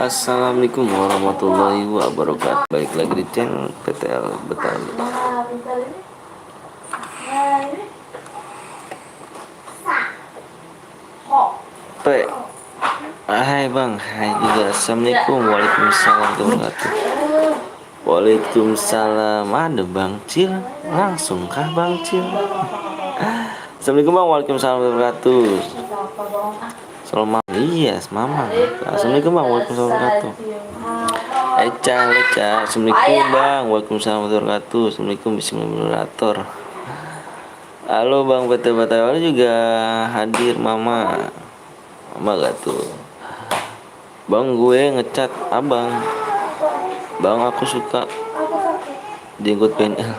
Assalamualaikum warahmatullahi wabarakatuh. Baik lagi di channel PTL Betawi. P. Hai bang, hai juga. Assalamualaikum, waalaikumsalam wabarakatuh. Waalaikumsalam. Ada bang Cil, langsung kah bang Cil? Assalamualaikum bang, waalaikumsalam wabarakatuh. Selamat iya, mama. Assalamualaikum bang, waalaikumsalam wabarakatuh. Eca, assalamualaikum bang, waalaikumsalam wabarakatuh. Assalamualaikum, bismillahirrahmanirrahim. Halo bang, betul juga hadir mama. Mama gak tuh? Bang gue ngecat abang. Bang aku suka jenggot PNL.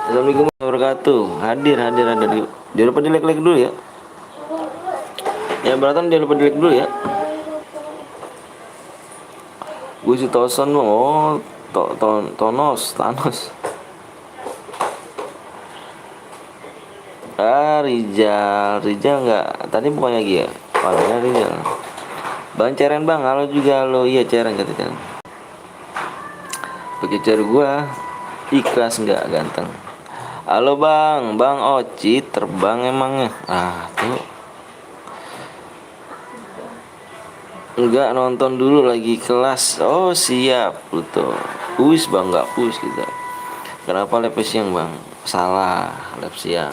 Assalamualaikum warahmatullahi wabarakatuh. Hadir. Jangan lupa di-like dulu ya. Ya beratan jangan lupa di-like dulu ya. Gue si Toson. Oh Thanos. Rijal enggak. Tadi bukannya lagi ya? Padahal Rijal. Bang Ceren bang, halo juga lo. Iya Ceren kata Ceren. Pakai cari gua ikhlas enggak ganteng. Halo bang Oci terbang emangnya. Tuh. Enggak nonton dulu lagi kelas. Oh siap Pluto. Push bang, enggak push kita. Kenapa lab siang bang? Salah, lab siang.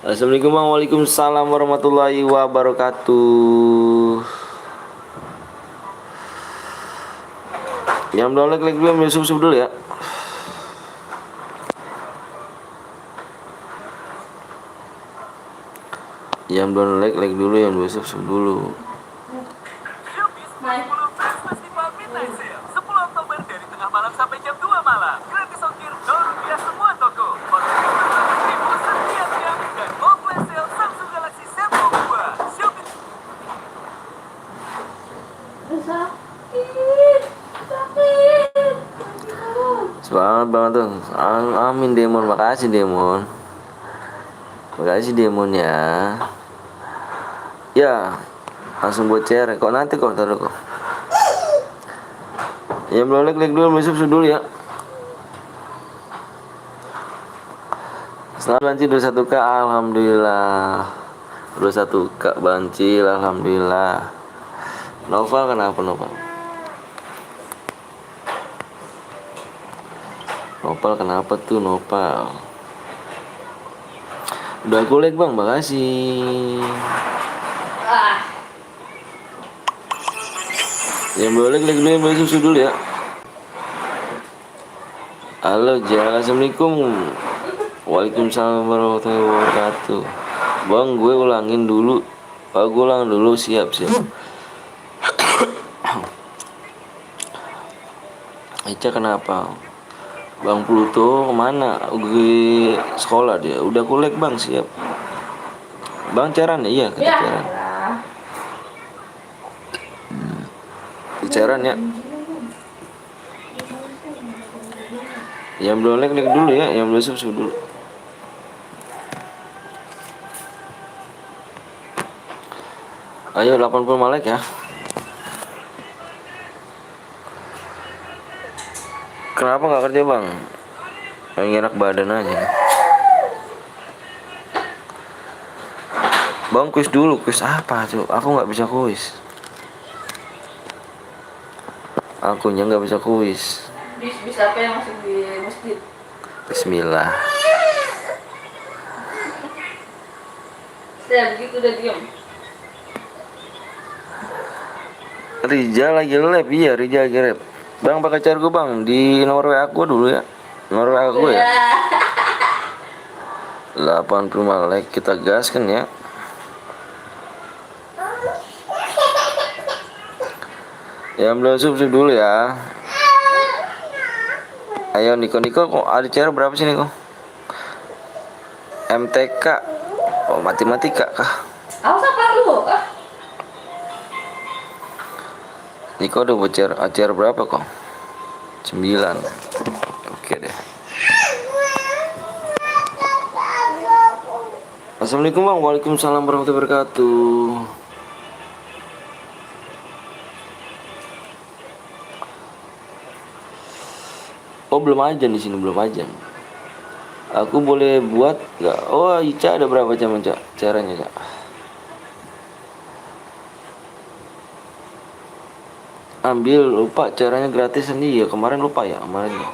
Assalamualaikum bang, waalaikumsalam warahmatullahi wabarakatuh. Yang belum like dulu, ambil sub dulu ya. Yang belum like dulu, yang belum sub dulu. Semangat banget tuh. Amin Demon, makasih Demon. Makasih Demon ya. Ya, langsung buat share. Kok nanti kok taruh kok. Yang belum like dulu, masuk dulu ya. Selamat banci 21k, alhamdulillah. 21k banci, alhamdulillah. Novel kenapa Novel? Nopal kenapa tuh Nopal? Udah aku like bang, makasih. Yang boleh like dulu, yang boleh susu dulu ya. Halo Jal, assalamualaikum. Waalaikumsalam warahmatullahi wabarakatuh. Bang gue ulangin dulu. Gue ulang dulu, siap. Eca kenapa? Bang Pluto kemana? Gue sekolah dia. Udah kulek bang, siap. Bang Ceran ya? Iya kata Ceran. Ceran ya. Yang belum like dulu ya. Yang belum sub dulu. Ayo 80 like ya. Kenapa gak kerja bang? Yang enak badan aja. Bang kuis dulu, kuis apa tuh? Aku gak bisa kuis. Akunya gak bisa kuis. Bisa apa yang masuk di masjid? Bismillah. Saya begitu udah diam. Rijal lagi lab, iya Rijal lagi lab. Bang pakai cara gue bang di nomor WA aku dulu ya. Nomor WA aku ya. 85 like kita gas kan ya. Yang belum sub dulu ya. Ayo Niko kok ada cara berapa sih Niko? MTK. Oh matematika kah? Aku apa lu? Niko udah buat acara berapa kok? 9. Oke deh. Assalamualaikum bang. Waalaikumsalam warahmatullahi wabarakatuh. Oh belum ajan di sini, belum ajan. Aku boleh buat nggak? Oh Ica ada berapa jam Cak? Caranya Cak? Ambil lupa caranya gratis sendiri ya, kemarin lupa ya kemarin ya.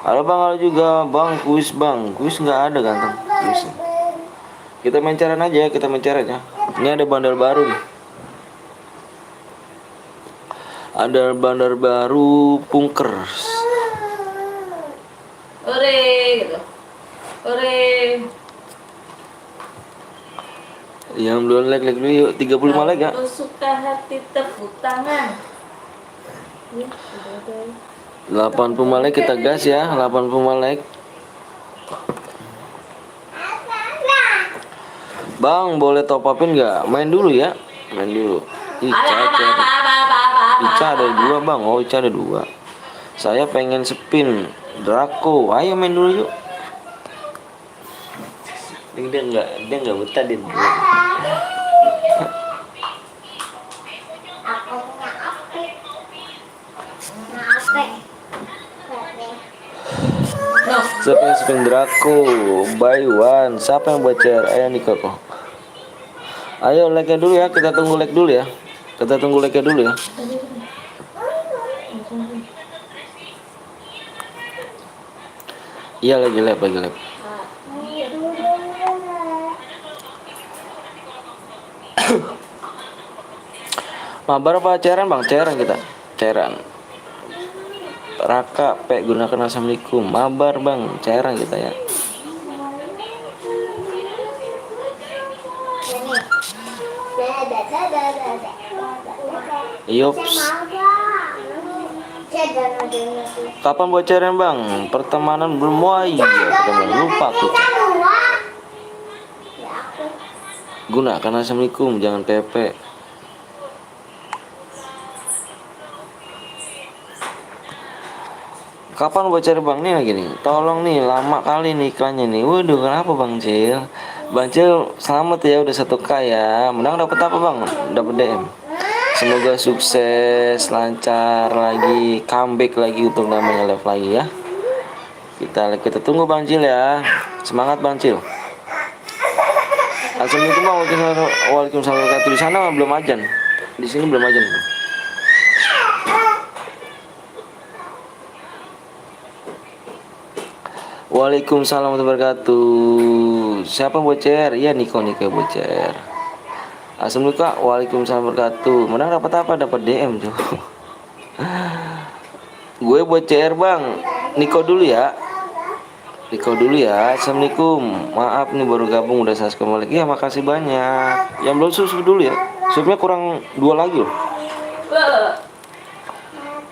Halo bang, halo juga bang, kuis bang, kuis nggak ada ganteng kuis. Kita main caran aja ya, kita main caran ya. Ini ada bandar baru nih. Ada bandar baru Punkers. Ore gitu. Ore. Yang belum like dulu yuk, 35 like ya. Aku suka hati tepuk tangan. 80 like kita gas ya, 80 like. Bang boleh top upin nggak? Main dulu ya, main dulu. Ica ada 2 bang, oh Ica ada 2. Saya pengen spin Draco, ayo main dulu yuk. Dia nggak betah dia. Siapa yang spin Draco? Buy one. Siapa yang buat share? Ayo Niko kok. Ayo like dulu ya, kita tunggu like dulu ya. Kita tunggu like dulu ya. Iya lagi live, lagi live. Mabar apa cairan bang? Cairan kita. Cairan. Raka, P gunakan assalamualaikum. Mabar bang, cairan kita ya. Yops. Kapan buat cairan bang? Pertemanan belum mulai ya, pertemanan lupa tuh. Gunakan assalamualaikum, jangan PP. Kapan buat cari bang nih lagi nih? Tolong nih, lama kali nih iklannya nih. Waduh, kenapa bang Cil? Bang Cil selamat ya, udah 1K ya. Menang dapat apa bang? Dapat DM. Semoga sukses, lancar lagi, comeback lagi untuk namanya live lagi ya. Kita tunggu bang Cil ya. Semangat bang Cil. Assalamualaikum bang, waalaikumsalam warahmatullahi wabarakatuh. Di sana belum ajan, di sini belum ajan. Waalaikumsalam warahmatullahi wabarakatuh. Siapa bocer? Iya Niko bocer. Assalamualaikum. Waalaikumsalam warahmatullahi wabarakatuh. Menang dapat apa? Dapat DM tuh. Gue bocer bang. Niko dulu ya. Niko dulu ya. Assalamualaikum. Maaf nih baru gabung udah subscribe lagi. Ya makasih banyak. Yang belum susu dulu ya. Supnya kurang 2 lagi loh.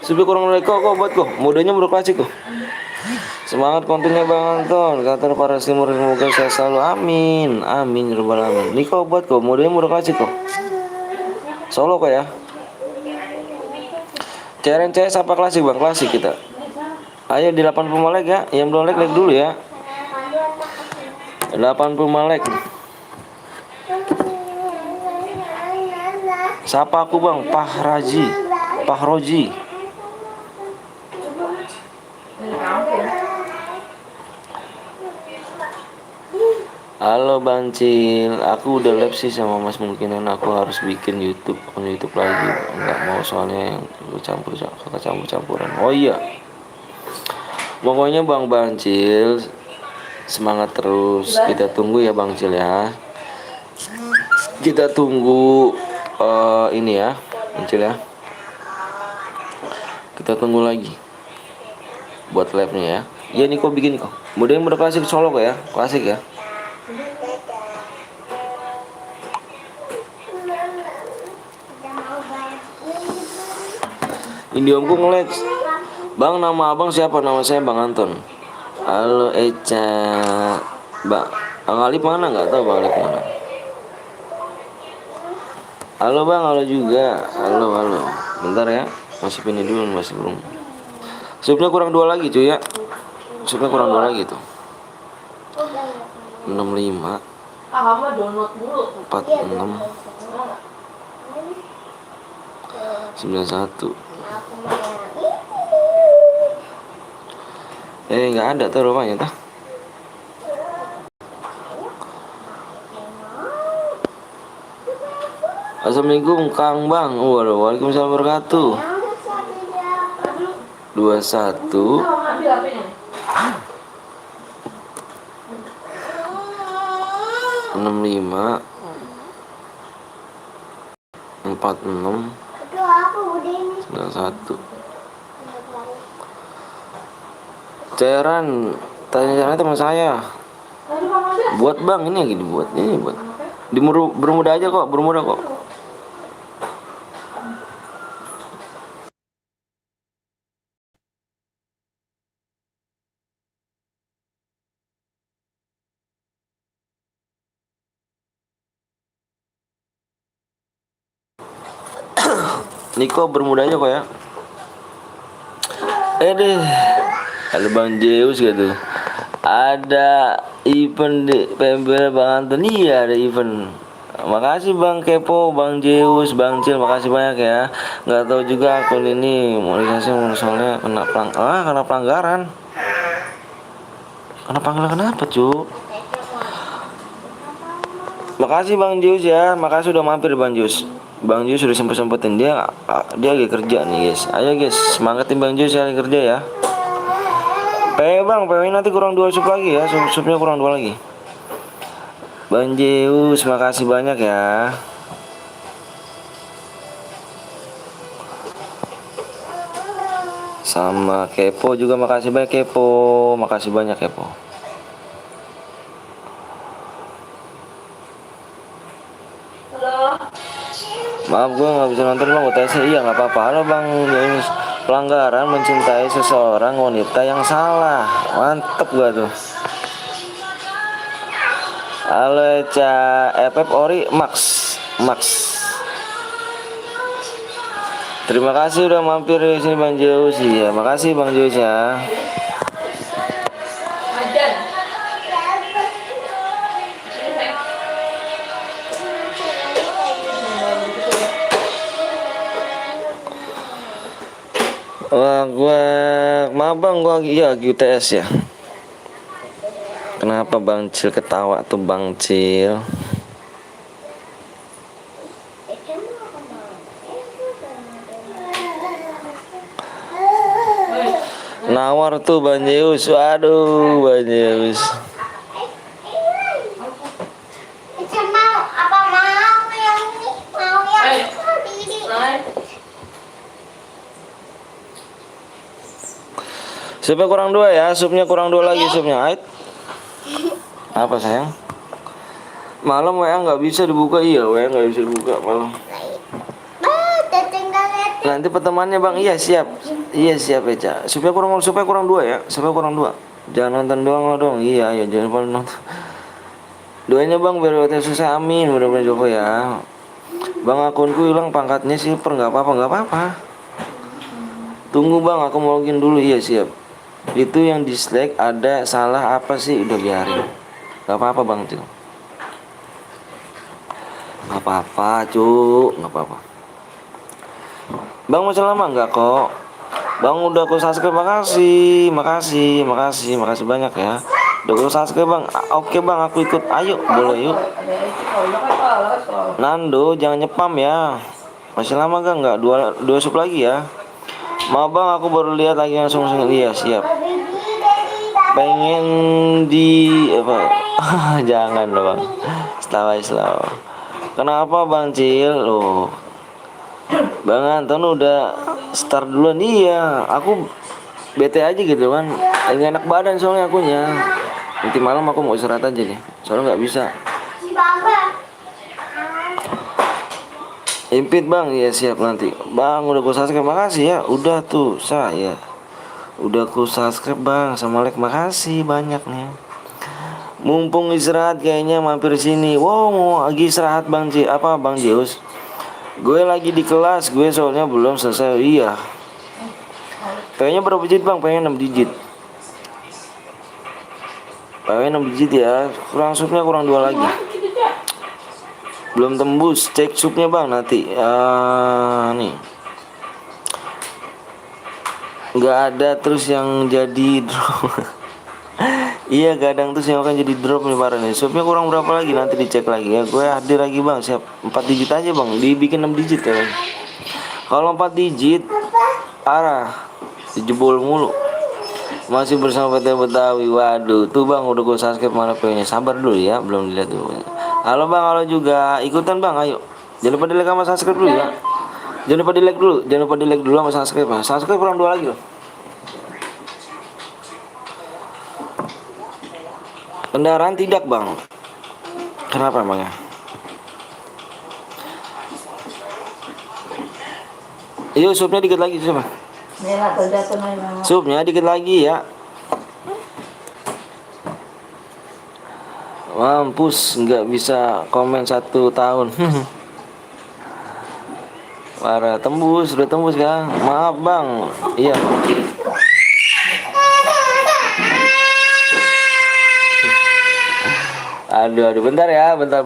Supnya kurang 2 lagi kok buat kok. Modenya baru klasik kok. Semangat kontennya Bang Anton, kata para simur semoga saya selalu amin, amin ya rabbal alamin. Ini kau buat kok, modenya udah kasih kok. Solo kok ya. Cairan CS apa klasik Bang? Klasik kita. Ayo di 80 like ya, yang belum like dulu ya. 80 like. Siapa aku Bang? Pahroji. Halo Bang Cil, aku udah live sih sama Mas mungkinan aku harus bikin YouTube lagi. Enggak mau soalnya yang campur-campuran. Oh iya. Pokoknya Bang Cil semangat terus. Kita tunggu ya Bang Cil ya. Kita tunggu ini ya, Bang Cil ya. Kita tunggu lagi buat live-nya ya. Iya nih kok bikin kok. Modenya udah klasik solo kok ya, klasik ya. Indiomku ngelag. Bang nama abang siapa? Nama saya Bang Anton. Halo Eca. Bang Alip mana? Nggak tahu Bang Alip mana. Halo Bang, halo juga. Halo. Bentar ya. Masih pilih dulu, masih belum. Supnya kurang 2 lagi cuy ya. Supnya kurang 2 lagi tuh. 65. Sama download dulu. 46 91. Nggak ada tuh rumahnya tuh. Assalamualaikum Kang Bang. Waduh, waalaikumsalam wabarakatuh. 21 Ambil HP-nya. 65 46 91. Cairan, tanya teman saya. Buat bang, ini lagi dibuat. Ini buat. Di Bermuda aja kok, Bermuda kok. Niko Bermuda aja kok ya. Deh. Ada Bang Zeus gitu. Ada event di PMBL Bang Anton. Iya, ada event. Makasih Bang Kepo, Bang Zeus, Bang Cil, makasih banyak ya. Nggak tahu juga akun ini monetisasi soalnya kena pelanggaran. Kena panggilan kenapa, Cuk? Makasih Bang Zeus ya, makasih udah mampir Bang Zeus. Bang Zeus sudah sempetin dia lagi kerja nih guys. Ayo guys, semangatin Bang Zeus ya lagi kerja ya. Bang, nanti kurang 2 sup lagi ya, supnya kurang 2 lagi. Bang Zeus, makasih banyak ya. Sama Kepo juga makasih banyak Kepo, makasih banyak Kepo. Maaf gue nggak bisa nonton bang, UTS. Iya nggak apa-apa. Halo Bang James. Pelanggaran mencintai seseorang wanita yang salah. Mantep gue tuh. Halo Eca, FF Ori Max. Terima kasih udah mampir di sini Bang Zeus. Iya, makasih Bang Zeus ya. Wah, maaf bang, lagi UTS ya. Kenapa Bang Cil ketawa tuh Bang Cil? Nawar tuh Bang Zeus, waduh Bang Zeus. Supnya kurang 2 ya, supnya kurang 2 lagi supnya. Ait. Apa sayang? Malam WA nggak bisa dibuka. Iya, WA nggak bisa dibuka malam. Nanti pertemanannya Bang. Iya siap. Iya siap Eca. Supnya kurang 2 ya. Supnya kurang 2. Jangan nonton doang lo dong. Iya ya, jangan lupa nonton. Doanya Bang biar WT susah, amin. Mudah-mudahan Joko ya. Bang, akunku hilang pangkatnya silver, nggak apa-apa. Tunggu Bang, aku mau login dulu. Iya siap. Itu yang dislike ada salah apa sih? Udah biarin. Gak apa-apa Bang Cil. Gak apa-apa Cuk. Gak apa-apa. Bang masih lama enggak kok? Bang udah aku subscribe, makasih banyak ya. Udah aku subscribe Bang. Oke Bang, aku ikut. Ayo, boleh yuk. Nando jangan nyepam ya. Masih lama gak? Enggak, 2 sub lagi ya. Maaf Bang, aku baru lihat lagi langsung. Iya siap. Pengen di apa? Jangan dong Bang. Slow. Kenapa Bang Cil? Loh. Bang Anton udah start duluan. Iya, aku bete aja gitu kan. Lagi enak badan soalnya akunya. Nanti malam aku mau istirahat aja nih. Soalnya nggak bisa. Impit Bang, iya siap nanti. Bang udah ku subscribe, makasih ya. Udah tuh saya. Udah ku subscribe Bang, sama like, makasih banyak nih. Mumpung istirahat kayaknya mampir sini. Wow, mau lagi istirahat Bang Zeus. Gue lagi di kelas, gue soalnya belum selesai. Iya. Pengennya berapa digit Bang? Pengen 6 digit. Pengen 6 digit ya. Kurang supnya kurang 2 lagi. Belum tembus, cek supnya bang nanti. Nih. Nggak ada terus yang jadi drop. Iya kadang terus yang akan jadi drop nih parah nih. Supnya kurang berapa lagi nanti dicek lagi ya. Gue hadir lagi bang, siap 4 digit aja bang. Dibikin 6 digit ya. Kalau 4 digit parah, dijebol mulu. Masih bersama PT Betawi. Waduh, tuh bang udah gue subscribe mana pengennya. Sabar dulu ya, belum dilihat dulu. Halo bang, halo juga. Ikutan bang, ayo. Jangan lupa di like sama subscribe dulu ya. Jangan lupa di like dulu, jangan lupa di like dulu sama subscribe. Nah, subscribe kurang 2 lagi loh. Kendaraan tidak bang. Kenapa emangnya? Iya supnya dikit lagi coba. Supnya dikit lagi ya. Mampus nggak bisa komen 1 tahun. Parah, tembus, sudah tembus kan? Maaf bang. Iya. Aduh, bentar ya, bentar.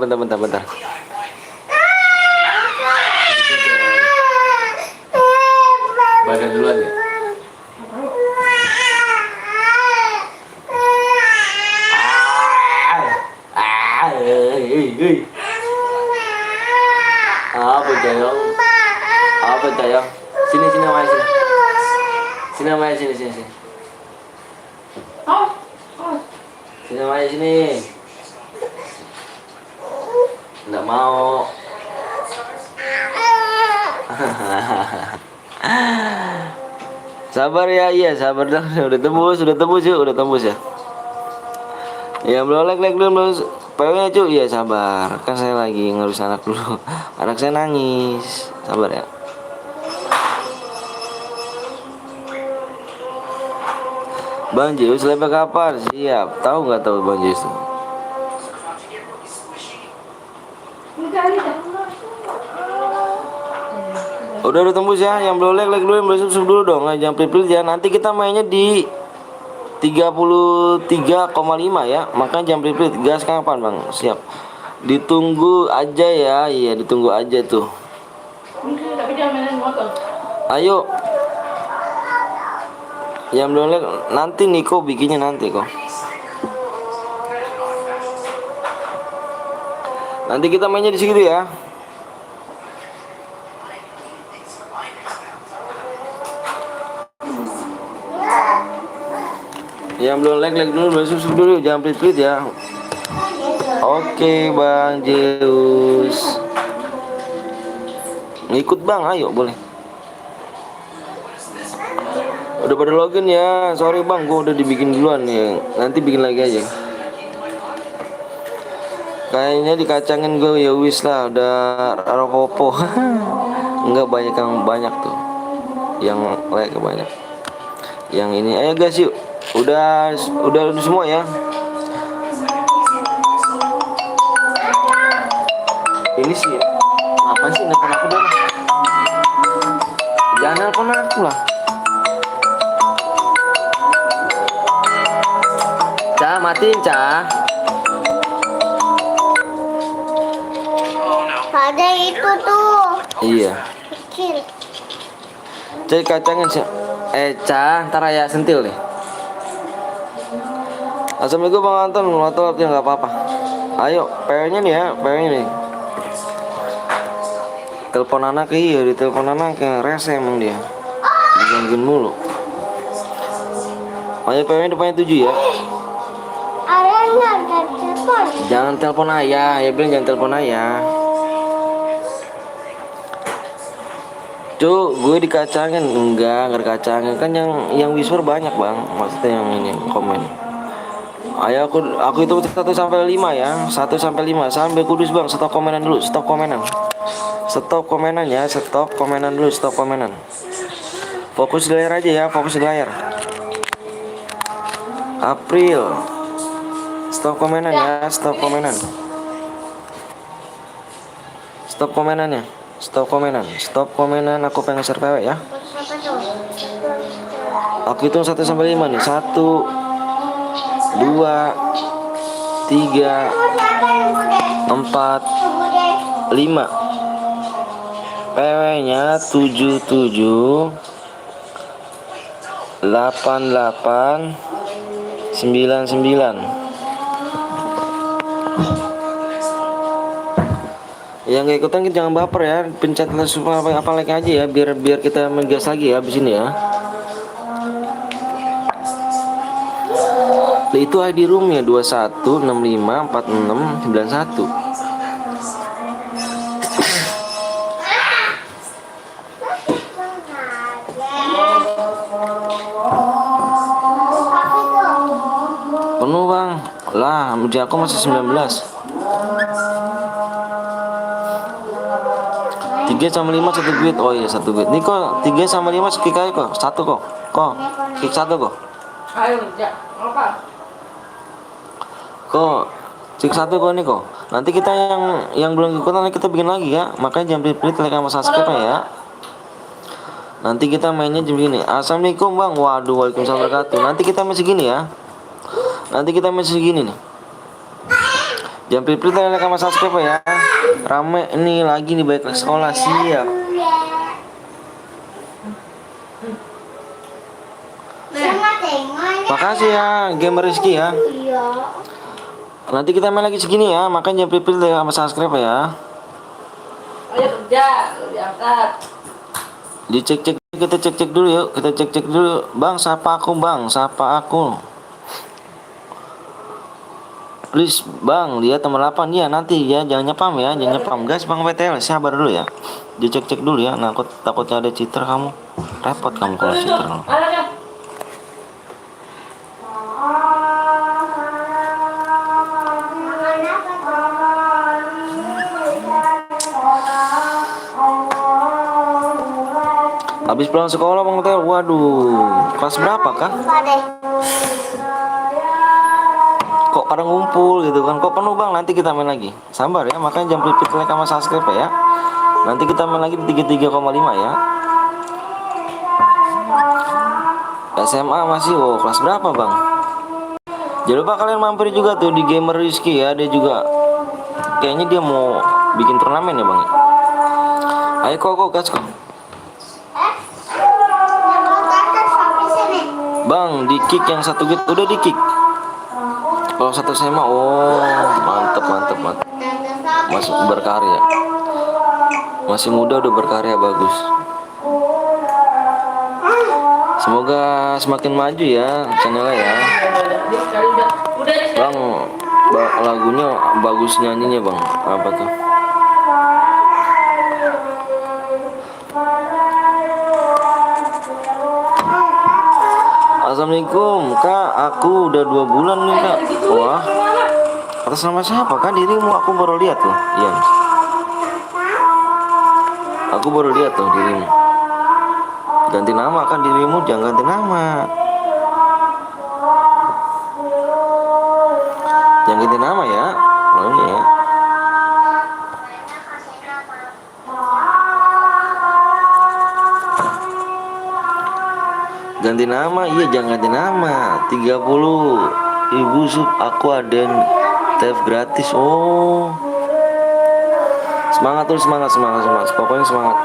Badan duluan ya. Apa Jayong? Apa Jayong? Sini Maya sini. Sini Maya sini. Sini Maya sini. Nggak mau. Sabar ya, iya sabar dah. Udah tembus ya. Ya belum like dulu PW-nya cuy. Iya sabar. Kan saya lagi ngurus anak dulu. Anak saya nangis. Sabar ya. Bang Zeus level kapan? Siap. Tahu nggak tahu Bang Zeus tuh? Udah tembus ya. Yang belum like dulu, yang belum subscribe dulu dong. Jangan pilih ya. Nanti kita mainnya di 33,5 ya. Makanya jangan pilih gas kapan bang. Siap. Ditunggu aja ya. Iya ditunggu aja tuh. Ayo. Yang belum like nanti Niko bikinnya nanti kok. Nanti kita mainnya di situ ya. Yang belum like dulu, belum subscribe dulu, jangan pelit ya. Oke Bang Zeus. Ngikut bang, ayo boleh. Udah pada login ya. Sorry bang, gue udah dibikin duluan nih. Nanti bikin lagi aja. Kayaknya dikacangin gue ya wis lah. Udah rokopo. Enggak banyak tuh. Yang like banyak. Yang ini ayo guys yuk. Udah semua ya. Ini sih apa sih nelfon aku dong? Jangan nelfon aku lah. Cah, matiin Cah. Ada itu tuh. Iya. Kecil. Cek kacangin sih. Cah, ntar ya sentil deh. Assalamualaikum Bang Anton, motor ya nggak apa-apa. Ayo, PW-nya nih ya, PW-nya nih. Telepon anak iya, di telepon anak kayak rese emang dia. Digangguin mulu. Ayo PW-nya depannya 7 ya. Ayahnya ada telepon. Jangan telepon ayah, ya bilang jangan telepon ayah. Cuk, gue dikacangin enggak dikacangin kan yang whisper banyak bang, maksudnya yang ini komen. Ayo aku itu 1 sampai 5 ya. 1 sampai 5 sampai kudus bang. Stop komenan dulu. Stop komenan ya. Stop komenan dulu. Stop komenan. Fokus di layar aja ya. Fokus di layar. April. Stop komenan ya. Stop komenan. Stop komenannya. Stop komenan. Stop komenan. Aku pengen share PW ya. Aku hitung 1 sampai 5 nih. 1 2 3 4 5. PW-nya 77 88 99. Yang gak ikutan kita jangan baper ya, pencet supaya apa like aja ya, biar kita menggas lagi ya abis ini ya. Itu ID roomnya 21654691. Penuh bang, lah uji aku masih 19. 3 sama 5 1 bit. Oh iya 1 bit. Nih kok 3 sama 5 kick aja kok. 1 kok. Kok kick 1 kok. Ayo, ya. Apa? Kok kick 1 kok nih kok. Nanti kita yang belum ikutan kita bikin lagi ya. Makanya jangan pelit-pelit like sama subscribe ya. Nanti kita mainnya jam gini. Assalamualaikum bang. Waduh, waalaikumsalam warahmatullahi. Nanti kita main segini ya. Nanti kita main segini nih. Jangan pelit-pelit like sama subscribe ya. Rame ini lagi nih balik ke sekolah, siap. Makasih ya gamer Rizky ya. Nanti kita main lagi segini ya. Makanya jangan pelit-pelit like sama subscribe ya. Ayo kerja, diangkat. Dicek-cek, kita cek-cek dulu yuk. Kita cek-cek dulu. Bang, sapa aku bang, sapa aku. Please bang, lihat teman 8 ya nanti ya, jangan nyepam ya, jangan nyepam guys. Bang PTL sabar dulu ya, dicek-cek dulu ya. Nah, takutnya ada cheater kamu, repot kamu kalau cheater. Habis pulang sekolah bang PTL, waduh, kelas berapa kan? Kok pada ngumpul gitu kan, kok penuh bang. Nanti kita main lagi, sabar ya, makanya jangan pelit like sama subscribe ya. Nanti kita main lagi di 33,5 ya. SMA masih, oh kelas berapa bang? Jangan lupa kalian mampir juga tuh di gamer Rizky ya, dia juga kayaknya dia mau bikin turnamen ya bang. Ayo kok gas kok bang, di kick yang 1 git udah di kick. Kalau 1 SMA, oh mantep. Masih berkarya, masih muda udah berkarya, bagus. Semoga semakin maju ya channelnya ya. Bang, lagunya bagus nyanyinya bang. Apa tuh? Assalamualaikum kak, aku udah 2 bulan nih kak. Wah, atas nama siapa kak? Dirimu aku baru lihat loh. Iya, aku baru lihat loh dirimu. Ganti nama kan dirimu, jangan ganti nama. Jangan ganti nama ya. Oh ini ya. Ganti nama, iya jangan ganti nama. 30 Ibu sub, aku ada TF gratis. Oh, semangat terus, semangat. Pokoknya semangat.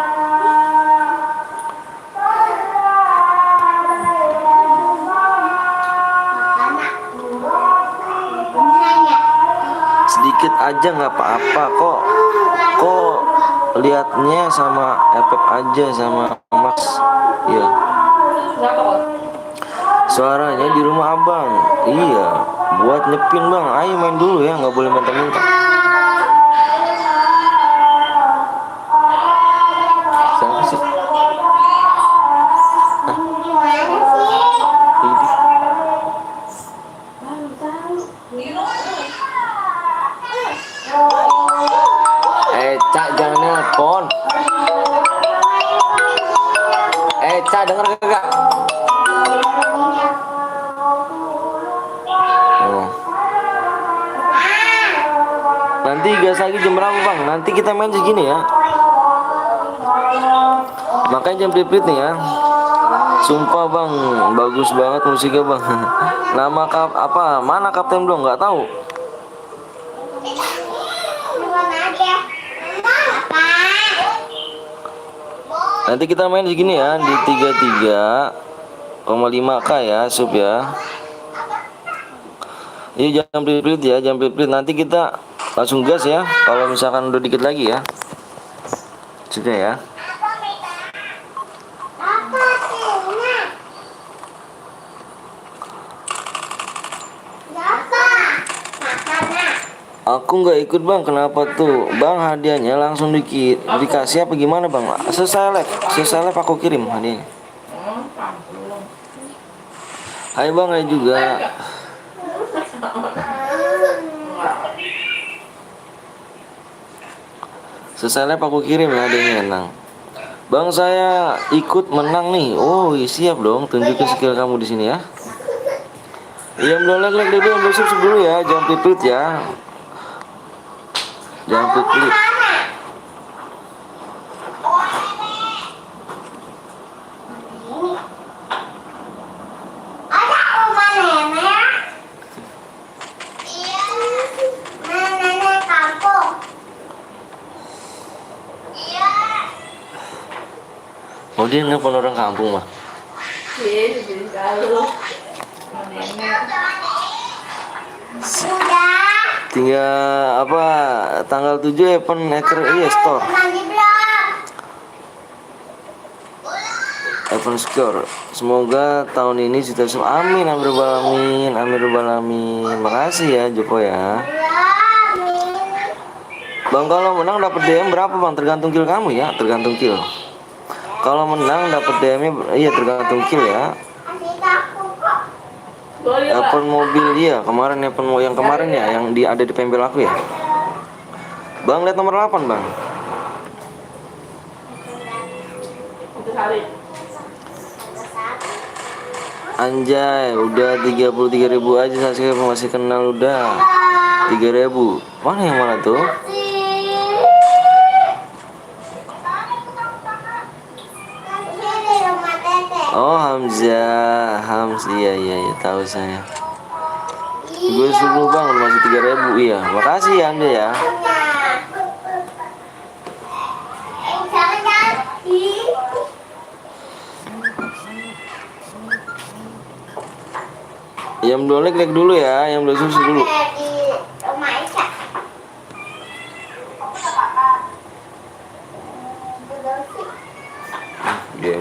Sedikit aja nggak apa-apa kok. Kok liatnya sama Epep aja sama Mas. Iya. Suaranya di rumah abang. Iya, buat nyepin bang. Ayo main dulu ya, nggak boleh minta-minta. Siapa sih? Cak jangan nelpon. Cak denger kagak? Nanti gas lagi jam berapa bang? Nanti kita main segini ya. Makanya jam pelit nih ya. Sumpah bang, bagus banget musiknya bang. Nama apa? Mana kapten belum? Nggak tahu. Nanti kita main segini ya di 33,5K ya sub ya. Iya jangan pelit-pelit ya, jangan pelit-pelit. Nanti kita langsung gas ya. Kalau misalkan udah dikit lagi ya. Sudah ya. Aku nggak ikut bang, kenapa tuh? Bang hadiahnya langsung dikasih apa gimana bang? Selesai live aku kirim hadiahnya. Hai bang, saya juga. Selesai live aku kirim ya hadiahnya nang. Bang saya ikut menang nih. Oh siap dong, tunjukin skill kamu di sini ya. Iya belum like dulu, belum subscribe dulu ya, jangan pelit ya. Jangan pelit. Ada rumah nenek. Iya. Nenek kampung. Iya. Oh dia nelfon orang kampung mah. Iya, jadi tahu. Nenek. Sudah. Tinggal apa tanggal 7 open hacker iya store. Mandi belum? Open score. Semoga tahun ini kita semua amin amin rabbal alamin amin rabbal alamin. Makasih ya Joko ya. Bang kalau menang dapat DM berapa bang? Tergantung kill kamu ya, tergantung kill. Kalau menang dapat DM-nya iya tergantung kill ya. Boleh Pak. Open mobil dia kemarin yang kemarin ya yang ada di pembel aku ya. Bang lihat nomor 8 bang. Untuk hari. Anjay udah 33.000 aja saya masih kenal udah 3.000. Mana yang mana tuh? Oh Hamzah iya tahu saya. Gue suruh bang masih 3.000 iya. Makasih ya Anda ya. Yang belum like dulu ya, yang belum subscribe dulu. Game.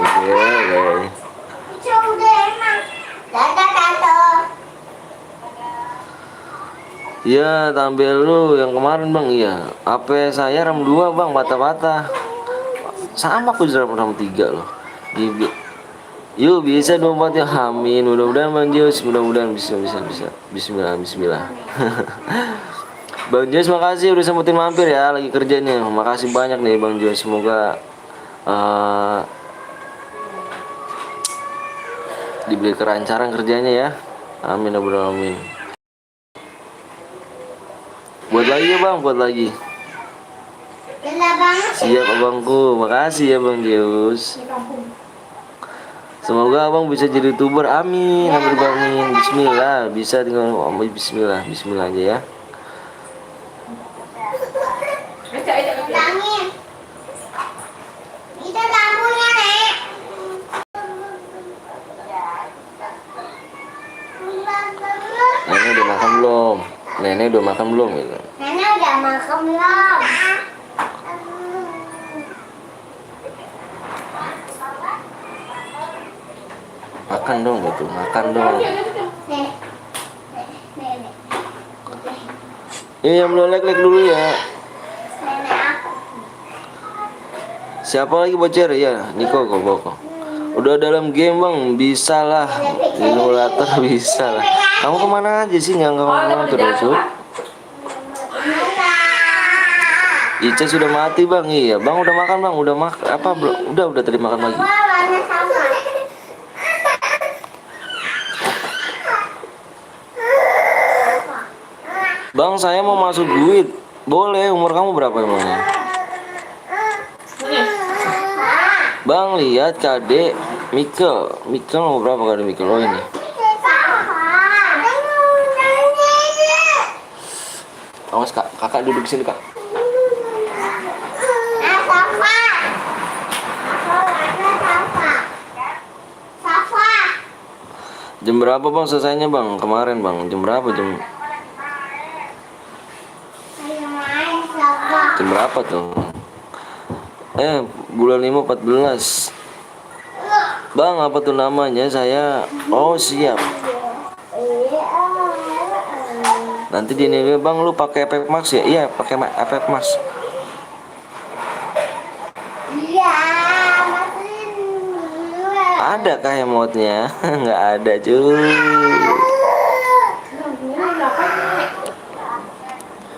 Iya, tampil lu yang kemarin bang, iya. HP saya RAM 2 bang, patah-patah. Sama aku RAM 3 loh. Yuk bisa 24 ya, amin. Mudah-mudahan bang Jus, mudah-mudahan bisa. Bismillah. Bang Jus makasih udah sempetin mampir ya, lagi kerjanya. Makasih banyak nih bang Jus, semoga diberi kelancaran kerjanya ya. Amin amin. Buat lagi ya bang, buat lagi. Siap abangku, makasih ya bang Zeus. Semoga abang bisa jadi youtuber, amin, amin. Bismillah, bisa tinggal Bismillah aja ya. Nenek udah makan belum gitu? Nenek udah makan belum? Makan dong gitu, makan dong. Yang belum like dulu ya. Siapa lagi bocor ya? Niko kok. Udah dalam game bang, bisa lah. Simulator bisa lah. Kamu kemana aja sih nggak ngomong terus? Ica sudah mati bang, iya bang udah makan bang, udah apa belum? Udah tadi makan lagi. Bang saya mau masuk duit, boleh. Umur kamu berapa emangnya? Bang lihat KD Mikel mau berapa KD Mikel? Oh ini. Awas kak, kakak duduk sini kak. Jam berapa bang selesainya bang? Kemarin bang, jam berapa jam? Saya main sama. Jam berapa tuh? Bulan 5 14. Bang, apa tuh namanya? Saya. Oh, siap. Nanti di ini bang, lu pakai efek max ya? Iya, pakai efek max. Iya, masukin dulu. Ada kah emotnya? Nggak ada cuy. Ini apa nih?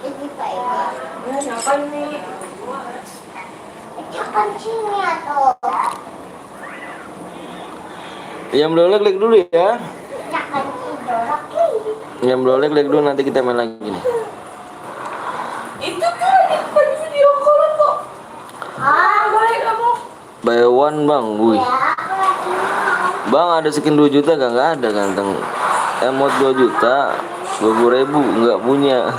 Ini Pak ini. Ini apa nih? Itu kancingnya tuh. Yang belum like dulu ya. Itu kancing dorok. Yang belum like dulu, nanti kita main lagi nih. Itu tuh di video call kok. Baik kamu. Buy one bang, wih. Ya, aku lagi mau. Bang ada skin 2 juta gak? Nggak ada ganteng. Emot 2 juta 20.000 nggak punya.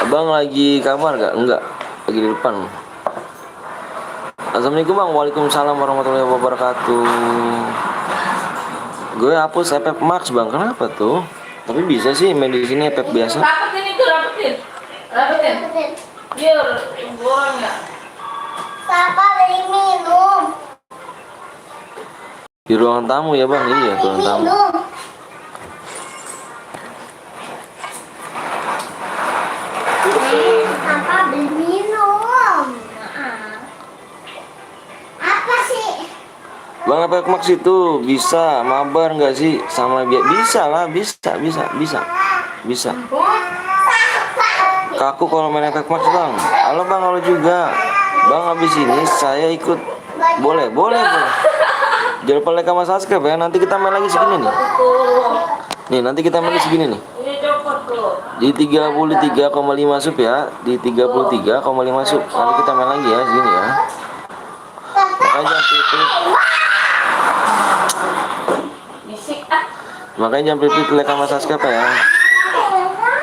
Abang lagi kamar gak? Enggak, lagi di depan. Assalamualaikum bang. Waalaikumsalam warahmatullahi wabarakatuh. Gue hapus efek max bang. Kenapa tuh? Tapi bisa sih main di sini efek biasa. Rapetin itu, rapetin. Betul. Biar borong ya. Papa beli minum. Di ruangan tamu ya bang. Iya, ruangan tamu. Minum. Papa beli minum. Apa sih? Bang efek max itu bisa mabar nggak sih sama bisa lah, bisa. Kaku kalau main efek max bang. Halo bang, halo juga. Bang habis ini saya ikut. Boleh. Jangan lupa like sama subscribe ya. Nanti kita main lagi segini nih. Nih nanti kita main lagi segini nih. Ini copot tuh. Di 33,5 sub ya. Di 33,5 sub. Nanti kita main lagi ya segini ya. Makanya jangan pilih. Bisik ah. Makanya jangan pilih like sama subscribe ya.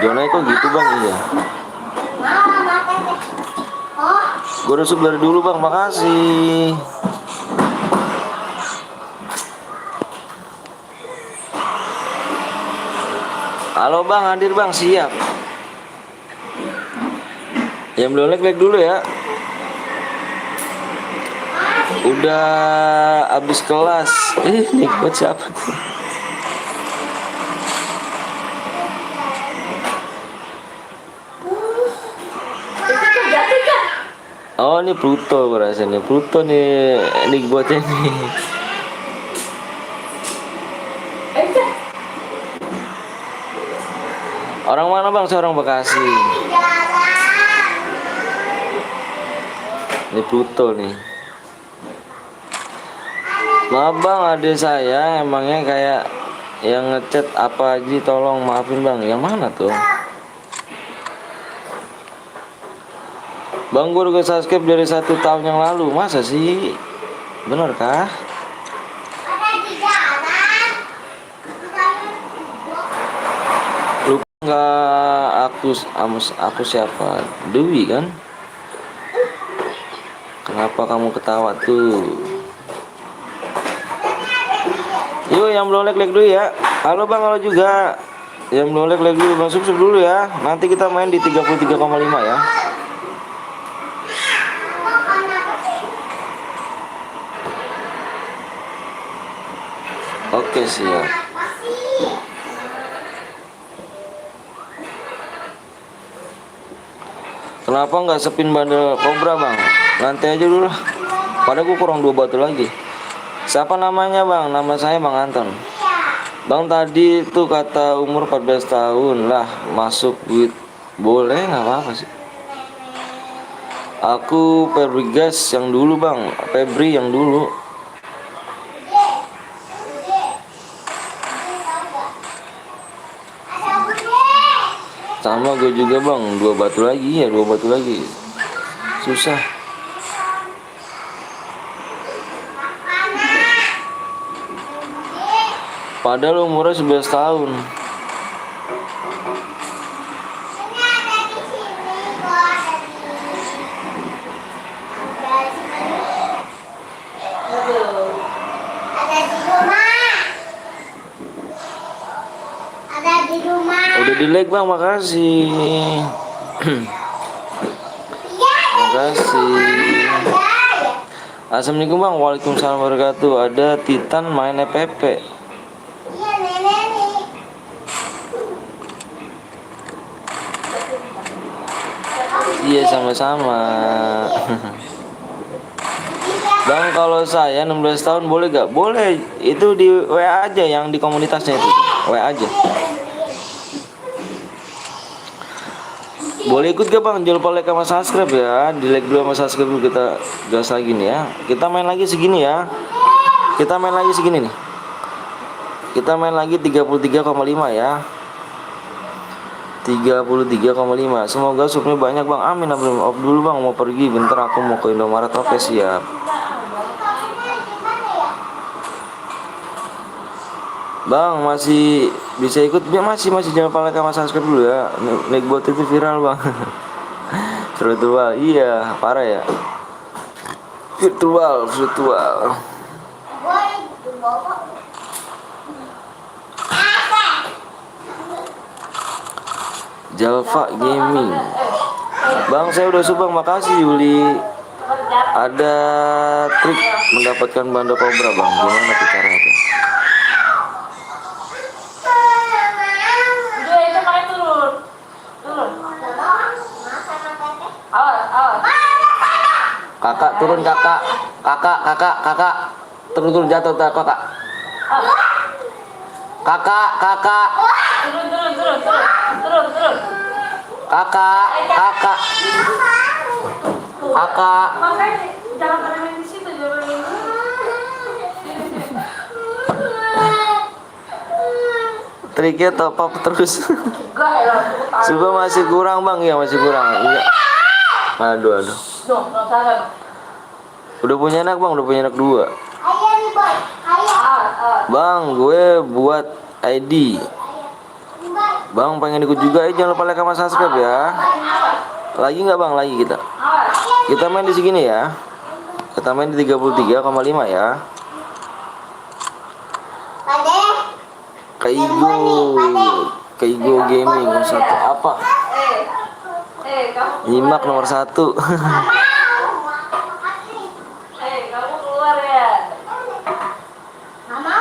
Jonai kok gitu bang, iya. Mama makan deh. Oh, Gue udah sub dari dulu bang, makasih. Halo bang, hadir bang, siap. Yang belum like dulu ya. Udah habis kelas. Nih buat siapa tuh? Itu jatuh kan? Oh ini Pluto gue rasa nih. Pluto nih buatnya nih. Kan? Orang mana bang? Seorang Bekasi. Ini Pluto nih. Maaf bang, adik saya emangnya kayak yang ngechat apa aja, tolong maafin bang. Yang mana tuh? Bang gue udah subscribe dari 1 tahun yang lalu. Masa sih? Bener kah? ada di jalan. Lupa nggak aku siapa? Dewi kan? Kenapa kamu ketawa tuh? Yuk yang belum like dulu ya. Halo bang, halo juga. Yang belum like dulu, bang subscribe dulu ya. Nanti kita main di 33,5 ya. Oke siap. Kenapa nggak spin bandel Cobra bang? Nanti aja dulu lah. Padahal gue kurang 2 batu lagi. Siapa namanya bang? Nama saya Bang Anton. Bang tadi tuh kata umur 14 tahun lah masuk duit. Boleh nggak apa-apa sih. Aku Febri Gas yang dulu bang. Febri yang dulu. Sama gue juga bang. 2 batu lagi ya, 2 batu lagi. Susah. Padahal umurnya 11 tahun. Ada di rumah. di like bang, makasih. Makasih. Assalamualaikum bang. Waalaikumsalam warahmatullahi wabarakatuh. Ada Titan main FPP. Iya nenek nih. Iya sama-sama. Bang kalau saya 16 tahun boleh gak? Boleh. Itu di WA aja, yang di komunitasnya itu. WA aja. Boleh ikut gak bang? Jangan lupa like sama subscribe ya. Di like dulu sama subscribe dulu, kita gas lagi nih ya. Kita main lagi segini ya. Kita main lagi segini nih. Kita main lagi 33,5 ya. 33,5. Semoga supnya banyak bang. Amin amin. Off dulu bang, mau pergi bentar, aku mau ke Indomaret. Oke siap. Bang masih bisa ikut ya, masih jangan lupa like sama subscribe dulu ya. Naik buat itu viral bang. Virtual iya parah ya. Virtual. Jalva Gaming. Bang saya udah subang, makasih Yuli. Ada trik mendapatkan bando kobra bang, gimana tuh caranya tuh? Udah itu kalian turun. Awas. Kakak turun kakak. Turun jatuh kakak. Kakak. Turun. Kakak. Makanya jangan pada main di situ, jangan main di situ. Triknya top up terus. Enggak ya, Suka masih kurang bang, ya masih kurang. Iya. Aduh. dong, enggak salah. Udah punya anak bang, udah punya anak 2. Ayo nih boy, ayo. Bang, gue buat ID. Bang pengen ikut juga, jangan lupa like sama subscribe ya. Lagi nggak bang? Lagi kita. Kita main di sini ya. Kita main di 33,5 ya. Pade. Kaigo Gaming nomor 1 apa? Kamu Nyimak nomor 1. kamu keluar ya. Mama.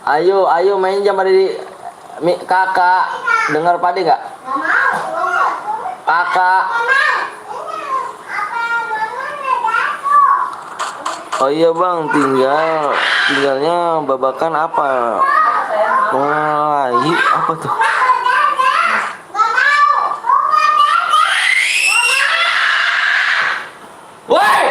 Ayo main jam ada di kakak. Dengar Pade nggak? Kakak. Oh iya bang, tinggalnya babakan apa? Wah, apa tuh? Woi!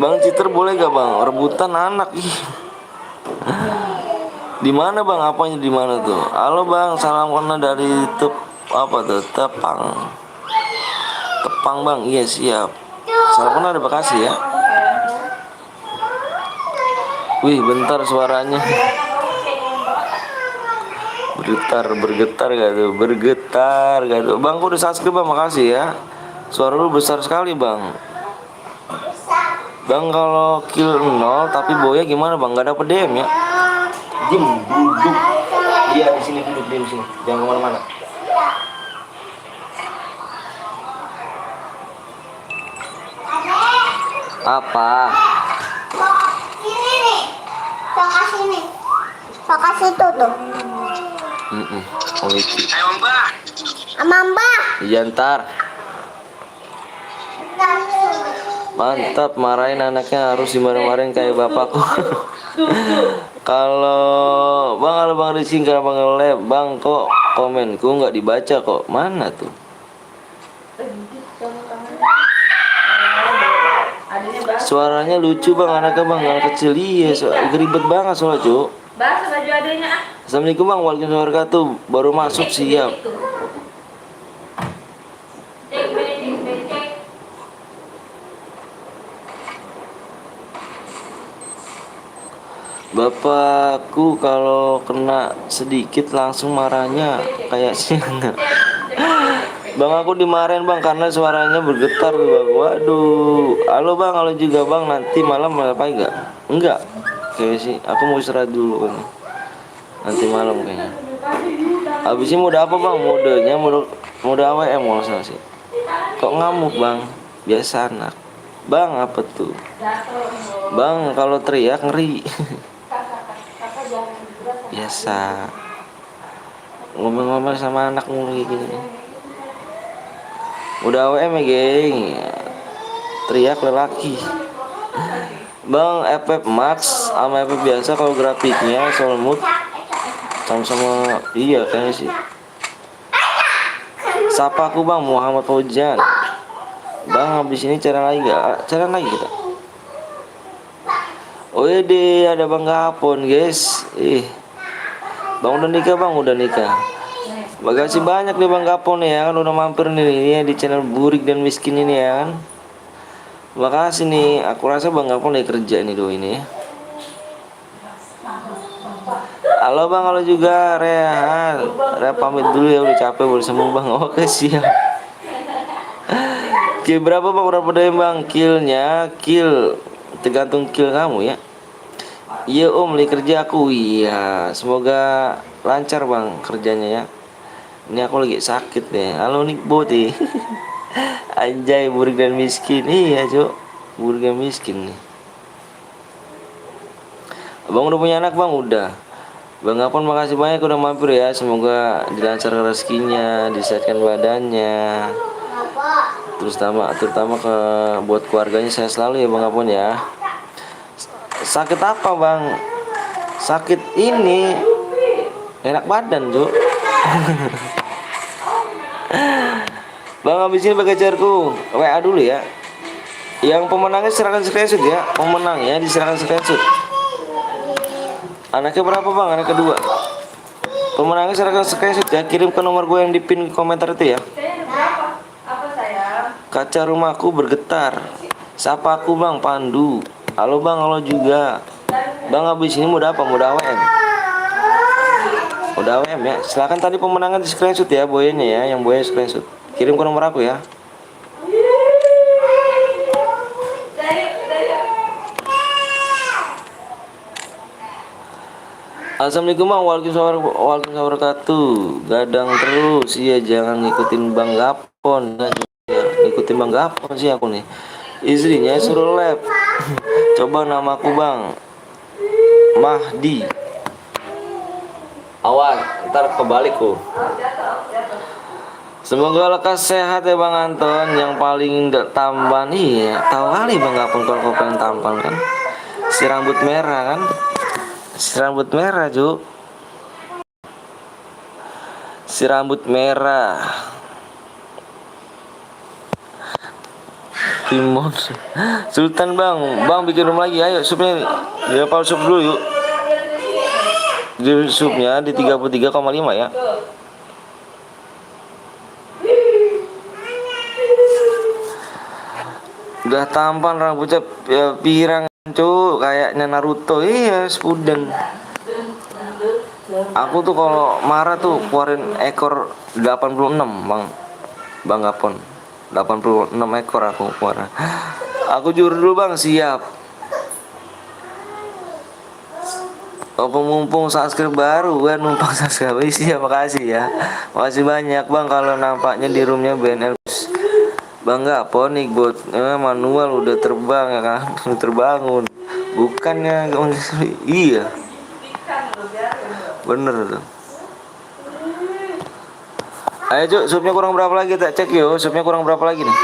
Bang Citer boleh gak bang? Rebutan anak ih. Di mana bang? Apanya di mana tuh? Halo bang, salam kenal dari Tepang bang. Iya siap. Salam kenal dari Bekasi ya. Wih bentar suaranya. Bergetar gak tuh? Bang aku udah subscribe bang, makasih ya. Suara lu besar sekali bang. Bang kalau kill 0 tapi boya gimana bang? Gak dapet DM ya? Duduk. Iya di sini, duduk di sini. Jangan kemana-mana. Apa? Sini nih. Sokat sini. Sokat situ tuh. Oh itu. Sama Mbak. Iya ntar. Mantap, marahin anaknya harus dimarahin kayak bapakku. Kalau bang disingkat bang nge-lab, bang kok komenku nggak dibaca kok, mana tuh? Suaranya lucu bang, anaknya bang, anak kecil iya, ribet banget soalnya cuk. Bahasa baju adanya. Assalamualaikum bang, waalaikumsalam warahmatullahi wabarakatuh. Baru masuk siap. Bapakku kalau kena sedikit langsung marahnya kayak singa. Bang, aku dimarahin bang karena suaranya bergetar bang. Waduh. Halo bang, halo juga bang. Nanti malam apa enggak? Enggak. Kayaknya sih. Aku mau istirahat dulu kan. Nanti malam kayaknya. Habis ini mode apa bang? Modenya mode AWM mau salah sih. Kok ngamuk bang? Biasa anak. Bang apa tuh? Bang kalau teriak ngeri. Biasa. Ngomong-ngomong sama anak mulu kayak gini. Udah AWM ya geng. Teriak lelaki. Bang FF Max sama FF biasa kalau grafiknya soal mood sama-sama iya kayaknya sih. Sapa aku bang Muhammad Fauzan. Bang habis ini cara lagi gak? Cara lagi kita. Oh iya deh ada bang Gapon guys. Bang udah nikah bang udah nikah. Makasih banyak nih bang Gapon ya kan udah mampir nih ya, di channel Burik dan Miskin ini ya kan. Makasih nih, aku rasa bang Gapon lagi kerja nih do ini ya. Halo bang, halo juga Rehan. Rehan pamit dulu ya udah capek boleh sembuh bang. Oke siap. Kill berapa bang? Berapa deh bang? Killnya kill tergantung kill kamu ya. Iya om lagi kerja aku. Iya semoga lancar bang kerjanya ya. Ini aku lagi sakit nih. Halo Nick Boti. Anjay Burik dan Miskin. Iya cok, Burik dan Miskin nih. Abang udah punya anak bang? Udah. Bang Apon makasih banyak udah mampir ya. Semoga dilancarkan rezekinya, disehatkan badannya. Terutama ke buat keluarganya saya selalu ya bang Apon ya. Sakit apa bang? Sakit ini enak badan cok. Bang habis ini pakai carku WA dulu ya. Yang pemenangnya serahkan screenshot ya. Pemenangnya diserahkan screenshot. Anaknya berapa bang? Anak kedua. Pemenangnya serahkan screenshot ya. Kirim ke nomor gue yang di pin komentar itu ya. Kaca rumahku bergetar. Sapa aku bang Pandu. Halo bang, halo juga. Bang habis ini mode apa? Mode AWM. Mode AWM ya. Silakan tadi pemenangan di screenshot ya, boynya ya, yang boy screenshot. Kirim ke nomor aku ya. Assalamualaikum bang, waalaikumsalam wabarakatuh. Gadang terus, iya jangan ngikutin bang Gapon. Ngikutin bang Gapon sih aku nih. Istrinya suruh lab. Coba namaku bang Mahdi. Awas, ntar kebalik ku. Semoga lekas sehat ya bang Anton. Yang paling tampan iya. Tahu kali bang Gapon kalau kau pengen tampan kan. Si rambut merah kan. Si rambut merah Ju. Si rambut merah. Timon Sultan bang. Bang bikin rumah lagi. Ayo supnya dihafal sup dulu yuk. Di supnya di 33,5 ya. Udah tampan rambutnya pirang cu, kayaknya Naruto. Iya, Spuden. Aku tuh kalau marah tuh keluarin ekor 86, Bang. Bang Gapon. 86 ekor aku keluarin. Aku jujur dulu, Bang, siap. Oh, pemumpung subscribe baru kan numpang subscribe. Iya, makasih ya. Makasih banyak, Bang, kalau nampaknya di roomnya BNL. Bang Gapon nih buat manual udah terbang ya kan. Udah terbangun. Bukannya iya. Bener tuh. Ayo Cuk, supnya kurang berapa lagi tak cek yo. Supnya kurang berapa lagi nih.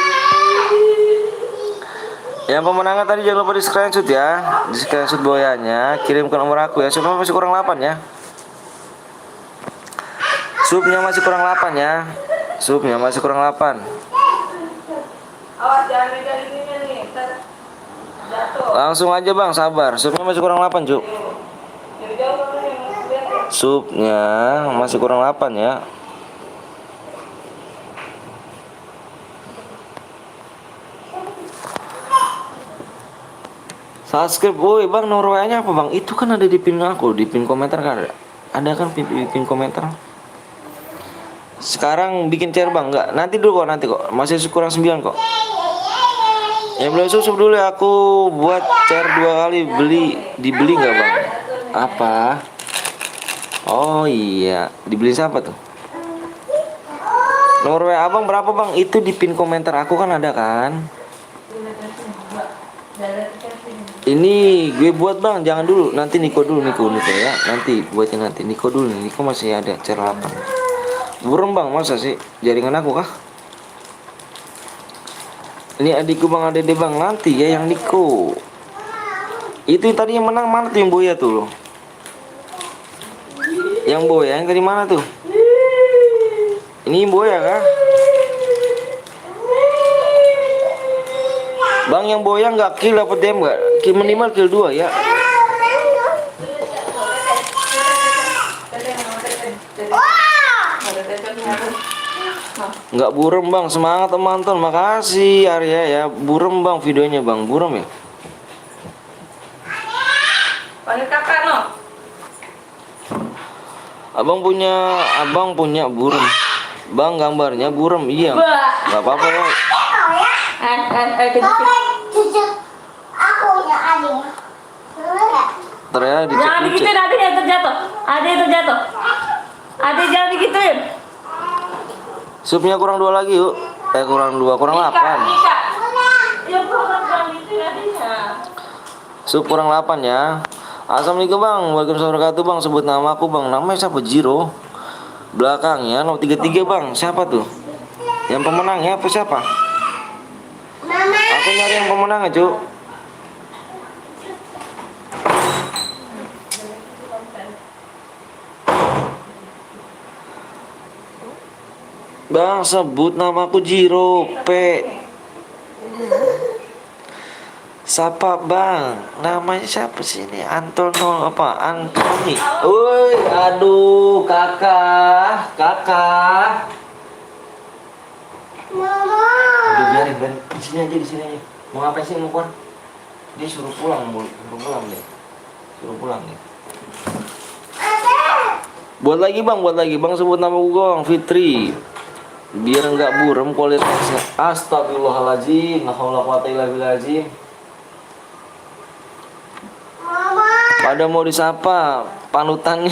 Yang pemenangan tadi jangan lupa di screenshot ya. Di screenshot boyanya, kirim ke nomor aku ya. Supnya masih kurang 8 ya. Supnya masih kurang 8 ya. Supnya masih kurang 8. Awas jangan megang ininya nih, ntar jatuh. Langsung aja bang, sabar. Supnya masih kurang 8 Cuk. Supnya masih kurang 8 ya. Subscribe, woi bang, nomor WA-nya apa bang? Itu kan ada di pin aku, di pin komentar kan ada. Ada kan di pin komentar. Sekarang bikin chair bang, nggak? Nanti dulu kok, nanti kok. Masih kurang 9 kok. Yang belum susup dulu ya, aku buat chair 2 kali dibeli nggak bang? Apa? Oh iya, dibeli siapa tuh? Nomor WA abang berapa bang? Itu di pin komentar aku kan ada kan? Ini gue buat bang, jangan dulu. Nanti Niko dulu, Niko ya. Nanti buatnya nanti. Niko dulu nih, Niko masih ada chair 8. Burem bang, masa sih? Jaringan aku kah? Ini adikku bang, ada bang. Nanti ya yang Niko. Itu yang tadi yang menang mana tuh yang Boya tuh loh? Yang Boya yang tadi mana tuh? Ini yang Boya kah? Bang yang Boya nggak kill dapat DM nggak? Kill minimal kill 2 ya. Nggak burem bang, semangat teman-teman. Makasih Arya ya. Burem bang videonya bang, burem ya. Panggil kakak no. Abang punya burem. Bang gambarnya burem, iya. Nggak apa-apa ya. Gitu. Cucu aku yang adik. Ternyata Jangan dicek-cek. digituin, adiknya terjatuh. Adik terjatuh. Adik jangan digituin. Supnya kurang 2 lagi yuk. Kurang 2, kurang 8. Ika. Ya kurang jangan gituin adiknya. Sup kurang 8 ya. Assalamualaikum bang, waalaikumsalam warahmatullahi wabarakatuh bang. Sebut nama aku bang, namanya siapa? Jiro. Belakangnya nomor 33 bang, siapa tuh? Yang pemenangnya apa siapa? Mama. Aku nyari yang pemenangnya cuk. Bang sebut namaku Jiro P. Siapa bang? Namanya siapa sih ini? Antono apa? Antoni. Woi, aduh, kakak. Mama. Udah biarin, di sini aja. Mau ngapain sih mau keluar? Dia suruh pulang deh. Suruh pulang nih. Buat lagi bang, sebut nama gue bang Fitri. Biar nggak burem kualitasnya. Astagfirullahaladzim, la haula wala quwata illa billahil. Mama. Pada mau disapa panutannya.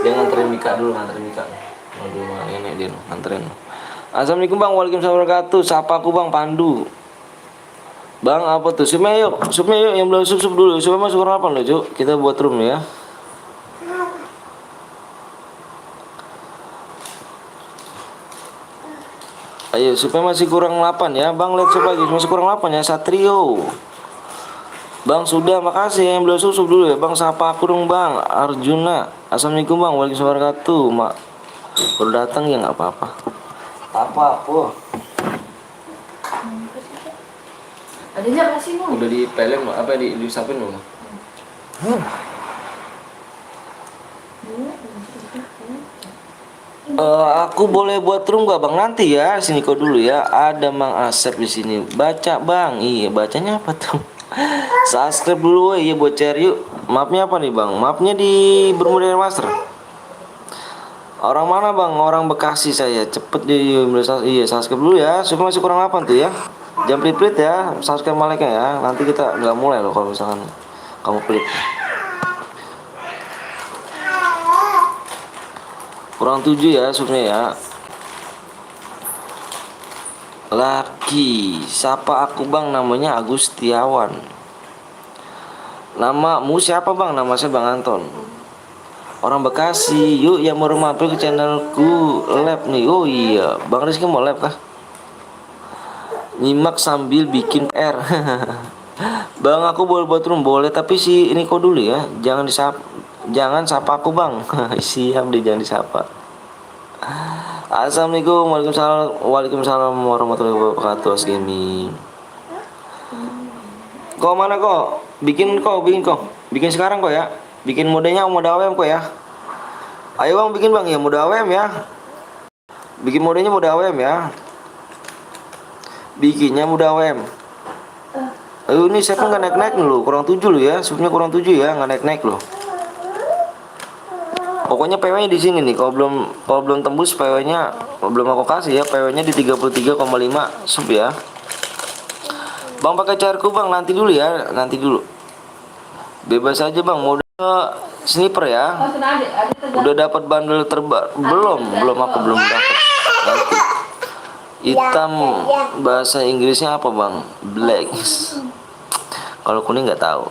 Dia nganterin Mika dulu, Aduh, nenek dia nganterin. Assalamualaikum bang, waalaikumsalam warahmatullahi wabarakatuh. Sapa aku bang Pandu. Bang apa tuh? Supnya yuk yang belum sup dulu. Supnya masuk kurang 8 loh cuk. Kita buat room ya. Ayo supaya masih kurang 8 ya. Bang lihat sup lagi masih kurang 8 ya. Satrio. Bang sudah, makasih yang belum sup dulu ya. Bang sapa aku dong bang. Arjuna. Assalamualaikum bang, waalaikumsalam warahmatullahi wabarakatuh. Mak baru datang ya nggak apa-apa. Apa? Adiknya kasih no. Udah dipelem loh, apa disapin loh. Aku boleh buat room gak bang nanti ya? Sini kau dulu ya. Ada Mang Asep di sini. Baca bang. Iya bacanya apa tuh? Subscribe dulu ya buat share yuk. Mapnya apa nih bang? Mapnya di Bermuda Master. Orang mana bang? Orang Bekasi saya. Cepet deh. Iya subscribe dulu ya. Supaya masih kurang 8 tuh ya. Jangan pelit-pelit ya. Subscribe maleknya ya. Nanti kita nggak mulai loh kalau misalkan kamu pelit. Kurang 7 ya subnya ya. Laki. Siapa aku bang? Namanya Agustiawan. Namamu siapa bang? Nama saya Bang Anton. Orang Bekasi. Yuk yang mau mampir ke channelku lab nih. Oh iya, Bang Rizky mau lab kah? Nyimak sambil bikin PR. Bang aku boleh buat room boleh, tapi si ini kau dulu ya. Jangan sapa aku bang. Siap deh, jangan disapa. Assalamualaikum, waalaikumsalam warahmatullahi wabarakatuh. Gaming. Kok mana kok? Bikin sekarang kok ya. Bikin modenya mode AWM kok ya. Ayo bang bikin bang ya mode AWM ya. Bikin modenya mode AWM ya. Bikinnya mode AWM. Ayo ini saya nggak naik loh, kurang 7 loh ya. Subnya kurang 7 ya, nggak naik loh. Pokoknya PW-nya di sini nih. Kalau belum tembus PW-nya belum aku kasih ya. PW-nya di 33,5 sub ya. Bang pakai cairku Bang, nanti dulu ya, nanti dulu. Bebas aja Bang, mau sniper ya. Maksud adik tegang. Udah dapat bundle belum aku belum dapat. Nanti. Hitam bahasa Inggrisnya apa Bang? Black. Kalau kuning nggak tahu.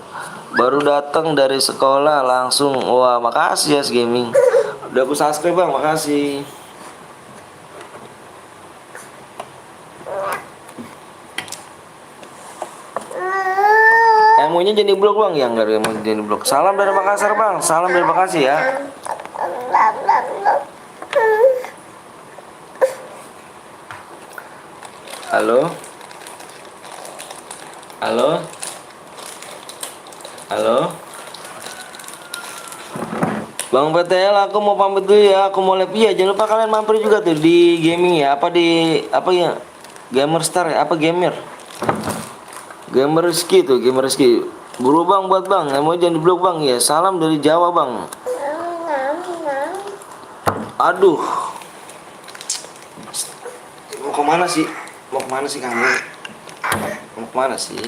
Baru datang dari sekolah langsung. Wah, makasih ya Gaming. Udah aku subscribe Bang, makasih. Emonya jadi blok Bang, ya enggak ada yang jadi blok. Salam dari Makassar Bang, salam dari Bekasi ya. Halo. Halo. Halo. Bang PTL, aku mau pamit dulu ya, aku mau live ya. Jangan lupa kalian mampir juga tuh di gaming ya, apa di apa ya? Gamer Star ya, apa gamer? Gamer Rizky tuh, Gamer Rizky. Buru Bang buat Bang, mau jangan di blok Bang ya. Salam dari Jawa Bang. Aduh. Mau kemana sih? Mau kemana sih kamu? Mau kemana sih?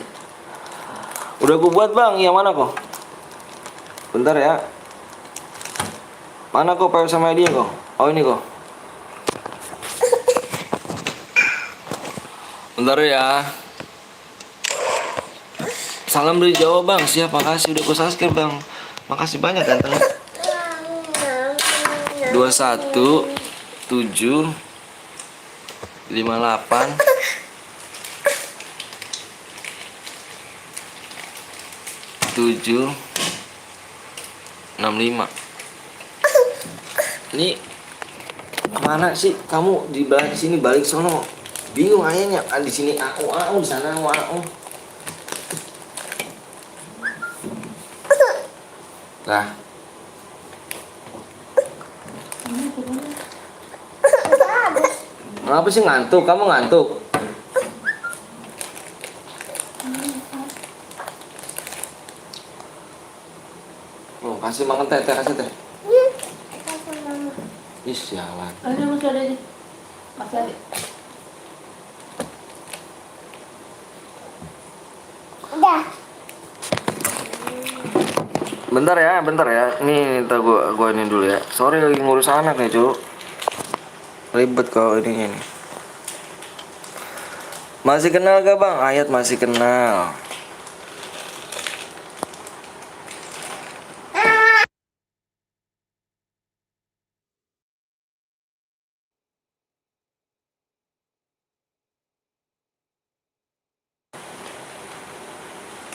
Udah aku buat Bang, yang mana kok? Bentar ya. Mana kok PW sama dia kok? Oh ini kok. Bentar ya. Salam dari Jawa Bang, siap, makasih udah ku subscribe Bang. Makasih banyak ganteng. 21 7 58 7 65. Ini kemana sih kamu di balik sini balik sono? Bingung ayahnya di sini aku di sana aku. Lah. Kenapa sih ngantuk? Kamu ngantuk? Oh, kasih makan teh, kasih teh. Ih, sialan. Ini masih ada nih. Masih ada. Udah. Bentar ya. Nih, ntar gua ini dulu ya. Sorry lagi ngurus anak nih, Cuk. Ribet kalau ini nih. Masih kenal gak Bang? Ayat masih kenal.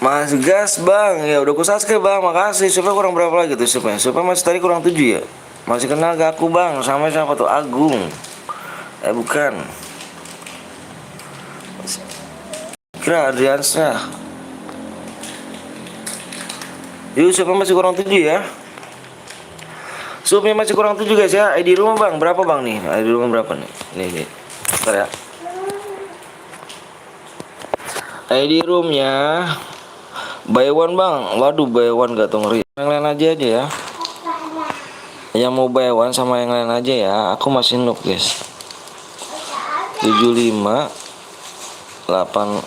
Mas gas Bang, ya udah ku subscribe Bang, makasih. Supaya kurang berapa lagi tuh supaya? Supaya masih tadi kurang 7 ya. Masih kenal gak aku Bang? Sama siapa tuh? Agung. Bukan. Kira Adriansyah. Yuk supaya masih kurang 7 ya. Supaya masih kurang 7 guys ya. ID rumah Bang, berapa Bang nih? ID rumah berapa nih? Nih. Bentar ya. ID roomnya buy one Bang. Waduh, buy one gak tuh ngeri. Yang lain aja ya. Yang mau buy one sama yang lain aja ya. Aku masih noob guys. 75 8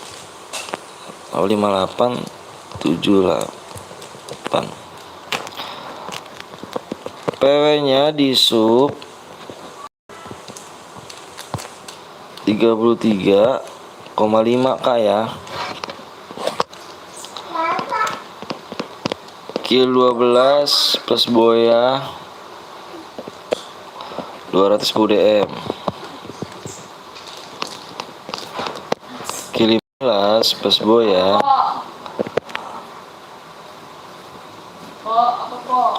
58 78. PW-nya di sub 33,5k ya. Kill 12 plus boya 210 DM. Kill 15 plus boya.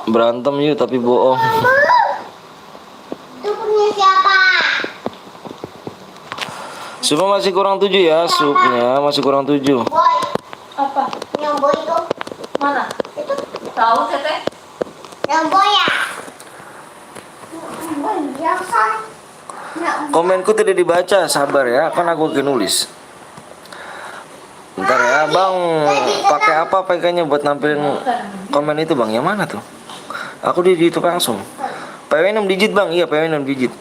Berantem yuk tapi bohong. Itu punya siapa? Supnya masih kurang 7 ya. Supnya masih kurang 7. Boy. Apa? Yang boy itu. Mana? Itu. Tahu Teteh? Yang boy ya. Boy biasa. Komenku tidak dibaca, sabar ya. Kan aku lagi nulis. Bentar ya Bang. Pakai apa pakainya buat nampilin komen itu Bang? Yang mana tuh? Aku di YouTube langsung. PW 6 digit bang, iya PW 6 digit.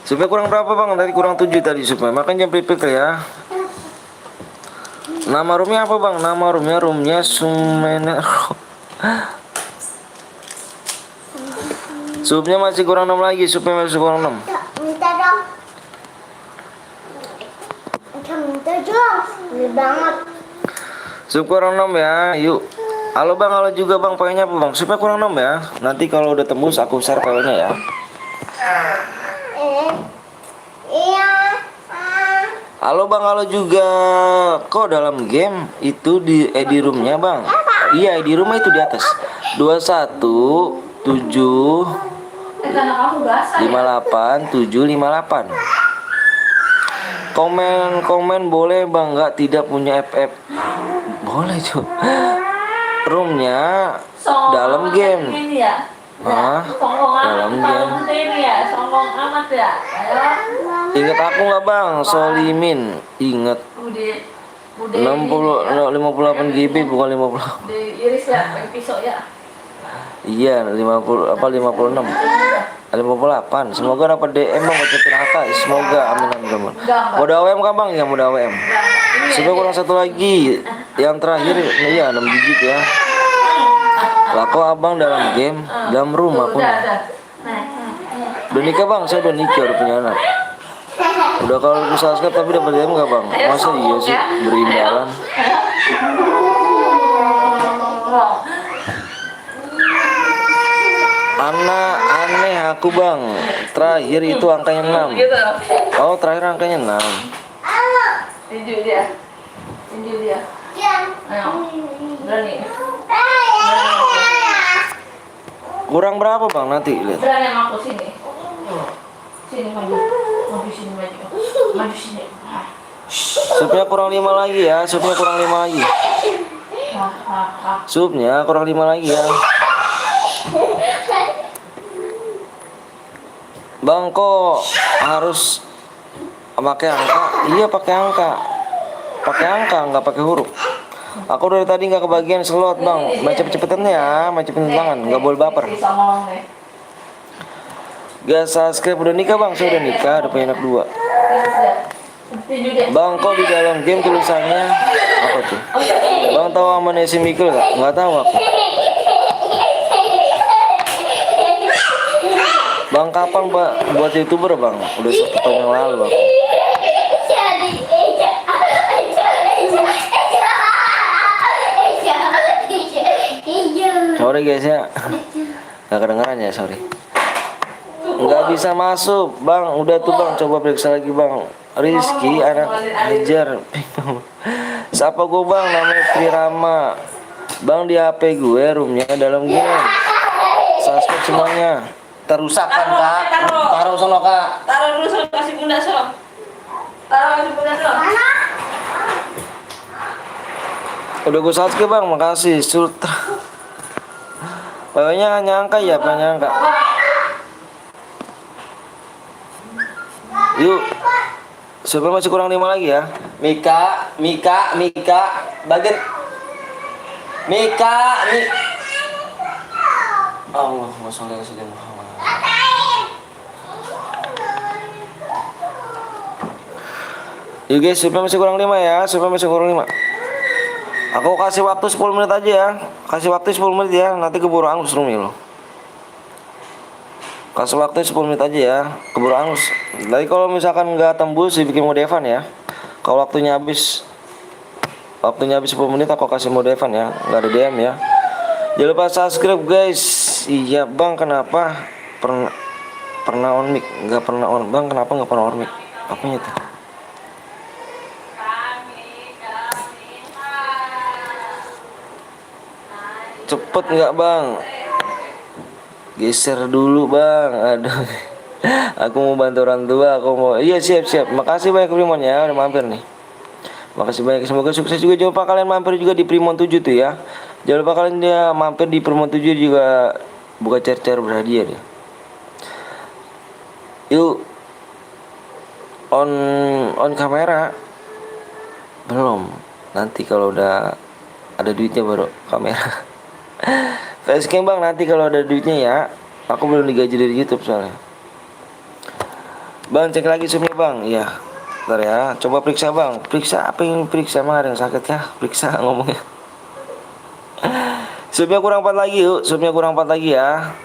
Supaya kurang berapa bang? Tadi kurang 7 tadi supaya. Makanya prepare ya. Nama roomnya apa bang? Nama roomnya Sumener. Supnya masih kurang 6 lagi, supnya masih kurang 6. Minta dong. Minta dong. Ini banget. Sup kurang 6 ya, yuk. Halo bang, halo juga bang, PW-nya apa bang? Supnya kurang 6 ya. Nanti kalau udah tembus aku share PW-nya ya. Iya. Halo bang, halo juga. Kok dalam game itu di ID roomnya bang? Iya, ID roomnya itu di atas. 21 7 Karena kamu basah ya. 58 758. Komen boleh bang, nggak tidak punya FF. Boleh cuy. Roomnya dalam game. Ini ya. Hah? Songong Dalam amat game. kalau ini ya, songong amat ya. Ayo. Ingat aku nggak bang? Solimin. Ingat. Udah 60 58 GB bukan 50. diiris ya, pakai pisau ya. Iya, 50 apa 56. 58. Semoga dapat DM bang buat neraka. Semoga amin amin amin. Mode AWM kan bang? Ya mode AWM. Sudah kurang satu lagi. Yang terakhir iya 6 digit ya. Lah kok abang dalam game, dalam rumah pun. Udah nikah bang, saya udah nikah, udah punya anak. Udah kalau aku subscribe tapi dapat DM nggak bang? Masa iya sih berimbalan? Aneh aku bang. Terakhir itu angkanya 6. Gitu. Oh terakhir angkanya 6. Tinju dia. Ayo. Berani. Kurang berapa bang nanti lihat? Berani sama aku sini. Sini maju. Maju sini maju. Maju sini. Supnya kurang 5 lagi ya. Supnya kurang 5 lagi. Supnya kurang 5 lagi ya. Bang kok harus pakai angka? Iya pakai angka. Pakai angka nggak pakai huruf. Aku dari tadi nggak kebagian slot bang. Main cepet-cepetan ya, main cepetan tangan, nggak boleh baper. Gak subscribe udah nikah bang, saya udah nikah, udah punya anak 2. Bang kok di dalam game tulisannya apa tuh? Bang tahu Amnesia Mikkel nggak? Nggak tahu aku. Bang kapan pak buat youtuber bang? Udah 1 tahun yang lalu aku. Sorry guys ya, nggak kedengeran ya sorry. Nggak bisa masuk bang, udah tuh bang, coba periksa lagi bang. Rizky anak Hajar. Siapa gue bang? Namanya Prirama. Bang di HP gue roomnya dalam game. Subscribe semuanya. Terusak kan kak? Taruh sono kak. Taruh dulu sono, kasih bunda sono. Taruh kasih bunda sono. Udah gue subscribe bang, makasih. Sultra. Pokoknya nyangka ya, apa nyangka. Yuk. Supaya masih kurang 5 lagi ya. Mika. Bagian. Mika. Allahumma sholli ala sayyidina Muhammad. Yuk guys, supaya masih kurang 5 ya. Supaya masih kurang 5. Aku kasih waktu 10 menit aja ya. Kasih waktu 10 menit ya. Nanti keburu angus Rumi lo. Kasih waktu 10 menit aja ya. Keburu angus. Tapi kalau misalkan nggak tembus dibikin mode Evan ya. Kalau waktunya habis 10 menit aku kasih mode Evan ya. Nggak ada DM ya. Jangan lupa subscribe guys. Iya bang, kenapa pernah on mic? Nggak pernah on bang, kenapa nggak pernah on mic? Apanya tuh? Cepet nggak bang? Geser dulu bang. Aduh. Aku mau bantu orang tua. Aku mau. Iya siap. Makasih banyak Primon ya udah mampir nih. Makasih banyak. Semoga sukses juga. Jangan lupa kalian mampir juga di Primon 7 tuh ya. Jangan lupa kalian dia mampir di Primon 7 juga buka cer-cer berhadiah deh. Yuk. On kamera. Belum. Nanti kalau udah ada duitnya baru kamera. Facecam bang, nanti kalau ada duitnya ya. Aku belum digaji dari YouTube soalnya. Bang, cek lagi zoomnya bang. Iya. Bentar ya, coba periksa bang. Periksa apa yang periksa kemarin sakit ya? Periksa ngomongnya. Zoomnya kurang 4 lagi yuk. Zoomnya kurang 4 lagi ya.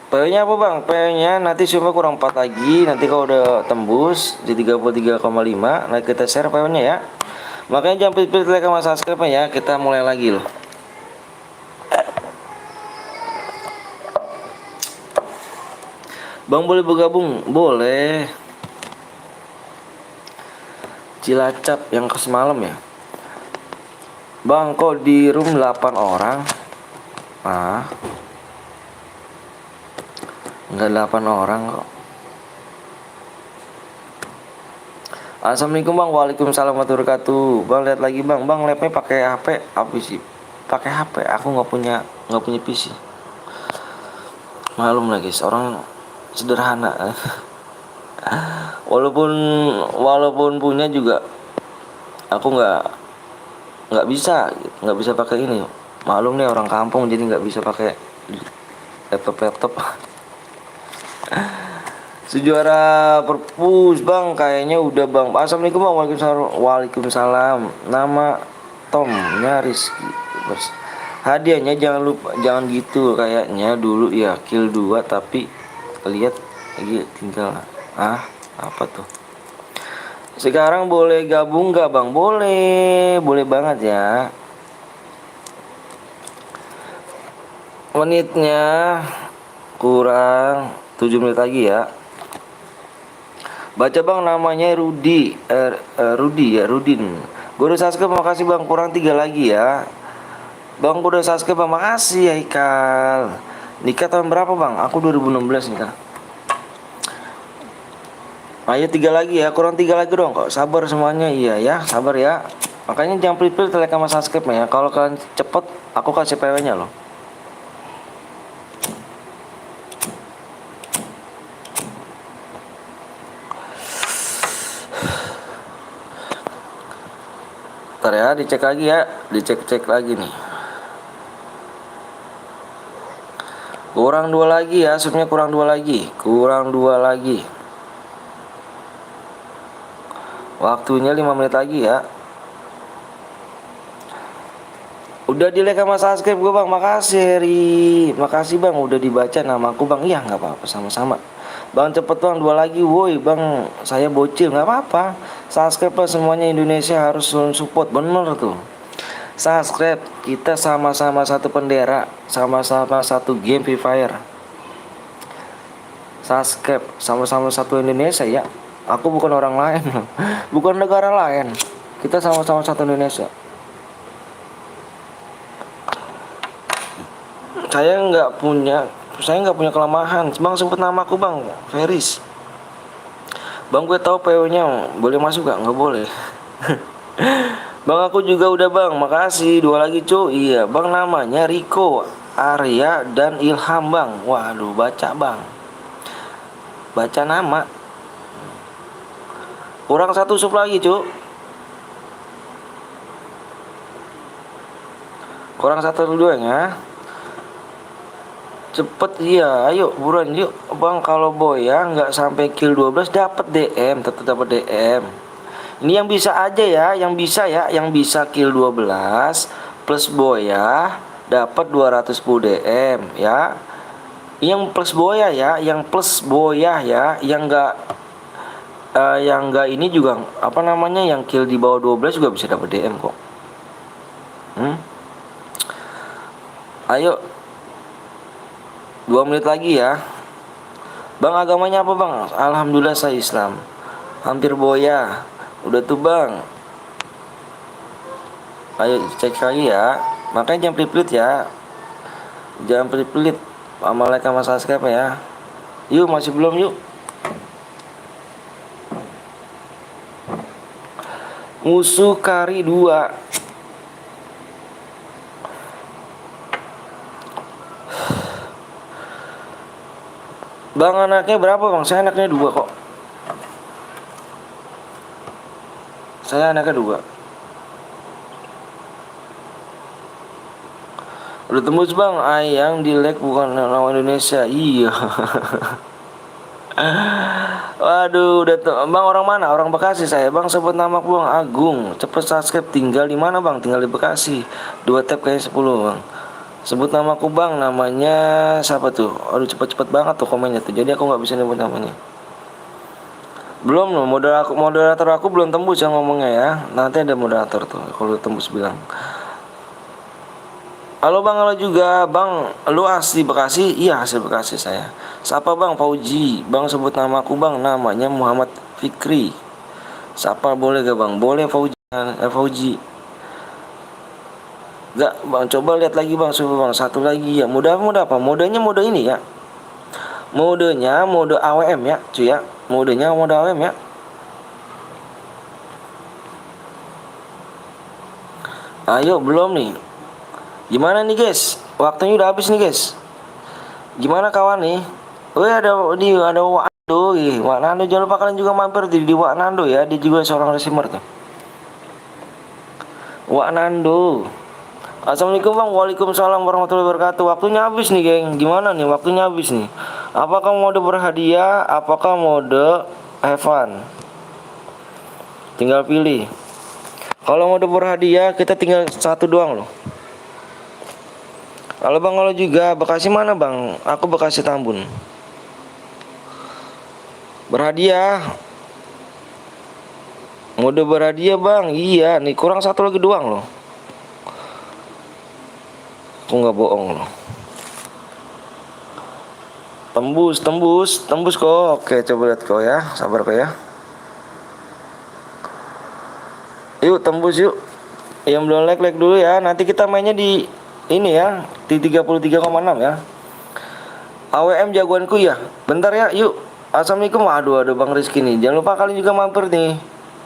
PO-nya apa bang? PO-nya nanti zoomnya kurang 4 lagi. Nanti kalau udah tembus di 33,5, nah kita share PO-nya ya. Makanya jangan pilih-pilih like sama subscribe ya. Kita mulai lagi loh. Bang boleh bergabung? Boleh. Cilacap yang ke semalam ya. Bang kok di room 8 orang? Ah, enggak 8 orang kok. Assalamualaikum bang. Waalaikumsalam warahmatullahi wabarakatuh. Bang lihat lagi bang. Bang lapnya pakai HP apa sih? Pakai HP. Aku nggak punya PC. Malum lah guys, orang sederhana. walaupun punya juga aku nggak bisa pakai ini. Malum nih orang kampung jadi nggak bisa pakai laptop. Sejuara perpus bang kayaknya udah bang. Assalamualaikum bang. Waalaikumsalam. Nama Tomnya Rizky. Hadiahnya jangan lupa, jangan gitu kayaknya dulu ya kill 2 tapi lihat lagi tinggal apa tuh. Sekarang boleh gabung gak bang? Boleh banget ya. Menitnya kurang 7 menit lagi ya. Baca bang namanya Rudi Rudin. Gue udah subscribe, makasih bang. Kurang 3 lagi ya. Bang gue udah subscribe bang, makasih ya Ikal. Nikah tahun berapa bang? Aku 2016 nikah. Ayo 3 lagi ya, kurang 3 lagi dong kok. Sabar semuanya, iya ya, sabar ya. Makanya jangan pilih-pilih like sama subscribe ya. Kalau kalian cepet, aku kasih PW nya loh. Ntar ya, dicek lagi ya. Dicek lagi nih. Kurang 2 lagi ya, subnya kurang 2 lagi. Waktunya 5 menit lagi ya. Udah di like sama subscribe gue bang, makasih Heri. Makasih bang, udah dibaca namaku bang. Iya nggak apa-apa, sama-sama. Bang cepet bang, 2 lagi. Woi bang, saya bocil, nggak apa-apa. Subscribe lah semuanya, Indonesia harus support, bener tuh. Subscribe, kita sama-sama satu bendera, sama-sama satu game Free Fire. Subscribe, sama-sama satu Indonesia ya. Aku bukan orang lain, bukan negara lain. Kita sama-sama satu Indonesia. Saya nggak punya kelemahan. Bang sebut namaku bang, Feris. Bang gue tahu PO-nya, boleh masuk gak? Nggak boleh. Bang aku juga udah bang, makasih. 2 lagi cu. Iya bang, namanya Riko, Arya dan Ilham bang. Waduh, baca bang, baca nama. Kurang 1 sub lagi cu. Kurang 1 2 ya. Cepet iya, ayo buruan yuk bang. Kalau Boya nggak sampai kill 12 dapat DM, tetap dapat DM. Ini yang bisa aja ya, yang bisa kill 12 plus Boya dapat 210 DM ya. Yang plus Boya ya, yang enggak ini juga apa namanya, yang kill di bawah 12 juga bisa dapat DM kok. Ayo 2 menit lagi ya. Bang agamanya apa bang? Alhamdulillah saya Islam. Hampir Boya. Udah tuh bang. Ayo cek lagi ya. Makanya jangan pelit-pelit ya. Jangan pelit-pelit sama like sama subscribe ya. Yuk masih belum yuk. Musuh kari 2. Bang anaknya berapa bang? Saya anaknya 2 kok. Saya anaknya 2. Udah tembus bang, ayang di lag bukan nama Indonesia. Iya. Waduh, bang orang mana? Orang Bekasi saya. Bang sebut nama aku bang Agung. Cepet subscribe. Tinggal di mana bang? Tinggal di Bekasi. 2 tab kayaknya 10 bang. Sebut nama aku bang. Namanya siapa tuh? Aduh cepet-cepet banget tuh komennya tuh. Jadi aku nggak bisa nyebut namanya. Belum loh, moderator aku belum tembus yang ngomongnya ya. Nanti ada moderator tuh kalau tembus bilang. Halo bang, halo juga bang. Lu asli Bekasi? Iya asli Bekasi saya. Siapa bang? Fauji. Bang sebut nama aku bang. Namanya Muhammad Fikri. Siapa boleh gak bang? Boleh Fauji. Fauji. Gak bang, coba lihat lagi bang. Coba bang, satu lagi ya. Mode apa? Modenya mode ini ya. Modenya mode AWM ya, cuy ya. Modenya mode AWM ya. Ayo belum nih. Gimana nih guys? Waktunya udah habis nih guys. Gimana kawan nih? Wih ada Wak Nando, Wak Nando jangan lupa kalian juga mampir di Wak Nando ya. Dia juga seorang receiver tuh. Wak Nando. Assalamualaikum bang. Waalaikumsalam warahmatullahi wabarakatuh. Waktunya habis nih geng. Gimana nih? Waktunya habis nih. Apakah mode berhadiah? Apakah mode have fun? Tinggal pilih. Kalau mode berhadiah kita tinggal satu doang loh. Halo bang, halo juga. Bekasi mana bang? Aku Bekasi Tambun. Berhadiah. Mode berhadiah bang. Iya nih kurang satu lagi doang loh. Aku nggak bohong loh. Tembus kok. Oke coba lihat kok ya. Sabar kok ya. Yuk tembus yuk. Yang belum like dulu ya. Nanti kita mainnya di ini ya, di 33,6 ya. AWM jagoanku ya. Bentar ya, yuk. Assalamualaikum. Aduh Bang Rizky nih. Jangan lupa kalian juga mampir nih.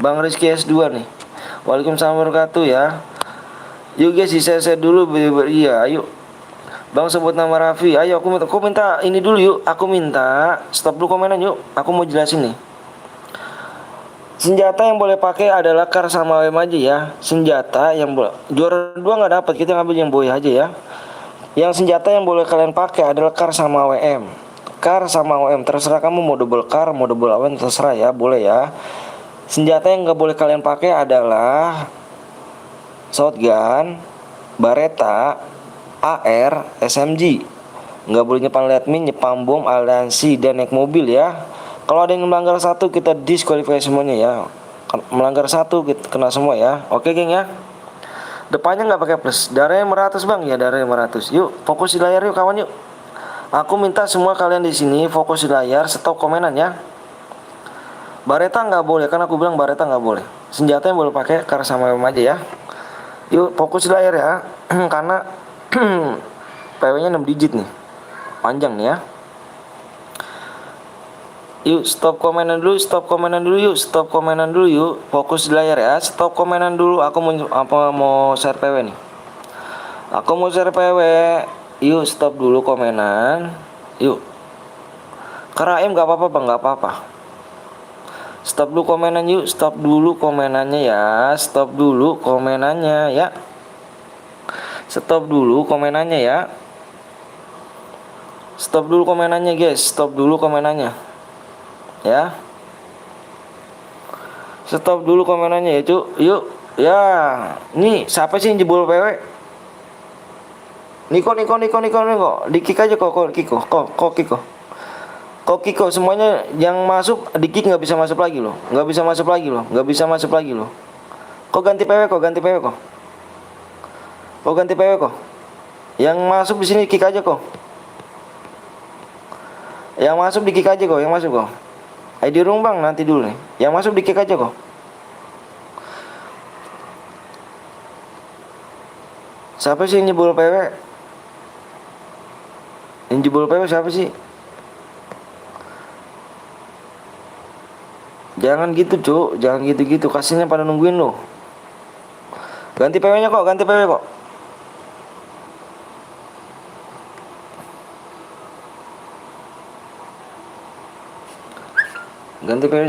Bang Rizky S2 nih. Waalaikumsalam warahmatullahi wabarakatuh ya. Yuk guys, saya dulu. Iya, ayo. Bang sebut nama Raffi. Ayo aku minta ini dulu yuk. Aku minta stop dulu komenan yuk. Aku mau jelasin nih. Senjata yang boleh pakai adalah kar sama WM aja ya. Senjata yang boleh juara 2 nggak dapat, kita ngambil yang boy aja ya. Yang senjata yang boleh kalian pakai adalah kar sama WM. Kar sama WM terserah kamu mau double kar, mau double WM terserah ya, boleh ya. Senjata yang nggak boleh kalian pakai adalah shotgun, Beretta, AR, SMG. Nggak boleh nyepam liatmin, nyepam bom, aliansi dan naik mobil ya. Kalau ada yang melanggar satu kita diskualifikasi semuanya ya. Melanggar satu kita kena semua ya. Oke geng ya. Depannya nggak pakai plus. Darahnya meratus bang ya, darahnya meratus. Yuk fokus di layar yuk kawan yuk. Aku minta semua kalian di sini fokus di layar, stop komenan ya. Beretta nggak boleh, kan aku bilang Beretta nggak boleh. Senjata yang boleh pakai kar sama WM aja ya. Yuk fokus di layar ya. Karena PW-nya 6 digit nih. Panjang nih ya. Yuk stop komenan dulu yuk. Fokus di layar ya. Stop komenan dulu. Aku mau share PW nih. Aku mau share PW. Yuk stop dulu komenan. Yuk. Karena gak apa-apa bang, gak apa-apa. Stop dulu komenan yuk. Stop dulu komenannya ya. Stop dulu komenannya ya. Stop dulu komenannya ya. Stop dulu komenannya guys. Stop dulu komenannya ya. Stop dulu komenannya ya cuk. Yuk ya. Nih siapa sih yang jebol PW? Niko. Di kick aja kok Kiko. Semuanya yang masuk di kick nggak bisa masuk lagi loh. Nggak bisa masuk lagi loh. Kok ganti PW kok. Yang masuk di sini kick aja kok. Yang masuk di kick aja kok. ID room bang nanti dulu nih. Yang masuk di kick aja kok. Siapa sih yang jebol PW? Yang jebol PW siapa sih? Jangan gitu cuk, jangan gitu-gitu. Kasihnya pada nungguin loh. Ganti PW-nya kok. Ganti PW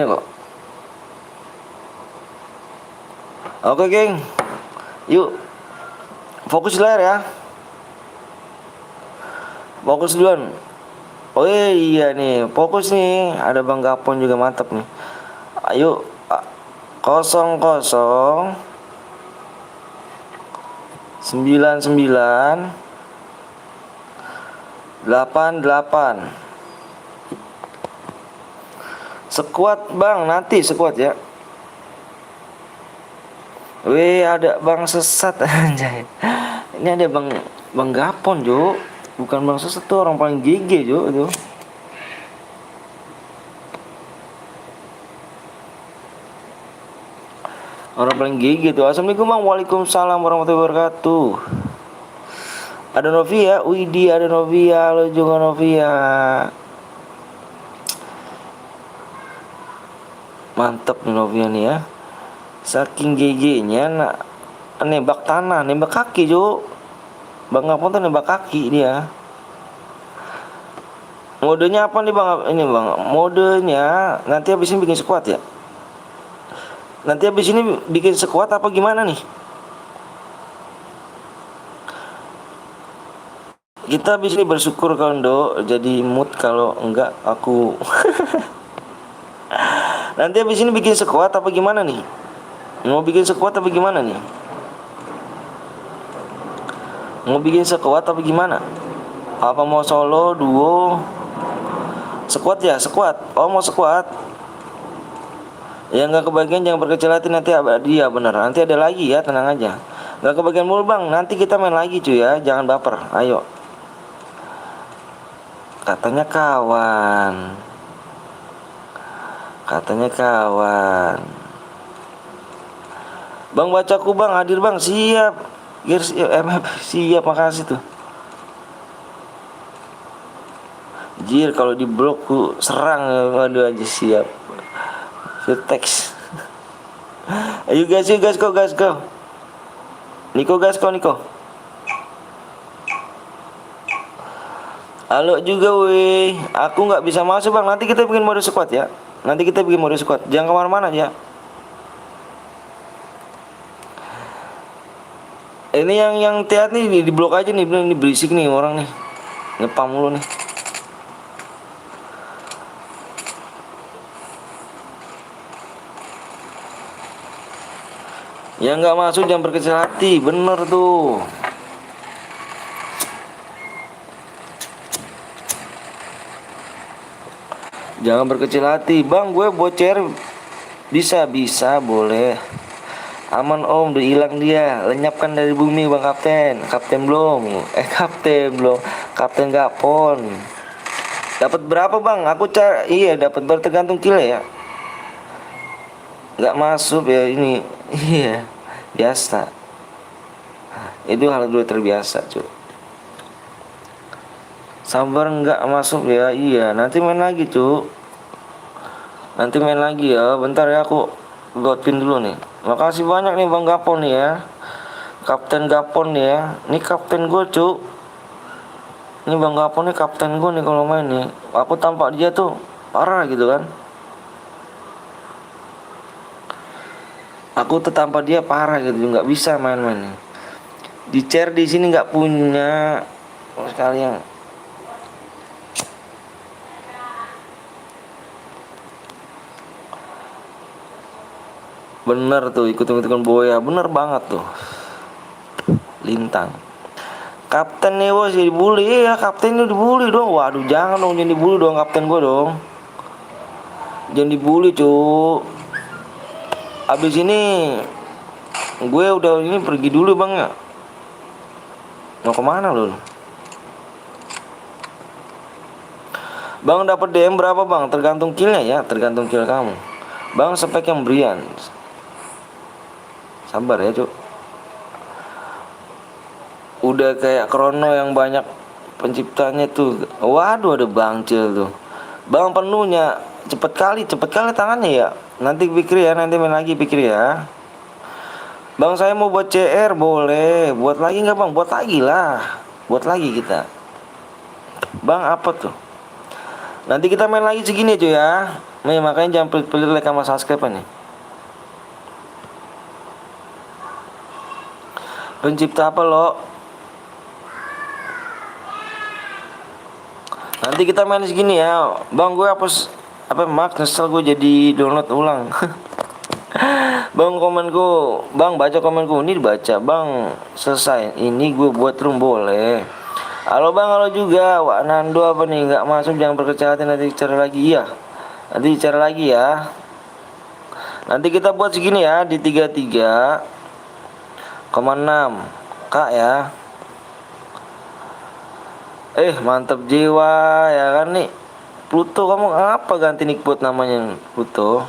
kok. Oke geng. Yuk. Fokus layar ya. Fokus duluan. Oh iya nih, fokus nih. Ada Bang Gapon juga mantap nih. Ayo, 00 99 88. Sekuat Bang, nanti sekuat ya. Wih, ada Bang Sesat anjay. Ini ada Bang Gapon, Jo. Bukan Bang Sesat tuh orang paling GG, Jo, itu. Orang paling GG tuh. Assalamualaikum Bang. Waalaikumsalam warahmatullahi wabarakatuh. Ada Novia, Widi, ada Novia, lo juga Novia. Mantap nih Novia nih ya. Saking GG-nya nembak tanah, nembak kaki, Jo. Bang Gapon tuh nembak kaki dia. Modenya apa nih Bang? Ini Bang, modenya nanti habis ini bikin squad ya. Nanti habis ini bikin squad apa gimana nih? Kita habis ini bersyukur kalau Do jadi mood, kalau enggak aku. Nanti habis ini bikin squad apa gimana nih? Mau bikin squad apa gimana nih? Mau bikin squad apa gimana? Apa mau solo, duo? Squad ya, squad. Oh, mau squad. Ya nggak kebagian jangan berkecil hati, nanti dia bener. Nanti ada lagi ya, tenang aja. Nggak kebagian mulu Bang, nanti kita main lagi cuy ya, jangan baper. Ayo. Katanya kawan. Katanya kawan. Bang bacaku Bang, hadir Bang, siap. Gears MF siap, makasih tuh. Jir kalau di blok ku serang, waduh aja siap. Text. Ayo guys, go. Niko Niko. Halo juga weh. Aku nggak bisa masuk Bang. Nanti kita bikin mode squad ya. Jangan kemana-mana ya. Ini yang teat nih di blok aja nih, ini berisik nih orang nih. Ngepam mulu nih. Yang nggak masuk jangan berkecil hati, bener tuh. Jangan berkecil hati, Bang. Gue bocer bisa boleh. Aman Om, udah hilang dia. Lenyapkan dari bumi Bang Kapten. Kapten Gapon. Dapat berapa Bang? Aku iya dapat bertergantung kill ya. Nggak masuk ya ini. Iya, biasa. Itu hal dulu terbiasa cuy. Sabar nggak masuk ya. Iya, nanti main lagi cuy. Nanti main lagi ya. Bentar ya, aku godpin dulu nih. Makasih banyak nih Bang Gapon nih ya. Kapten Gapon nih ya. Ini kapten gue cuy. Ini Bang Gapon nih kapten gue nih kalau main nih. Aku tampak dia tuh parah gitu kan. Aku tertampak dia parah gitu, nggak bisa main-main. Di chair di sini nggak punya sekalian. Bener tuh ikut-ikutan boya, bener banget tuh. Lintang. Kapten nih bos dibully ya, kapten ini dibully dong. Waduh jangan dong, jangan dibully dong kapten gue dong. Jangan dibully cu. Abis ini gue udah ini pergi dulu Bang ya. Mau kemana lu? Bang dapat DM berapa Bang? Tergantung killnya ya, tergantung kill kamu. Bang spek yang berian. Sabar ya cuk. Udah kayak Krono yang banyak penciptanya tuh. Waduh ada Bang Cil tuh. Bang penuhnya cepet kali tangannya ya. Nanti pikir ya, nanti main lagi pikir ya. Bang saya mau buat CR boleh. Buat lagi nggak Bang? Buat lagi lah. Buat lagi kita. Bang apa tuh? Nanti kita main lagi segini aja ya. Nih makanya jangan pelit-pelit like sama subscribe nih. Pencipta apa lo? Nanti kita main segini ya. Bang, gue hapus apa Max, nyesel gue jadi download ulang. Bang, komenku, Bang baca komenku. Ini dibaca Bang, selesai. Ini gue buat room boleh. Halo Bang, halo juga. Wak Nando apa nih, nggak masuk, jangan berkecil hati, nanti bicara lagi ya. Nanti bicara lagi ya. Nanti kita buat segini ya, di 33,6 Kak ya. Mantap jiwa ya kan nih. Pluto, kamu apa ganti nickbot namanya Pluto?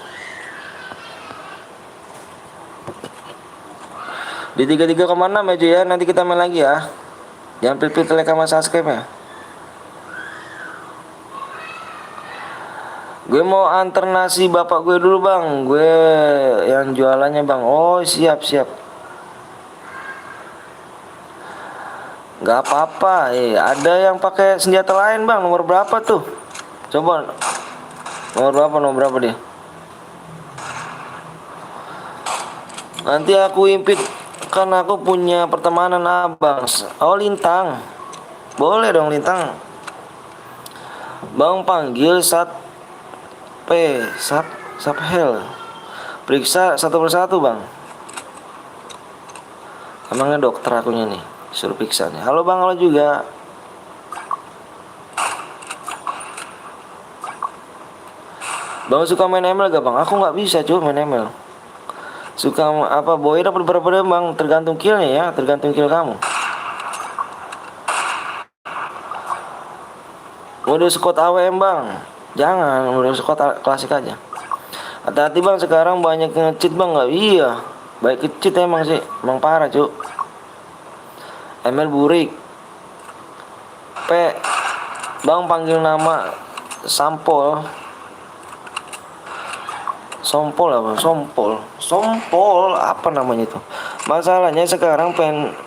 Di 33,6 ya cuy ya. Nanti kita main lagi ya. Jangan pilih-pilih like sama subscribe ya. Gue mau antar nasi bapak gue dulu bang. Gue yang jualannya bang. Oh siap. Gak apa-apa. Ada yang pakai senjata lain bang. Nomor berapa tuh? Coba. Nomor berapa dia? Nanti aku impit. Kan aku punya pertemanan abang. Oh Lintang. Boleh dong Lintang. Bang panggil Saphel. Periksa satu persatu bang. Emangnya dokter akunya nih. Suruh periksa nih. Halo bang, halo juga. Bang suka main ML gak bang? Aku gak bisa cuy main ML. Suka apa boy dapat berapa bang? Tergantung killnya ya. Tergantung kill kamu. Mode squad AWM bang. Jangan, mode squad klasik aja. Hati-hati bang, sekarang banyak nge-cheat bang. Gak iya. Baik ke-cheat emang sih. Emang parah cuy. ML burik. Bang panggil nama Sompol apa namanya itu. Masalahnya sekarang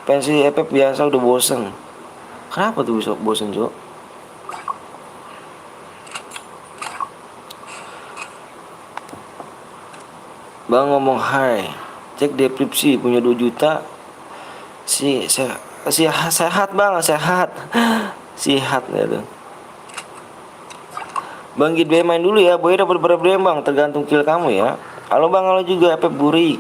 pensi FF biasa udah bosen. Kenapa tuh bisa bosen cuy? Bang ngomong hai, cek depripsi punya 2 juta. Sehat bang, sehat gitu. Bang Gidbe main dulu ya, boy dapat berapa bang, tergantung kill kamu ya. Halo bang, halo juga Pep Buri.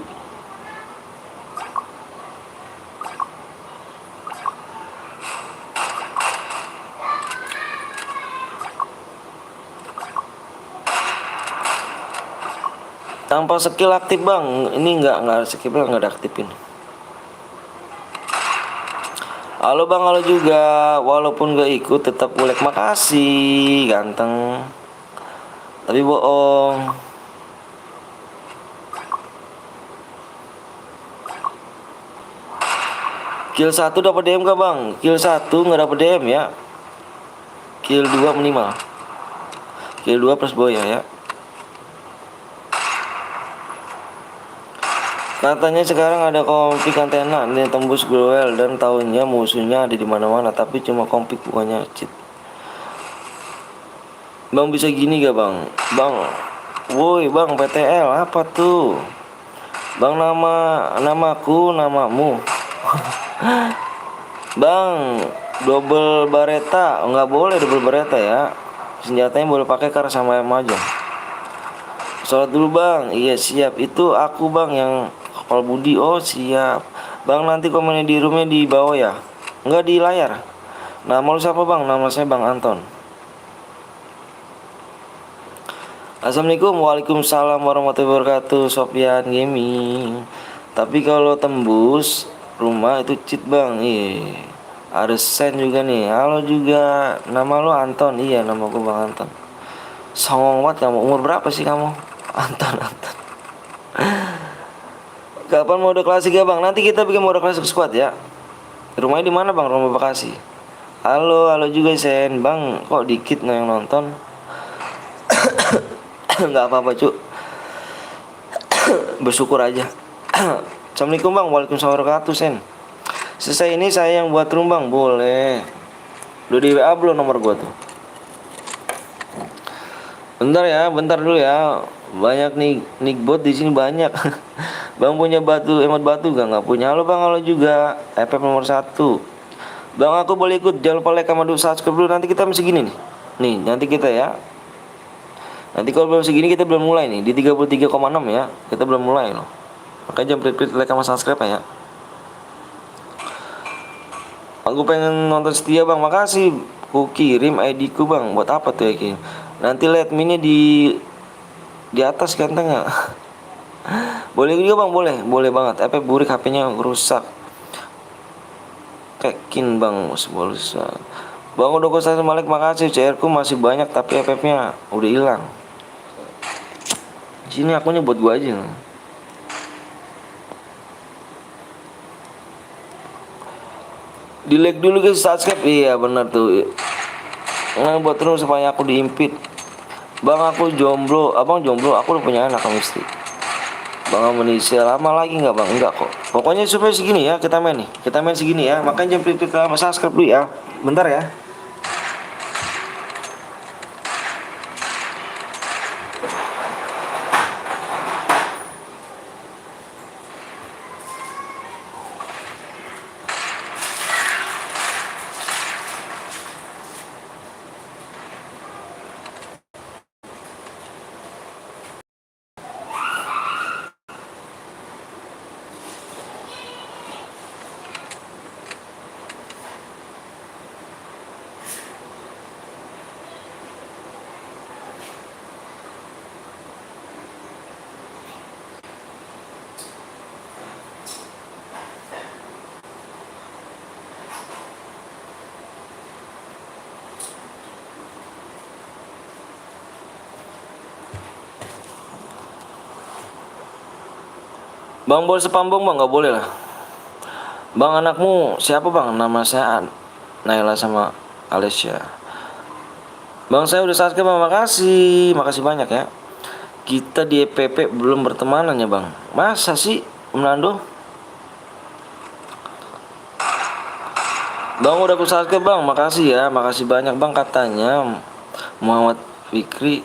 Tanpa skill aktif bang, ini nggak skill nggak ada aktifin. Halo bang, halo juga. Walaupun gak ikut tetap golek, makasih ganteng. Tapi bohong. Kill 1 dapat DM gak bang? Kill 1 nggak dapat DM ya. Kill 2 minimal. Kill 2 plus boya ya. Katanya sekarang ada konflik antena ini tembus global dan tahunya musuhnya ada di mana-mana, tapi cuma konflik bukannya cheat. Bang bisa gini gak bang? Bang, woi bang PTL apa tuh? Bang namaku namamu. Bang double bareta, nggak boleh double bareta ya. Senjatanya boleh pakai kar sama aja. Sholat dulu bang. Iya siap, itu aku bang yang Kapal Budi. Oh siap bang, nanti komennya di roomnya di bawah ya, enggak di layar. Nama lu siapa bang? Nama saya Bang Anton. Assalamualaikum. Waalaikumsalam warahmatullahi wabarakatuh. Sofian Gaming. Tapi kalau tembus rumah itu cheat bang. Ada sen juga nih. Halo juga. Nama lu Anton? Iya nama gue Bang Anton. Songong banget kamu. Umur berapa sih kamu? Anton. Kapan mode klasik ya bang? Nanti kita bikin mode klasik squad ya. Rumahnya di mana bang? Rumah Bekasi. Halo juga Sen. Bang kok dikit yang nonton? Nggak apa-apa cuk. Bersyukur aja. Assalamualaikum bang. Waalaikumsalam warahmatullahi wabarakatuh Sen. Selesai ini saya yang buat room bang. Boleh. Udah di WA belum nomor gua tuh? Bentar dulu ya. Banyak nih nickbot di sini banyak. Bang punya emot batu gak? Nggak punya. Halo bang, halo juga. FF nomor 1. Bang aku boleh ikut. Jangan lupa like sama subscribe dulu. Nanti kita masih gini nih. Nih nanti kita ya, nanti kalau belum segini kita belum mulai nih, di 33,6 ya, kita belum mulai loh. Makanya jangan pelit-pelit like sama subscribe ya. Aku pengen nonton setia bang, makasih. Ku kirim ID ku bang, buat apa tuh ya kirim? Nanti lihat mini di atas ganteng ya. Boleh juga bang, boleh banget. Burik HP-nya rusak. Kekin bang, rusak. Bang udah kosan Malik, makasih. CR ku masih banyak tapi FF-nya udah hilang. Sini akunnya buat gua aja. Di like dulu guys, subscribe. Iya benar tuh. Nah, buat terus supaya aku diimpit. Bang aku jomblo, abang jomblo, aku udah punya anak sama istri. Bang Indonesia lama lagi nggak bang? Enggak kok. Pokoknya supaya segini ya kita main nih. Kita main segini ya. Makanya jangan pelit-pelit sama subscribe dulu ya. Bentar ya. Bang boleh sepambung bang? Nggak boleh lah. Bang anakmu siapa bang? Nama saya Naila sama Alessia. Bang saya udah subscribe bang, makasih banyak ya. Kita di EPP belum bertemanan ya bang? Masa sih Om Nando? Bang udah aku subscribe bang, makasih ya, makasih banyak bang. Katanya Muhammad Fikri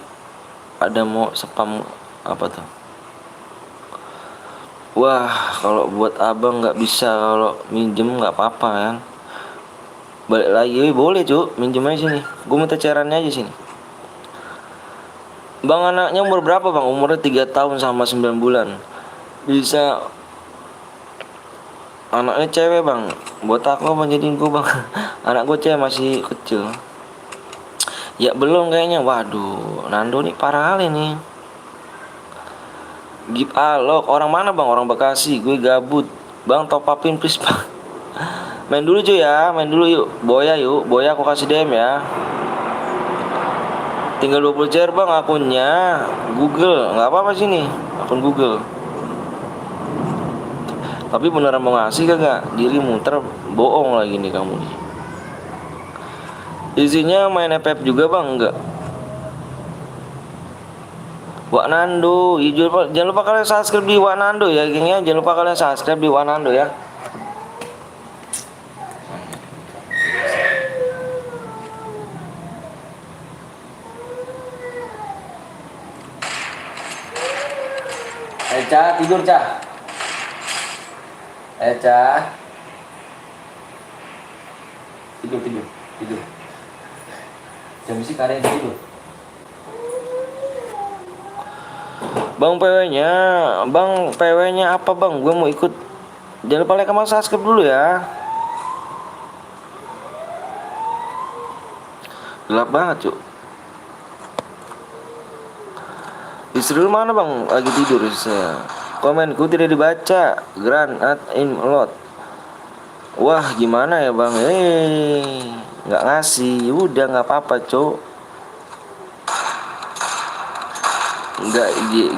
ada mau spam apa tuh? Wah kalau buat abang nggak bisa, kalau minjem nggak apa-apa kan. Balik lagi, boleh cuk, minjem aja sini. Gue minta cairannya aja sini. Bang anaknya umur berapa bang? Umurnya 3 tahun sama 9 bulan. Bisa anaknya cewek bang. Buat aku apa jadiin gue bang? Anak gue cewek masih kecil. Ya belum kayaknya. Waduh, Nando nih parah kali nih. Give alok, orang mana bang? Orang Bekasi, gue gabut. Bang top upin please bang. Main dulu cuy ya, main dulu yuk. Boya aku kasih DM ya. Tinggal 20 CR bang akunnya Google, nggak apa-apa sini, akun Google. Tapi beneran mau ngasih kagak? Diri muter bohong lagi nih kamu nih. Isinya main FF juga bang, enggak? Wak Nando, jangan lupa kalian subscribe di Wak Nando ya gengnya. Jangan lupa kalian subscribe di Wak Nando ya. Ca, tidur Ca. Ca. Tidur. Jam isi kalian tidur. Bang PW-nya apa bang? Gue mau ikut. Jangan lupa like sama subscribe dulu ya. Gelap banget cuk. Istri lu mana bang? Lagi tidur saya. Komenku tidak dibaca. Granat in lot. Wah gimana ya bang? Nggak ngasih. Udah nggak apa-apa cuk. Enggak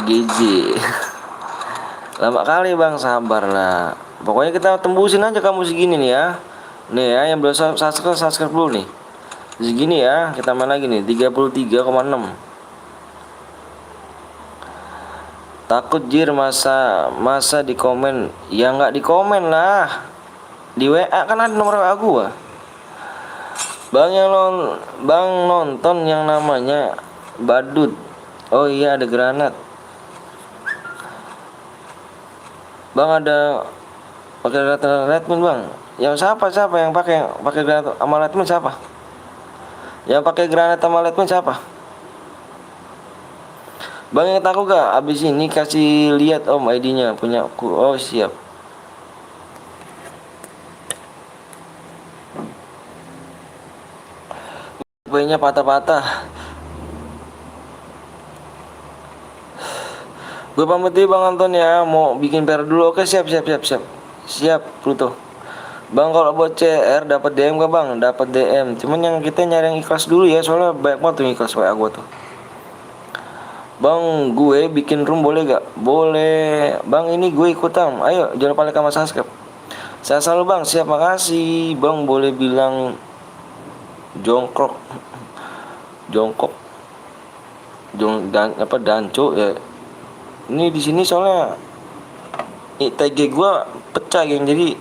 GG. Lama kali bang, sabar lah. Pokoknya kita tembusin aja kamu segini nih ya. Nih ya, yang belum subscribe dulu nih. Segini ya, kita main lagi nih 33,6. Takut jir masa di komen. Ya nggak di komen lah. Di WA kan ada nomor WA gua. Bang nonton yang namanya Badut. Oh iya ada granat. Bang ada pakai granat Redmond bang. Yang siapa yang pakai granat sama Redmond siapa? Yang pakai granat sama Letman siapa? Bang inget aku gak? Abis ini kasih lihat om ID-nya punya aku. Oh siap. Nya patah-patah. Gue pamit dulu Bang Anton ya, mau bikin PR dulu. Oke siap. Siap Pluto. Bang kalau buat CR dapat DM gak Bang? Dapat DM. Cuman yang kita nyari yang ikhlas dulu ya, soalnya banyak banget tuh yang ikhlas WA gue tuh. Bang gue bikin room boleh gak? Boleh. Bang ini gue ikutan. Ayo jangan lupa like sama subscribe. Saya selalu Bang, siap makasih. Bang boleh bilang jongkok danco ya. Ini di sini soalnya TG gue pecah yang jadi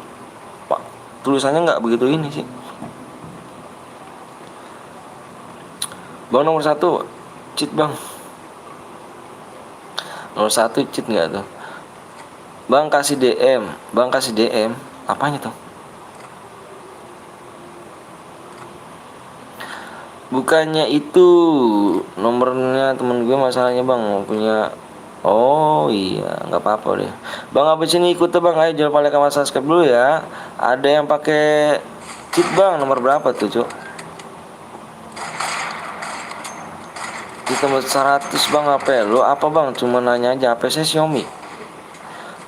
pak tulisannya nggak begitu ini sih. Bang nomor 1 cheat Bang. Nomor 1 cheat nggak tuh? Bang kasih DM. Apanya tuh? Bukannya itu nomornya temen gue, masalahnya Bang punya. Oh iya, nggak apa-apa deh. Bang abis ini ikut tuh Bang, ayo jangan lupa like sama subscribe dulu ya. Ada yang pakai cheat Bang, nomor berapa tuh Cuk? Kita mau 100 Bang HP. Lo apa Bang? Cuma nanya aja, HP saya Xiaomi.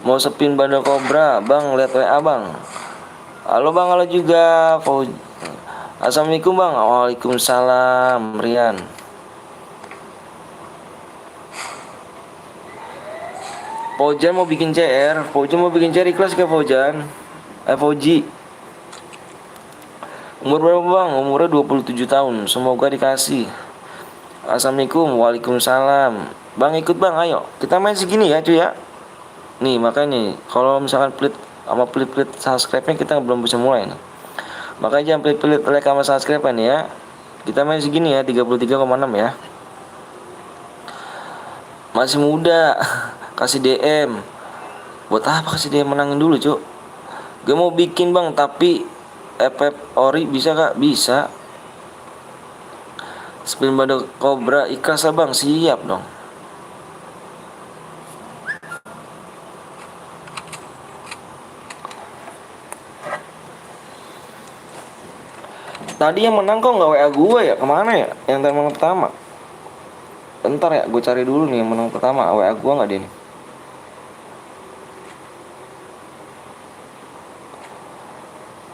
Mau spin bandel Cobra Bang, lihat WA Bang. Halo Bang, halo juga Assalamualaikum Bang. Waalaikumsalam Rian. Pojan mau bikin CR ikhlas ke Pojan? Poji. Umur berapa Bang? Umurnya 27 tahun. Semoga dikasih. Assalamualaikum. Waalaikumsalam. Bang ikut Bang, ayo. Kita main segini ya cuy ya. Nih makanya kalau misalkan pelit subscribe-nya kita belum bisa mulai nih. Makanya jangan pelit like sama subscribe nih ya. Kita main segini ya, 33,6 ya. Masih muda. Kasih DM. Buat apa kasih DM? Menangin dulu Cuk. Gue mau bikin Bang, tapi FF ori bisa gak? Bisa. Spin bandel Cobra ikhlas lah Bang, siap dong. Tadi yang menang kok nggak WA gue ya? Kemana ya? Yang menang pertama. Bentar ya, gue cari dulu nih yang menang pertama. WA gue nggak dia nih?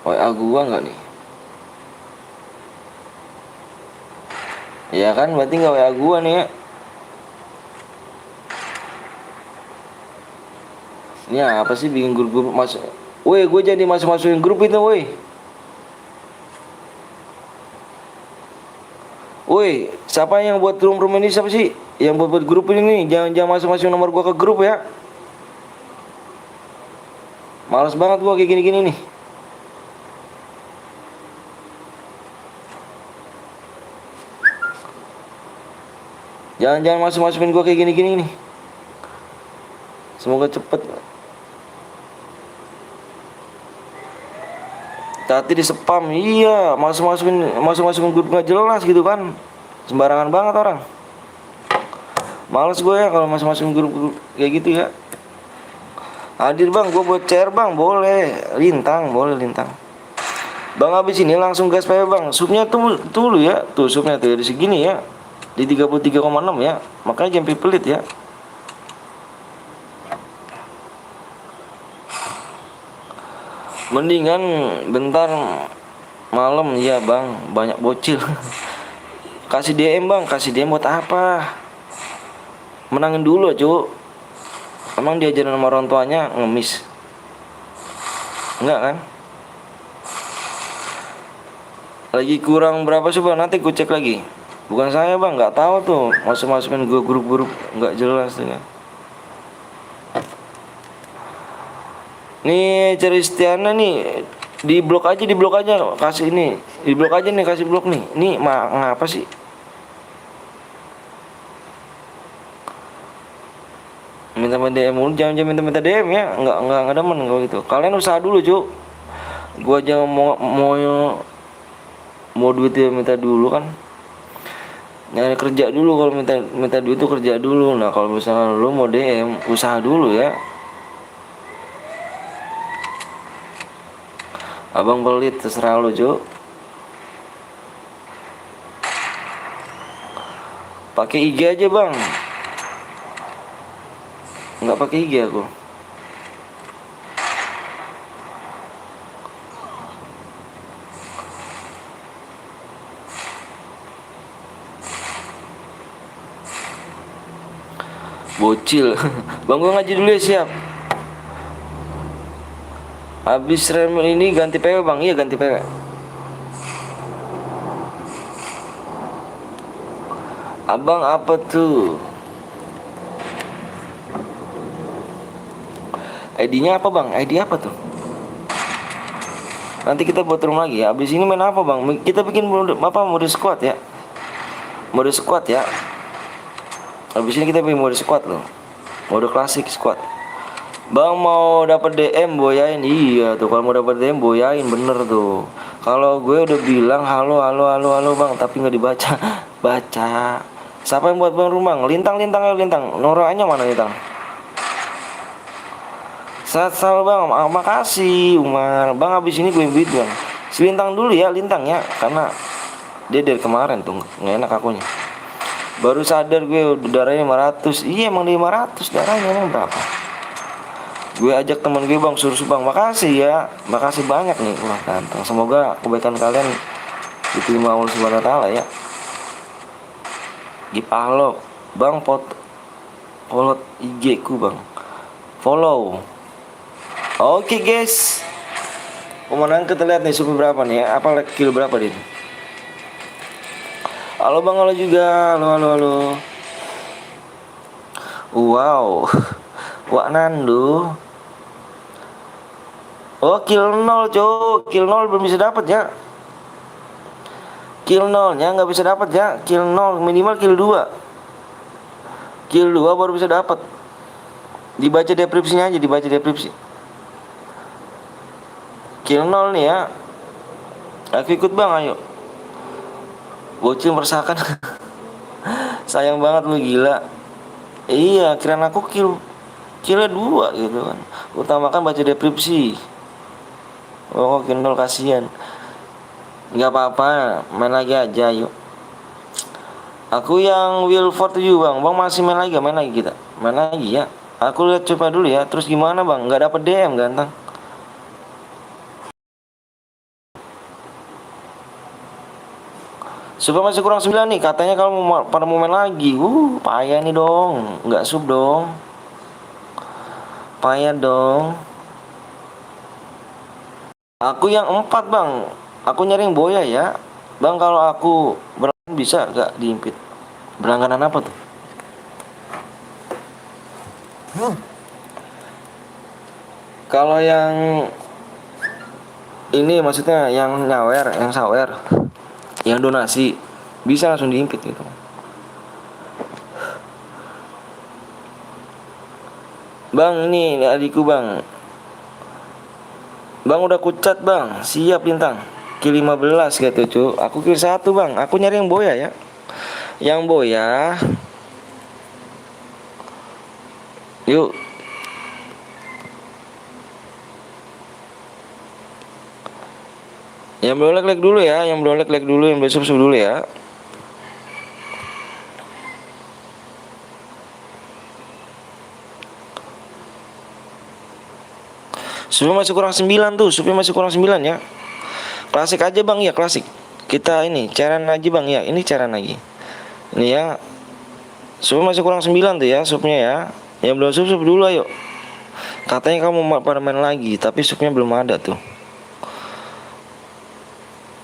WA gue nggak nih? Ya kan, berarti nggak WA gue nih ya. Ini apa sih bikin grup masuk? Woi, gue jadi masukin grup itu, woi. Woi, siapa yang buat room ini, siapa sih? Yang buat grup ini nih, jangan masuk nomor gua ke grup ya. Males banget gua kayak gini-gini nih. Jangan masukin gua kayak gini-gini nih. Semoga cepet. Tadi di spam, iya, masukin grup nggak jelas gitu kan, sembarangan banget orang. Males gue ya kalau masukin grup kayak gitu ya. Hadir Bang, gue buat share Bang, boleh lintang. Bang habis ini langsung gas PW Bang, subnya tuh dulu ya, tuh subnya tuh di segini ya, di 33,6 ya, makanya jangan pelit ya. Mendingan bentar malam ya Bang, banyak bocil. Kasih DM Bang, kasih DM buat apa? Menangin dulu Cuk. Emang diajarin sama orang tuanya ngemis? Enggak kan? Lagi kurang berapa sih Bang? Nanti gue cek lagi. Bukan saya Bang, nggak tahu tuh masukin gue grup-grup nggak jelas tuh ya. Nih Cristiana nih di blok aja kasih ini, di blok aja nih, kasih blok nih. Ini ngapa sih? Minta DM mulu, jangan minta DM ya, nggak demen kalau gitu. Kalian usaha dulu Cuk. Gua aja mau duit dia minta dulu kan. Nyari kerja dulu, kalau minta duit tuh kerja dulu. Nah kalau misalnya lu mau DM, usaha dulu ya. Abang pelit, terserah lu Cuk. Pakai IG aja bang. Nggak pakai IG aku. Bocil. Bang gue ngaji dulu ya, siap. Habis rem ini ganti PW bang. Iya ganti PW. Abang apa tuh? ID-nya apa bang? ID apa tuh? Nanti kita buat room lagi ya. Habis ini main apa bang? Kita bikin mode squad ya. Mode squad ya. Habis ini kita bikin mode squad loh. Mode klasik squad. Bang mau dapat DM boyain. Iya tuh, kalau mau dapat DM boyain, bener tuh. Kalau gue udah bilang halo bang, tapi nggak dibaca. Baca. Siapa yang buat bang rumah? Lintang ayo lintang. Noraannya mana lintang? Sal bang, makasih Umar. Bang habis ini gue invite bang. Lintang dulu ya, lintang ya, karena dia dari kemarin tuh nggak enak akunya. Baru sadar gue darahnya 500. Iya emang dia 500 darahnya, emang berapa? Gue ajak teman gue bang, suruh bang. Makasih ya, makasih banyak nih. Wah ganteng. Semoga kebaikan kalian diterima Allah Subhanahu wa taala ya. Gipalo bang, follow IG ku bang. Follow. Oke guys. Pemenang kita lihat nih suku berapa nih ya. Apa kill berapa dia? Halo bang, halo juga. Halo. Wow. Wak Nando. Oh kill 0 cok. Kill 0 belum bisa dapat ya. Kill 0-nya nggak bisa dapat ya. Kill 0 minimal kill 2. Kill 2 baru bisa dapat. Dibaca deskripsinya aja, dibaca deskripsi. Kill 0 nih ya. Aku ikut bang, ayo. Bocil meresahkan. Sayang banget lu, gila. Iya, kirain aku killnya 2 gitu kan. Utamakan baca deskripsi. Oh, kill 0 kasihan. Gak apa-apa, main lagi aja yuk. Aku yang will vote you bang. Bang masih main lagi kita. Main lagi ya. Aku lihat coba dulu ya. Terus gimana bang? Gak dapet DM ganteng. Sub masih kurang 9 nih. Katanya kalau pada mau main lagi. Payah nih dong. Nggak sub dong. Payah dong. Aku yang 4 bang. Aku nyari yang boya ya. Bang kalau aku berlangganan bisa gak diimpit? Berlangganan apa tuh? Kalau yang ini maksudnya yang nyawer, yang sawer, yang donasi bisa langsung diimpit gitu. Bang ini adikku bang. Bang udah kucat bang. Siap lintang. Kill 15 gitu cu. Aku kill 1 bang. Aku nyari yang boya ya. Yang boya. Yuk. Yang belum like dulu ya. Yang belum like dulu. Yang belum subscribe dulu ya. Supnya masih kurang 9 tuh. Supnya masih kurang 9 ya. Klasik aja bang ya, klasik. Kita ini cairan aja bang ya. Ini cairan lagi. Ini ya. Supnya masih kurang 9 tuh ya supnya ya. Yang belum sub dulu ayo. Katanya kamu pada main lagi, tapi supnya belum ada tuh.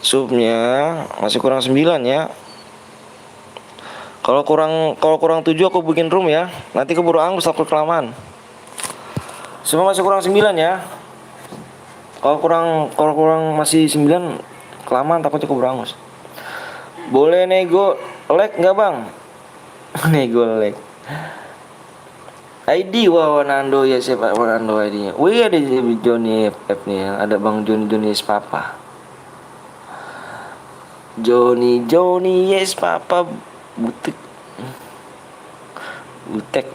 Supnya masih kurang 9 ya. Kalau kurang 7 aku bikin room ya. Nanti keburu angus aku kelamaan. Supnya masih kurang 9 ya. Kalau kurang masih 9 kelamaan takutnya keburu angus. Boleh nego like nggak bang? Nego like. ID Nando ya, siapa Nando ID-nya? Wih ada Johnny F nih ya. Ada bang Johnny yes papa. Johnny yes papa. Butik. Butek.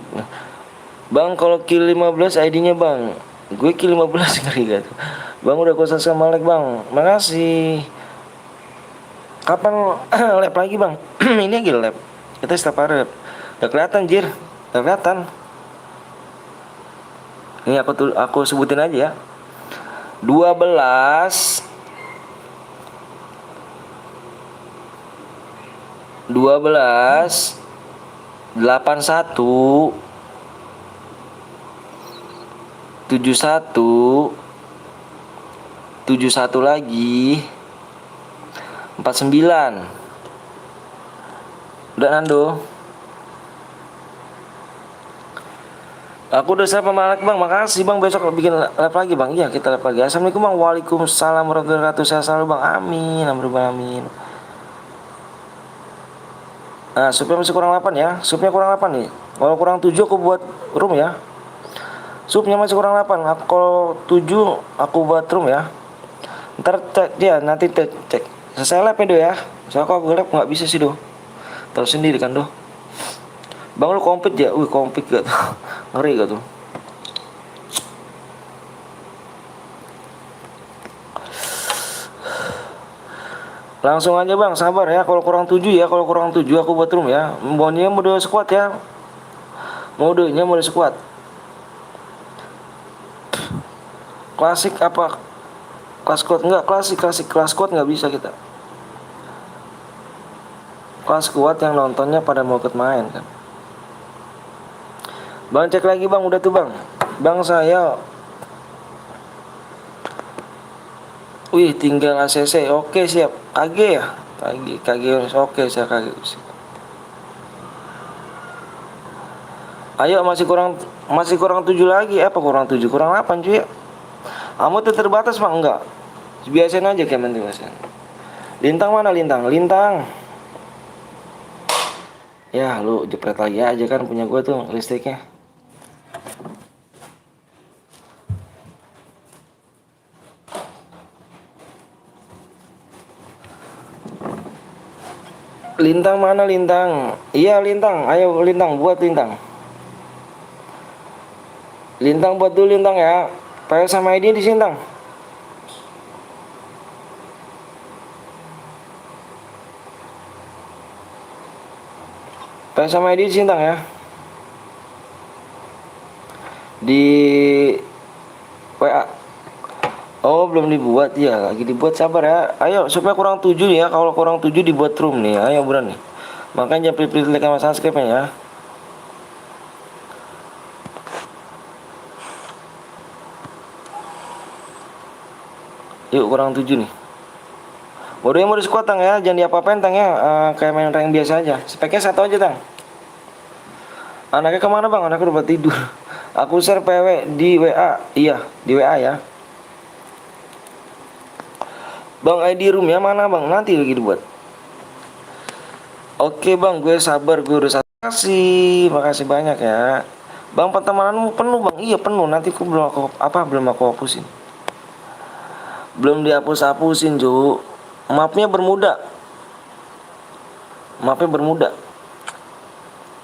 Bang, kalau kill 15 ID-nya bang. Gue kill 15 ngeri gak tuh. Bang udah kosan sama Malek bang. Makasih. Kapan lab lagi bang? Ini lagi lab. Kita setiap hari lab. Udah kelihatan jir. Udah kelihatan. Ini aku sebutin aja ya. 12 81 71 71 lagi 49. Udah Nando. Aku udah siap sama Malek bang. Makasih bang. Besok bikin live lagi bang. Iya kita live lagi. Assalamualaikum bang. Waalaikumsalam warahmatullahi wabarakatuh. Sehat selalu bang. Amin. Amin. Nah, supnya masih kurang 8 ya. Supnya kurang 8 nih. Kalau kurang 7 aku buat room ya. Supnya masih kurang 8. Kalau 7 aku buat room ya. Ntar cek dia, nanti cek. Selesai live ya do ya. Soalnya aku live nggak bisa sih do. Tahu sendiri kan do. Bang lu kompet ya. Wih kompet gak tuh. Ngeri gak tuh. Langsung aja bang, sabar ya. Kalau kurang 7 ya, kalau kurang 7 aku buat room ya. Maunya mode squad ya. Modenya mode squad. Klasik apa? Kelas squad enggak, klasik kelas squad nggak bisa kita. Kelas squad yang nontonnya pada mau ikut main kan. Bang cek lagi bang, udah tuh bang. Bang saya wih tinggal ACC. Oke siap. KG ya? KG oke saya KG. Ayo masih kurang 7 lagi. Apa kurang 7? Kurang 8 cuy ya. Kamu tuh terbatas bang? Enggak. Biasain aja kayak nanti mas. Lintang mana lintang? Lintang. Ya lu jepret lagi aja kan punya gue tuh listriknya. Lintang mana lintang? Iya lintang, ayo lintang buat lintang. Lintang buat dulu lintang ya. PS sama ID di sini tang. PS sama ID di sini tang ya. Di WA. Oh belum dibuat ya, lagi dibuat sabar ya. Ayo supaya kurang 7 ya. Kalau kurang 7 dibuat room nih. Ayo buran nih. Makanya pilih like sama subscribe ya. Yuk kurang 7 nih. Modenya mau squad tang ya, jangan diapa-apain tang ya. Kayak main rank biasa aja. Speknya 1 aja tang. Anaknya kemana bang? Anaknya udah tidur. Aku share PW di WA. Iya di WA ya. Bang ID room ya mana bang? Nanti lagi dibuat. Oke bang, gue sabar, gue udah makasih banyak ya. Bang pertemananmu penuh bang, iya penuh. Nanti aku belum aku hapusin. Belum dihapus-hapusin Ju. Mapnya bermuda.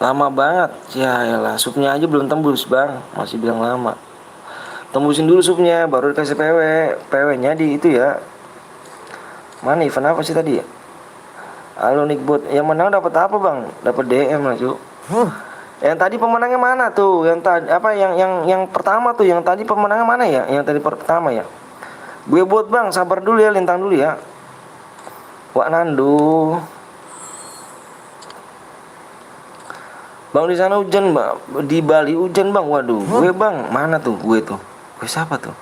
Lama banget. Ya elah, supnya aja belum tembus bang. Masih bilang lama. Tembusin dulu supnya, baru dikasih PW. PW-nya di itu ya. Mana event apa sih tadi ya? Halo Nickbot, yang menang dapat apa bang? Dapat DM lah cu. Yang tadi pemenangnya mana tuh? Yang tadi apa? Yang pertama tuh, yang tadi pemenangnya mana ya? Yang tadi pertama ya? Gue buat bang, sabar dulu ya, lintang dulu ya. Wak Nando. Bang di sana hujan bang, di Bali hujan bang. Waduh, gue bang, mana tuh gue tuh? Gue siapa tuh?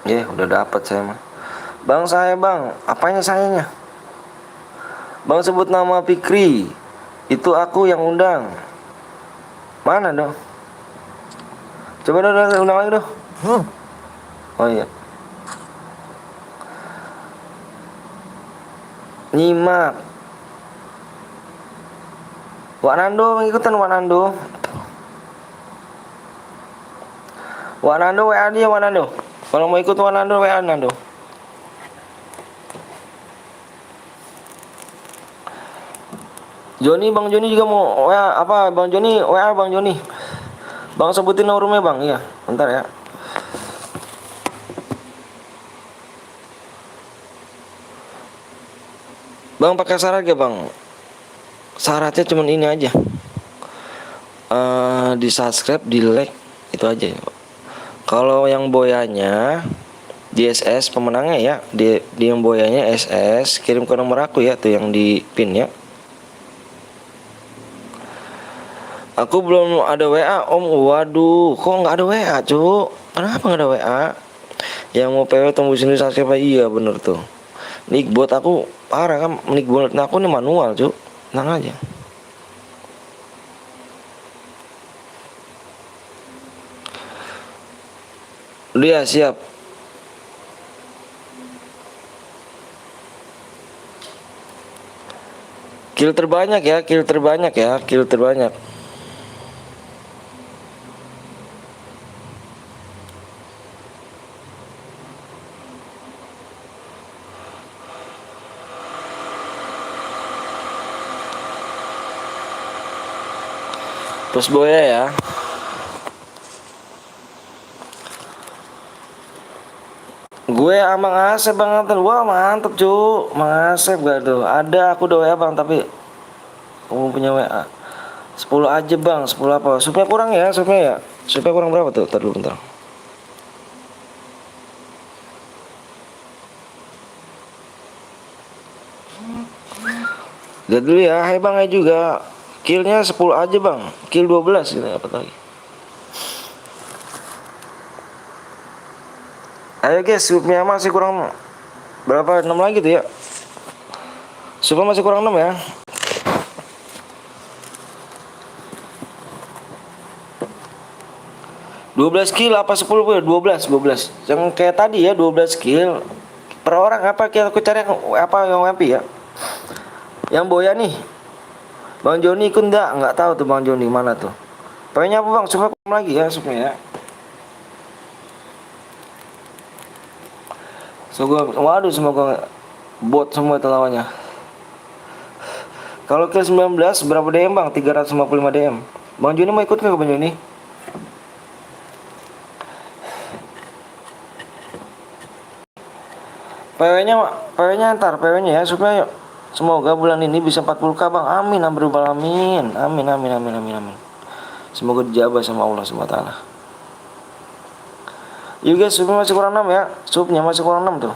Udah dapat saya mah. Bang saya bang, apanya sayanya? Bang sebut nama Fikri. Itu aku yang undang. Mana dong? Coba dong undang lagi dong. Oh iya. Nyimak. Wak Nando ikutan Wak Nando. Wak Nando WA dia, Wak Nando. Kalau mau ikut Wak Nando WA Nando. Joni, Bang Joni juga mau WA apa? Bang Joni WA Bang Joni. Bang sebutin nomornya Bang. Iya, bentar ya. Bang pakai syarat ya Bang? Syaratnya cuma ini aja. Di subscribe, di like, itu aja ya. Kalau yang boyanya di SS pemenangnya ya, di yang boyanya SS kirim ke nomor aku ya, tuh yang di pin ya. Aku belum ada WA Om. Waduh, kok nggak ada WA cuk? Kenapa nggak ada WA? Yang mau PW tunggu sini subscribe. Iya bener tuh. Nickbot aku parah kan, nickbot aku nih manual cuk. Tenang aja. Dia siap. Kill terbanyak ya, kill terbanyak ya, kill terbanyak. Terus boya ya. Gue Amang Asep Bang Anton. Wah mantep cu. Mang Asep gak tuh. Ada aku udah WA Bang, tapi aku punya WA 10 aja Bang. 10 apa? Supaya kurang ya, supaya ya. Supaya kurang berapa tuh? Ntar dulu bentar. Lihat dulu ya. Hai Bang, hai juga. Killnya 10 aja Bang. Kill 12 gitu, apa lagi. Ayo guys, supnya masih kurang berapa? 6 lagi tuh ya. Supnya masih kurang 6 ya. Dua belas kill apa 10 ya? 12. Yang kayak tadi ya, 12 kill per orang. Apa kita aku cari apa yang MP ya? Yang boya nih. Bang Joni ikut enggak tahu tuh Bang Joni mana tuh. Pokoknya apa Bang? Supnya kurang lagi ya, supnya ya. Waduh, semoga bot semua itu lawannya. Kalau kill 19 berapa DM Bang? 355 DM. Bang Joni mau ikut nggak Bang Joni? PW-nya ntar PW-nya ya, supaya semoga bulan ini bisa 40k Bang. Amin amin. Amin. Semoga dijabah sama Allah SWT. Yuk guys, supnya masih kurang 6 ya. Supnya masih kurang 6 tuh.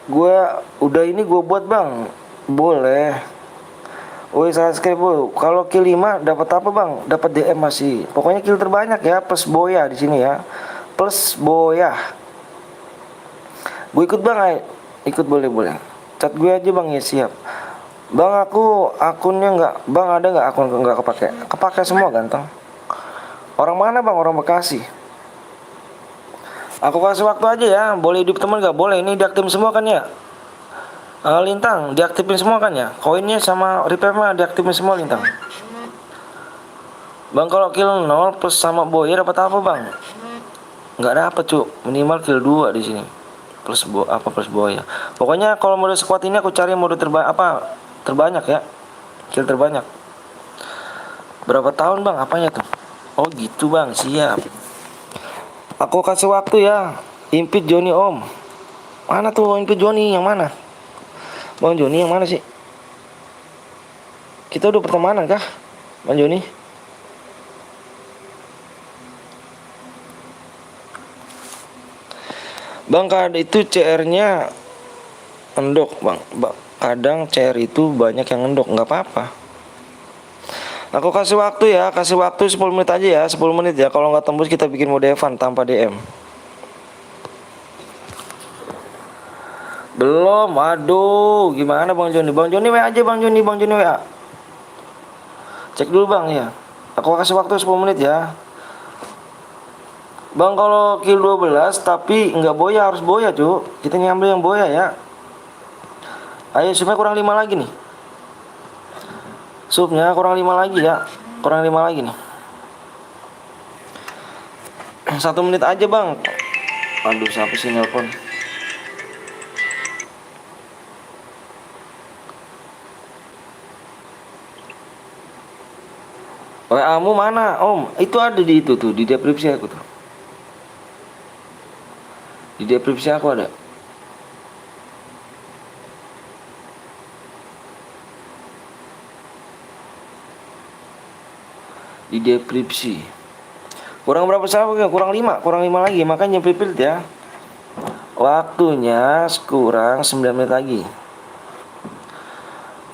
Gue udah ini gue buat Bang. Boleh. Woi subscribe bu. Kalau kill 5 dapat apa Bang? Dapat DM masih. Pokoknya kill terbanyak ya, plus boya di sini ya. Plus boya. Gue ikut Bang, ikut boleh. Chat gue aja Bang ya, siap. Bang aku akunnya nggak, Bang ada nggak akun nggak kepake? Kepake semua ganteng. Orang mana Bang? Orang Bekasi. Aku kasih waktu aja ya. Boleh hidup teman nggak? Boleh. Ini diaktifin semua kan ya? Lintang diaktifin semua kan ya? Koinnya sama repairnya diaktifin semua Lintang. Bang kalau kill 0 plus sama boya dapat apa Bang? Nggak dapat cuk. Minimal kill 2 di sini. Plus boya. Pokoknya kalau mode squad ini aku cari mode terbanyak ya. Kill terbanyak. Berapa tahun Bang? Apanya tuh? Oh gitu Bang, siap. Aku kasih waktu ya. Impit Joni Om. Mana tuh Impit Joni? Yang mana? Bang Joni yang mana sih? Kita udah pertemanan kah Bang Joni? Bang kadang itu CR-nya endok Bang. Kadang CR itu banyak yang endok. Nggak apa-apa. Aku kasih waktu ya. Kasih waktu 10 menit aja ya. 10 menit ya. Kalau nggak tembus kita bikin mode Evan tanpa DM. Belum, aduh, gimana Bang Joni? Bang Joni WA aja Bang Joni WA. Cek dulu Bang ya. Aku kasih waktu 10 menit ya. Bang kalau kill 12 tapi nggak boya, harus boya cu. Kita nyambil yang boya ya. Ayo supaya kurang 5 lagi nih. supnya kurang 5 lagi ya. Kurang 5 lagi nih. 1 menit aja bang. Aduh, siapa sih nelpon? WA-mu mana om? Itu ada di itu tuh, di deskripsi aku tuh. Di deskripsi aku ada. Di deskripsi. Kurang berapa sahabat ya? Kurang 5 lagi. Makanya prepare ya. Waktunya kurang 9 menit lagi.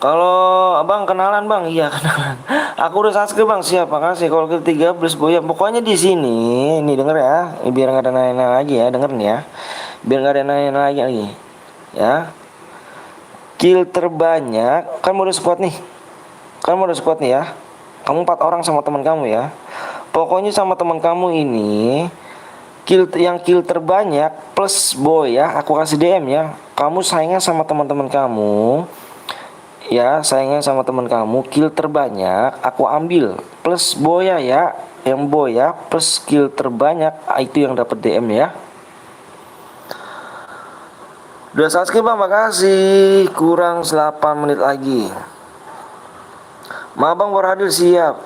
Kalau abang kenalan bang, iya kenalan. Aku udah subscribe bang, siap, makasih. Kalau ketiga plus boya, pokoknya di sini, nih denger ya, biar nggak ada nanya lagi ya, denger nih ya, biar nggak ada nanya lagi, ya. Kill terbanyak, kan udah squad nih, ya. Kamu 4 orang sama teman kamu ya. Pokoknya sama teman kamu ini, kill terbanyak plus boya, aku kasih DM ya. Kamu saingan sama teman-teman kamu. Ya, sayangnya sama teman kamu, kill terbanyak aku ambil plus boya ya. Yang boya plus kill terbanyak itu yang dapat DM ya. Udah subscribe bang, makasih. Kurang 8 menit lagi. Maaf bang baru hadir, siap.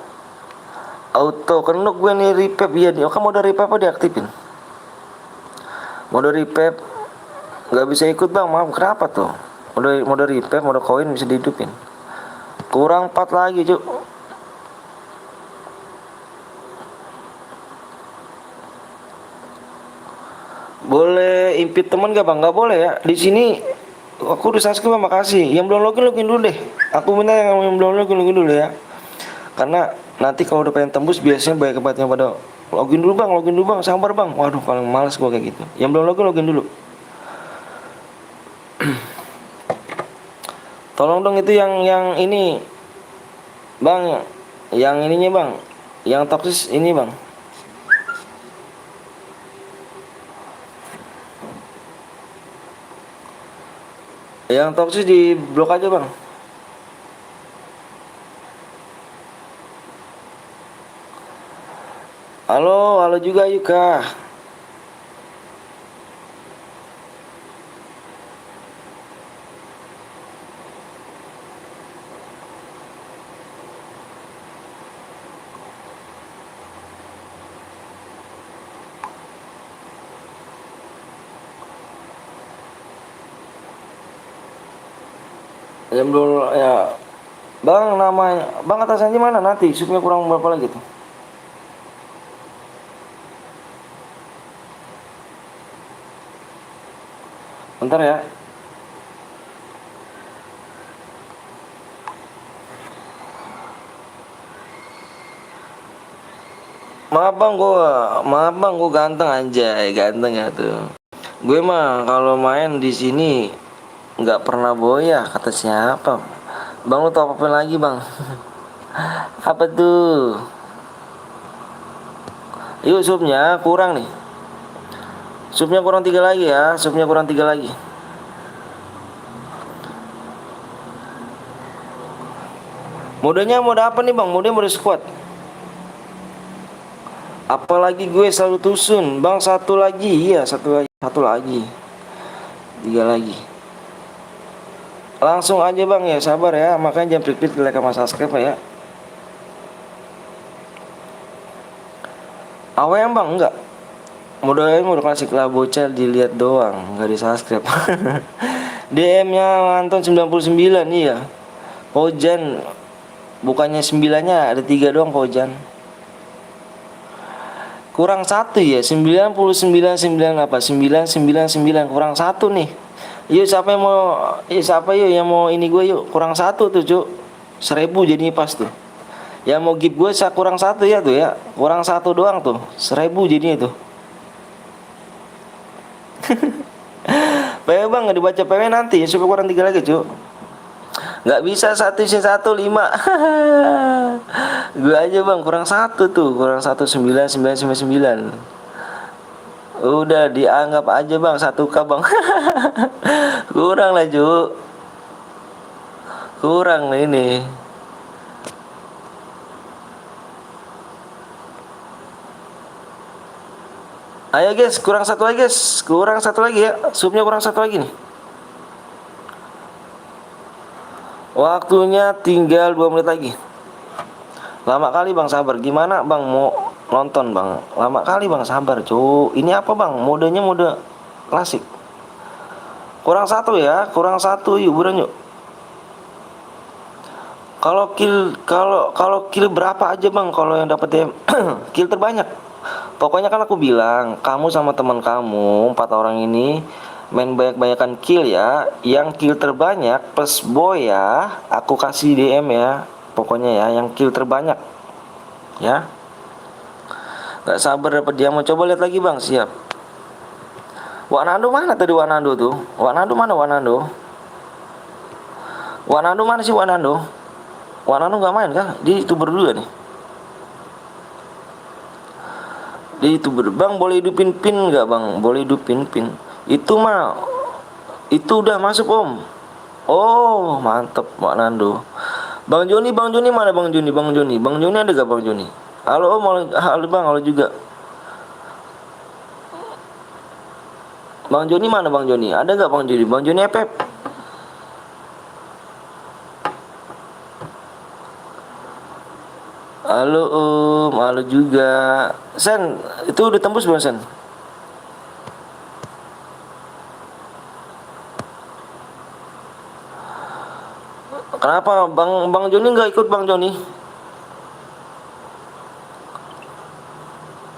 Auto kenuk gue nih repap ya. Kamu udah repap apa diaktifin? Mode repap nggak bisa ikut bang, maaf, kenapa tuh? Mode repap, mode koin bisa dihidupin. Kurang 4 lagi cuk. Boleh impit temen gak bang? Gak boleh ya. Di sini aku udah subscribe bang, makasih. Yang belum login dulu deh. Aku minta yang belum login dulu ya. Karena nanti kalau udah pengen tembus biasanya banyak banget yang pada login dulu bang, sabar bang. Waduh paling males gua kayak gitu. Yang belum login dulu. Tolong dong itu yang ini bang, yang ininya bang, yang toksis ini bang. Yang toksis di blok aja bang. Halo juga Yuka. Yang belum ya bang, namanya bang atasannya mana, nanti supnya kurang berapa lagi tuh? Bentar ya. Maaf bang, gue ganteng anjay, ganteng ya tuh. Gue mah kalau main di sini nggak pernah boya, kata siapa? Bang lu tau apa lagi bang? Apa tuh? Yuk supnya kurang nih. Supnya kurang 3 lagi ya, Modenya mode apa nih bang? Mode squad. Apalagi gue selalu tusun bang, satu lagi, iya satu lagi, 3 lagi. Langsung aja bang ya, sabar ya, makanya jangan pripit like sama subscribe ya. Awalnya bang enggak, mode klasik lah, bocah dilihat doang, nggak di subscribe. DM nya Anton 99, iya. Pojan bukannya 9-nya, ada 3 doang Pojan. Kurang 1 ya, 99 apa 999 kurang 1 nih. Yuk siapa yang mau ini gue yuk, kurang 1 tuh cuk, 1000 jadinya pas tuh. Yang mau give gue kurang 1 ya tuh ya, kurang 1 doang tuh, 1000 jadinya tuh. PW bang nggak dibaca PW nanti ya, supaya kurang 3 lagi cuk. Nggak bisa 1 isi 1 5. Gue aja bang kurang 1 tuh, kurang 1 999. Udah dianggap aja bang 1K bang. Kurang lah Ju, kurang nih ini. Ayo guys, kurang satu lagi guys. Kurang satu lagi ya. Supnya kurang satu lagi nih. Waktunya tinggal 2 menit lagi. Lama kali bang, sabar. Gimana bang mau nonton bang? Lama kali bang, sabar cu. Ini apa bang? Modenya mode klasik. Kurang satu ya, kurang satu. Yuk buruan yuk. Kalau kill berapa aja bang? Kalau yang dapat DM kill terbanyak. Pokoknya kan aku bilang, kamu sama teman kamu 4 orang ini main banyak-banyakan kill ya. Yang kill terbanyak plus boy ya, aku kasih DM ya. Pokoknya ya, yang kill terbanyak ya. Gak sabar dapat dia. Mau coba lihat lagi bang, siap. Wanando mana tadi Wanando tuh? Wanando mana Wanando? Wanando mana sih Wanando? Wanando nggak main kah? Dia itu berdua nih. Dia itu bang, boleh hidupin pin nggak bang? Boleh hidupin pin. Itu mah, itu udah masuk om. Oh mantep Pak Nando. Bang Joni mana Bang Joni? Bang Joni ada gak Bang Joni? Halo om, halo bang, halo juga. Bang Joni mana Bang Joni? Ada gak Bang Joni? Bang Joni FF. Halo om, halo juga. Sen, itu udah tembus belum Sen? Kenapa Bang Joni nggak ikut Bang Joni?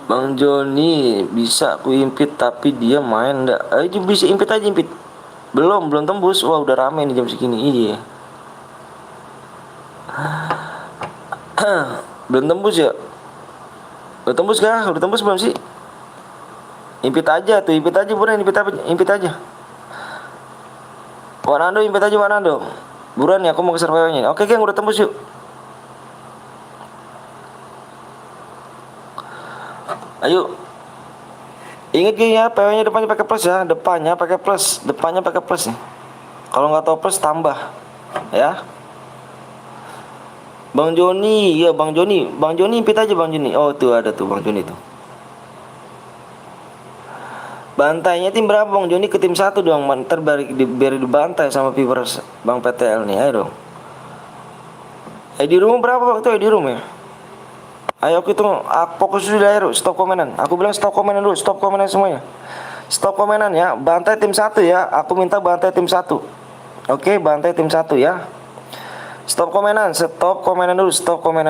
Bang Joni bisa aku impit tapi dia main nggak? Ayo bisa impit aja impit. Belum tembus. Wah udah rame nih jam segini. Iya. Belum tembus ya? Udah tembus kah? Udah tembus belum sih? Impit aja tuh, impit aja buruan, impit aja. Wanando impit aja Wanando. Buruan ya, aku mau ke surveinya. Oke, geng, udah tembus yuk. Ayo. Ingat geng ya, PW-nya depannya pakai plus ya, depannya pakai plus nih. Kalau nggak tahu plus tambah, ya. Bang Joni, ya Bang Joni impit aja Bang Joni. Oh tuh ada tuh Bang Joni tuh. Bantainya tim berapa Bang Joni? Ke tim 1 dong. Ntar biar dibantai sama viewers Bang PTL nih. Ayo dong. ID room berapa waktu ID room ya? Ayo aku hitung. Fokus dulu ya. Stop komenan. Aku bilang stop komenan dulu. Stop komenan semuanya. Stop komenan ya. Bantai tim 1 ya. Aku minta bantai tim 1. Oke, bantai tim 1 ya. Stop komenan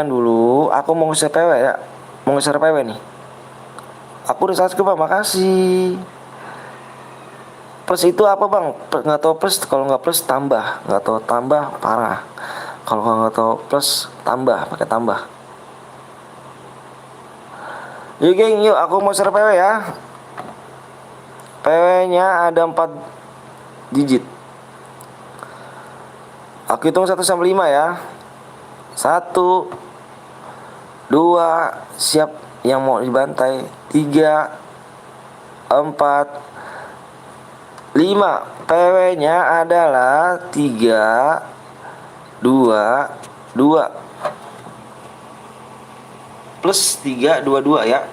dulu. Aku mau nge-share PW ya. Mau nge-share PW nih. Aku udah subscribe bang, makasih. Plus itu apa bang? Nggak tahu plus, kalau nggak plus tambah. Nggak tahu tambah parah. Kalau nggak tahu plus tambah, pakai tambah. Yuk geng, yuk aku mau share PW ya. PW nya ada 4 digit. Aku hitung 1 sampai 5 ya. 1 2 siap yang mau dibantai. 3 4 5. PW nya adalah 3 2 2 plus 3 2 2 ya.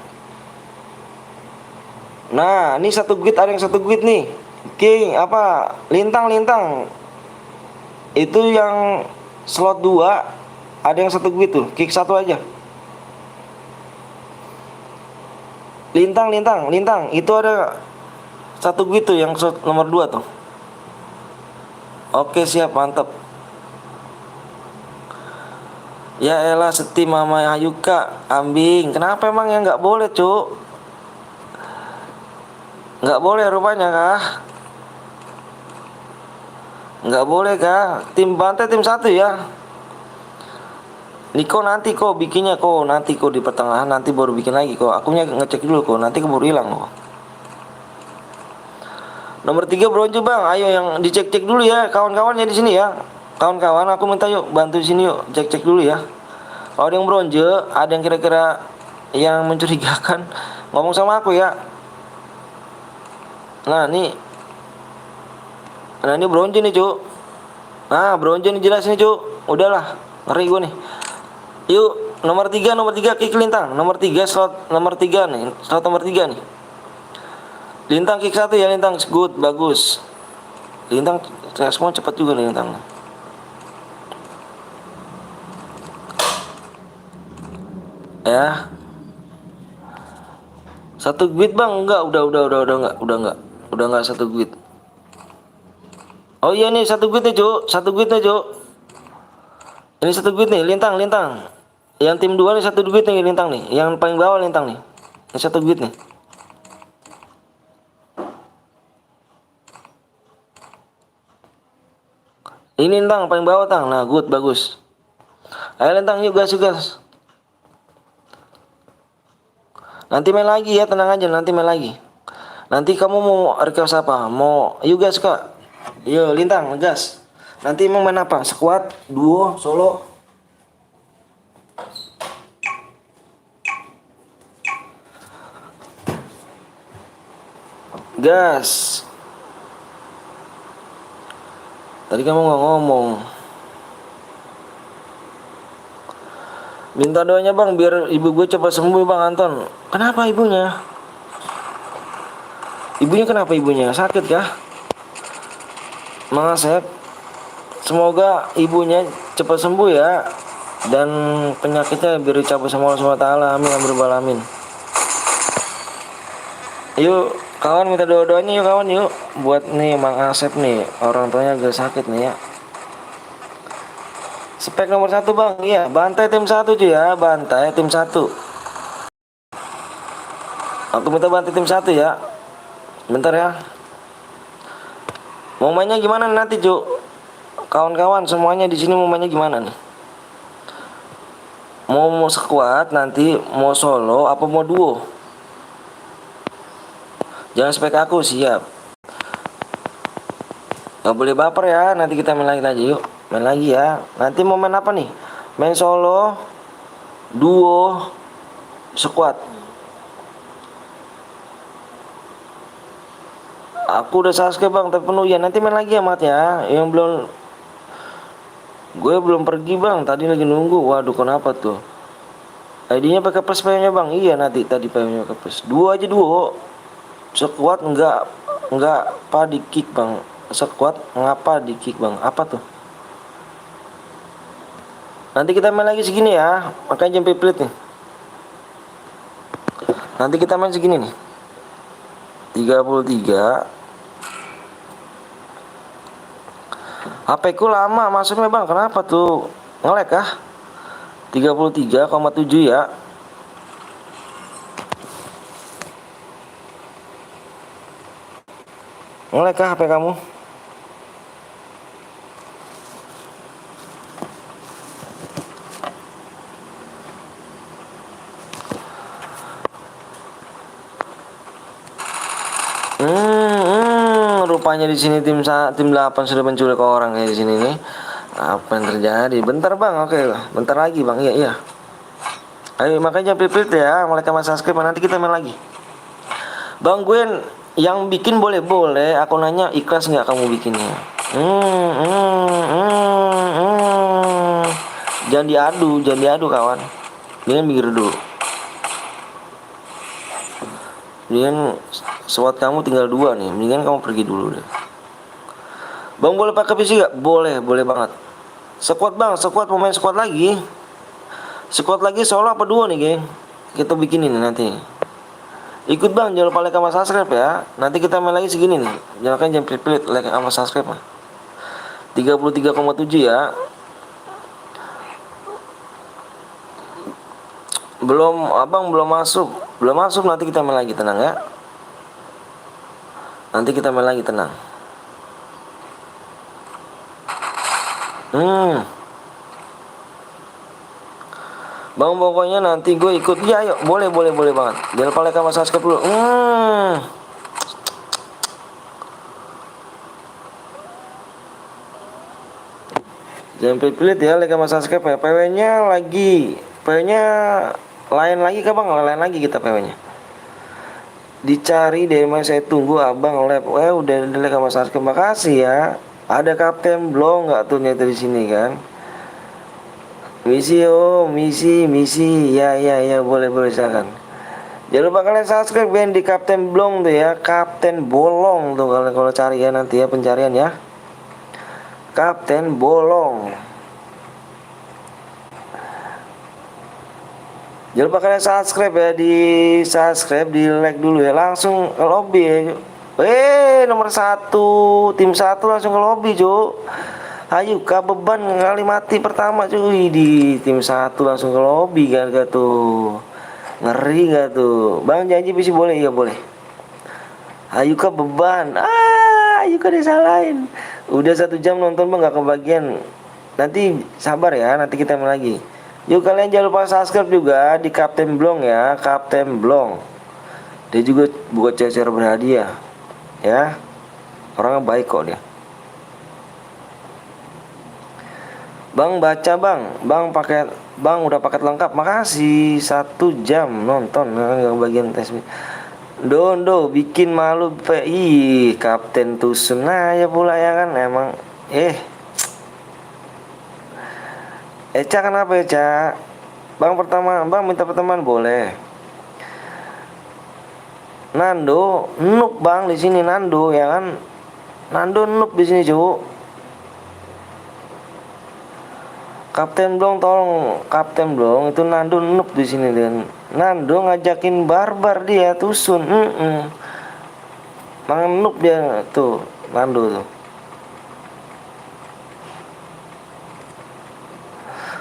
Nah ini satu guide, ada yang satu guide nih. King apa lintang itu yang slot 2 ada yang satu guide tuh, kick 1 aja. Lintang itu ada satu guide tuh yang slot nomor 2 tuh. Oke siap, mantap. Ya elah seti Mama Ayuka ambing. Kenapa emang yang nggak boleh cuk? Nggak boleh rupanya kah? Nggak boleh kah? Tim bantai tim 1 ya. Niko nanti kok bikinnya kok, nanti kok di pertengahan nanti baru bikin lagi kok. Akunya ngecek dulu kok, nanti keburu hilang kok. Nomor 3 bronze bang, ayo yang dicek-cek dulu ya kawan-kawannya di sini ya. Kawan-kawan aku minta yuk bantu sini yuk, cek-cek dulu ya. Kalau ada yang bronze, ada yang kira-kira yang mencurigakan, ngomong sama aku ya. Nah ini bronze nih cuk. Nah bronze nih jelas nih cuk. Udahlah, ngeri gue nih. Yuk nomor 3 kick lintang. Nomor 3 slot nomor 3 nih. Slot nomor 3 nih. Lintang kick 1 ya, Lintang. Good, bagus. Lintang respon cepat juga nih, Lintang. Ya. 1 grid bang, enggak, udah enggak 1 grid. Oh iya nih 1 grid nih Cuk, 1 grid nih Cuk. Ini 1 grid nih, Lintang. Yang tim 2 nih 1 grid nih, Lintang nih. Yang paling bawah Lintang nih. Ini 1 grid nih. Ini Lintang paling bawah Tang. Nah, good, bagus. Ayo Lintang, yuk gas. Nanti main lagi ya, tenang aja, nanti main lagi. Nanti kamu mau request apa? Mau yuk gas Kak. Yuk Lintang, gas. Nanti mau main apa? Squad, duo, solo? Gas. Tadi kamu nggak ngomong. Minta doanya bang, biar ibu gue cepat sembuh bang Anton. Kenapa ibunya? Ibunya kenapa ibunya? Sakit kah? Mang Asep, semoga ibunya cepat sembuh ya. Dan penyakitnya biar dicabut sama Allah SWT. Amin, amin. Yuk kawan, minta doa-doanya yuk kawan yuk. Buat nih Mang Asep nih, orang tuanya agak sakit nih ya. Spek nomor 1 bang, iya bantai tim 1 cuy ya, bantai tim 1. Aku minta bantai tim 1 ya. Bentar ya. Mau mainnya gimana nanti cuy? Kawan-kawan semuanya di sini mau mainnya gimana nih? Mau squad nanti, mau solo apa mau duo? Jangan spek aku, siap. Gak boleh baper ya, nanti kita main lagi yuk. Main lagi ya. Nanti mau main apa nih? Main solo, duo, squad. Aku udah subscribe bang, tapi penuh ya. Nanti main lagi ya Mat ya. Yang belum, gue belum pergi bang. Tadi lagi nunggu. Waduh, kenapa tuh? ID-nya pakai plus PW-nya bang. Iya nanti tadi PW-nya pakai plus. Duo aja duo. Squad enggak apa di kick bang. Squad ngapa di kick bang? Apa tuh? Nanti kita main lagi segini ya. Makanya jam pelit nih. Nanti kita main segini nih. 33. HP ku lama masuknya bang. Kenapa tuh? Nge-lag kah? 33,7 ya. Nge-lag kah HP kamu? Rupanya di sini tim 8 sudah menculik orang kayak di sini nih. Apa yang terjadi? Bentar bang, oke, bentar lagi bang, iya. Ayo makanya pilih ya, mereka masih subscribe, nanti kita main lagi. Bang Gwen, yang bikin boleh, aku nanya ikhlas nggak kamu bikinnya? Jangan diadu kawan. Mendingan mikir dulu. Mendingan SWAT kamu tinggal 2 nih, mendingan kamu pergi dulu deh. Bang boleh pakai PC gak? Boleh banget. Squad bang, squad mau main squad lagi. Squad lagi solo apa duo nih geng? Kita bikinin nanti. Ikut bang, jangan lupa like sama subscribe ya. Nanti kita main lagi segini nih. Jangan pelit like sama subscribe mah. 33,7 ya. Belum masuk, nanti kita main lagi, tenang ya. Nanti kita main lagi, tenang. Bang pokoknya nanti gue ikut ya, ayo boleh banget. Jangan lupa like sama subscribe dulu. Jangan pelit ya, like sama subscribe ya. PW-nya lain lagi kah bang? Lain lagi kita PW-nya. Dicari deh mas, saya tunggu abang lab. Udah like sama subscribe, makasih ya. Ada Kapten Blong nggak tuh nyata di sini kan? Misi ya boleh silakan. Jangan lupa kalian subscribe Ben di Kapten Blong tuh ya, Kapten Bolong tuh kalian kalau cari ya nanti ya pencarian ya. Kapten Bolong. Jangan lupa kalian subscribe ya, di subscribe, di like dulu ya, langsung ke lobby ya. Nomor 1 tim 1 langsung ke lobby Cuk. Ayo beban kali mati pertama cuy di tim 1 langsung ke lobby kan gak tuh. Ngeri gak tuh. Bang janji bisa boleh ya boleh. Ayo beban. Ayo disalahin. Udah 1 jam nonton bang gak kebagian. Nanti sabar ya, nanti kita main lagi. Yuk kalian jangan lupa subscribe juga di Kapten Blong ya, Kapten Blong. Dia juga buat cecer berhadiah. Ya. Orangnya baik kok dia. Bang baca bang udah paket lengkap, makasih 1 jam nonton nggak bagian tes. Dondo bikin malu PI Kapten Tusun aja pula ya kan emang. Eca kenapa Eca? Bang minta pertemuan boleh. Nando noob bang di sini Nando ya kan. Nando noob di sini Cuk. Kapten Blong tolong, Kapten Blong itu Nando noob di sini dan Nando ngajakin barbar dia Tusun. Mangan noob dia tuh Nando tuh.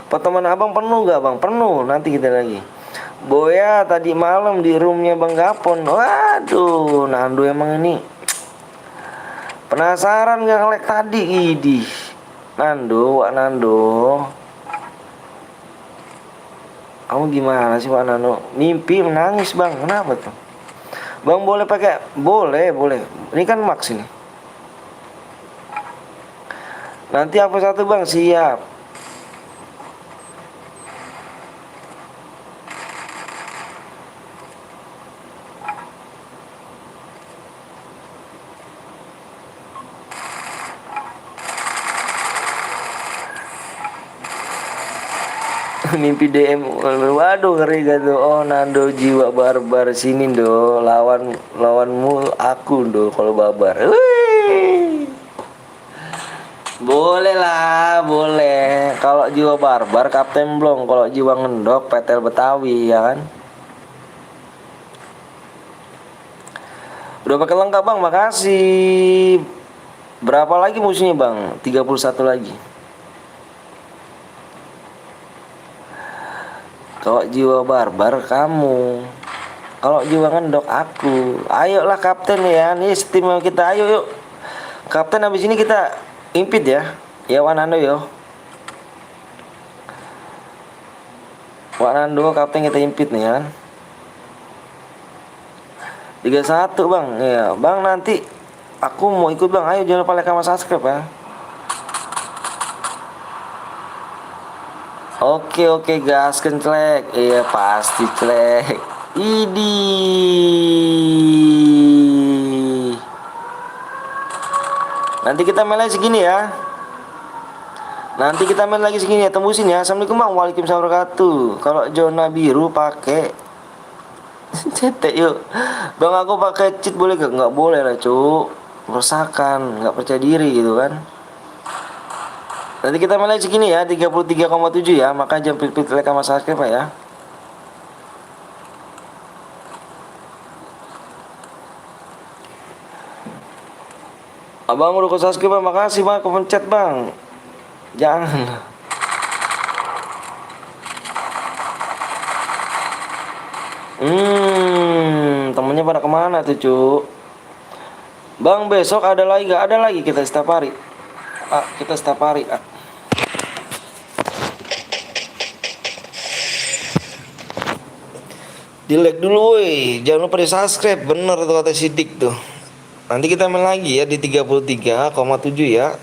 Pertemuan abang penuh gak bang? Penuh, nanti kita lagi. Boya tadi malam di roomnya Bang Gapon. Waduh, Nando emang ini penasaran gak nge-lag tadi. Idih Nando, Wak Nando, kamu gimana sih Wak Nando? Mimpi menangis bang, kenapa tuh? Bang boleh pakai? Boleh. Ini kan Max ini. Nanti apa satu bang? Siap. Mimpi DM, waduh ngeri gak tuh. Oh Nando jiwa barbar sini do, lawanmu aku do kalau barbar. Wih. Boleh lah, boleh. Kalau jiwa barbar Kapten Blong, kalau jiwa ngendok Petel Betawi ya kan. Udah pakai lengkap bang, makasih. Berapa lagi musuhnya bang? 31 lagi. Kalau jiwa barbar kamu, kalau jiwa ngendok aku. Ayolah Kapten ya, nih tim kita, ayo yuk Kapten. Habis ini kita impit ya, ya Wanando yo. Wanando Kapten kita impit nih kan. 31 bang, ya bang nanti aku mau ikut bang. Ayo jangan lupa like sama subscribe ya. Oke gas kenclek. Iya pasti celek. Idi. Nanti kita main lagi segini ya. Tembusin ya. Assalamualaikum bang. Waalaikumsalam warahmatullahi wabarakatuh. Kalau zona biru pakai cetek yuk. Bang aku pakai cheat boleh gak? Nggak boleh lah cuk. Meresahkan, nggak percaya diri gitu kan. Nanti kita mulai segini ya, 33,7 ya. Maka jangan pilih like sama subscribe ya. Abang udah ke subscribe, makasih bang, aku pencet bang. Jangan. Temennya pada kemana tuh cuk? Bang besok ada lagi gak? Ada lagi kita setiap hari. Kita setiap hari. Di like dulu woi. Jangan lupa di subscribe. Bener tuh kata Sidik tuh. Nanti kita main lagi ya di 33,7 ya.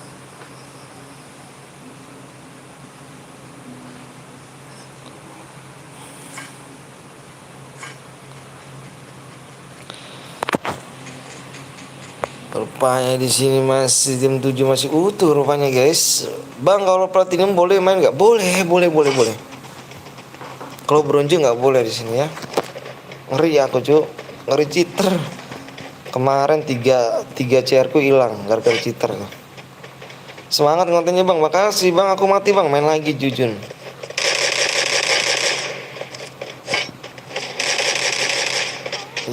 Rupanya di sini masih jam 7 masih utuh rupanya guys. Bang kalau platinum boleh main nggak? Boleh. Kalau bronze nggak boleh di sini ya. Ngeri aku cu, ngeri cheater. Kemarin tiga CR ku hilang gara-gara cheater. Semangat kontennya bang, makasih bang. Aku mati bang, main lagi Jujun.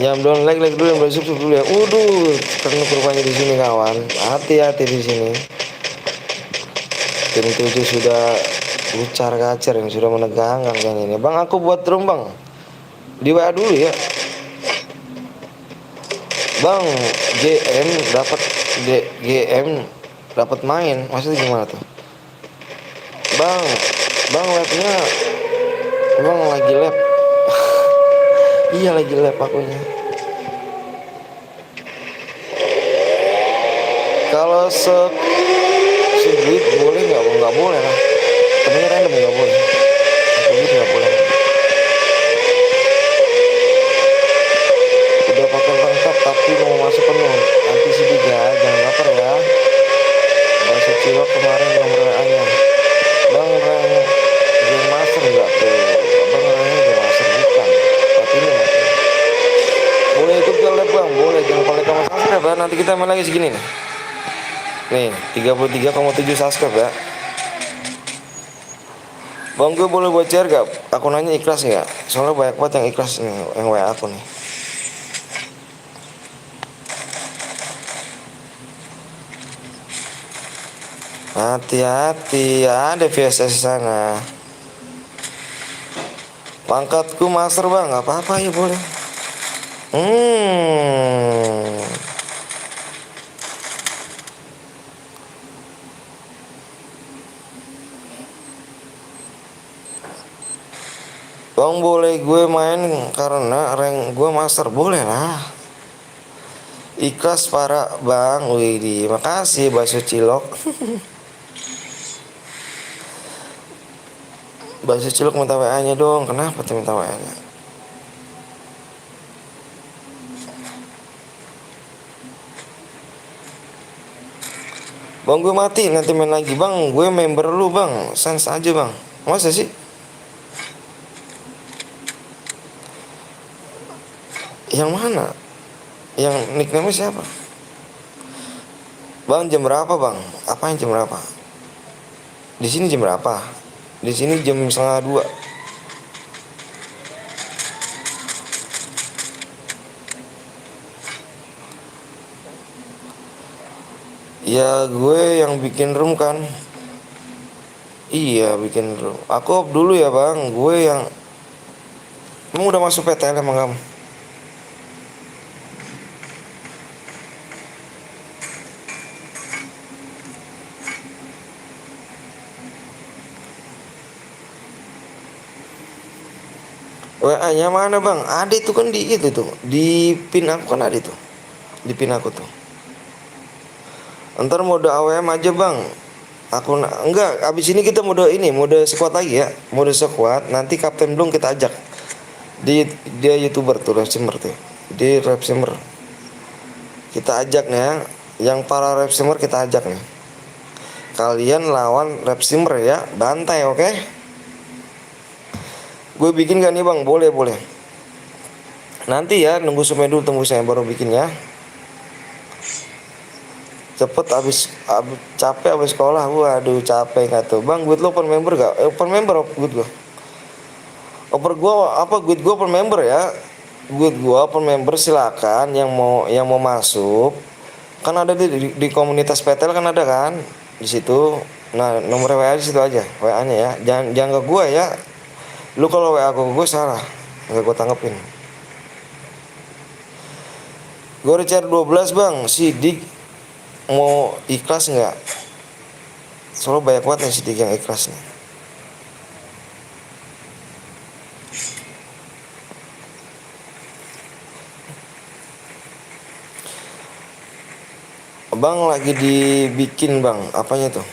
Jam down like dulu, yang boleh subscribe dulu ya. Waduh, karena kurvanya di sini kawan. Hati-hati di sini. Tim 7 sudah ucar kacir yang sudah menegangkan kan ini. Bang, aku buat drum bang. Di WA dulu ya. Bang, GM dapat GM dapat main. Maksudnya gimana tuh? Bang, labnya bang lagi lab. Iya lagi lab akunya. Kalau duit boleh nggak? Nggak boleh lah. Temennya random nggak boleh. Duit nggak boleh. Udah pakai lengkap tapi mau masuk penuh. Nanti si Diga jangan lapar ya. Bakso cilok kemarin nomor WA-nya. Bang rank Game Master nggak tuh? Bang ranknya Game Master bukan. Tapi ini mah. Boleh ikut ke lab bang? Boleh. Jangan lupa like sama subscribe ya. Nanti kita main lagi segini nih. Nih 33,7 subscribe ya. Bang gue boleh buat share gak? Aku nanya ikhlas gak? Soalnya banyak banget yang ikhlas nih, yang WA aku nih. Hati-hati, ada VSS sana. Pangkatku master bang, gak apa-apa ya boleh. Bang boleh gue main karena rank gue master, boleh lah. Ikhlas para bang, wih, makasih bakso cilok. Bakso cilok minta WA-nya dong, kenapa tuh minta WA-nya? Bang gue mati nanti main lagi bang, gue member lu bang, sans aja bang. Masa sih? Yang mana? Yang nickname siapa? Bang jam berapa bang? Apa yang jam berapa? Di sini jam berapa? Di sini jam 1:30. Ya gue yang bikin room kan. Iya bikin room. Aku off dulu ya bang. Gue yang. Kamu udah masuk PTL emang kamu? WA-nya mana bang? Ada itu kan di itu tuh. Di pin aku kan ada itu. Di pin aku tuh. Ntar mode AWM aja bang. Aku enggak. Abis ini kita mode squad lagi ya. Mode squad. Nanti Kapten Blung kita ajak. Dia YouTuber tuh, Rapsimer tuh. Di Rapsimer. Kita ajak nih ya. Yang para Rapsimer kita ajak nih. Kalian lawan Rapsimer ya. Bantai oke? Okay? Gue bikin gak nih bang? Boleh. Nanti ya, nunggu sampai dulu tunggu saya baru bikin ya. Cepet capek abis sekolah. Waduh capek gak tuh bang? Gue lo open member gak? Open member gue. Gue open member ya. Gue open member silakan yang mau masuk. Kan ada di komunitas PTL kan ada kan di situ. Nah nomor WA di situ aja WA-nya ya. Jangan ke gue ya. Lu kalau WA gue salah, nggak gue tanggepin. Gue udah cari 12 bang, si Dik mau ikhlas nggak? Soalnya banyak banget nih si Dik yang ikhlas nih. Bang lagi dibikin bang, apanya tuh?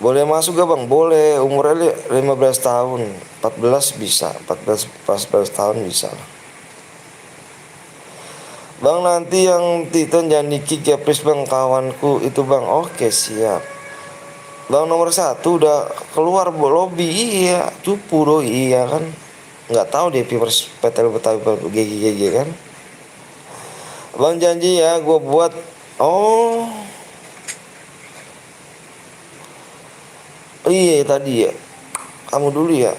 Boleh masuk gak bang? Boleh, umurnya 15 tahun 14 bisa, 14 tahun bisa. Bang nanti yang Titan jangan di-kick ya please bang, kawanku itu bang. Oke siap. Bang nomor 1 udah keluar lobby, iya cupu doi, iya kan. nggak tahu deh viewers PTL Betawi GG kan. Bang janji ya gue buat. Oh iya tadi ya, kamu dulu ya,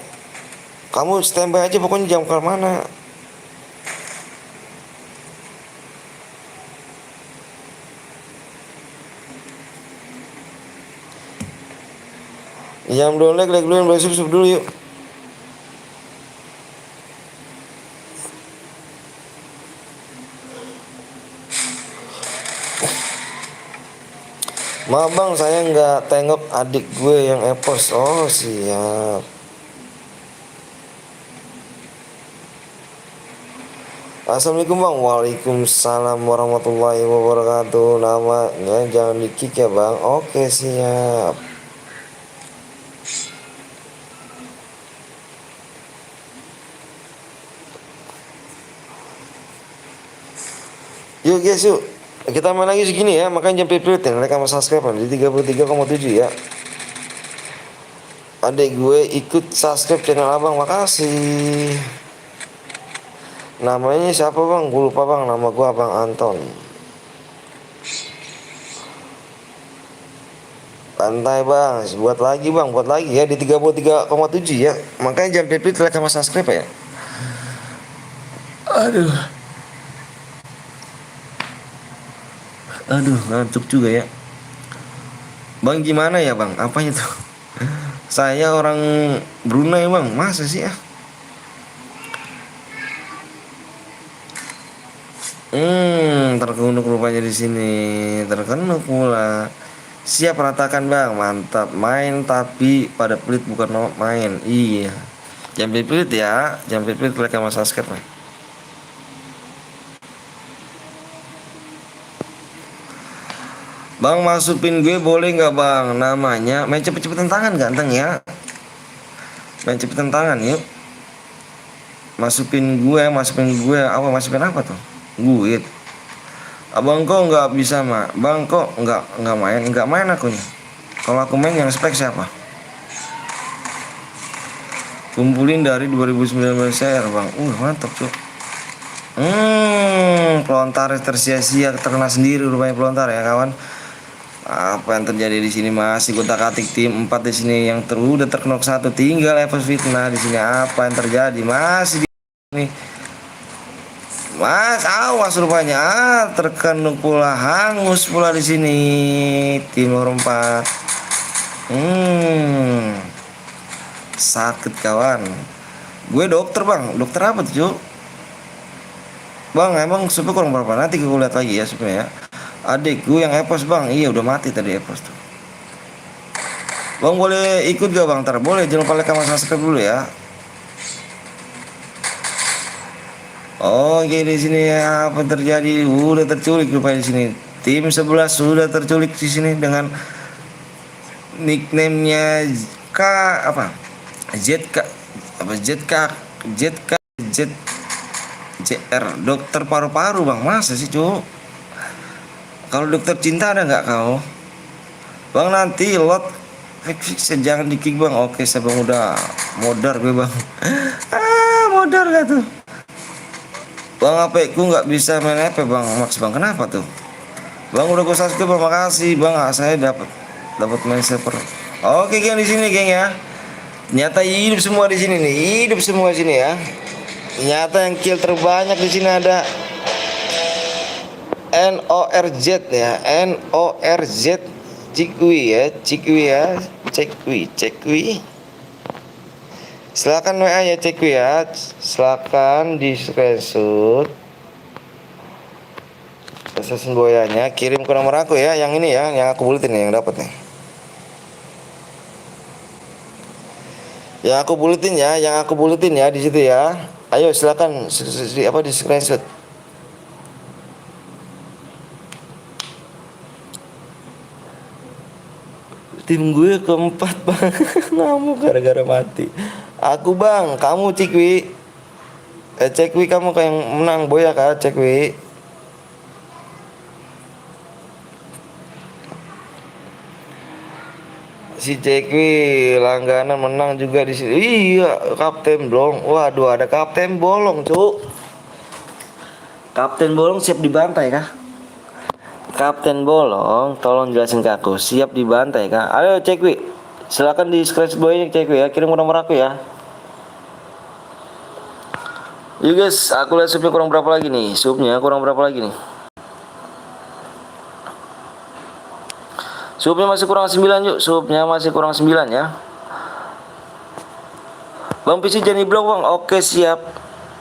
kamu standby aja pokoknya jam ke mana. Jam dulu like dulu yang belum subscribe dulu yuk. Maaf bang, saya nggak tengok adik gue yang e-post. Oh siap. Assalamualaikum bang. Waalaikumsalam warahmatullahi wabarakatuh. Namanya jangan di-kick ya bang. Oke siap. Yuk guys yuk, kita main lagi segini ya. Makanya jam pipit ya, like sama subscribe di 33,7 ya. Adik gue ikut subscribe channel abang, makasih. Namanya siapa bang? Gue lupa bang, nama gue Abang Anton. Santai bang, buat lagi ya di 33,7 ya. Makanya jam pipit like sama subscribe ya. Aduh, ngantuk juga ya. Bang gimana ya bang? Apanya tuh? Saya orang Brunei bang, masa sih ya? Terkenuk rupanya di sini, terkenuk pula. Siap ratakan bang, mantap. Main tapi pada pelit bukan main. Iya. Jam pelit ya, jam pelit like sama subscribe bang. Bang masukin gue boleh nggak bang? Namanya main cepet-cepetan tangan ganteng ya. Main cepetan tangan yuk. Masukin gue apa? Masukin apa tuh? Gue. Abang kok nggak bisa mah? Bang kok nggak main akunya? Kalau aku main yang spek siapa? Kumpulin dari 2019 share bang. Mantap cuy. Pelontar tersia-sia terkena sendiri rupanya pelontar ya kawan. Apa yang terjadi di sini masih gotak-atik tim 4 di sini yang udah terkenok 1 tinggal Evos Fitnah di sini. Apa yang terjadi masih di sini? Mas awas rupanya terkenok pula, hangus pula di sini Timur 4. Sakit kawan. Gue dokter bang, dokter apa tuh Cuk? Bang emang supaya kurang berapa? Nanti gue lihat lagi ya supaya ya. Adik gue yang e-post bang, iya udah mati tadi e-post tuh. Bang boleh ikut gak bang? Ntar boleh, jangan lupa like sama subscribe dulu ya. Oke di sini apa terjadi? Udah terculik rupanya di sini. Tim 11 sudah terculik di sini dengan nickname-nya K apa? ZK apa JR dokter paru-paru bang. Masa sih Cuk? Kalau dokter cinta ada nggak kau? Bang nanti lot fix jangan di-kick bang. Oke saya bang udah modar gue bang. Modar gak tuh? Bang HP ku nggak bisa main HP bang. Max bang kenapa tuh? Bang udah gue subscribe bang, makasih bang. Saya dapat main server. Oke geng di sini geng ya. Ternyata hidup semua di sini nih, hidup semua di sini ya. Ternyata yang kill terbanyak di sini ada NORZ ya, NORZ Cikwi ya, Cikwi. Silakan WA ya Cikwi ya, silakan di screenshot assassin boyanya, kirim ke nomor aku ya, yang ini ya, yang aku buletin yang dapat nih. Yang aku buletin ya di situ ya. Ayo silakan di screenshot. Tim gue keempat bang. Ngamuk gara-gara mati. Aku bang, kamu Cikwi. Cikwi kamu kayak yang menang boya kah Cikwi? si Cekwi langganan menang juga di sini. Iya, Kapten Bolong. Waduh, ada Kapten Bolong, Cuk. Kapten Bolong siap dibantai kah? Kapten Bolong, tolong jelasin ke aku, siap dibantai kah? Ayo Cekwi, silakan di scratch boy Cekwi ya, kirim nomor aku ya. Yuk guys, aku lihat supnya kurang berapa lagi nih? Supnya kurang berapa lagi nih? Supnya masih kurang 9 yuk, supnya masih kurang 9 ya. Bang PC jadi blok bang, oke siap.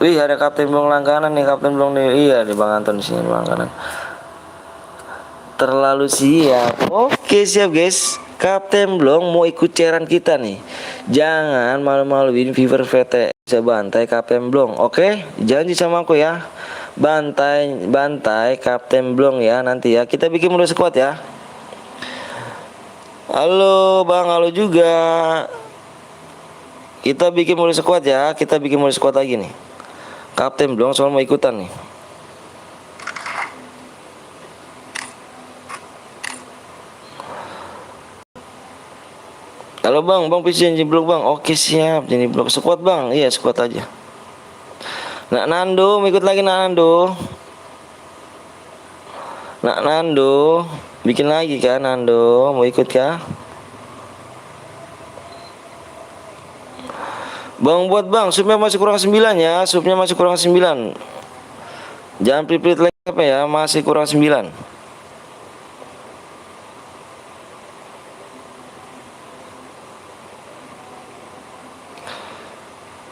Wih ada Kapten Blong langganan nih, Kapten Blong nih, iya di Bang Anton di sini langganan. Terlalu siap, oke siap guys. Kapten Blong mau ikut cairan kita nih. Jangan malu-maluin Fever VT, bisa bantai Kapten Blong, oke? Janji sama aku ya. Bantai Kapten Blong ya nanti ya. Kita bikin mulu squad ya. Halo Bang, halo juga. Kita bikin mulu squad ya. Kita bikin mulu squad lagi nih. Kapten Blong soal mau ikutan nih. Halo Bang, Bang PC janji blok Bang. Oke siap, janji blok squad Bang. Iya squad aja. Nak Nando, mau ikut lagi Nak Nando. Nak Nando, bikin lagi kan Nando, mau ikut kah? Bang buat Bang, supnya masih kurang 9 ya, supnya masih kurang 9. Jangan pelit-pelit lagi apa ya, masih kurang 9.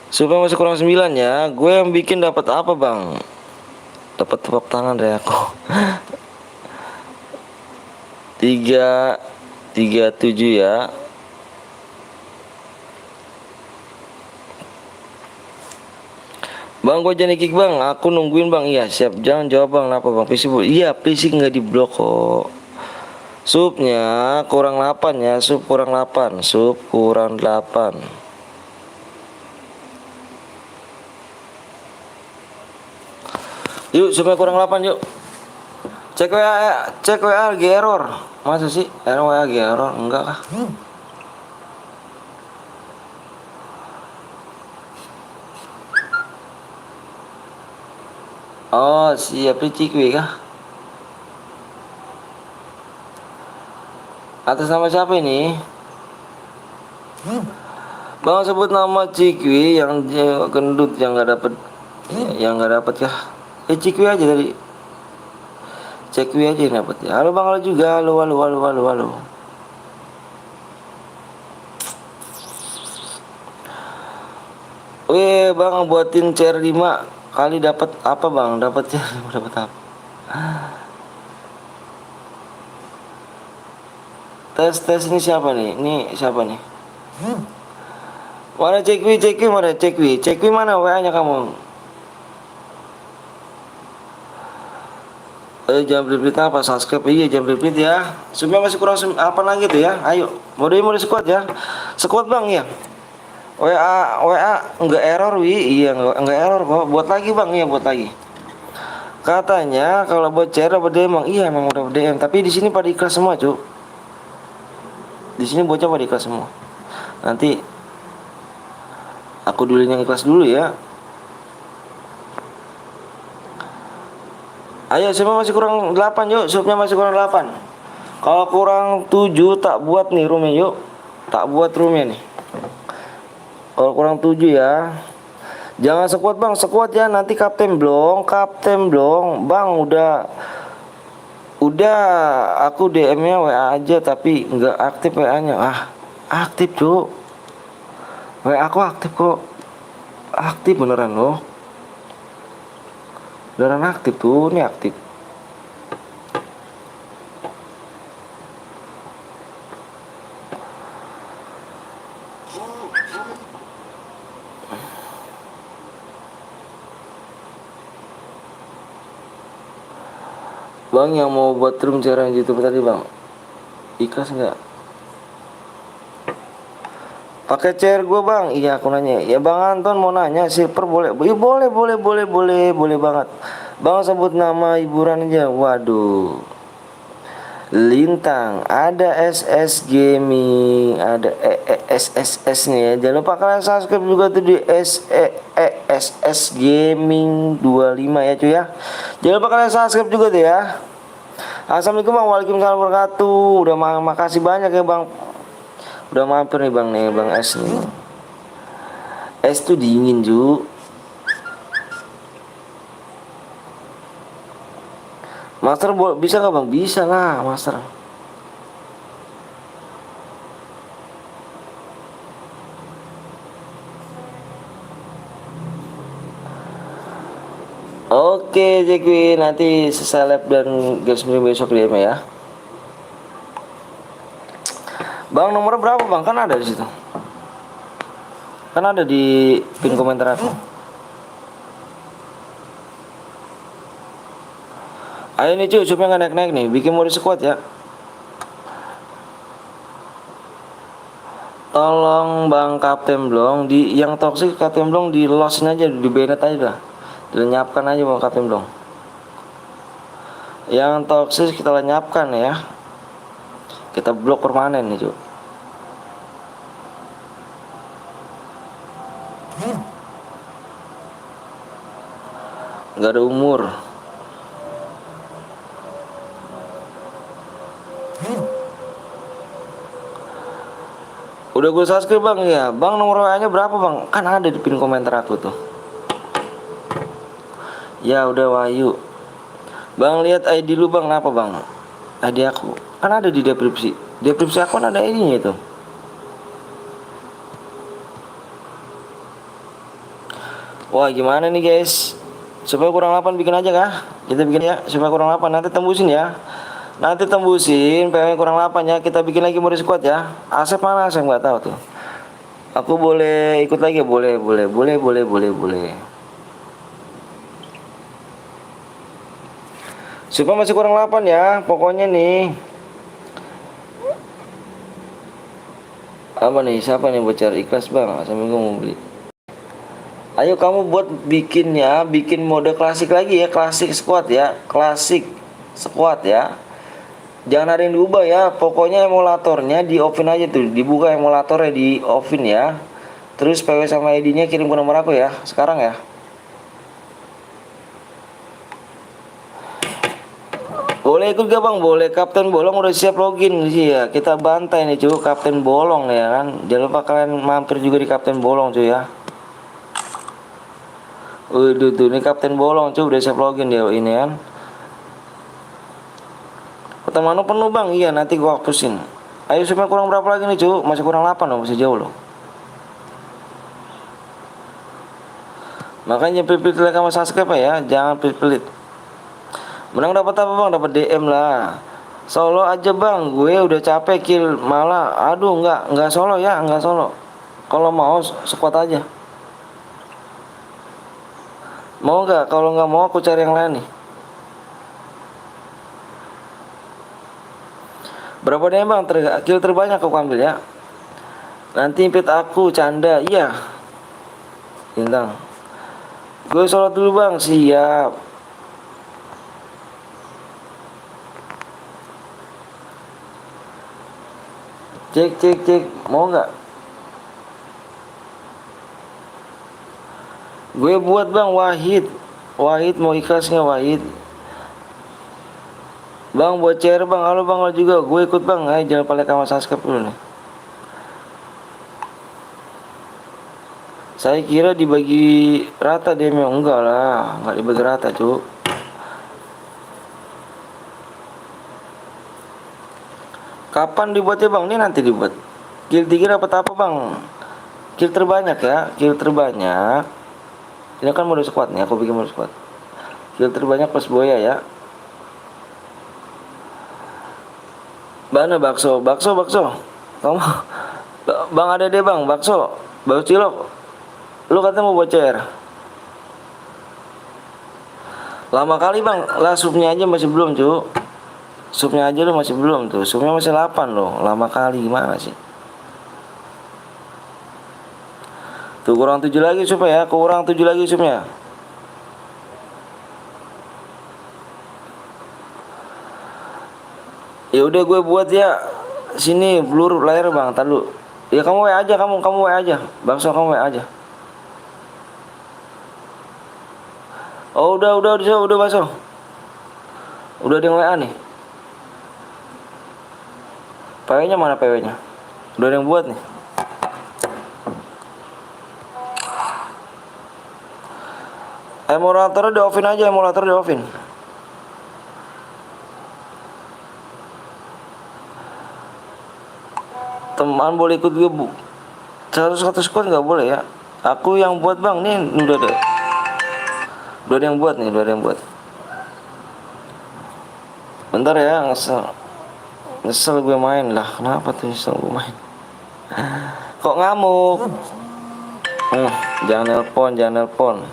Supaya masih kurang 9 ya. Gue yang bikin dapat apa Bang? Dapat tepuk tangan dari aku. 337 ya. Bang gue jadi kick Bang, aku nungguin Bang. Iya siap, jangan jawab Bang. Kenapa Bang? PC iya PC nggak diblok kok. Supnya kurang 8 ya, sup kurang 8, sup kurang 8. Yuk, supaya kurang 8 yuk. Cek WA lagi error. Masa sih? WA lagi error? Enggak kah? Oh, siap Cikwi kah? Atas nama siapa ini? Bang sebut nama Cikwi yang gendut yang nggak dapet kah? Cikwi aja tadi. Cikwi aja yang dapet ya. Halo Bang, halo juga. Halo. Weh Bang buatin CR5 kali dapat apa Bang? Dapat CR5 dapat apa? Tes ini siapa nih? Ini siapa nih? Mana Cikwi mana Cikwi? Cikwi mana WA-nya kamu? Jangan beli apa subscribe. Iya jangan beli ya. Sebenarnya masih kurang apa lagi tuh ya. Ayo mode squad ya. Squad Bang ya. WA enggak error iya enggak error kok. Buat lagi Bang ya, buat lagi. Katanya kalau buat share dapat DM Bang. Iya emang udah DM, tapi di sini pada ikhlas semua, Cuk. Di sini bocah pada ikhlas semua. Nanti aku dulu yang ikhlas dulu ya. Ayo semua masih kurang 8 yuk, supnya masih kurang 8. Kalau kurang 7 tak buat nih roomnya yuk. Tak buat roomnya nih. Kalau kurang 7 ya. Jangan sekuat Bang, sekuat ya nanti Kapten Blong. Bang udah aku DM-nya WA aja tapi nggak aktif WA-nya. Aktif Cuk. WA aku aktif kok. Aktif beneran loh. Beneran aktif tuh, ini aktif. Bang yang mau buat room cara YouTube tadi Bang, ikhlas nggak? Pakai chair gue Bang. Iya aku nanya. Ya Bang Anton mau nanya silver boleh? Ya, boleh banget. Bang sebut nama hiburan aja. Waduh. Lintang, ada SS Gaming, ada SSS nih ya. Jangan lupa kalian subscribe juga tuh di SS Gaming 25 ya cuy ya. Jangan lupa kalian subscribe juga tuh ya. Assalamualaikum bang, waalaikumsalam warahmatullahi wabarakatuh. Udah makasih banyak ya bang. Udah mampir nih bang nih, bang S nih. Es tuh dingin Ju. Master bisa nggak bang? Bisa lah master. Oke Jekwi, nanti seleb dan garis besok dia ya. Bang nomornya berapa bang? Kan ada di situ. Kan ada di pin komentar aku. Ayo nih cuy, supaya nggak naik-naik nih, bikin mode squad ya. Tolong bang Kapten Blong di yang toxic Kapten Blong di losin aja, di banned aja dah. Dilenyapkan aja bang Kapten Blong. Yang toxic kita lenyapkan ya. Kita blok permanen nih cuy. Nggak ada umur. Udah gue subscribe bang ya. Bang nomor WA nya berapa bang? Kan ada di pin komentar aku tuh. Ya udah Wahyu. Bang lihat ID lu bang, kenapa bang? ID aku kan ada di deskripsi. Deskripsi aku kan ada ID-nya itu. Wah gimana nih guys? Supaya kurang 8 bikin aja kah? Kita bikin ya, supaya kurang 8 nanti tembusin ya. Nanti tembusin PW kurang 8 ya. Kita bikin lagi mode squad ya. Asep mana? Asep nggak tahu tuh. Aku boleh ikut lagi? Boleh. Supaya masih kurang 8 ya. Pokoknya nih. Apa nih? Siapa nih bocor ikhlas bang? Sambil gue mau beli. Ayo kamu buat bikin ya. Bikin mode klasik lagi ya. Klasik squad ya. Klasik squad ya. Jangan ada yang diubah ya. Pokoknya emulatornya di offin aja tuh. Dibuka emulatornya di offin ya. Terus PW sama ID nya kirim ke nomor aku ya. Sekarang ya. Boleh ikut gak bang? Boleh. Kapten Bolong udah siap login sih ya. Kita bantai nih cuy Kapten Bolong ya kan. Jangan lupa kalian mampir juga di Kapten Bolong cuy ya. Waduh tuh ini Kapten Bolong cuy udah siap login dia ini kan. Pertemanan penuh bang, iya nanti gua hapusin. Ayo supaya kurang berapa lagi nih cu? Masih kurang 8 loh, masih jauh loh. Makanya pelit-pelit like sama subscribe ya, jangan pelit-pelit. Menang dapat apa bang? Dapat DM lah. Solo aja bang, gue udah capek kill malah. Aduh nggak solo ya, nggak solo. Kalau mau squad aja. Mau nggak? Kalau nggak mau aku cari yang lain nih. Berapa deh bang? Kill terbanyak aku ambil ya. Nanti impit aku canda, iya. Bintang. Gue sholat dulu bang, siap. Cek, mau nggak? Gue buat bang Wahid mau ikhlas nggak Wahid? Bang buat share bang, halo bang lo juga, gue ikut bang, ayo jangan lupa like sama subscribe dulu nih. Saya kira dibagi rata deh, memang enggak lah, nggak dibagi rata cu. Kapan dibuatnya bang? Ini nanti dibuat. Kill 3 dapat apa bang? Kill terbanyak ya, kill terbanyak. Ini kan mode squad nih, aku bikin mode squad. Kill terbanyak plus boya ya. Mana bakso? Kamu bang ada deh bang, bakso cilok. Lu katanya mau bocor. Lama kali bang, lah supnya aja masih belum cu. Supnya aja lu masih belum tuh. Supnya masih 8 loh. Lama kali gimana sih? Tuh kurang 7 lagi supnya ya. Kurang 7 lagi supnya. Ya udah gue buat ya. Sini blur layar bang, tar dulu. Ya kamu WA aja, kamu WA aja. Bang So kamu WA aja. Oh udah Bang So. Udah ada yang WA nih. PW-nya mana PW-nya? Udah ada yang buat nih. Emulatornya di offin aja, emulator di offin. Teman boleh ikut gue bu. 100 squad nggak boleh ya. Aku yang buat bang, nih udah ada. Udah ada yang buat nih, udah ada yang buat. Bentar ya, Nyesel gue main lah. Kenapa tuh nyesel gue main? Kok ngamuk? Jangan nelpon.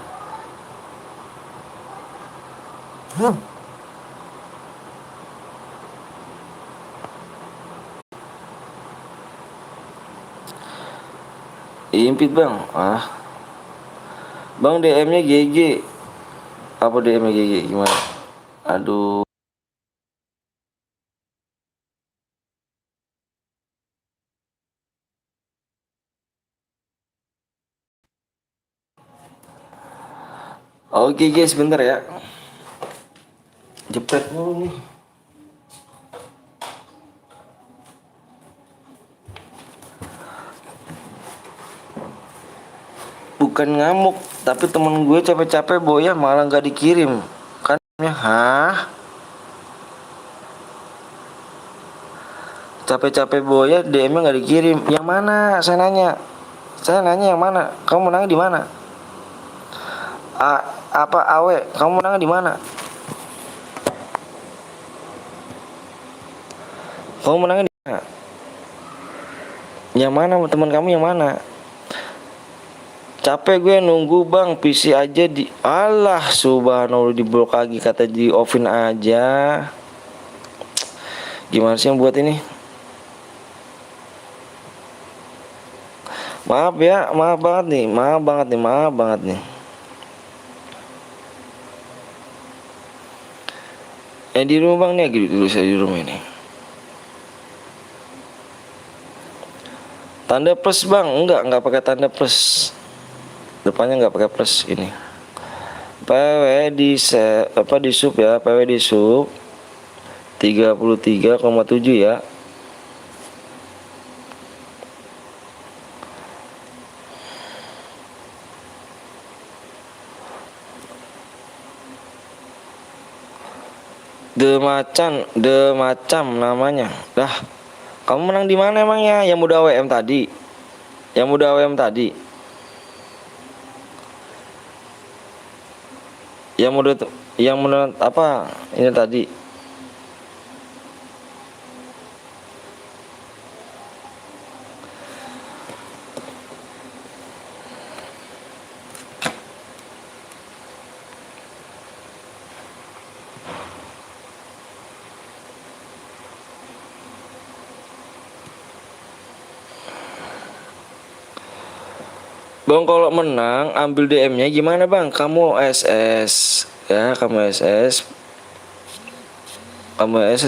Impit bang. Bang DM-nya GG. Apa DM-nya GG gimana? Aduh. Oke guys, sebentar ya. Jepret mulu nih. Bukan ngamuk, tapi temen gue capek-capek boya malah nggak dikirim. Kan ya, capek-capek boya DM-nya nggak dikirim. Yang mana? Saya nanya yang mana? Kamu menang di mana? Apa Awe? Kamu menang di mana? Kamu menang di mana? Yang mana teman kamu yang mana? Capek gue nunggu bang, PC aja di Allah subhanallah diblok lagi, kata di offin aja. Gimana sih yang buat ini? Maaf ya, maaf banget nih. Di rumah bang nih, dulu saya di rumah ini. Tanda plus bang, enggak pakai tanda plus. Depannya nggak pakai plus ini. PW di sub ya, PW di sub 33,7 ya. The Macam namanya. Dah. Kamu menang di mana emangnya? Yang muda WM tadi. Yang muda WM tadi. Yang muda apa? Ini tadi. Bang kalau menang ambil DM-nya gimana bang? Kamu SS ya, kamu SS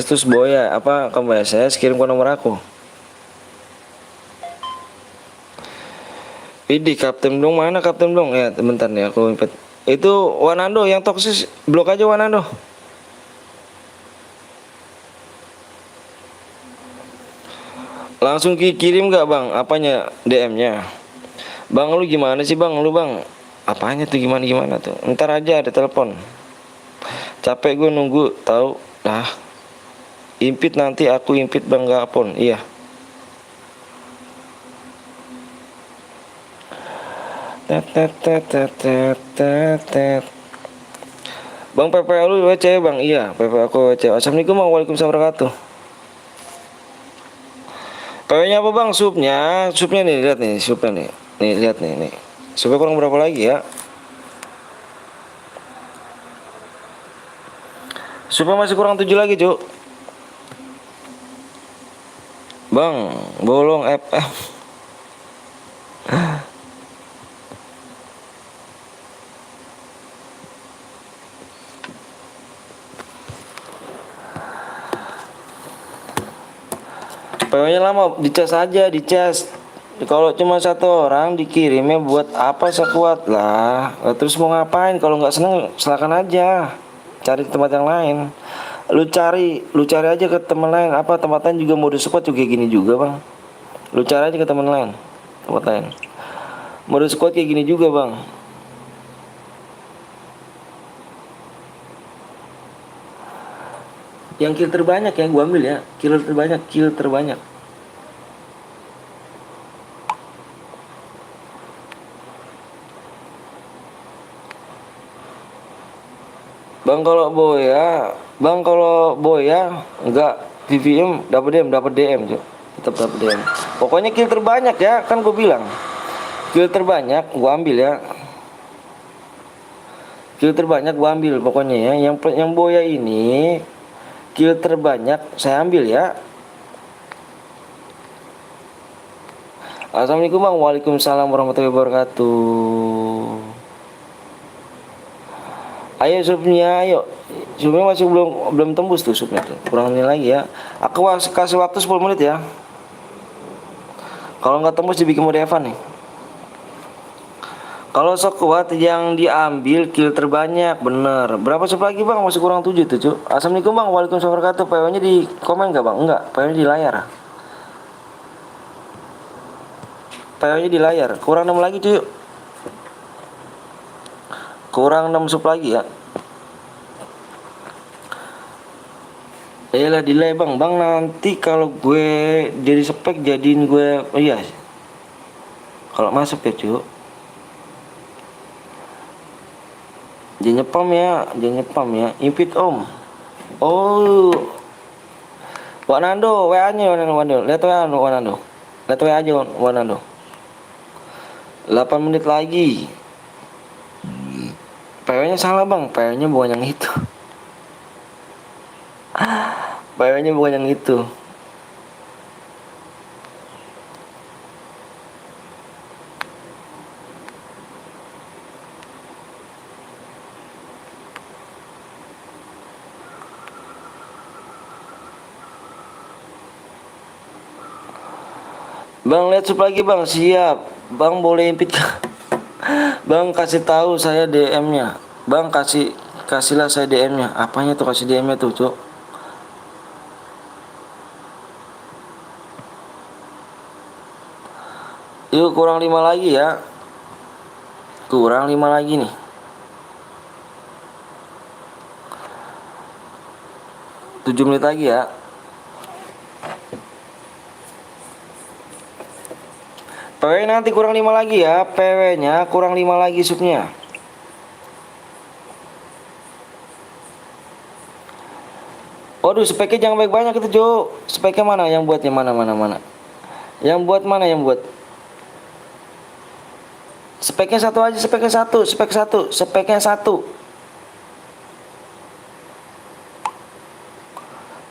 terus boya apa? Kamu SS kirim ke nomor aku. Ini Kapten dong, mana Kapten dong? Ya bentar nih aku impet. Itu Wanando yang toksis, blok aja Wanando. Langsung kirim nggak bang? Apanya DM-nya? Bang lu gimana sih bang? Lu bang apanya tuh gimana tuh? Ntar aja ada telepon. Capek gue nunggu tahu. Nah, impit nanti aku impit bang gak pon. Iya. Bang PP lu WC bang? Iya PP aku WC. Assalamualaikum warahmatullahi wabarakatuh. PW-nya apa bang? Supnya nih, lihat nih supnya nih. Nih lihat nih. Supnya kurang berapa lagi ya? Supnya masih kurang 7 lagi, Cuk. Bang, bolong FM. PO-nya lama, dicas aja, dicas. Kalau cuma satu orang dikirimnya buat apa sekuat lah. Terus mau ngapain? Kalau nggak seneng silakan aja cari tempat yang lain. Lu cari aja ke teman lain. Apa tempat lain juga mode squad juga kayak gini juga bang. Lu cari aja ke teman lain, tempat lain. Mode squad kayak gini juga bang. Yang kill terbanyak yang gua ambil ya, kill terbanyak. Bang kalau boya enggak VVM dapat DM, Cuk. Tetap dapat DM. Pokoknya kill terbanyak ya, kan gue bilang. Kill terbanyak gua ambil ya. Kill terbanyak gua ambil pokoknya ya. Yang boya ini kill terbanyak saya ambil ya. Assalamualaikum bang. Waalaikumsalam warahmatullahi wabarakatuh. Ayo subnya, ayo. Subnya masih belum tembus tuh subnya tuh. Kurang ini lagi ya. Aku kasih waktu 10 menit ya. Kalau nggak tembus dibikin mode Evan nih. Kalau sekuat yang diambil kill terbanyak, bener. Berapa sub lagi bang? Masih kurang 7 tuh cu. Assalamualaikum bang. Waalaikumsalam warahmatullahi wabarakatuh. PO nya di komen nggak bang? Enggak. PO nya di layar. PO nya di layar. Kurang 6 lagi cuy. Kurang 6 sub lagi ya. Yalah delay bang. Bang nanti kalau gue jadi spek jadiin gue. Oh iya. Kalau masuk ya cuy. Jangan nyepam ya. Impit om. Oh. Wanando, WA-nya Wanando. Lihat WA Wanando. Lihat WA aja Wanando. 8 menit lagi. PO-nya salah bang. PO-nya bukan yang itu. PO-nya bukan yang itu. Bang lihat sub lagi bang, siap. Bang boleh impit. Bang kasih tahu saya DM-nya. Bang kasihlah saya DM-nya. Apanya tuh kasih DM-nya tuh, Cuk? Yuk kurang 5 lagi ya. Kurang 5 lagi nih. Tujuh menit lagi ya. PW nanti kurang 5 lagi ya. PW nya kurang 5 lagi subnya. Waduh speknya jangan banyak-banyak itu Jo. Speknya mana yang buatnya mana. Yang buat mana yang buat. Speknya satu aja, speknya satu.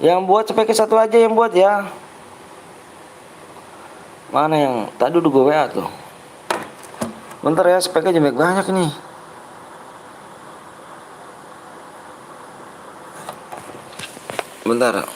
Yang buat speknya satu aja yang buat ya. Mana yang tadi udah gue WA tuh. Bentar ya speknya jangan banyak nih. Bentar.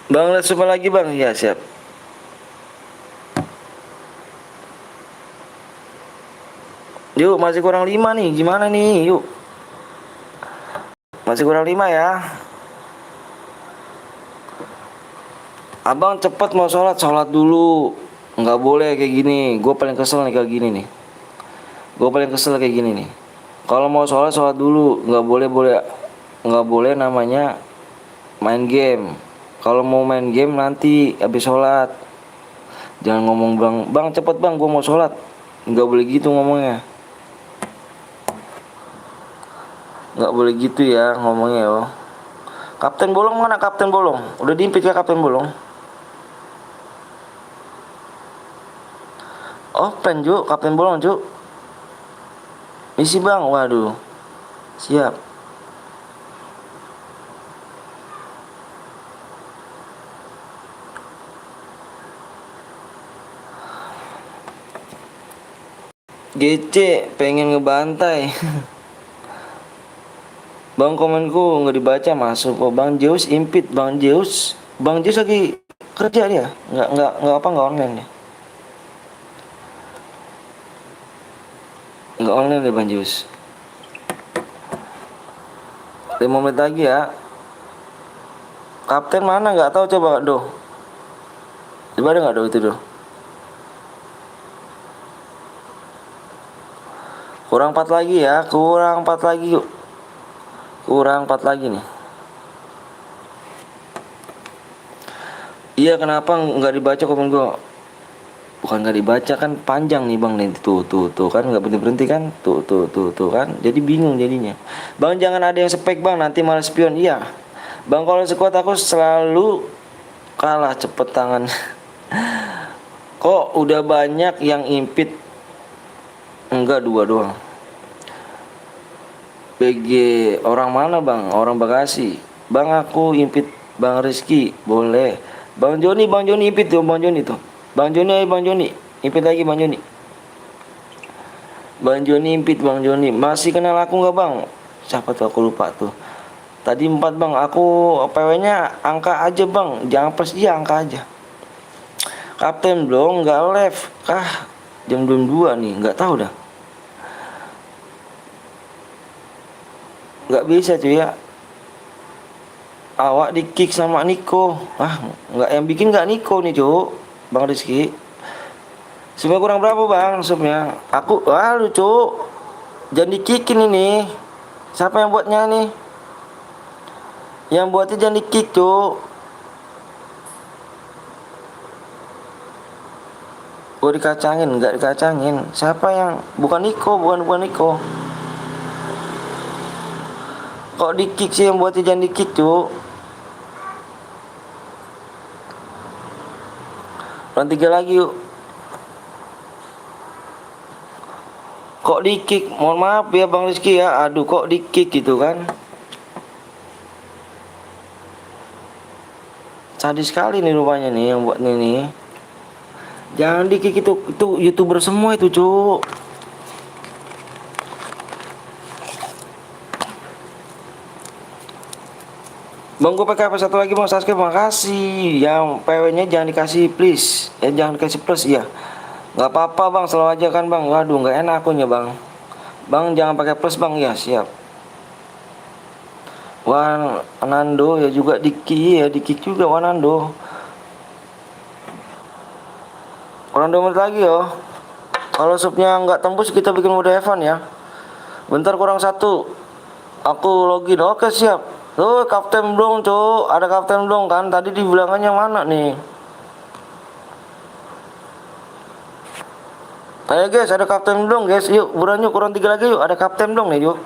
Bang lihat coba lagi bang. Ya siap. Yuk masih kurang 5 nih. Gimana nih yuk. Masih kurang 5 ya. Abang cepet mau sholat dulu. Nggak boleh kayak gini. Gue paling kesel nih kayak gini nih. Kalau mau sholat dulu. Nggak boleh namanya main game. Kalau mau main game nanti habis sholat. Jangan ngomong bang cepet bang gue mau sholat. Nggak boleh gitu ngomongnya. Nggak boleh gitu ya ngomongnya yo. Kapten Bolong mana Kapten Bolong? Udah diimpit ya Kapten Bolong? Oh plan Ju, Kapten Bolong Ju. Misi bang, waduh. Siap. GC pengen ngebantai. Bang, komenku nggak dibaca masuk. Oh, Bang Zeus impit. Bang Zeus lagi kerja dia. Nggak online dia. Nggak online deh Bang Zeus. 5 menit lagi ya. Kapten mana nggak tahu, coba doh. Coba ada nggak doh itu doh. Kurang 4 lagi ya. Kurang 4 lagi yuk. Kurang 4 lagi nih. Iya, kenapa nggak dibaca komen gua? Bukan nggak dibaca, kan panjang nih Bang nih. Tuh kan nggak berhenti kan. Tuh kan. Jadi bingung jadinya. Bang, jangan ada yang spek Bang, nanti malah spion. Iya Bang, kalau sekuat aku selalu kalah cepet tangan. Kok udah banyak yang impit? Enggak, 2 doang. BG orang mana Bang? Orang Bekasi. Bang, aku impit Bang Rizky. Boleh. Bang Joni impit tuh. Bang Joni tuh. Bang Joni impit lagi Bang Joni. Bang Joni impit. Bang Joni masih kenal aku nggak Bang? Siapa tuh, aku lupa tuh. Tadi 4 Bang. Aku PW nya angka aja Bang. Jangan plus, iya angka aja. Kapten belum nggak live kah? Jam 2 nih, nggak tahu dah. Nggak bisa cuy ya. Awak di kick sama Niko. Nggak, yang bikin nggak Niko nih cuy. Bang Rizky. Supnya kurang berapa Bang supnya? Aku, lu cuy. Jangan di-kickin ini. Siapa yang buatnya nih? Yang buatnya jangan di-kick cuy. Gue dikacangin, nggak dikacangin. Siapa yang? Bukan Niko, bukan Niko. Kok di-kick sih, yang buatnya jangan di-kick cuy. Round 3 lagi yuk. Kok di-kick? Mohon maaf ya Bang Rizky ya. Aduh, kok di-kick gitu kan. Sadis sekali nih rupanya nih yang buat nih. Jangan di-kick itu YouTuber semua itu cuy. Bang, gue pakai apa satu lagi Bang? Subscribe, makasih. Yang PW nya jangan dikasih please. Jangan dikasih plus ya. Nggak apa-apa Bang, selalu aja kan Bang. Waduh, nggak enak akunya Bang. Bang, jangan pakai plus Bang. Ya siap. Wanando ya juga di-kick juga Wanando. Kurang 2 menit lagi yo. Kalau subnya nggak tembus, kita bikin mode Evan ya. Bentar, kurang 1. Aku login. Oke siap. Tuh, kapten belum cuy. Ada kapten belum kan? Tadi dibilangannya mana nih? Ayo guys, ada kapten belum guys? Yuk, buruan yuk, kurang 3 lagi yuk. Ada kapten belum nih yuk?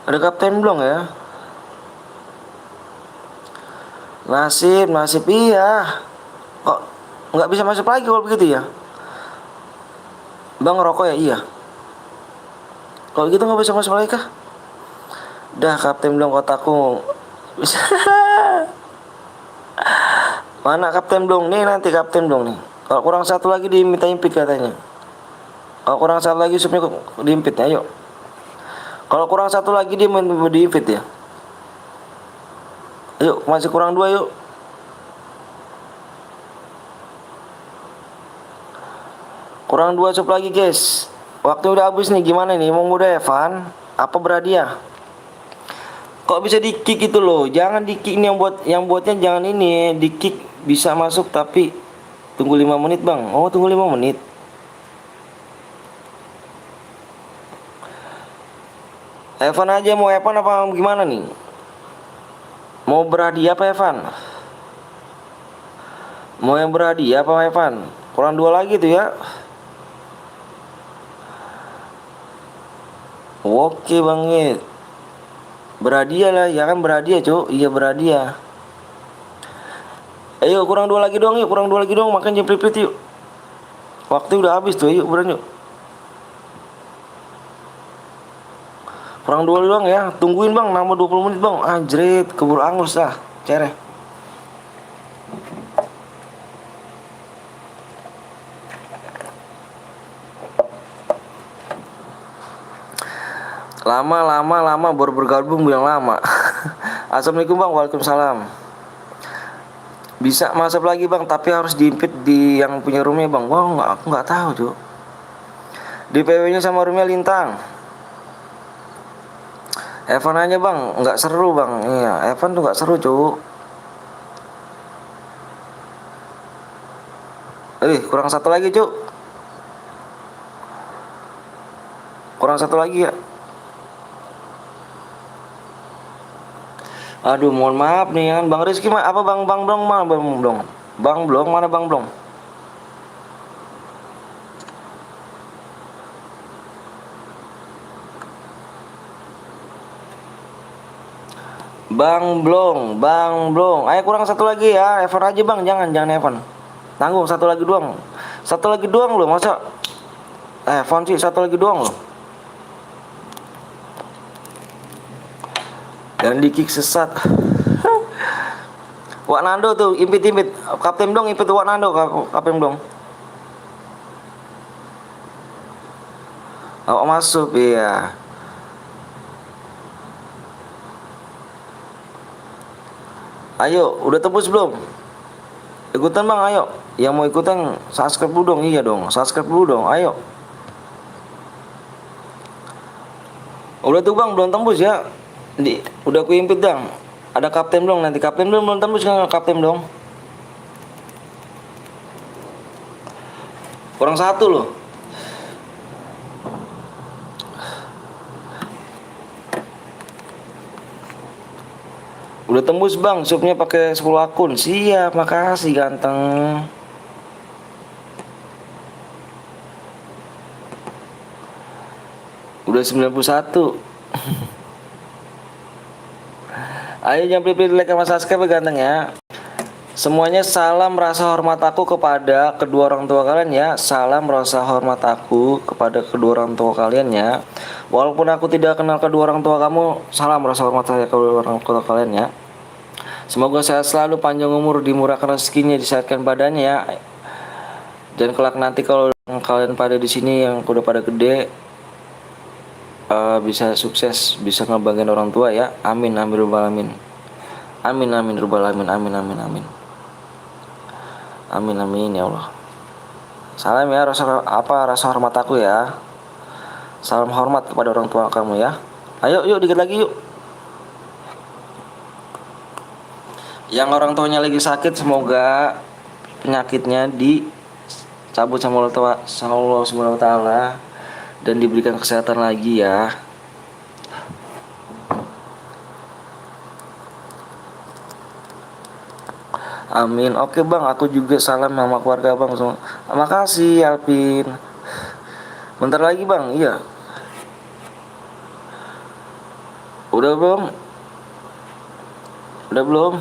Ada kapten belum ya? Nasib iya. Kok nggak bisa masuk lagi kalau begitu ya? Bang, rokok ya? Iya. Kalau gitu nggak bisa masuk lagi kah? Dah, kapten belum kotaku. Bisa. Mana kapten belum? Nih, nanti kapten belum nih. Kalau kurang 1 lagi diminta impit katanya. Kalau kurang 1 lagi supnya diimpit ya, yuk. Kalau kurang 1 lagi dia mau diimpit ya. Yuk, masih kurang 2 yuk. Kurang 2 sub lagi guys. Waktu udah habis nih, gimana nih? Mau mode Evan apa berhadiah? Kok bisa di-kick itu loh? Jangan di-kick nih, yang buatnya jangan ini. Di-kick bisa masuk tapi tunggu 5 menit Bang. Oh, tunggu 5 menit. Evan aja, mau Evan apa gimana nih? Mau berhadiah apa Evan? Mau yang berhadiah apa Evan? Kurang 2 lagi tuh ya. Oke Bang It. Berhadiah lah, ya kan berhadiah cuy. Iya berhadiah. Ayo kurang 2 lagi dong yuk, kurang 2 lagi dong, makan jam pripit yuk. Waktu udah habis tuh, yuk buruan yuk. Kurang 2 doang ya, tungguin Bang, nambah 20 menit Bang. Anjrit, keburu angus lah, cereh. Lama baru bergabung bilang lama. Assalamualaikum bang, waalaikumsalam. Bisa masuk lagi bang, tapi harus diimpit di yang punya roomnya bang. Wah nggak, aku nggak tahu tuh. Di PW-nya sama roomnya Lintang. Evan aja bang, nggak seru bang. Iya, Evan tuh nggak seru cu. Kurang satu lagi cu. Kurang satu lagi ya. Aduh, mohon maaf nih kan Bang Rizky apa Bang Blong mana Bang Blong? Bang Blong mana Bang Blong? Bang Blong. Ayo kurang satu lagi ya. Evan aja bang, jangan Evan. Tanggung satu lagi doang. Satu lagi doang loh, masa Evan sih satu lagi doang loh. Dan di kick sesat. Wak Nando tuh impit Kapten dong impit Wak Nando Kapten dong. Oh masuk iya. Ayo, udah tembus belum? Ikutan bang, ayo. Yang mau ikutan subscribe dulu dong, iya dong. Subscribe dulu dong, ayo. Udah tuh bang, belum tembus ya. Udah aku impit dong. Ada Kapten dong, nanti Kapten belum tembus kan Kapten dong. Kurang satu loh. Udah tembus bang, subnya pakai 10 akun. Siap, makasih ganteng. Udah 91. Ayo jangan pilih-pilih like sama subscribe ganteng ya. Semuanya salam rasa hormat aku kepada kedua orang tua kalian ya. Salam rasa hormat aku kepada kedua orang tua kalian ya. Walaupun aku tidak kenal kedua orang tua kamu, salam rasa hormat saya kedua orang tua kalian ya. Semoga sehat selalu, panjang umur, dimurahkan rezekinya, disehatkan badannya ya. Dan kelak nanti kalau kalian pada di sini yang udah pada gede, bisa sukses, bisa ngebanggain orang tua ya. Amin amin rabbal alamin. Amin amin rabbal alamin. Amin amin amin. Amin amin ya Allah. Salam ya rasa hormat aku ya. Salam hormat kepada orang tua kamu ya. Ayo yuk dikit lagi yuk. Yang orang tuanya lagi sakit semoga penyakitnya dicabut sama Allah Subhanahu wa taala dan diberikan kesehatan lagi ya. Amin. Oke bang, aku juga salam sama keluarga bang semua. Makasih Alvin. Bentar lagi bang, iya. Udah belum? Udah belum?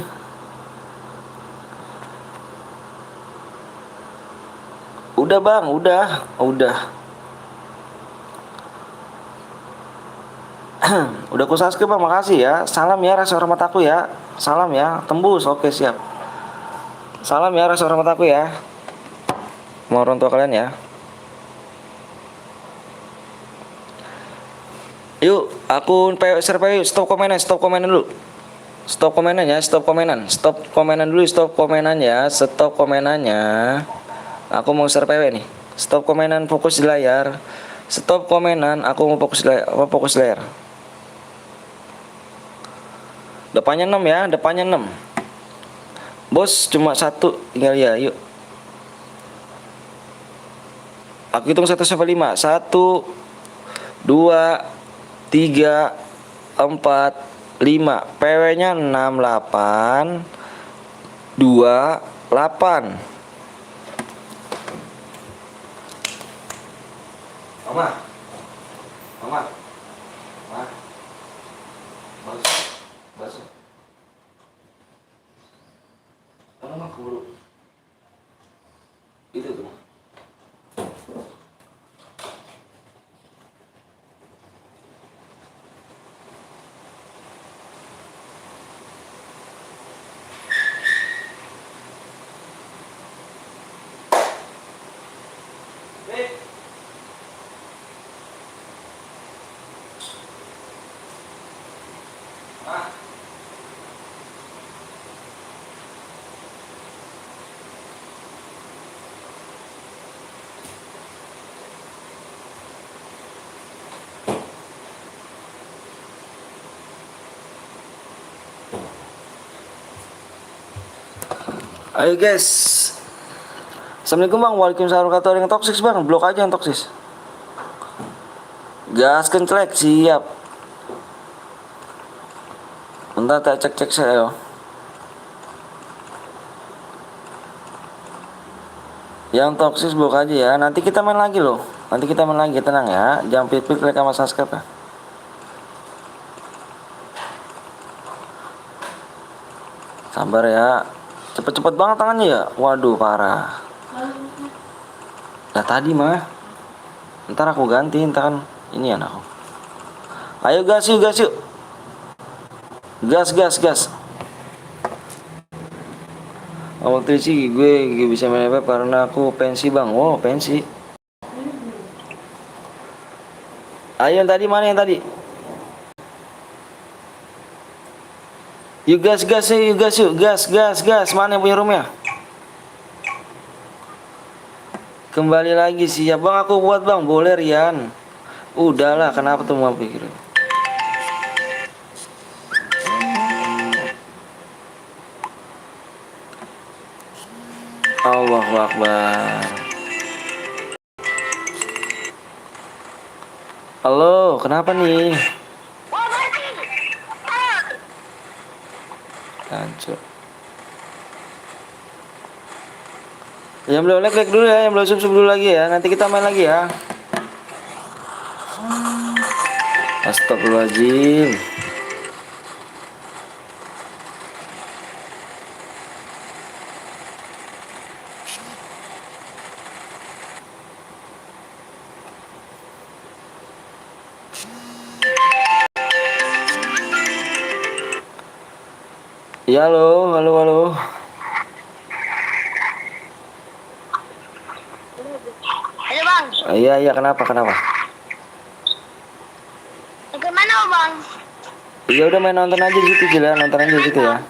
Udah bang, udah. Udah aku subscribe bang, makasih ya. Salam ya rasa hormat aku ya. Salam ya, tembus. Oke siap. Salam ya rasa hormat aku ya. Mau orang tua kalian ya. Yuk, akun share PW, stop komenan dulu. Stop komenan ya, stop komenan dulu, stop komenannya. Aku mau share PW nih. Stop komenan, fokus di layar. Stop komenan, aku mau fokus di layar. Depannya 6 ya, depannya 6. Bos cuma satu, tinggal ya, yuk. Aku hitung 1 sampai 5. 1 2 3 4 5. PW-nya 68 28. Mama. Bagus. Mama keburu. Itu tuh. Ayo guys. Assalamualaikum bang. Waalaikumsalam warahmatullahi wabarakatuh. Yang toksis bang, blok aja yang toksis. Gas kencelek siap. Bentar tak cek saya. Yang toksis blok aja ya. Nanti kita main lagi loh. Nanti kita main lagi, tenang ya. Jangan pilih-pilih like sama subscribe ya. Sabar ya. Cepet-cepet banget tangannya ya. Waduh parah. Nah tadi mah. Ntar aku ganti, ntar kan ini anakku. Ayo gas yuk, gas yuk. Gas. Waktu sih gue gak bisa main apa karena aku pensi bang. Wow pensi. Ayo yang tadi mana yang tadi? Yuk gas yuk. Gas. Mana yang punya roomnya? Kembali lagi siap bang, aku buat bang. Boleh Rian. Udahlah, kenapa tuh mau pikirin? Allahu Akbar. Halo, kenapa nih? Hancur. Yang belum like dulu ya, yang belum subscribe dulu lagi ya. Nanti kita main lagi ya. Astagfirullahaladzim. Ya halo. Halo bang. Iya kenapa? Bagaimana bang? Iya udah main nonton aja di situ nonton aja di situ ya.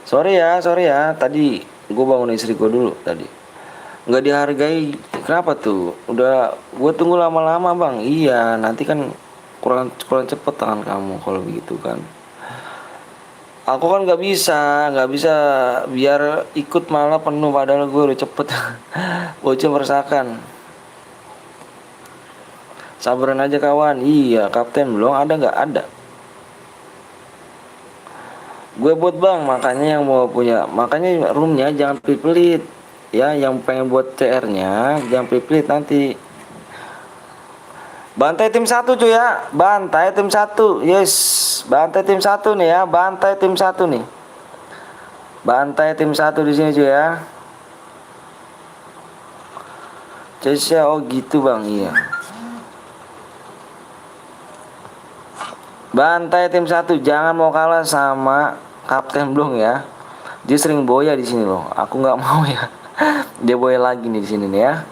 Sorry ya, tadi gue bangun istri gue dulu tadi. Nggak dihargai, kenapa tuh? Udah gue tunggu lama-lama bang. Iya, nanti kan kurang cepet tangan kamu kalau begitu kan. Aku kan nggak bisa biar ikut malah penuh padahal gue udah cepet. Bocah meresahkan. Sabaran aja kawan. Iya, kapten belum ada nggak ada. Gue buat bang, makanya yang mau punya, makanya roomnya jangan pelit-pelit. Ya, yang pengen buat CR-nya jangan pelit-pelit nanti. Bantai tim 1 cuy ya. Bantai tim 1. Yes. Bantai tim 1 nih ya. Bantai tim 1 nih. Bantai tim 1 di sini cuy ya. Cesya oh gitu bang. Iya. Bantai tim 1. Jangan mau kalah sama Kapten Blong ya. Dia sering boya di sini loh. Aku nggak mau ya. Dia boya lagi nih di sini nih ya.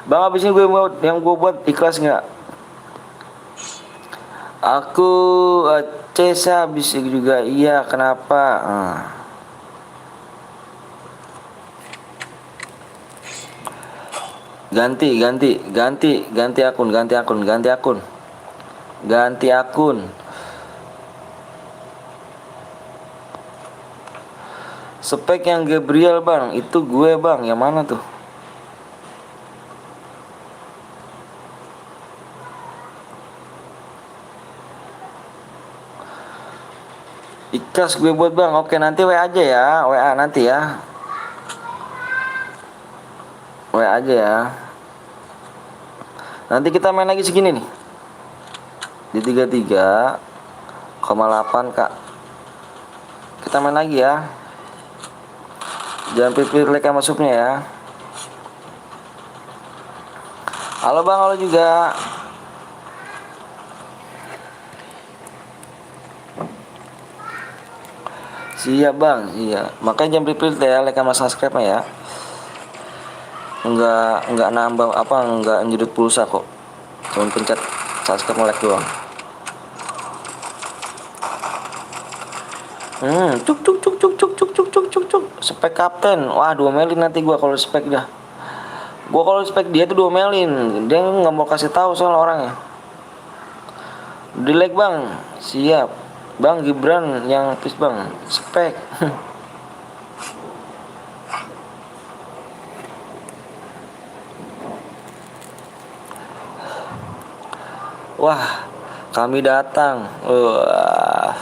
Bang abis ini yang gue buat ikhlas nggak? Aku Cesa habis juga iya kenapa? Ganti akun. Spek yang Gabriel bang, itu gue bang, yang mana tuh? Ikhlas gue buat bang. Oke nanti WA aja ya. WA nanti ya. WA aja ya. Nanti kita main lagi segini nih. Di 33,8 kak. Kita main lagi ya. Jangan pilih like sama subnya ya. Halo bang, halo juga. Siap bang, iya. Makanya jangan pilih ya, like sama subscribe ya. Enggak nambah enggak nyedot pulsa kok. Cuma pencet subscribe like doang. Cuk. Spek kapten. Wah, 2 melin nanti gua kalau spek dah. Gua kalau spek dia tuh 2 melin. Dia nggak mau kasih tahu soal orangnya. Di like bang, siap. Bang Gibran yang please bang spek. Wah, kami datang. Wah.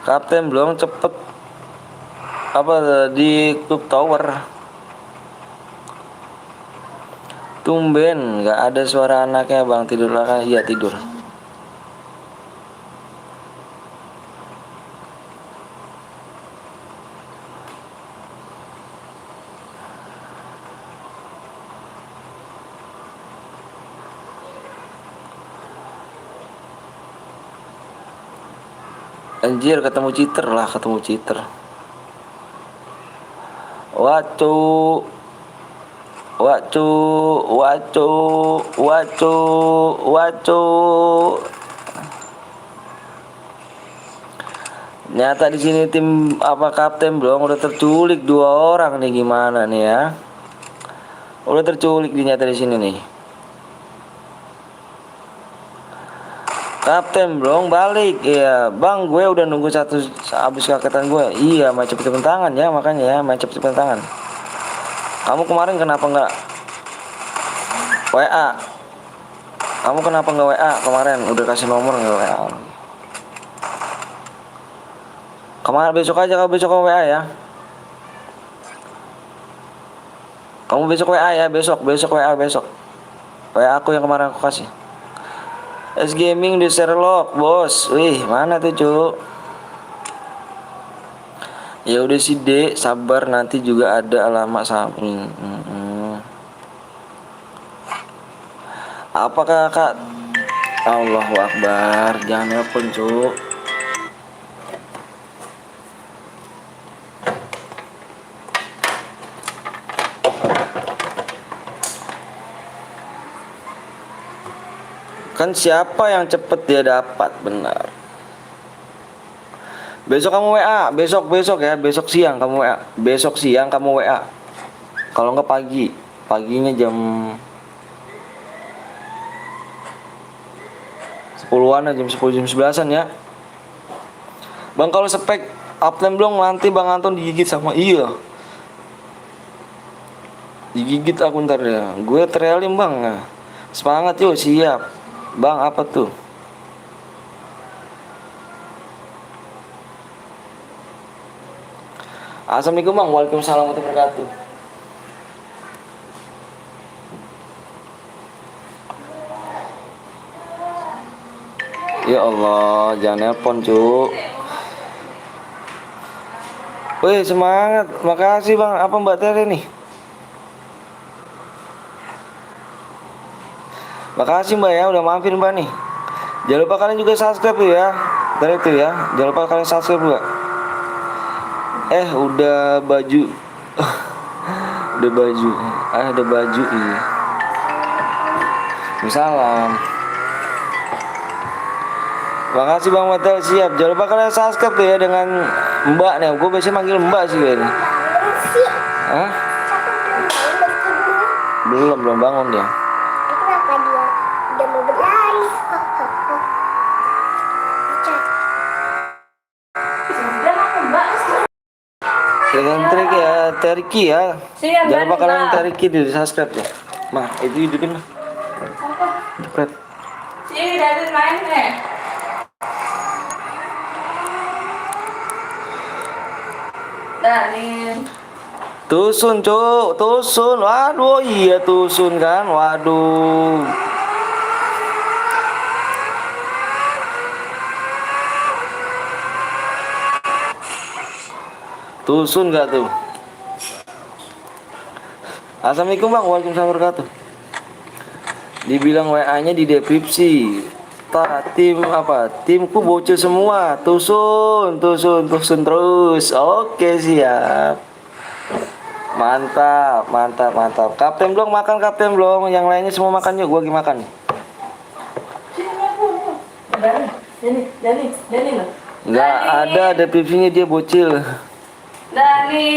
Kapten belum cepet apa di klub tower. Tumben nggak ada suara anaknya bang, tidur lah. Iya tidur. Anjir ketemu cheater lah, ketemu cheater. Wacu, wacu, wacu, wacu, wacu. Nyata di sini tim apa kapten belum udah terculik 2 orang nih, gimana nih ya? Udah terculik nyata di sini nih. Kapten belum balik ya bang, gue udah nunggu satu habis kaketan gue. Iya main cepet-cepet tangan ya, makanya ya main cepet-cepet tangan. Kamu kemarin kenapa nggak WA? Kamu kenapa nggak WA kemarin? Udah kasih nomor nggak WA? Kemarin besok aja, kamu besok WA ya. Kamu besok WA ya, besok WA besok. WA aku yang kemarin aku kasih. S Gaming di Sherlock bos. Wih mana tuh cuk? Ya udah sih dek, sabar nanti juga ada alamat samping. Apa kakak? Allahu Akbar, jangan nelpon cuk. Kan siapa yang cepet dia dapat, benar. Besok kamu WA, besok ya, besok siang kamu WA. Besok siang kamu WA. Kalau enggak pagi, paginya jam 10-an, jam 10 jam 11-an ya. Bang kalau spek uptime belum nanti Bang Anton digigit sama iya. Digigit aku ntar ya. Gue trailing bang. Nah, semangat yuk, siap. Bang apa tuh? Assalamualaikum bang. Waalaikumsalam warahmatullahi wabarakatuh. Ya Allah, jangan nelpon cuk. Wih semangat, makasih bang. Apa Mbak Tere nih? Makasih mbak ya udah mampir mbak nih. Jangan lupa kalian juga subscribe tuh ya. Dari itu ya, jangan lupa kalian subscribe juga. Udah baju. Udah baju. Ada baju iya. Salam. Makasih bang Matel, siap. Jangan lupa kalian subscribe tuh ya dengan mbak nih. Gue biasanya manggil mbak sih kayaknya. Hah? Belum bangun dia. Kenapa dia udah mau berlari? Dengan trik ya, Teriki ya. Jangan lupa kalian Teriki di subscribe ya. Mah, itu hidupin mah. Jepret. Sini dari main nih. Dari Tusun cuk, tusun. Waduh, iya tusun kan. Waduh. Tusun gak tuh? Assalamualaikum bang, waalaikumsalam warahmatullahi wabarakatuh. Dibilang WA-nya di deskripsi. Tim apa? Timku bocil semua. Tusun terus. Oke siap. Mantap. Kapten belum makan, kapten belum. Yang lainnya semua makan yuk. Gua lagi makan. Dani loh. Nggak ada deskripsinya, dia bocil. Dani.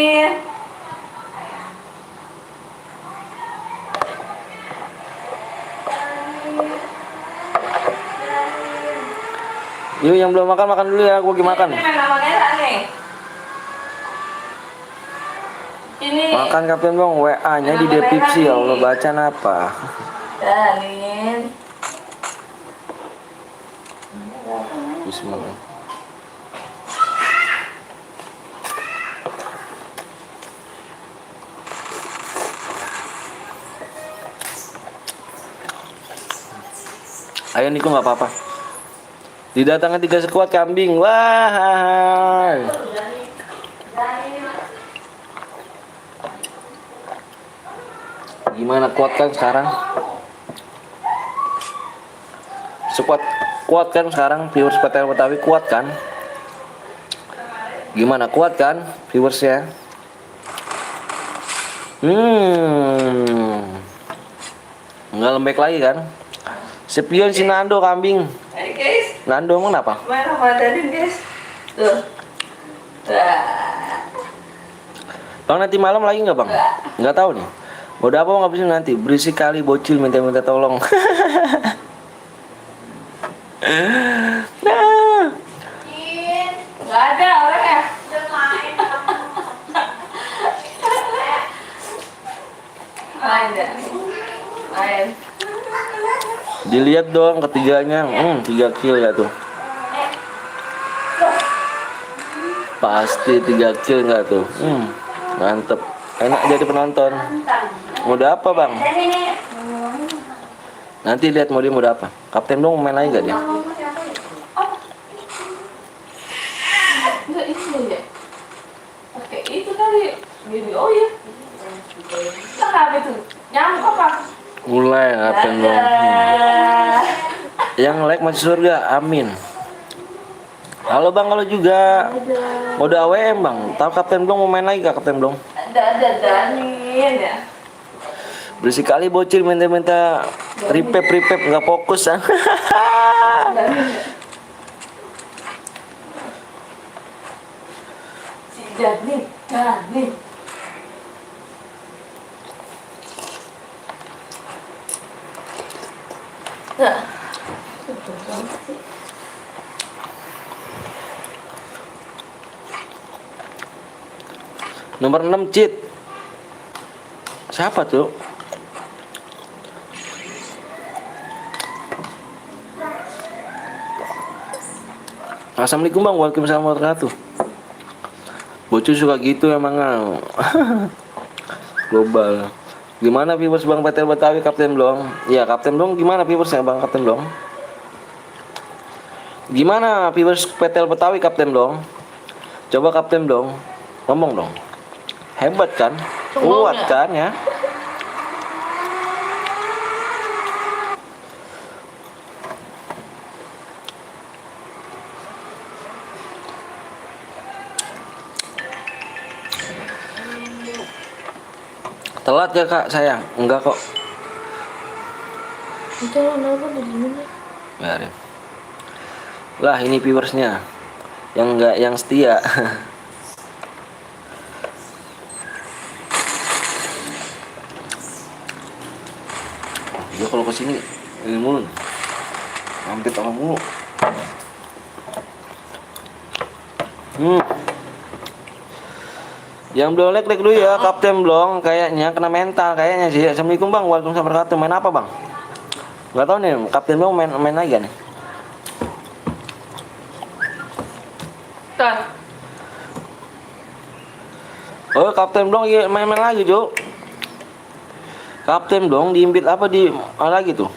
Yuk yang belum makan makan dulu ya, gua lagi makan. Ini memang enak nih. Ini. Makan Kapten Blong, WA-nya di deskripsi ya Allah, baca apa? Dalin. Bismillah. Ayo Niko nggak apa-apa. Didatangkan 3 sekuat kambing. Wah. Gimana kuat kan sekarang? Sekuat kuat kan sekarang viewers PTL Betawi kuat kan? Gimana kuat kan viewersnya? Nggak lembek lagi kan? Sepion si Nando kambing. Ayo guys. Nando emang kenapa? Mana Dalin guys? Tuh. Bang nanti malam lagi nggak bang? Nggak tahu nih. Udah apa ngabisin nanti? Berisik kali bocil minta-minta tolong. Nah. Nggak ada orangnya. Main deh. Main. Dilihat dong ketiganya, 3 kill ya tuh. Pasti 3 kill nggak tuh? Mantep. Enak jadi penonton. Udah apa bang? Nanti lihat mau udah apa. Kapten dong main lagi gak dia? Enggak ini ya. Oke itu kali. Gini oh ya. Apa itu? Nyamuk apa? Mulai Kapten dong. Yang like masih surga, amin. Halo bang, kalau juga mode AWM bang. Tahu Kapten Blong mau main lagi gak Kapten Blong? Ada Danin ya. Berisik kali bocil minta-minta repep nggak fokus ah. Si Danin. Nah. Nomor 6 cheat. Siapa tuh? Assalamualaikum bang, waalaikumsalam warahmatullahi wabarakatuh. Bocil suka gitu emang. Global. Gimana viewers bang PTL Betawi Kapten Blong? Ya Kapten Blong gimana viewersnya bang Kapten Blong? Gimana viewers PTL Betawi Kapten Blong? Coba Kapten Blong ngomong dong. Hebat kan? Kuat kan ya? Telat ya kak sayang? Enggak kok. Itu kenapa di mana? Biarin. Lah ini viewersnya yang enggak yang setia. Dia kalau kesini ini mulu, hampir sama mulu. Yang belum like dulu ya Kapten Blong, kayaknya kena mental kayaknya sih. Assalamualaikum bang, waalaikumsalam warahmatullahi wabarakatuh. Main apa bang? Nggak tahu nih Kapten Blong main lagi nih. Kan. Oh Kapten Blong main lagi Jo. Kapten Blong diimbit apa di lagi tuh?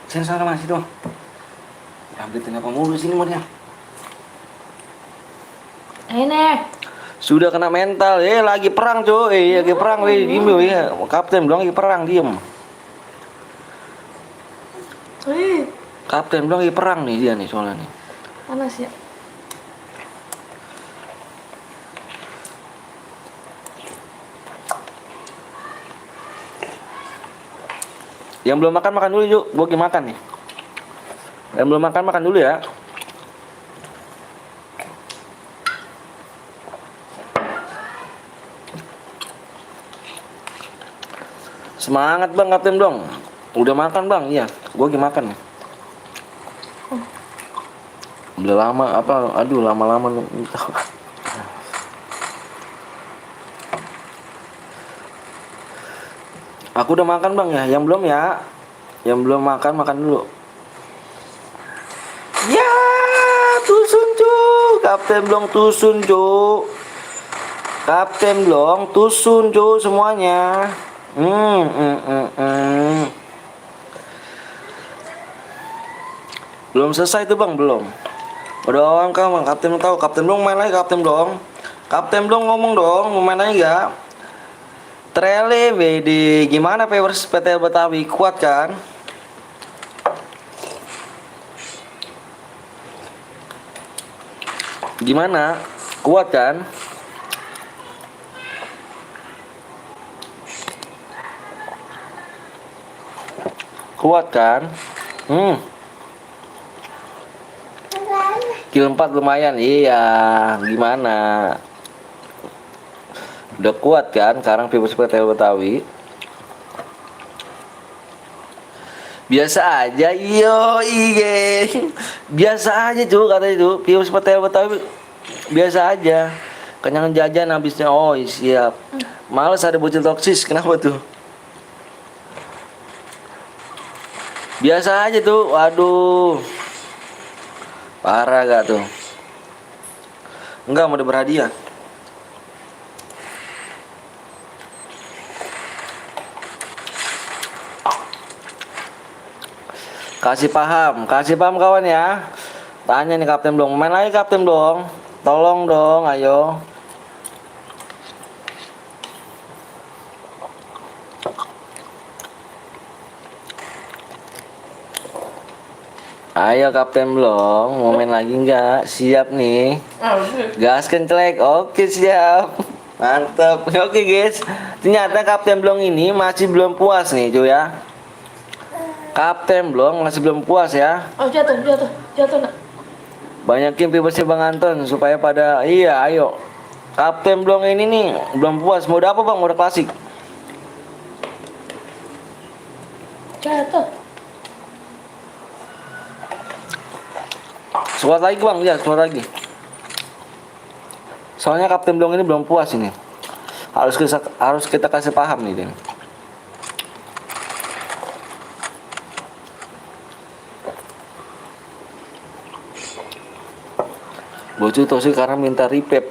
Sensor masih dong. Update apa mulu sini modnya? Ini. Sudah kena mental, lagi perang cuy, lagi perang diem ya. Kapten Blong lagi perang diem. Kapten Blong lagi perang nih dia nih soalnya nih. Panas ya. Yang belum makan dulu yuk, gua lagi makan nih. Yang belum makan dulu ya. Semangat bang Kapten Blong. Udah makan bang? Iya, gue lagi makan nih. Udah lama apa? Aduh lama-lama nih. Aku udah makan bang ya. Yang belum ya? Yang belum makan makan dulu. Ya, tusun cu. Kapten Blong tusun cu. Kapten Blong tusun cu semuanya. Belum selesai tuh bang, belum. Udah kan bang, Kapten Blong tahu. Kapten Blong main lagi Kapten Blong. Kapten Blong ngomong dong, mau main lagi gak? Trele BD, gimana Pewers PT Betawi, kuat kan? Gimana? Kuat kan? Kuat kan? Kilo 4 lumayan, iya. Gimana? Udah kuat kan? Sekarang Pewers PT Betawi. Biasa aja, yo ige. Biasa aja tuh kata itu. Pewers PT Betawi biasa aja. Kenyang jajan habisnya. Oh siap. Males ada bocil toksis. Kenapa tuh? Biasa aja tuh. Waduh. Parah gak tuh? Enggak mau berhadiah. Kasih paham kawan ya. Tanya nih Kapten Blong, main lagi Kapten Blong. Tolong dong, ayo. Ayo Kapten Blong, mau main lagi nggak? Siap nih. Gas kencelek, oke siap. Mantap, oke guys. Ternyata Kapten Blong ini masih belum puas nih cuy ya. Kapten Blong masih belum puas ya. Oh jatuh nak. Banyakin viewersnya Bang Anton supaya pada iya ayo. Kapten Blong ini nih belum puas. Mode apa bang? Mode klasik. Jatuh. Squad lagi bang, ya squad lagi. Soalnya Kapten Blong ini belum puas ini. Harus kita kasih paham nih Den. Bocil tosi karena minta repep.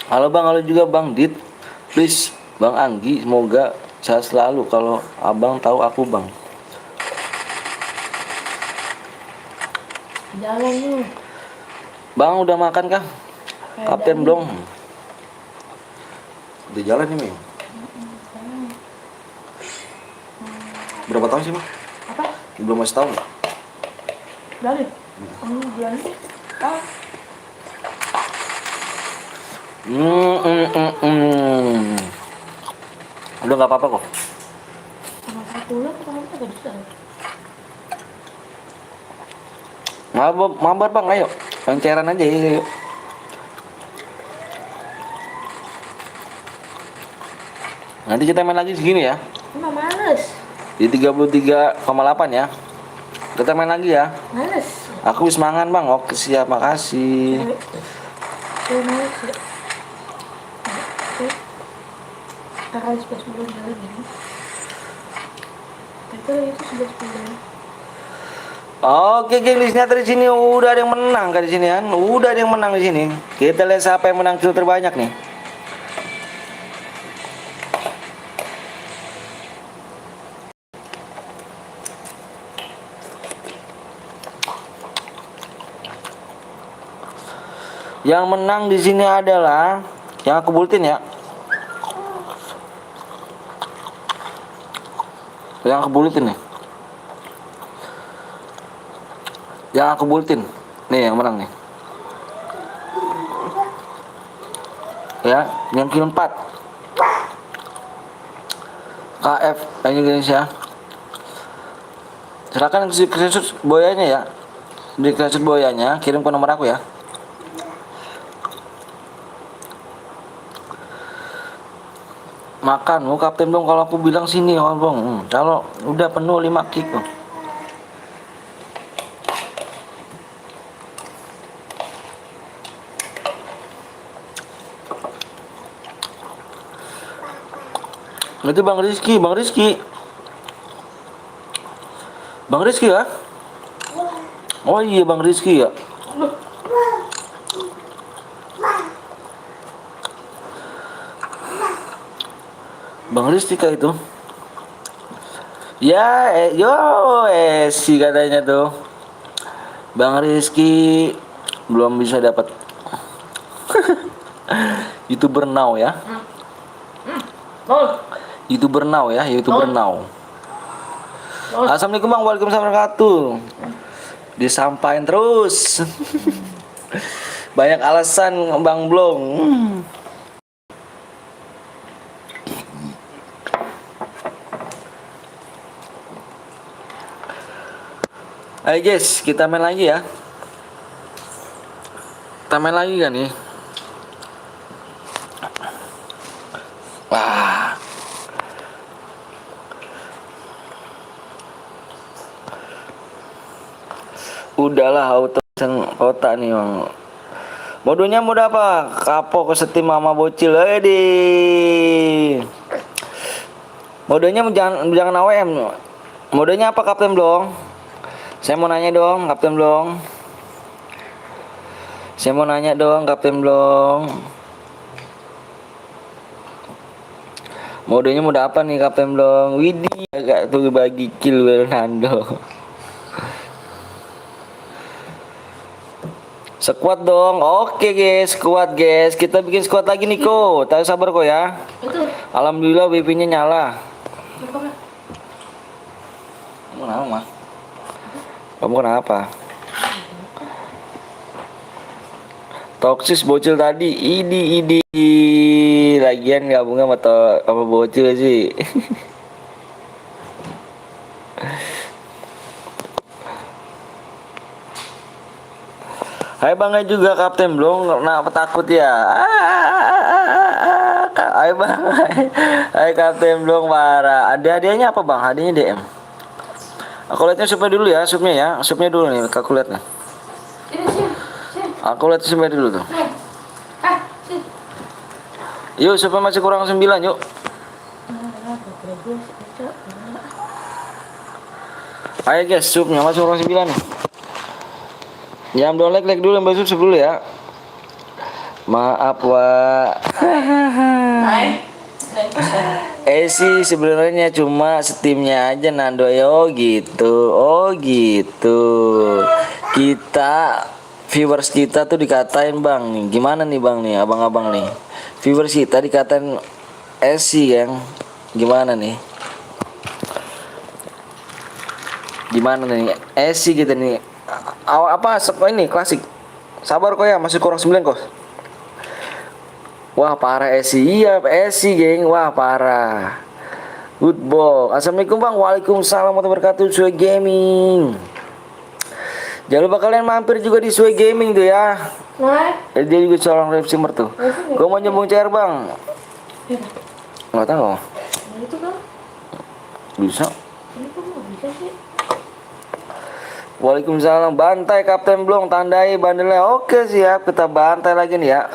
Halo bang, halo juga bang Dit. Please bang Anggi, semoga sehat selalu. Kalau abang tahu aku bang. Jalan lu. Bang udah makan kah? Kapten Blong. Udah jalan nih Mei. Berapa tahun sih bang? Apa? Belum masih tahu nggak? Dari. Jalan. Ah. Udah nggak apa-apa kok. Sama satu lah, sama kita gak bisa. Mabar bang, ayo. Yang cairan aja ya. Nanti kita main lagi segini ya. Emang males. Di 33,8 ya. Kita main lagi ya. Males. Aku wis mangan bang. Oke siap, makasih. Saya males ya. Kakak 11 bulan jalan ini. Itu 11 bulan. Oke geng, ternyata di sini udah ada yang menang kan di sini kan. Udah ada yang menang di sini. Kita lihat siapa yang menang kill terbanyak nih. Yang menang di sini adalah yang aku bulletin ya. Yang aku bulletin nih. Yang aku bulletin. Nih yang menang nih. Ya, yang kill 4. KF Indonesia. Silakan screenshot boyanya ya. Di screenshot boyanya, kirim ke nomor aku ya. Makan, Kapten Blong, kalau aku bilang sini Bang. Kalau udah penuh 5 kick. Itu Bang Rizky ya? Oh iya Bang Rizky ya. Bang Rizky kah itu? Ya, si katanya tuh. Bang Rizky belum bisa dapat YouTuber now ya. YouTuber now ya, YouTuber now. Assalamualaikum Bang, waalaikumsalam warahmatullahi wabarakatuh. Disampain terus. Banyak alasan Bang Blong. Ayo guys, kita main lagi ya. Kita main lagi kan nih. Wah. Udahlah auto kota nih Bang. Modenya mode apa? Kapok ke setim mama bocil. Modenya jangan AWM. Modenya apa Kapten Blong? Saya mau nanya dong Kapten Blong. Modenya mode apa nih Kapten Blong? Widih, agak tuh bagi kill Fernando. Squad dong. Oke guys, squad guys. Kita bikin squad lagi nih kok. Tak sabar kok ya. Alhamdulillah WP-nya nyala. Kamu kenapa? Toksis bocil tadi. Idi. Lagian gabungnya sama bocil sih. Hai Bang juga Kapten Blong, kenapa takut ya? Hai Bang. Hai Kapten Blong parah. Ada hadiahnya apa Bang? Hadiahnya DM. Aku lihatnya supnya dulu ya, supnya dulu nih, aku lihat nih. Aku lihat supnya dulu tuh. Yuk, supnya masih kurang 9 yuk. Ayo guys, supnya masih kurang 9 nih. Jangan belum like dulu, Mbak Sup dulu ya. Maaf Wak. Esi sebenarnya cuma steamnya aja Nando ya. Oh gitu. Kita viewers kita tuh dikatain Bang. Gimana nih Bang nih, abang-abang nih. Viewers kita dikatain Esi yang gimana nih? Esi kita nih. Apa ini klasik. Sabar kok ya, masih kurang 9 kok. Wah parah Esi. Iya Esi geng. Wah parah. Good ball. Assalamualaikum Bang. Waalaikumsalam warahmatullahi wabarakatuh. Sway Gaming. Jangan lupa kalian mampir juga di Sway Gaming tuh ya. Dia juga seorang live streamer tuh. Gue mau nyambung CR Bang. Nggak tahu. Bisa. Waalaikumsalam. Bantai Kapten Blong, tandai bandelnya. Oke siap, kita bantai lagi nih ya.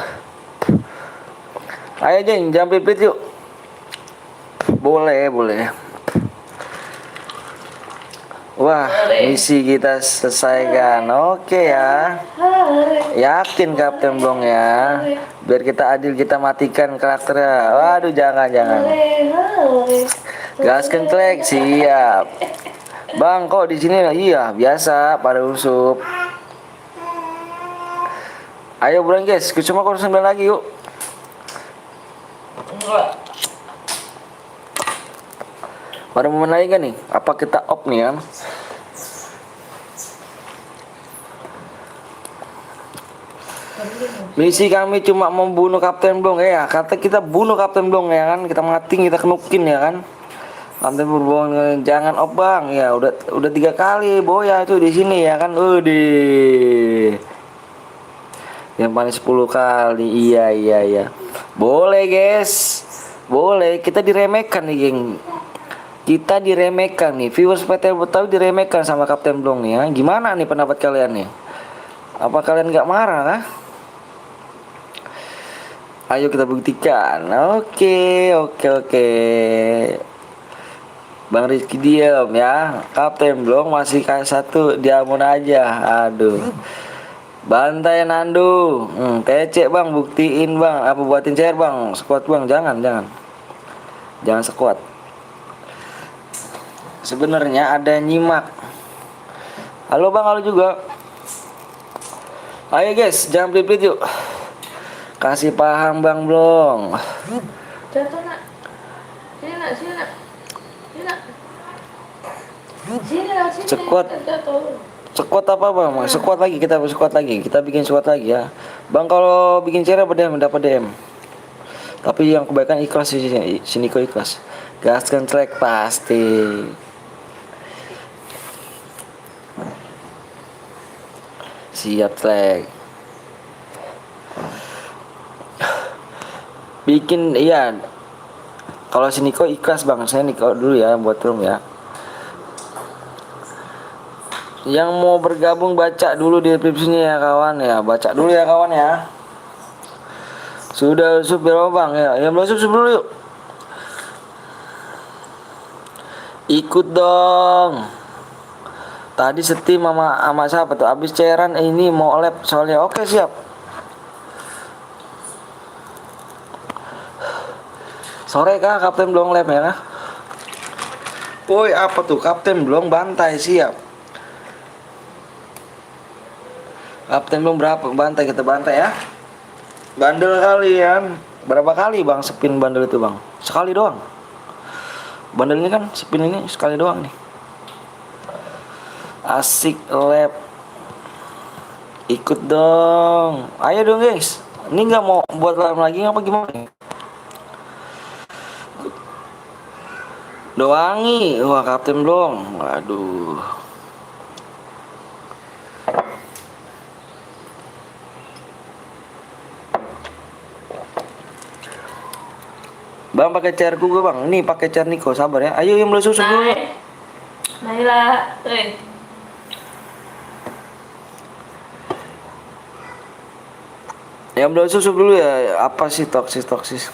Ayo Jeng, jam pipit yuk. Boleh. Wah, misi kita selesaikan. Oke ya. Yakin Kapten Blong ya. Biar kita adil, kita matikan karakternya. Waduh, jangan. Gaskan klek, siap. Bang, kok di sini? Iya, biasa pada usup. Ayo buruan guys, cuma 09 lagi yuk. Pada momen lagi kan nih? Apa kita op nih kan? Misi kami cuma membunuh Kapten Blong ya. Kata kita bunuh Kapten Blong ya kan? Kita mati, kita kenukin ya kan? Kapten berbohong jangan op bang ya udah 3 kali boya itu di sini ya kan yang paling 10 kali iya boleh guys boleh kita diremehkan nih geng kita diremehkan nih viewers PT Betawi diremehkan sama Kapten Blong nih ya gimana nih pendapat kalian nih apa kalian nggak marah kah? Ayo kita buktikan oke Bang Rizky diem ya Kapten Blong masih kayak satu diamun aja aduh bantai Nando TC bang buktiin bang apa buatin share bang squad bang jangan squad sebenarnya ada nyimak halo bang halo juga ayo guys jangan pelit yuk kasih paham bang Blong Jatuh nak. Sini nak. Sini nak. Squad. Jatuh. Squad apa bang? Squad lagi kita bikin squad lagi ya bang kalau bikin share dapat DM tapi yang kebaikan ikhlas sini kok ikhlas gaskan track pasti siap track bikin iya kalau si Niko ikhlas bang saya Niko dulu ya buat room ya yang mau bergabung baca dulu di deskripsinya ya kawan ya baca dulu ya kawan ya sudah sub berapa bang ya yang belum sub dulu yuk ikut dong tadi setim sama siapa tuh abis cairan ini mau lab soalnya oke siap sore kah Kapten Blong lab ya kah? Woi apa tuh Kapten Blong bantai siap Kapten Blong berapa bantai kita bantai ya bandel kalian berapa kali bang spin bandel itu bang sekali doang bandelnya kan spin ini sekali doang nih asik lab ikut dong ayo dong guys ini nggak mau buat lab lagi apa gimana doangi wah Kapten Blong waduh bang pakai chairku gue bang ini pakai chair Niko sabar ya ayo yang belum susu dulu Naila yang belum susu dulu ya apa sih toksis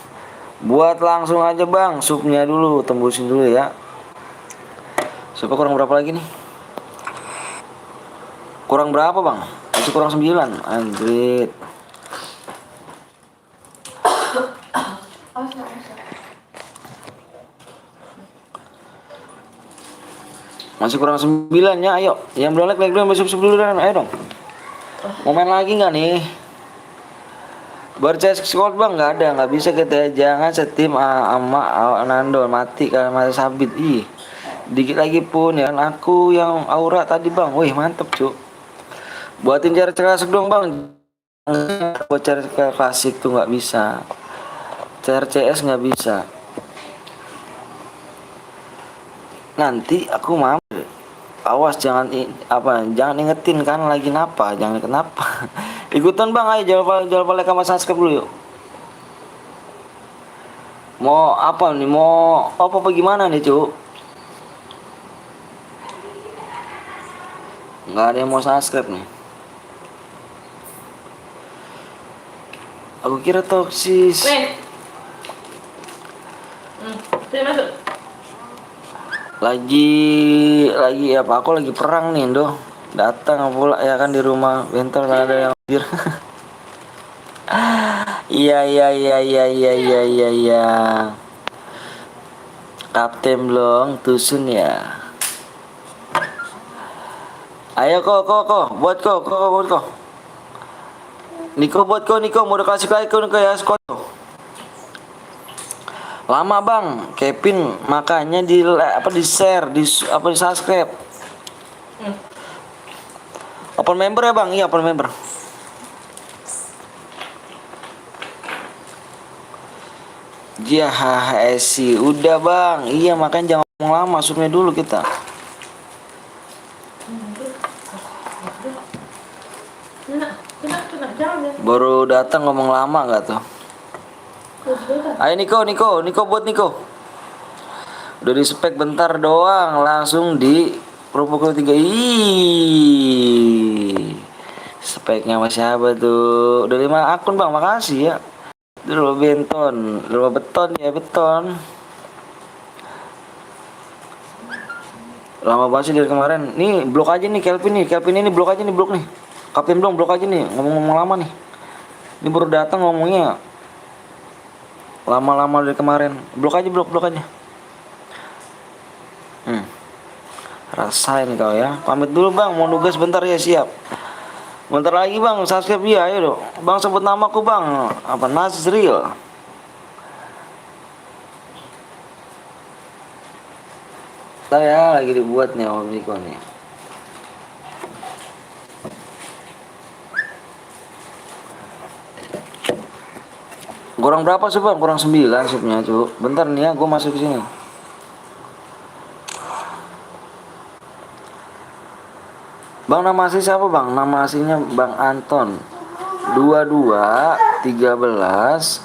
buat langsung aja bang supnya dulu tembusin dulu ya supnya kurang berapa lagi nih kurang berapa bang masih kurang 9 anjrit masih kurang 9 ya ayo yang belum like dulu masuk dulu dan ayo dong mau main lagi nggak nih bercek squad bang nggak bisa kita jangan setim sama Nando mati karena masih sabit dikit lagi pun ya aku yang aura tadi bang wih mantep cuk buatin cara klasik dong bang buat cara klasik tuh nggak bisa cara CS nggak bisa nanti aku mau awas jangan ingetin kan lagi napa jangan kenapa ikutan bang ayo jangan like sama subscribe dulu yuk mau apa nih mau apa gimana nih cuk nggak ada yang mau subscribe nih aku kira toksis masuk. lagi apa aku lagi perang nih doh datang pula ya kan di rumah bentar ada yang hadir iya Kapten Blong tusun ya ayo kok buat kok Niko buat kok Niko mau kasih like kok ya squad lama bang Kevin makanya di share di subscribe open member ya bang iya open member udah bang iya makanya jangan ngomong lama supnya dulu kita. Kena jangan. Baru datang ngomong lama nggak tuh? Ayo Niko buat Niko. Udah di spek bentar doang, langsung di Pro 3. Ih, speknya masih apa tuh? Udah 5 akun bang, makasih ya. Itu rumah beton, rumah beton ya beton. Lama banget sih dari kemarin. Nih blok aja nih Kelvin ini blok aja nih blok nih. Kapten belum blok aja nih, ngomong-ngomong lama nih. Ini baru datang ngomongnya lama-lama dari kemarin. Blok aja. Rasain kau ya. Pamit dulu bang, mau nugas bentar ya, siap. Bentar lagi bang, subscribe ya, ayo dong. Bang sebut namaku bang, apa Nazril. Saya lagi dibuat nih Om Niko nih. Kurang berapa sih bang? Kurang 9 supnya cu. Bentar nih ya, gue masuk ke sini. Bang nama asli siapa bang? Nama aslinya Bang Anton. 22 13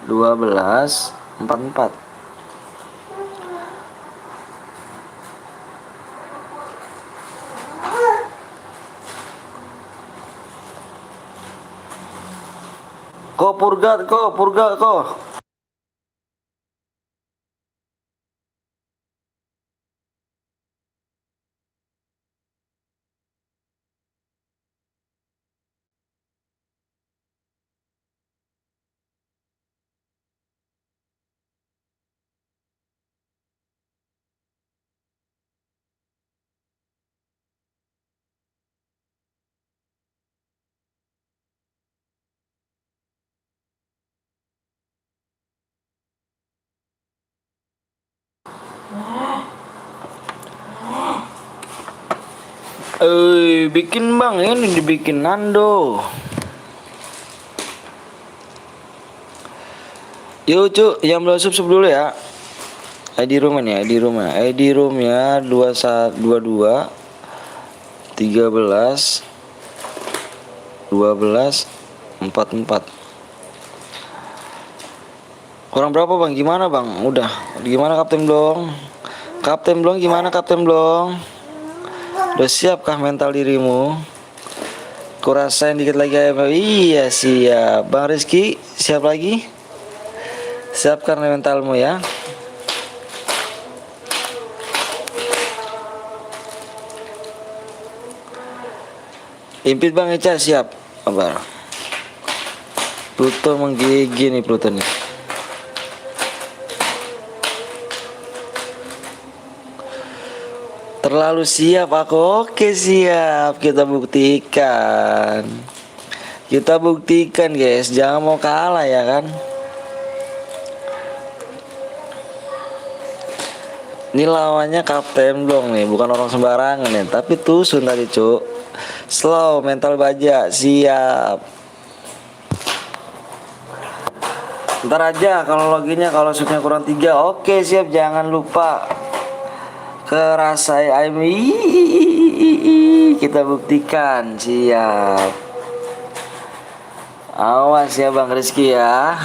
12 44. Purga ko. Bikin bang, ini dibikin Nando. Yuk cu, yang belum sub dulu ya. ID room nih, ID room ya 2122 13 12 44. Kurang berapa bang? Gimana bang? Udah. Gimana Kapten Blong? Gimana Kapten Blong? Udah siapkah mental dirimu? Kurasain dikit lagi ya. Iya siap. Bang Rizky siap lagi? Siapkan mentalmu ya. Impit Bang Eca siap. Apa? Pluto menggigit nih Pluto nih. Terlalu siap aku. Oke siap. Kita buktikan guys. Jangan mau kalah ya kan. Ini lawannya Kapten Blong nih, bukan orang sembarangan nih. Tapi tusun tadi cuk. Slow mental baja. Siap. Ntar aja kalau loginnya, kalau subnya kurang 3. Oke siap. Jangan lupa kerasai kita buktikan. Siap. Awas ya Bang Rizky ya.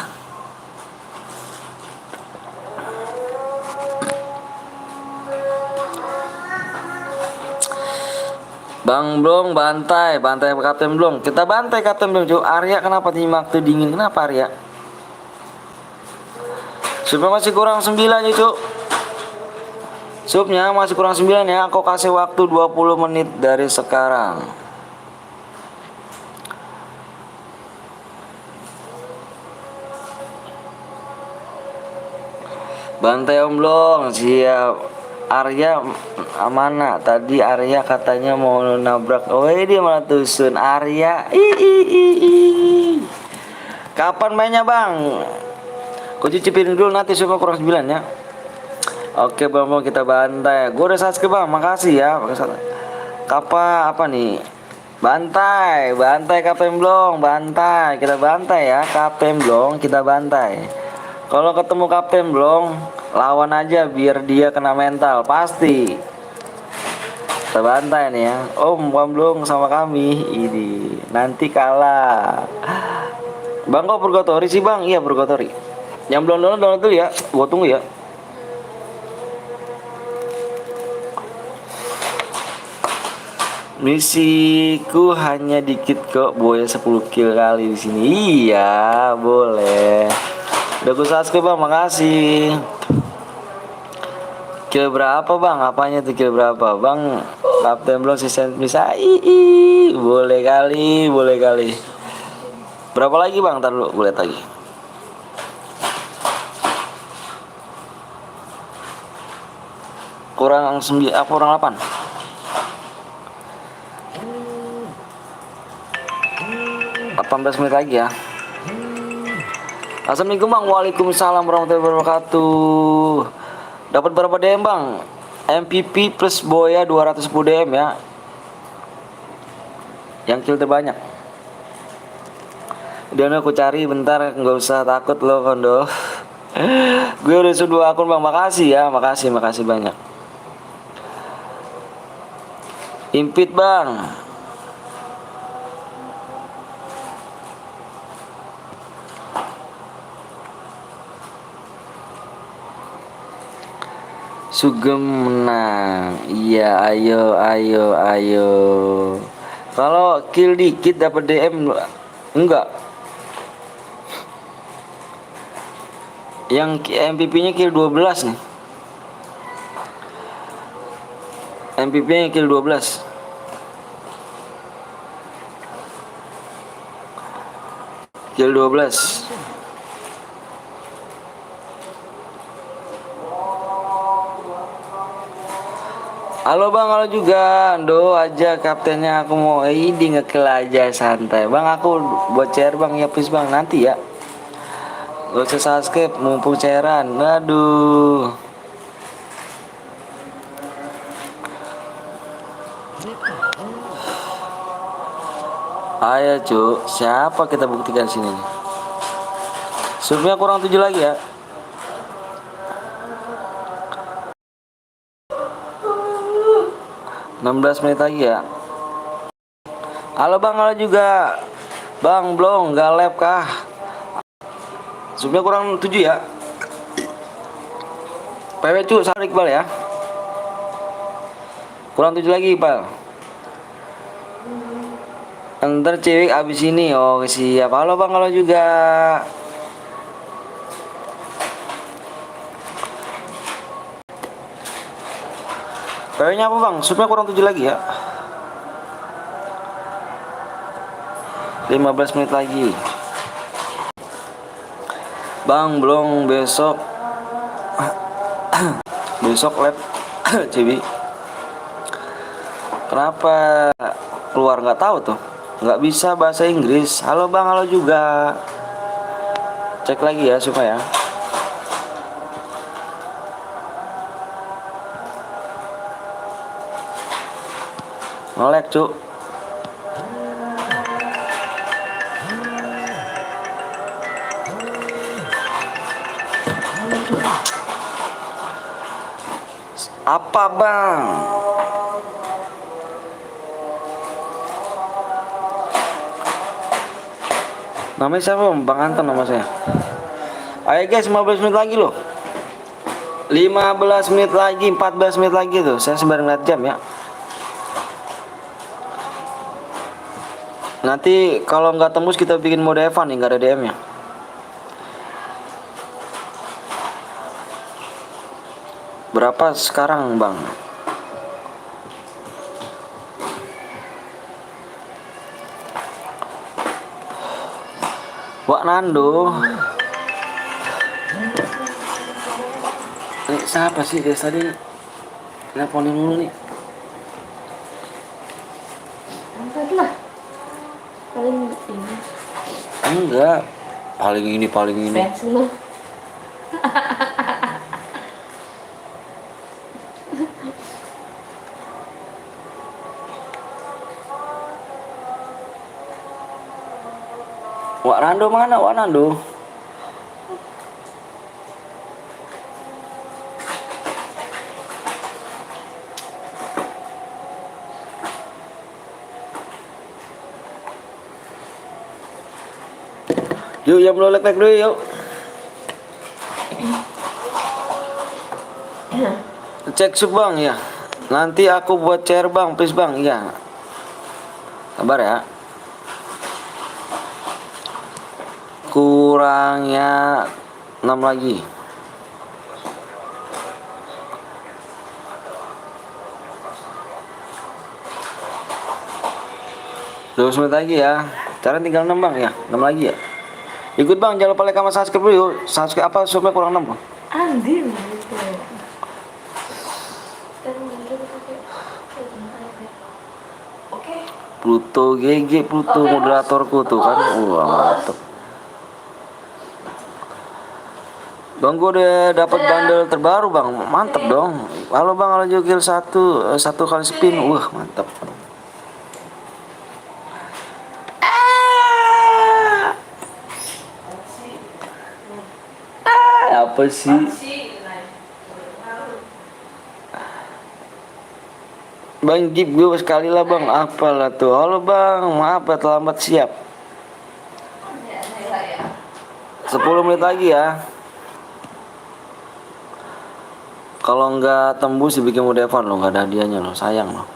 Bang Blong bantai Kapten Blong. Kita bantai Kapten Blong. Arya kenapa nyimak tuh dingin? Kenapa Arya? Supnya masih kurang 9 ya cuk. Supnya masih kurang 9 ya. Aku kasih waktu 20 menit dari sekarang. Bantai Om Blong. Siap. Arya mana? Tadi Arya katanya mau nabrak. Oh dia malah tusun Arya. Kapan mainnya bang? Kau cuci piring dulu nanti supaya kurang 9 ya. Oke bang, mau kita bantai. Gue udah subscribe bang, makasih ya. Apa nih? Bantai Kapten Blong, bantai. Kita bantai ya Kapten Blong, kita bantai. Kalau ketemu Kapten Blong Lawan aja biar dia kena mental. Pasti. Kita bantai nih ya. Om Wamblong sama kami. Ini nanti kalah. Bang kok Purgatory sih bang? Iya Purgatory. Yang belum download dulu ya. Gua tunggu ya. Misiku hanya dikit kok, boya 10 kill kali di sini. Iya, boleh. Udah gue subscribe bang, makasih. Kill berapa bang? Apanya tuh kill berapa? Bang, Kapten belum season bisa. Boleh kali, boleh kali. Berapa lagi bang? Ntar dulu, gue lihat lagi. Kurang 9, kurang 8. Menit lagi ya. Assalamualaikum bang. Waalaikumsalam warahmatullahi wabarakatuh. Dapat berapa DM bang? MVP plus boya 210 DM ya. Yang kill terbanyak. Dan aku cari bentar, nggak usah takut lo kondo. Gue udah sudah akun bang, makasih ya, makasih banyak. Impit bang. Sugeng menang. Iya, ayo. Kalau kill dikit dapat DM enggak? Yang MVP-nya kill 12 nih. MVP-nya kill 12. Kill 12. Halo bang, halo juga. Do aja kaptennya, aku mau ID ngekill aja santai. Bang aku buat CR bang, ya please bang, nanti ya. Gak usah subscribe mumpung cairan. Aduh. Ayo cuk, siapa kita buktikan sini. Subnya kurang 7 lagi ya. 16 menit lagi ya. Halo bang, halo juga. Bang, belum, gak lab kah? Subnya kurang 7 ya. PW cu, sarik Iqbal ya. Kurang 7 lagi Iqbal. Ntar cewek abis ini. Oh siap. Halo bang, halo juga. PW-nya apa bang? Subnya kurang 7 lagi ya. 15 menit lagi. Bang, belum besok. Besok lab Cibi. Kenapa keluar nggak tahu tuh? Nggak bisa bahasa Inggris. Halo bang, halo juga. Cek lagi ya supaya. Ngelek cuk. Apa bang? Namanya siapa bang? Anton nama saya. Ayo guys, 15 menit lagi loh. 15 menit lagi, 14 menit lagi tuh. Saya sembarang lihat jam ya. Nanti kalau nggak tembus kita bikin mode Evan nih, nggak ada DM-nya. Berapa sekarang bang? Wak Nando. Ini siapa sih guys tadi? Teleponin dulu nih. Angkat lah. Paling ini. Enggak. Paling ini. Fans lu. Wak Nando mana? Wak Nando. Yuk yang belum like dulu yuk. Cek sub bang ya. Nanti aku buat share bang, please bang. Iya. Sabar ya. Kurangnya 6 lagi. 20 menit lagi ya. Sekarang tinggal 6 bang ya. 6 lagi ya. Ikut bang, jangan lupa like sama subscribe dulu yuk. Subscribe apa? Subscribe kurang 6 bang. Andin gitu. Oke. Pluto GG, Pluto moderatorku tuh kan. Wah mantep. Bang gue udah dapat bundle terbaru bang, mantep dong. Halo bang, halo Jokil satu kali spin, wah mantep. Apa sih? Bang Gip gue sekali lah bang, apalah tuh. Halo bang, maaf ya terlambat siap. 10 menit lagi ya. Kalau nggak tembus dibikin mode Evan loh, nggak ada hadiahnya loh, sayang loh.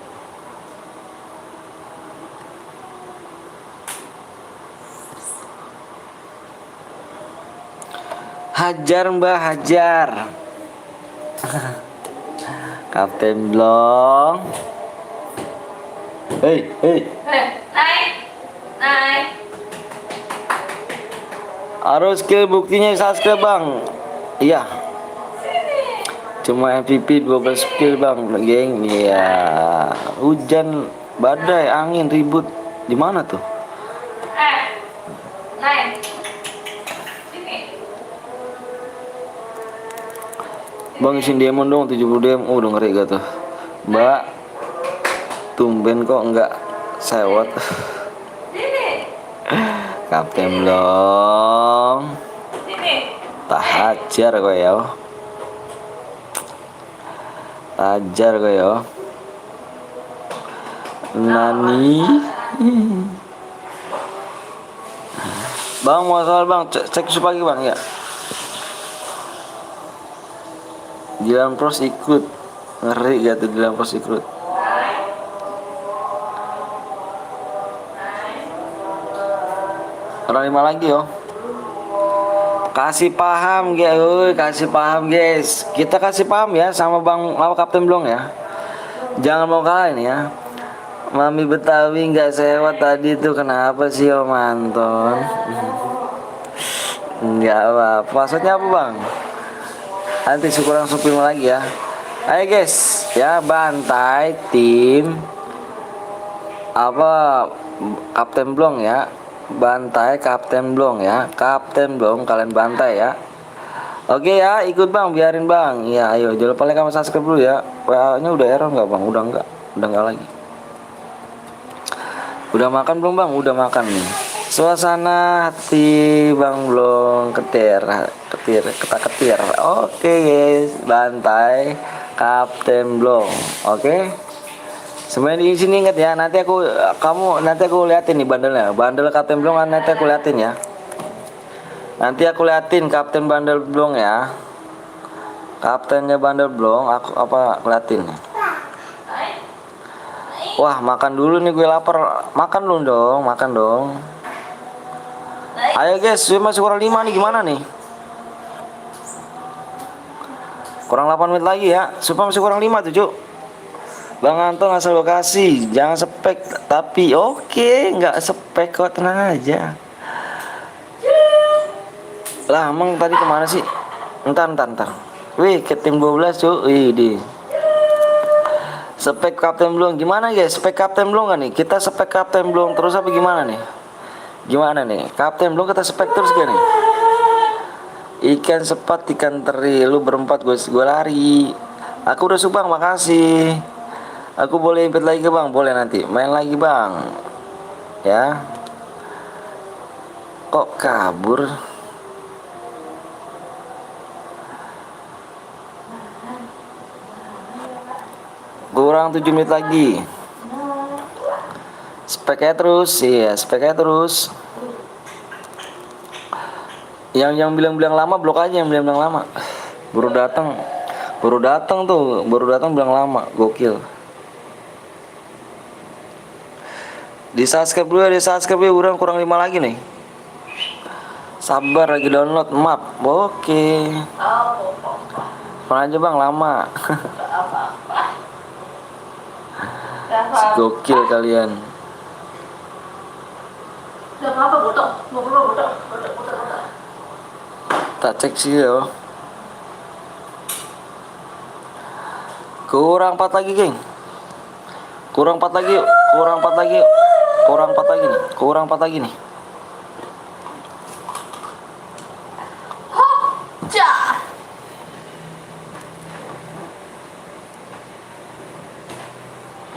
Hajar mbak, hajar. Kapten Blong. Hei. Naik. Harus skill buktinya subscribe bang. Iya. Cuma MVP 12 skill bang, geng. Iya. Hujan, badai, angin, ribut. Di mana tuh? Naik. Bang isin demon dong 70 DM. Oh udah ngeri gak tuh. Mbak, tumben kok enggak sewot. Kapten Blong. Tak hajar kok ya. Ajar kok ya. Nani. Bang mau soal bang, cek pagi bang ya. Jalan pros ikut. Ngeri gak tuh jalan pros ikut. Orang 5 lagi yo. Kasih paham guys, kasih paham guys. Kita kasih paham ya sama Bang Kapten Blong ya. Jangan mau kalah ini ya. Mami Betawi nggak sewa tadi tuh kenapa sih Om Anton? Nggak apa. Maksudnya apa bang? Nanti kurang 10 lagi ya. Ayo guys, ya bantai tim apa Kapten Blong ya. Bantai Kapten Blong ya. Kapten Blong kalian bantai ya. Oke ya, ikut bang, biarin bang. Ya ayo, jangan lupa like sama subscribe dulu ya. WA nya udah error nggak bang? Udah nggak lagi. Udah makan belum bang? Udah makan nih. Suasana hati Bang Blong ketir. Oke guys, bantai Kapten Blong. Oke. Semuanya di sini ingat ya. Nanti aku liatin nih bandelnya. Bandel Kapten Blong nanti aku liatin ya. Nanti aku liatin Kapten Bandel Blong ya. Kaptennya Bandel Blong aku liatin. Wah, makan dulu nih gue lapar. Makan dong. Ayo guys, masih kurang 5 nih gimana nih? Kurang 8 menit lagi ya. Masih kurang 5 tuh, Cuk. Bang Anton asal lokasi, jangan spek tapi oke, nggak spek kok, tenang aja. Lah, emang tadi kemana sih? Entar. Wih, ke tim 12 Cuk. Wih, di. Spek Kapten Blong gimana guys? Spek Kapten Blong gak nih? Kita spek Kapten Blong terus apa gimana nih? Gimana nih? Kapten Blong kita spek terus gak nih? Ikan sepat, ikan teri, lu berempat gue lari. Aku udah subang, makasih. Aku boleh invite lagi ke bang? Boleh nanti. Main lagi bang. Ya. Kok kabur? Kurang 7 menit lagi. Speknya terus, iya, speknya terus. Yang bilang-bilang lama blok aja, yang bilang-bilang lama. Baru datang. Baru datang bilang lama, gokil. Di subscribe dulu ya, kurang 5 lagi nih. Sabar lagi download map. Oke. Mana aja bang, lama. Gokil kalian. Udah apa botok? Mau keluar botok. Tak cek sih ya. Kurang 4 lagi, geng. Kurang 4 lagi yuk. Kurang 4 lagi nih. Kurang 4 lagi nih. Cah.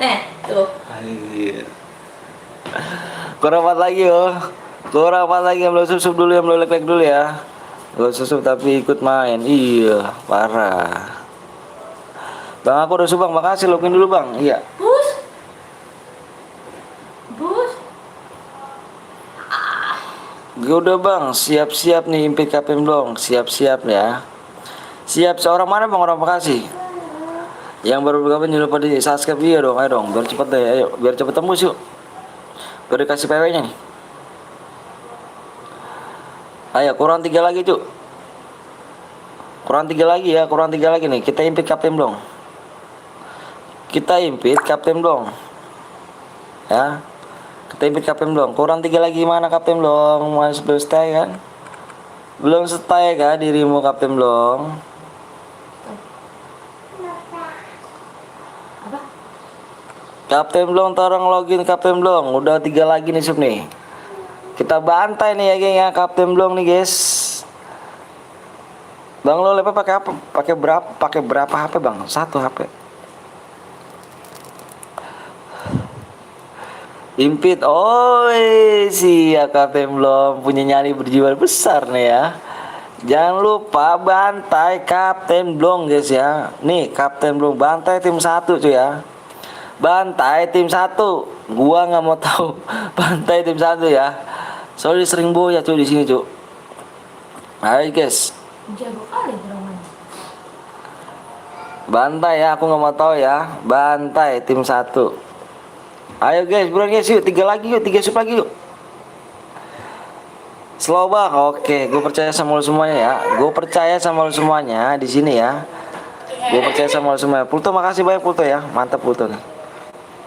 Nih, tuh. Anjir. Kurang 4 lagi yo. Kurang 4 lagi, yang belum susup dulu, yang belum like dulu ya. Belum susup tapi ikut main. Iya, parah. Bang aku udah subang, makasih, login dulu bang. Iya. Bus. Gue udah bang, siap-siap nih impit KPM dong, siap-siap ya. Siap, seorang mana bang, orang Bekasi? Yang baru bergabung jangan lupa di subscribe dia dong, ayo dong, biar cepet deh, ayo, biar cepet tembus yuk. Biar dikasih PW nya nih. Ayo, kurang 3 lagi cuk. Kurang 3 lagi ya, kurang 3 lagi nih, kita impit KPM dong. Kita impit KPM dong. Ya. Kita impit KPM dong. Kurang 3 lagi, mana KPM dong? Masih belum stay kan? Belum stay kan dirimu KPM dong? KPM dong, tolong login KPM dong. Udah 3 lagi nih sub nih. Kita bantai nih ya geng ya, KPM dong nih guys. Bang lo lepas pakai apa? Pakai berapa HP bang? 1 HP. Impit, si KPM belum punya nyali berjiwa besar nih ya. Jangan lupa bantai Kapten Blong guys ya. Nih Kapten Blong, bantai tim 1 cuy ya. Bantai tim 1. Gua nggak mau tahu. Bantai tim 1 ya. Soalnya sering boya cuy di sini cuy. Ayo guys. Jago kali berenang. Bantai ya, aku nggak mau tahu ya. Bantai tim 1. Ayo guys, buruan guys, yuk 3 lagi yuk, 3 sub lagi yuk. Slow bang, oke, gue percaya sama lo semuanya ya. Gue percaya sama lo semuanya di sini ya. Gue percaya sama lo semuanya. Pulto, makasih banyak Pulto ya, mantap Pulto nih.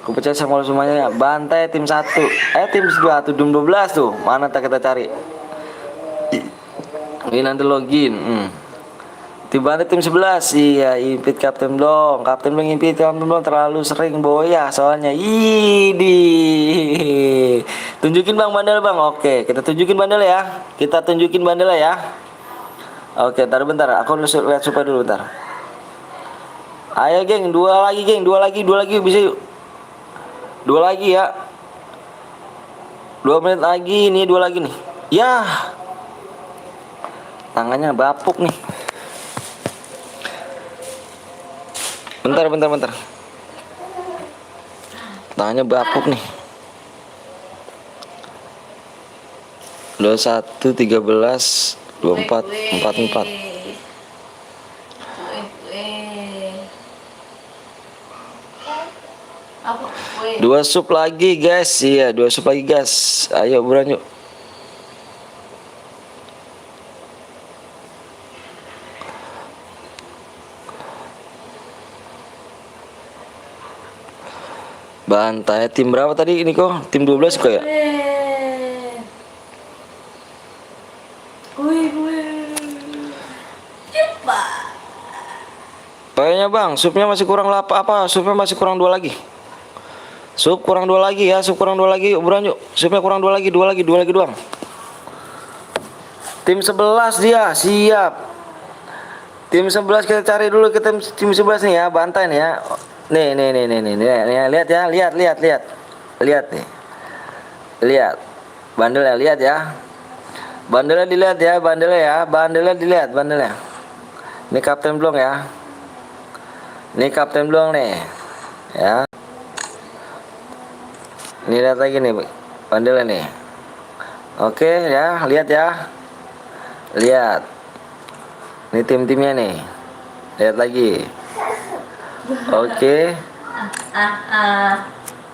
Gue percaya sama lo semuanya ya. Bantai tim 1, tim 2, tim 12 tuh. Mana tak kita cari? Ini nanti login. Tiba-tiba tim 11. Iya, impit Kapten Blong. Kapten Blong impit Kapten Blong terlalu sering boya soalnya. Idi. Tunjukin bang bandel bang. Oke, kita tunjukin bandel ya. Kita tunjukin bandel ya. Oke, ntar bentar. Aku lihat supaya dulu bentar. Ayo geng, 2 lagi geng, 2 lagi bisa yuk. 2 lagi ya. 2 menit lagi, ini 2 lagi nih. Yah. Tangannya bapuk nih. Bentar. Tangannya bapuk nih. 21, 13, 24, 44. 2 sub lagi guys. Iya, 2 sub lagi guys. Ayo buruan yuk. Bantai tim berapa tadi ini kok? Tim 12 kok ya? Kayaknya bang, supnya masih kurang apa? Supnya masih kurang 2 lagi. Sup kurang 2 lagi ya, sup kurang 2 lagi. Yuk, buruan yuk. Supnya kurang 2 lagi, 2 lagi doang. Tim 11 dia, siap. Tim 11 kita cari dulu ke tim 11 nih ya, bantai nih ya. Nih, lihat ya, lihat nih. Lihat. Bandelnya lihat ya. Bandelnya dilihat ya, bandelnya dilihat. Ini Kapten Blong ya. Ini Kapten Blong nih. Ya. Ini lihat lagi nih bandelnya nih. Oke ya, lihat ya. Lihat. Ini tim-timnya nih. Lihat lagi. Oke.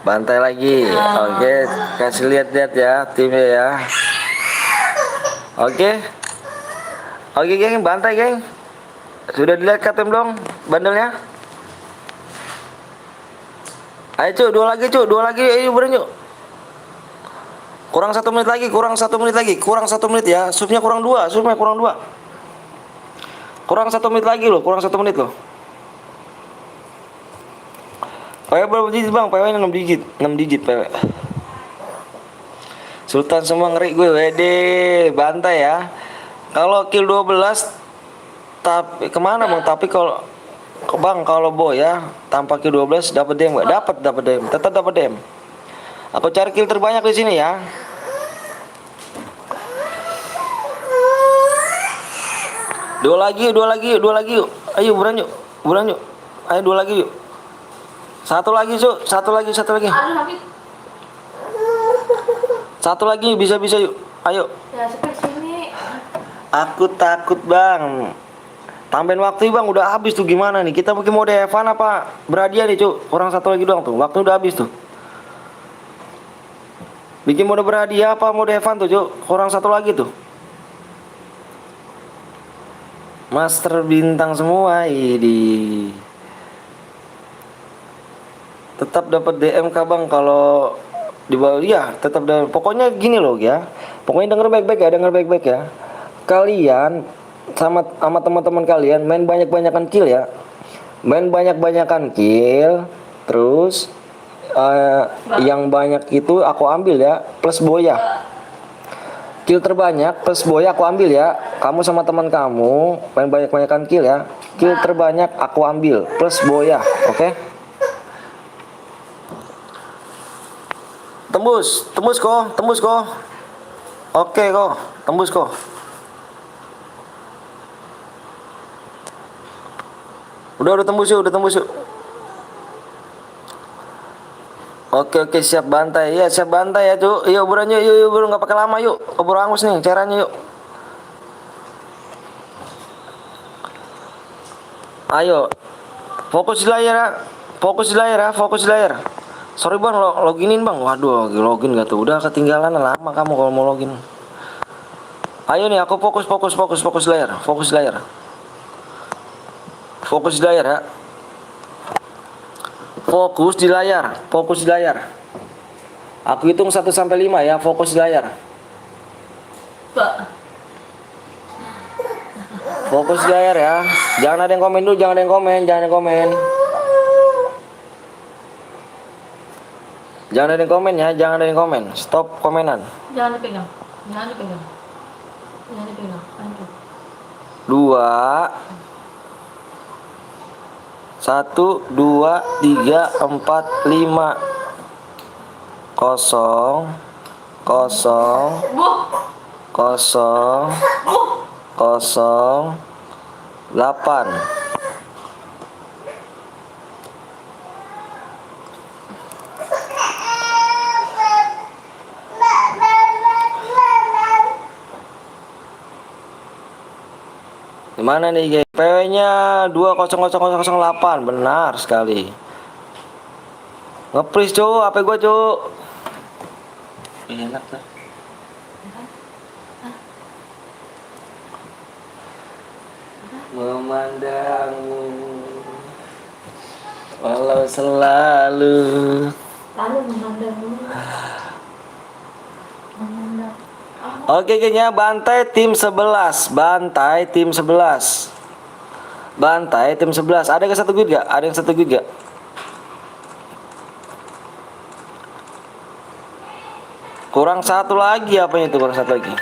Bantai lagi. Oke, kasih lihat-lihat ya timnya ya. Oke. Oke, geng, bantai, geng. Sudah dilihat tim dong bandelnya? Ayo, Cuk, dua lagi, ayo berenang, yuk. Kurang 1 menit lagi, kurang 1 menit lagi, kurang 1 menit ya. Supnya kurang 2, supnya kurang 2. Kurang 1 menit lagi loh, kurang 1 menit loh. PW berapa digit bang? PW 6 digit, 6 digit PW. Sultan semua ngeri gue, wede, bantai ya. Kalau kill 12, tapi kemana bang? Tapi kalau bang kalau boy ya, tanpa kill 12 dapat dem nggak? Dapat dem, tetap dapat dem. Aku cari kill terbanyak di sini ya. Dua lagi yuk. Ayo buruan yuk. Ayo 2 lagi yuk. Satu lagi, Cuk. Satu lagi. Aduh, Hamid. Satu lagi bisa yuk. Ayo. Ya, seperti sini. Aku takut, Bang. Tambahin waktu, Bang. Udah habis tuh gimana nih? Kita mungkin mau Evan apa berhadiah nih, Cuk. Kurang 1 lagi doang tuh. Waktu udah habis tuh. Bikin mode berhadiah apa mode Evan tuh, Cuk? Kurang 1 lagi tuh. Master bintang semua ini. Tetap dapat DM Kak Bang kalau di bawah ya, tetap pokoknya gini loh ya. Pokoknya denger baik-baik ya. Kalian sama teman-teman kalian main banyak-banyakan kill ya. Main banyak-banyakan kill, terus yang banyak itu aku ambil ya, plus boya. Kill terbanyak plus boya aku ambil ya. Kamu sama teman kamu main banyak-banyakan kill ya. Kill terbanyak aku ambil plus boya, oke? Tembus kok. Oke kok, tembus kok. Udah tembus yuk. Oke, siap bantai. Ya, siap bantai ya, Cuk. Yuk, buruan yuk, enggak pakai lama yuk. Keburu angus nih caranya yuk. Ayo. Fokus di layar ya. Sorry Bang, loginin Bang. Waduh, login gak tuh. Udah ketinggalan lama kamu kalau mau login. Ayo nih, aku fokus layar. Fokus layar ya. Fokus di layar. Aku hitung 1 sampai 5 ya, fokus di layar. Pak. Fokus di layar ya. Jangan ada yang komen dulu, jangan ada yang komen. Jangan ada yang komen. Stop komenan. Jangan dipegang. Lanjut. 2 1 2 3 4 5 0 8. Gimana nih guys? PW-nya 200008, benar sekali. Nge-freeze Cuk, HP gua Cuk. Enak tuh. Memandangmu walau selalu. Lalu memandangmu. Oke kayaknya bantai tim 11. Ada yang 1 good gak? Kurang 1 lagi, apanya itu kurang 1 lagi?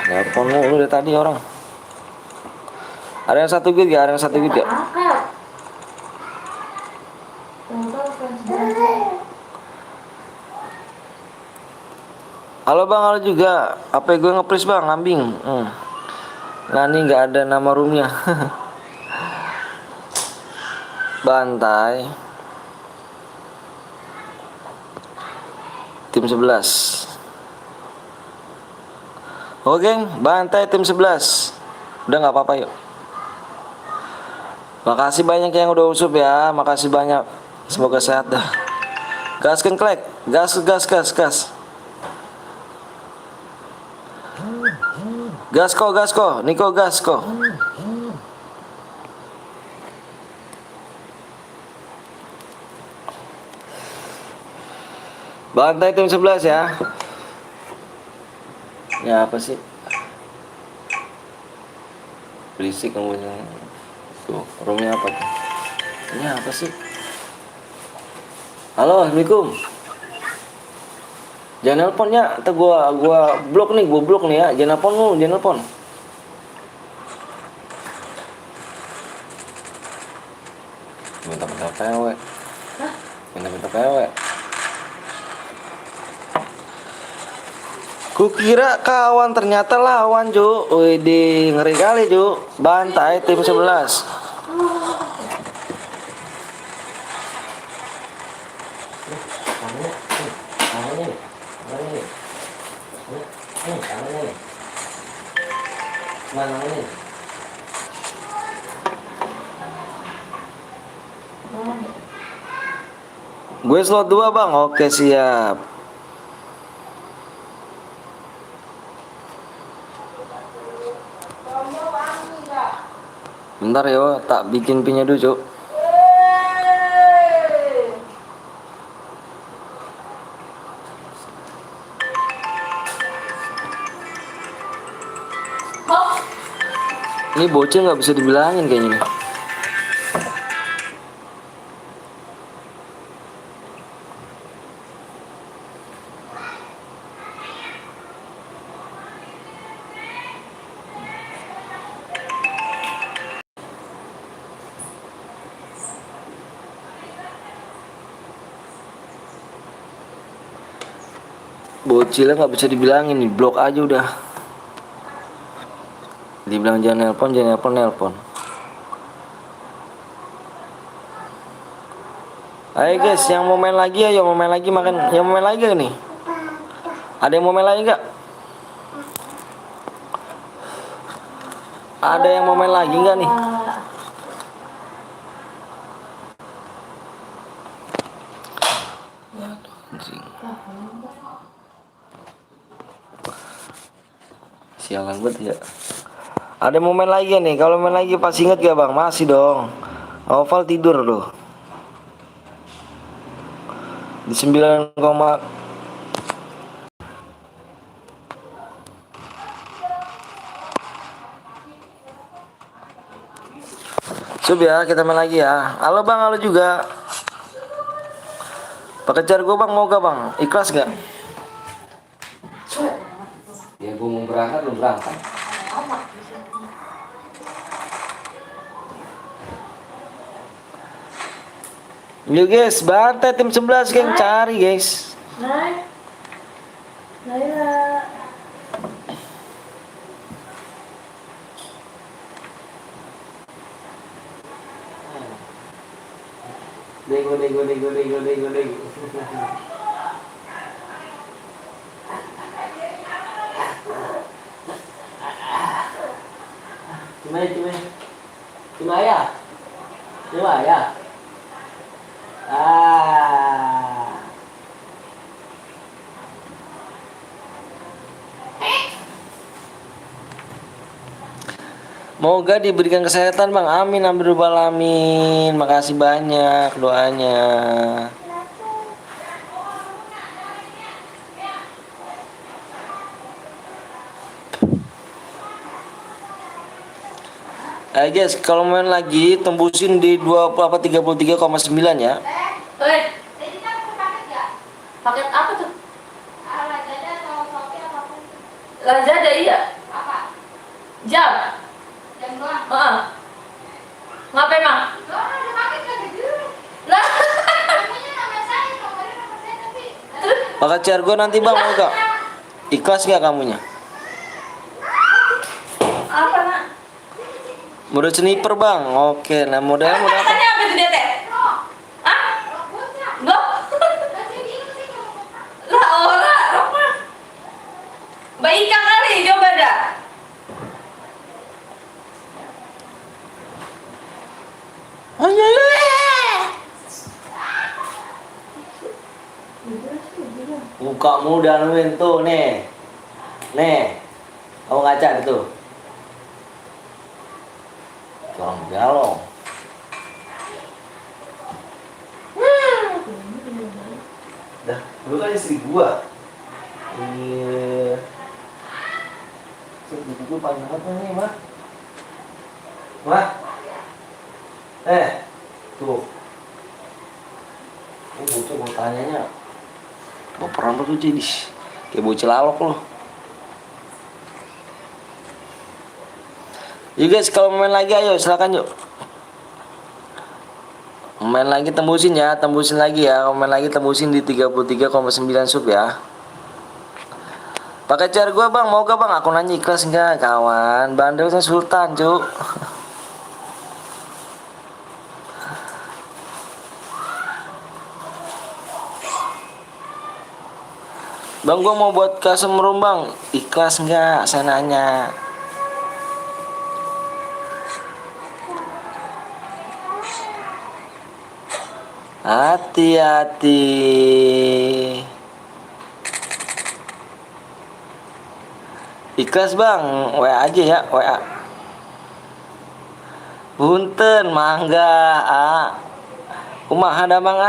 Nelfon mulu dari tadi orang. Ada yang 1 good gak? Halo Bang, halo juga. Apa gue nge-freeze Bang, ngambing. Nah ini nggak ada nama roomnya. Bantai. tim 11. Oke, bantai tim 11. Udah nggak apa-apa yuk. Makasih banyak yang udah usup ya, makasih banyak. Semoga sehat dah. Gaskan klek, gas. Gasko, Niko gasko. Bantai tim 11 ya. Ya apa sih? Berisik kamu. Tuh, roomnya apa tuh? Ini apa sih? Halo, Assalamualaikum. Jangan nelponnya, ntar gua blok nih ya. Jangan nelpon. Minta pewe. Minta pewe. Kukira kawan, ternyata lawan, Ju. Widih, ngeri kali, Ju. Bantai tim 11. Gue slot 2 bang. Oke siap. Bentar ya, tak bikin pinnya dulu, Cuk. Ini bocil nggak bisa dibilangin kayaknya nih. Bocilnya nggak bisa dibilangin nih, blok aja udah. Dibilang jangan nelpon. Ayo guys, yang mau main lagi ayo, makan. Yang mau main lagi nih? Ada yang mau main lagi nggak? Ada yang mau main lagi nggak nih? Sialan banget ya. Ada yang mau main lagi nih? Kalau main lagi pas inget gak bang? Masih dong. Oval tidur loh. Di 9, Sub ya, kita main lagi ya. Halo bang, halo juga. Pakejar gue bang, mau gak bang? Ikhlas gak? Ya gue mau berangkat, belum berangkat. Yuk guys, bantai tim 11 geng, cari guys. Laila. Dego. Cuma ya. Moga diberikan kesehatan bang, amin alamin. Makasih banyak doanya. Guys, kalau main lagi tembusin di 33,9 ya. Paket apa tuh? Lazada iya. Apa? Jam. Jam doang. Ngapain bang? Doang ada paket kan gitu. Lah. Namanya nama saya, nomornya nama saya tapi. Pakai Ciargo nanti bang, mau gak? Ikhlas gak kamunya? Apa nak? Model sniper bang, oke. Nah model apa? Tanya apa itu dia teh? Hah? Loh? Lah Muka muda nuin tuh nih. Nih. Kamu ngaca tuh. Tolong galong. Dah, lu kan istri gua. Iya. Istri gua paling apa nih, Mah? Mah? Tuh. Ini bocah mau tanyanya. Baperan lu tuh jadi kayak bocah lalok lo. Yuk guys, kalau main lagi ayo silakan yuk. Main lagi tembusin ya, tembusin lagi ya. Kalau main lagi tembusin di 33,9 sub ya. Pakai cara gua bang, mau gak bang? Aku nanya ikhlas enggak kawan? Bandelnya Sultan cuk. Bang gua mau buat custom room bang, ikhlas enggak? Saya nanya. Hati-hati. Ikhlas bang, WA aja ya, WA. Punten, mangga, Umah ada bang,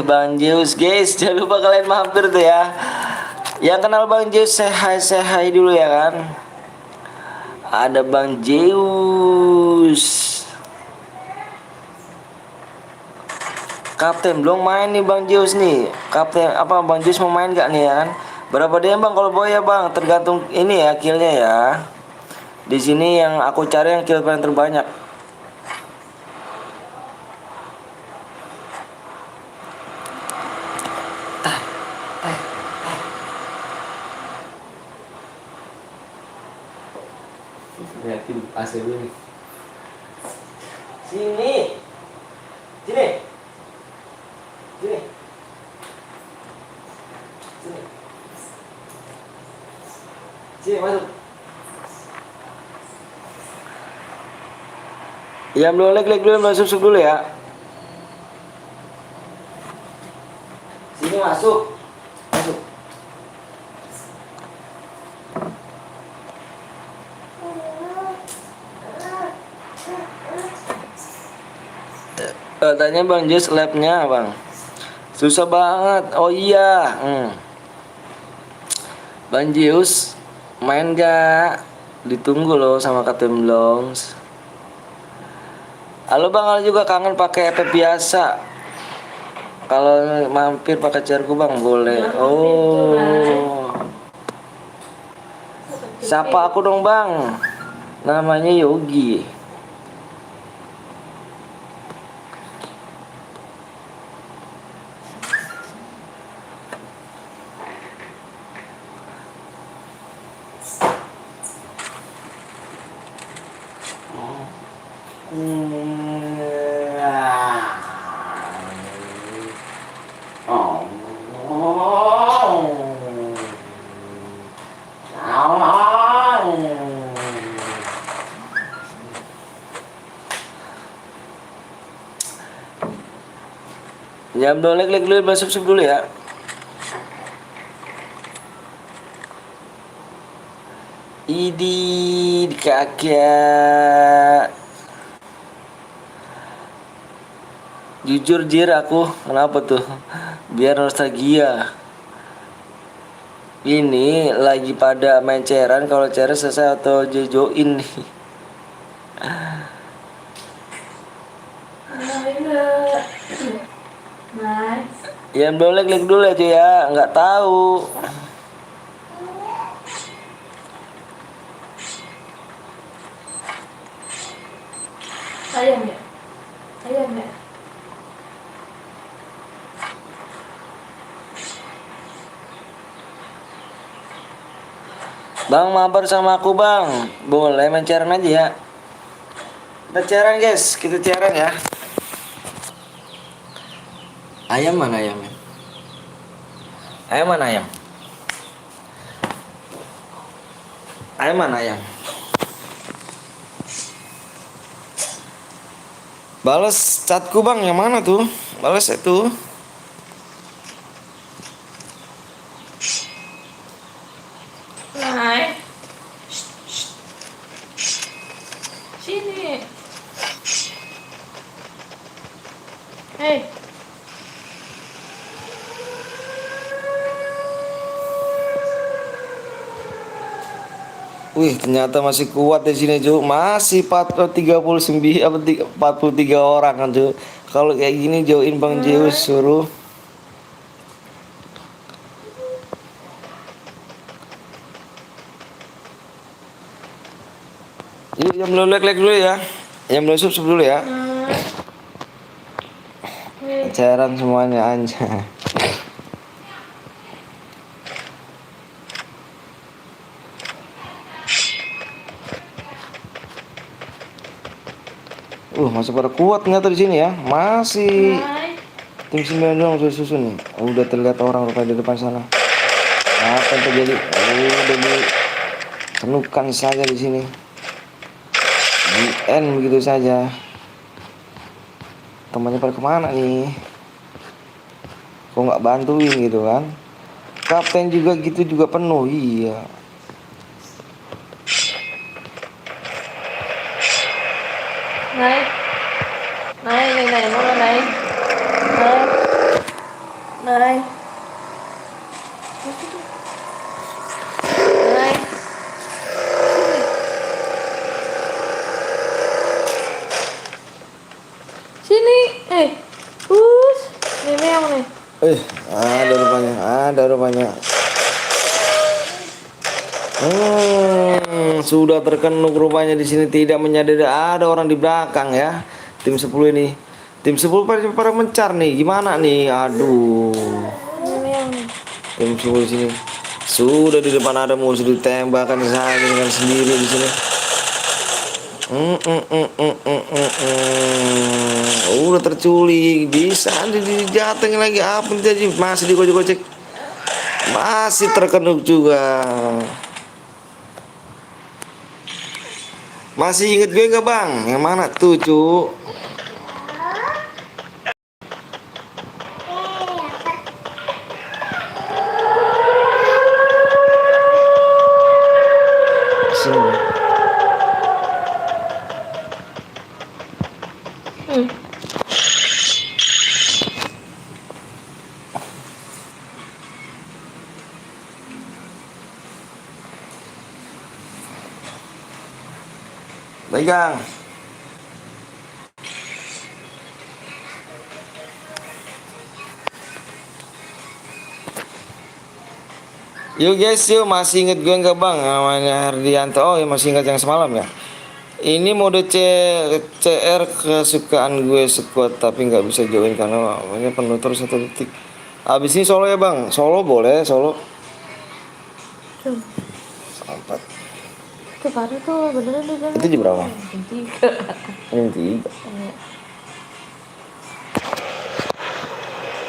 Bang Zeus guys, jangan lupa kalian mampir tuh ya. Yang kenal Bang Zeus, say hi dulu ya kan. Ada Bang Zeus. Kapten belum main nih Bang Zeus nih. Kapten apa Bang Zeus mau main gak nih ya kan? Berapa dia bang kalau boy ya bang? Tergantung ini ya killnya ya. Di sini yang aku cari yang kill paling terbanyak. Lihatin AC dulu nih. Sini. Sini. Sini. Sini. Sini masuk. Ya belum like dulu, masuk dulu ya. Sini masuk. Masuk. Tanya Bang Jess labnya bang. Susah banget. Oh iya. Bang Zeus main gak? Ditunggu loh sama Kapten Blongs. Halo bang, halo juga kangen pakai app biasa. Kalau mampir pakai carku bang boleh. Oh. Siapa aku dong bang? Namanya Yogi. Jam dulu like dulu masuk dulu ya. Idi kakek. Jujur jir aku kenapa tuh? Biar nostalgia. Ini lagi pada main cairan, kalau cairan selesai atau jojoin nih. Nice. Ya belum like dulu aja ya, nggak tahu. Ayam ya? Ayam ya? Bang mabar sama aku bang. Boleh main cairan aja ya. Kita cairan guys, kita cairan ya. Ayam mana ayamnya? Ayam mana ayam? Ayam mana ayam? Balas chatku bang, yang mana tuh? Balas itu. Wih, ternyata masih kuat di sini, Cuk. Masih 39 apa 43 orang kan, Cuk. Kalau kayak gini join Bang Zeus suruh. Yuk, yang belum like dulu ya. Yang belum subscribe dulu ya. Cairan semuanya aja. Masih pada kuat ternyata di sini ya. Masih tim 9 doang sudah susun nih. Udah terlihat orang rupanya di depan sana. Apa yang terjadi? Udah ditemukan saja di sini. Di end begitu saja. Temannya pada kemana nih? Kok nggak bantuin gitu kan? Kapten juga gitu juga penuh. Iya. Này. Này, nó lên này. Này. Này. Sini. Us. Nih meong nih. Ada rupanya. Sudah terkenuk rupanya di sini, tidak menyadari ada orang di belakang ya. Tim 10 ini. Tim 10 pada mencar nih. Gimana nih? Aduh. Nih meong nih. Tim 10 di sini. Sudah di depan ada musuh ditembakkan saja dengan sendiri di sini. Udah terculik, bisa dijateng lagi apa jadi masih digocek-gocek. Masih terkenuk juga. Masih inget gue gak bang? Yang mana tuh cu? Sini. Pegang. Yuk guys, yuk masih inget gue nggak bang? Namanya Hardianto. Oh ya masih ingat yang semalam ya. Ini mode CR kesukaan gue squad tapi nggak bisa join karena namanya penuh terus 1 detik. Abis ini solo ya bang? Solo boleh solo. Tuh. Sampai. Tuh baru tuh beneran di dalam. Itu di berapa? Jam 3. Jam 3.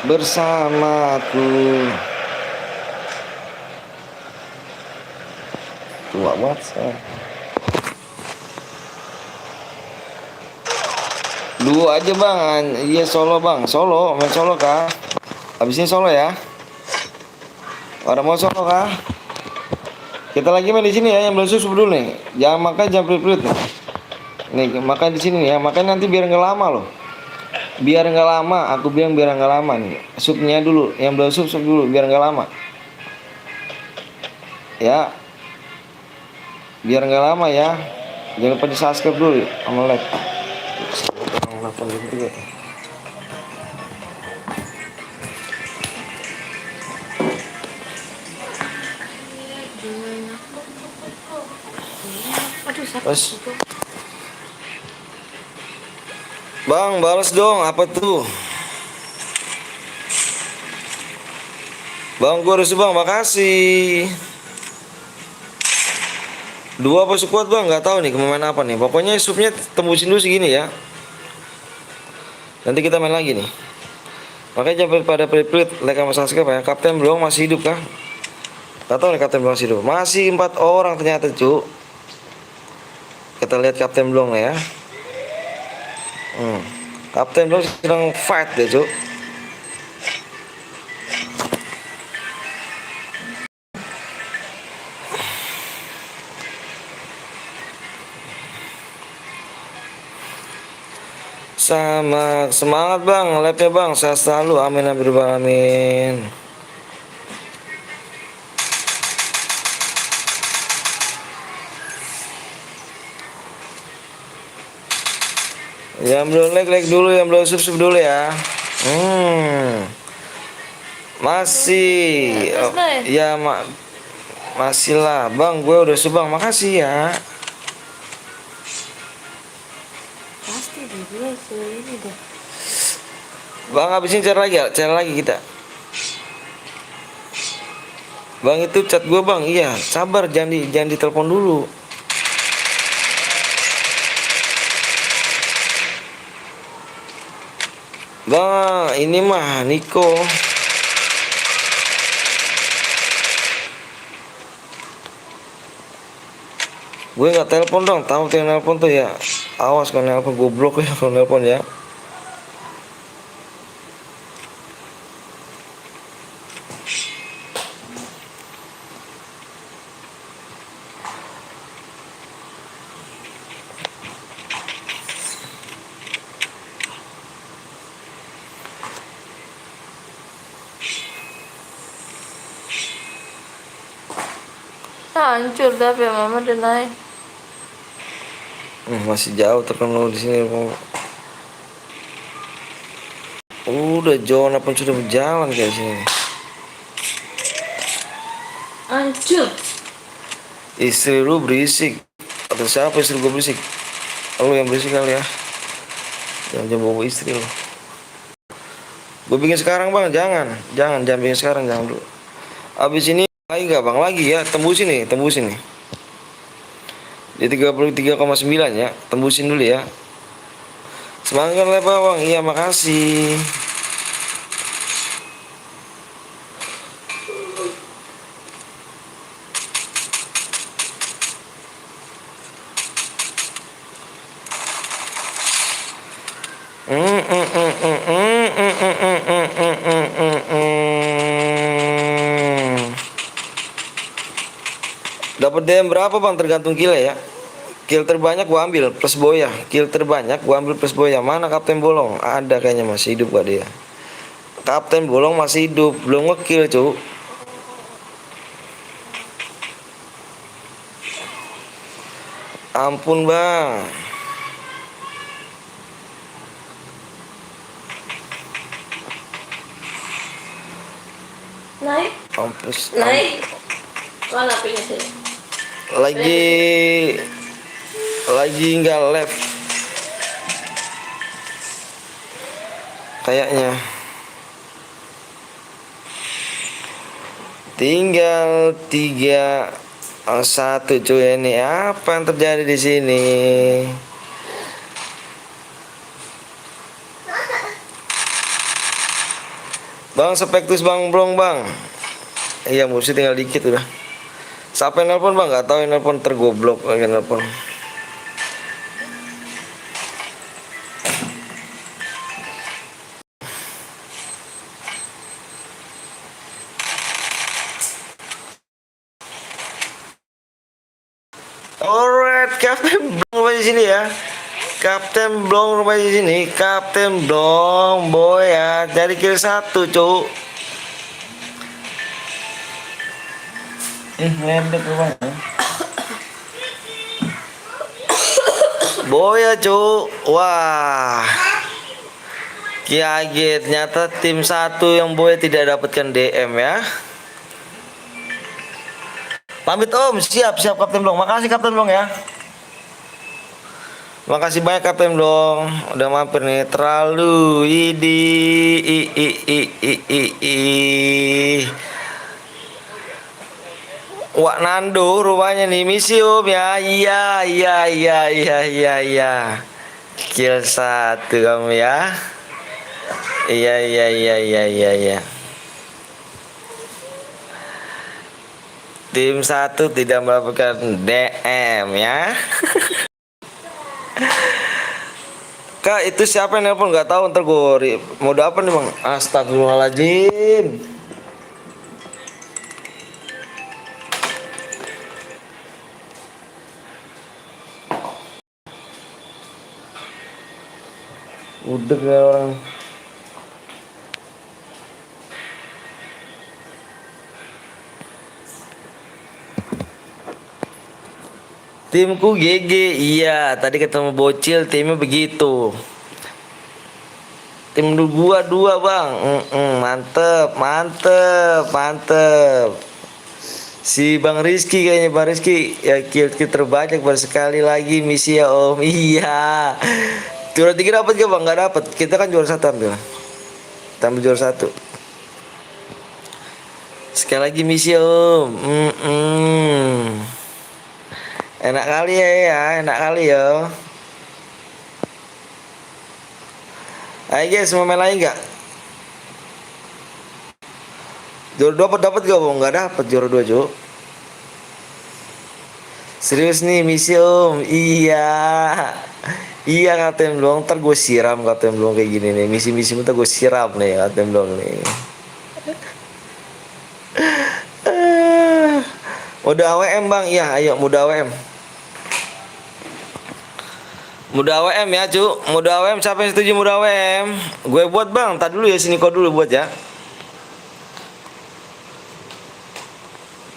Bersamaku. Tua banget saya. Dua aja bang. Iya solo bang. Solo, main solo kah? Habis ini solo ya. Orang mau solo kah? Kita lagi main di sini ya, yang belum susu dulu nih. Jangan makan jam pelit-pelit nih. Nih makan di sini nih ya, makan nanti biar nggak lama loh. Biar nggak lama, aku bilang biar nggak lama nih. Supnya dulu, yang belum sup dulu biar nggak lama. Ya, biar nggak lama ya. Jangan lupa di subscribe dulu sama like. Terus. Bang, balas dong, apa tuh? Bang, gua harus bang, makasih. Dua apa sekuat bang, nggak tahu nih kemarin apa nih. Pokoknya supnya tembusin dulu segini ya. Nanti kita main lagi nih. Makanya jangan pada pelit-pelit, like sama subscribe ya. Kapten belum masih hidup kah? Gak tahu nih kapten belum masih hidup. Masih 4 orang ternyata cu. Kita lihat kapten belum ya. Kapten belum sedang fight deh cu. Sama semangat bang, live-nya bang, saya selalu amin amin. Yang belum like dulu, yang belum subscribe dulu ya. Masih. Terus, Nay? Ya masih lah, Bang. Gue udah subang, makasih ya. Pasti deh, gue ini deh. Bang, habisin cari lagi ya, cari lagi kita. Bang itu chat gue bang, iya sabar jangan ditelepon dulu. Bang ini mah Niko. Gue nggak telepon dong, tahu tuh yang nelpon tuh ya. Awas kalau nelpon goblok ya kalau nelpon ya. Hancur dah ya mama dan naik. Masih jauh tekan lo di sini. Udah John apa sudah berjalan kayak sini. Hancur. Istri lu berisik. Atau siapa istri gue berisik? Lu yang berisik kali ya. Jangan bawa istri lu. Gue bikin sekarang bang, jangan bikin sekarang, jangan dulu. Abis ini lagi nggak bang? Lagi ya, tembusin nih. Di 33,9 ya, tembusin dulu ya. Semangat lah bang, iya makasih. Dapat DM berapa bang? Tergantung kill ya. Kill terbanyak gua ambil plus boya. Mana Kapten Bolong? Ada kayaknya masih hidup gak dia? Kapten Bolong masih hidup, belum ngekill cu. Ampun bang. Naik. Mampus. Naik. Mana apinya sih? Lagi nggak live kayaknya. Tinggal 3-1 cuy. Ini apa yang terjadi di sini? Bang Spektus bang belum bang. Iya musuh tinggal dikit udah. Siapa yang nelpon bang? Gak tahu yang nelpon, tergoblok yang nelpon. Alright, Kapten Blong rumah di sini ya. Kapten Blong rumah di sini. Kapten Blong boy ya. Dari kill 1 cuk. Ngendek rumahnya. Boya cu. Wah. Kaget, ternyata tim 1 yang boya tidak dapatkan DM ya. Pamit om, siap Kapten Blong. Makasih Kapten Blong ya. Makasih banyak Kapten Blong udah mampir nih. Terlalu Wak Nando rumahnya nih, misi om ya. Iya. Kill 1 kamu ya. Iya. Tim 1 tidak melakukan DM ya. Kak itu siapa yang nelpon? Gak tahu, ntar gue mode apa nih bang. Astagfirullahaladzim. Udah kayak orang. Timku GG, iya tadi ketemu bocil timnya begitu. tim gua 2 bang. Mantep, mantep, mantep. Si Bang Rizky kayaknya Bang Rizky ya kill terbanyak baru sekali lagi misi ya Om. Iya. Juara 3 dapat gak bang? Nggak dapat. Kita kan juara 1 ambil. Kita ambil juara 1. Sekali lagi misi ya Om. Enak kali ya, enak kali ya. Ayo guys, mau main lagi nggak? Juara 2 dapat gak bang? Nggak dapat juara 2 Cuk. Serius nih misi Om. Iya. Iya KTM doang, ntar gue siram KTM doang kayak gini nih. Misi-misi ntar gue siram nih KTM doang nih. Mode AWM bang, iya ayo mode AWM. Mode AWM ya cu, mode AWM siapa yang setuju mode AWM? Gue buat bang, tadi dulu ya sini kau dulu buat ya.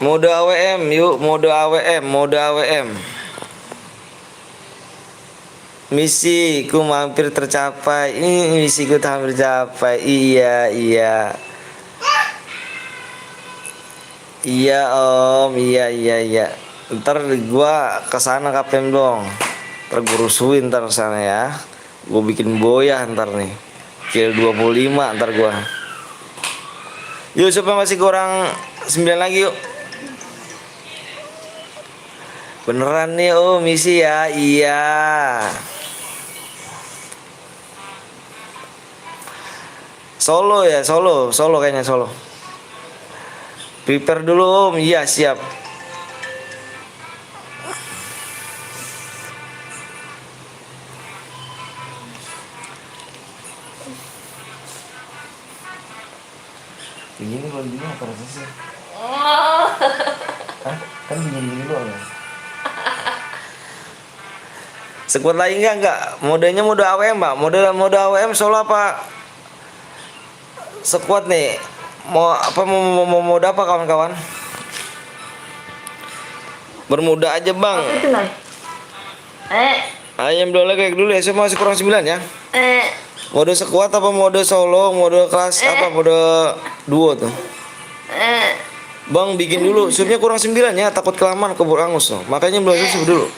Mode AWM yuk, mode AWM, mode AWM. Misiku hampir tercapai. Ini misiku hampir tercapai. Iya, iya. Iya, Om. Iya, iya, iya. Ntar gua kesana KPM dong. Ntar gua rusuhin ntar sana ya. Gua bikin boyah ntar nih. Kill 25 ntar gua. Yuk, siapa masih kurang 9 lagi yuk. Beneran nih Om misi ya. Iya. Solo ya, solo kayaknya solo. Prepare dulu Om, iya siap. Begini kalau gini apa rasanya sih? Hah? Kan begini doang ya? Sekuat lagi enggak? Modenya mode AWM mbak? Mode AWM solo apa? Sekuat nih. Mau mode apa kawan-kawan? Bermuda aja bang. Ayam dulu kayak dulu ya, saya masih kurang 9 ya. Mode sekuat apa mode solo, mode kelas apa, mode duo tuh. Bang bikin dulu, subnya kurang 9 ya, takut kelamaan kebur angus loh. Makanya belum sub dulu.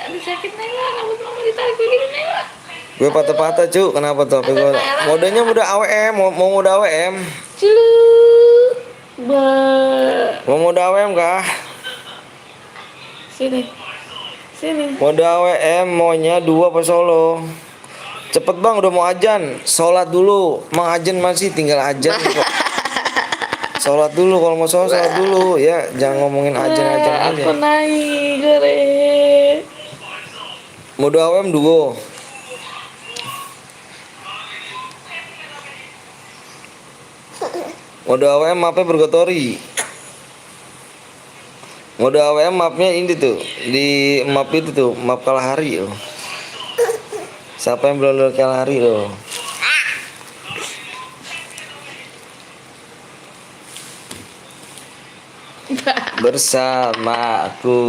Aduh sakit Nela, rambut mama ditarik begini Nela. Gue patah-patah cu, kenapa tuh? Modenya mode AWM, mau mode AWM. Cilu. Mau mode AWM kah? Sini. Sini. Mode AWM maunya 2 apa solo? Cepet bang, udah mau ajan. Sholat dulu. Mang ajan masih tinggal ajan kok. Sholat dulu, kalau mau sholat dulu ya. Jangan ngomongin ajan-ajan aja. Aku naik gore. Mode AWM duo. Mode AWM mapnya Purgatory. Mode AWM mapnya ini tuh, di map itu tuh, map Kalahari loh. Siapa yang belum lihat Kalahari loh? Bersama aku,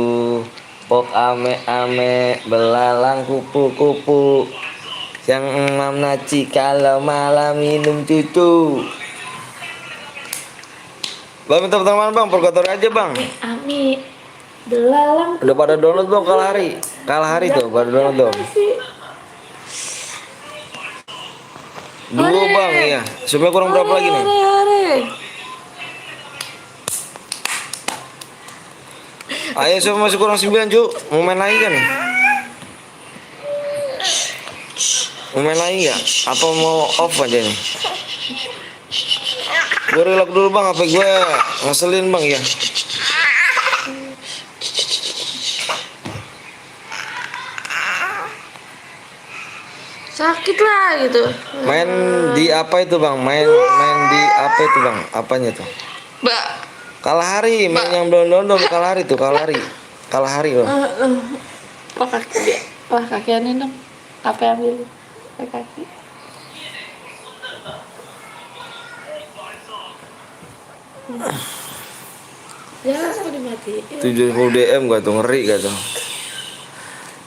pok ame-ame, belalang kupu-kupu, yang enam naci kalau malam minum cucu. Bang minta pertemanan bang, Purgatory aja bang. Ami. Belalang. Udah pada download belum Kalahari? Kalahari tuh, pada download dong. Dua bang, iya. Supaya kurang berapa lagi nih? Ayo saya masih kurang 9 cu. Mau main lagi kan nih? Mau main lagi ya? Apa mau off aja nih? Gue relock dulu bang, HP gue ngeselin bang ya. Sakit lah gitu. Main di apa itu bang? Main di apa itu bang? Apanya tuh? Mbak. Kalahari, main yang download Kalahari tuh, Kalahari loh. Wah kaki dia. Wah kakiannya dong. Apa yang ambil? Kaki. Ya, aku dimatiin. 70 DM gua tuh, ngeri gak tuh.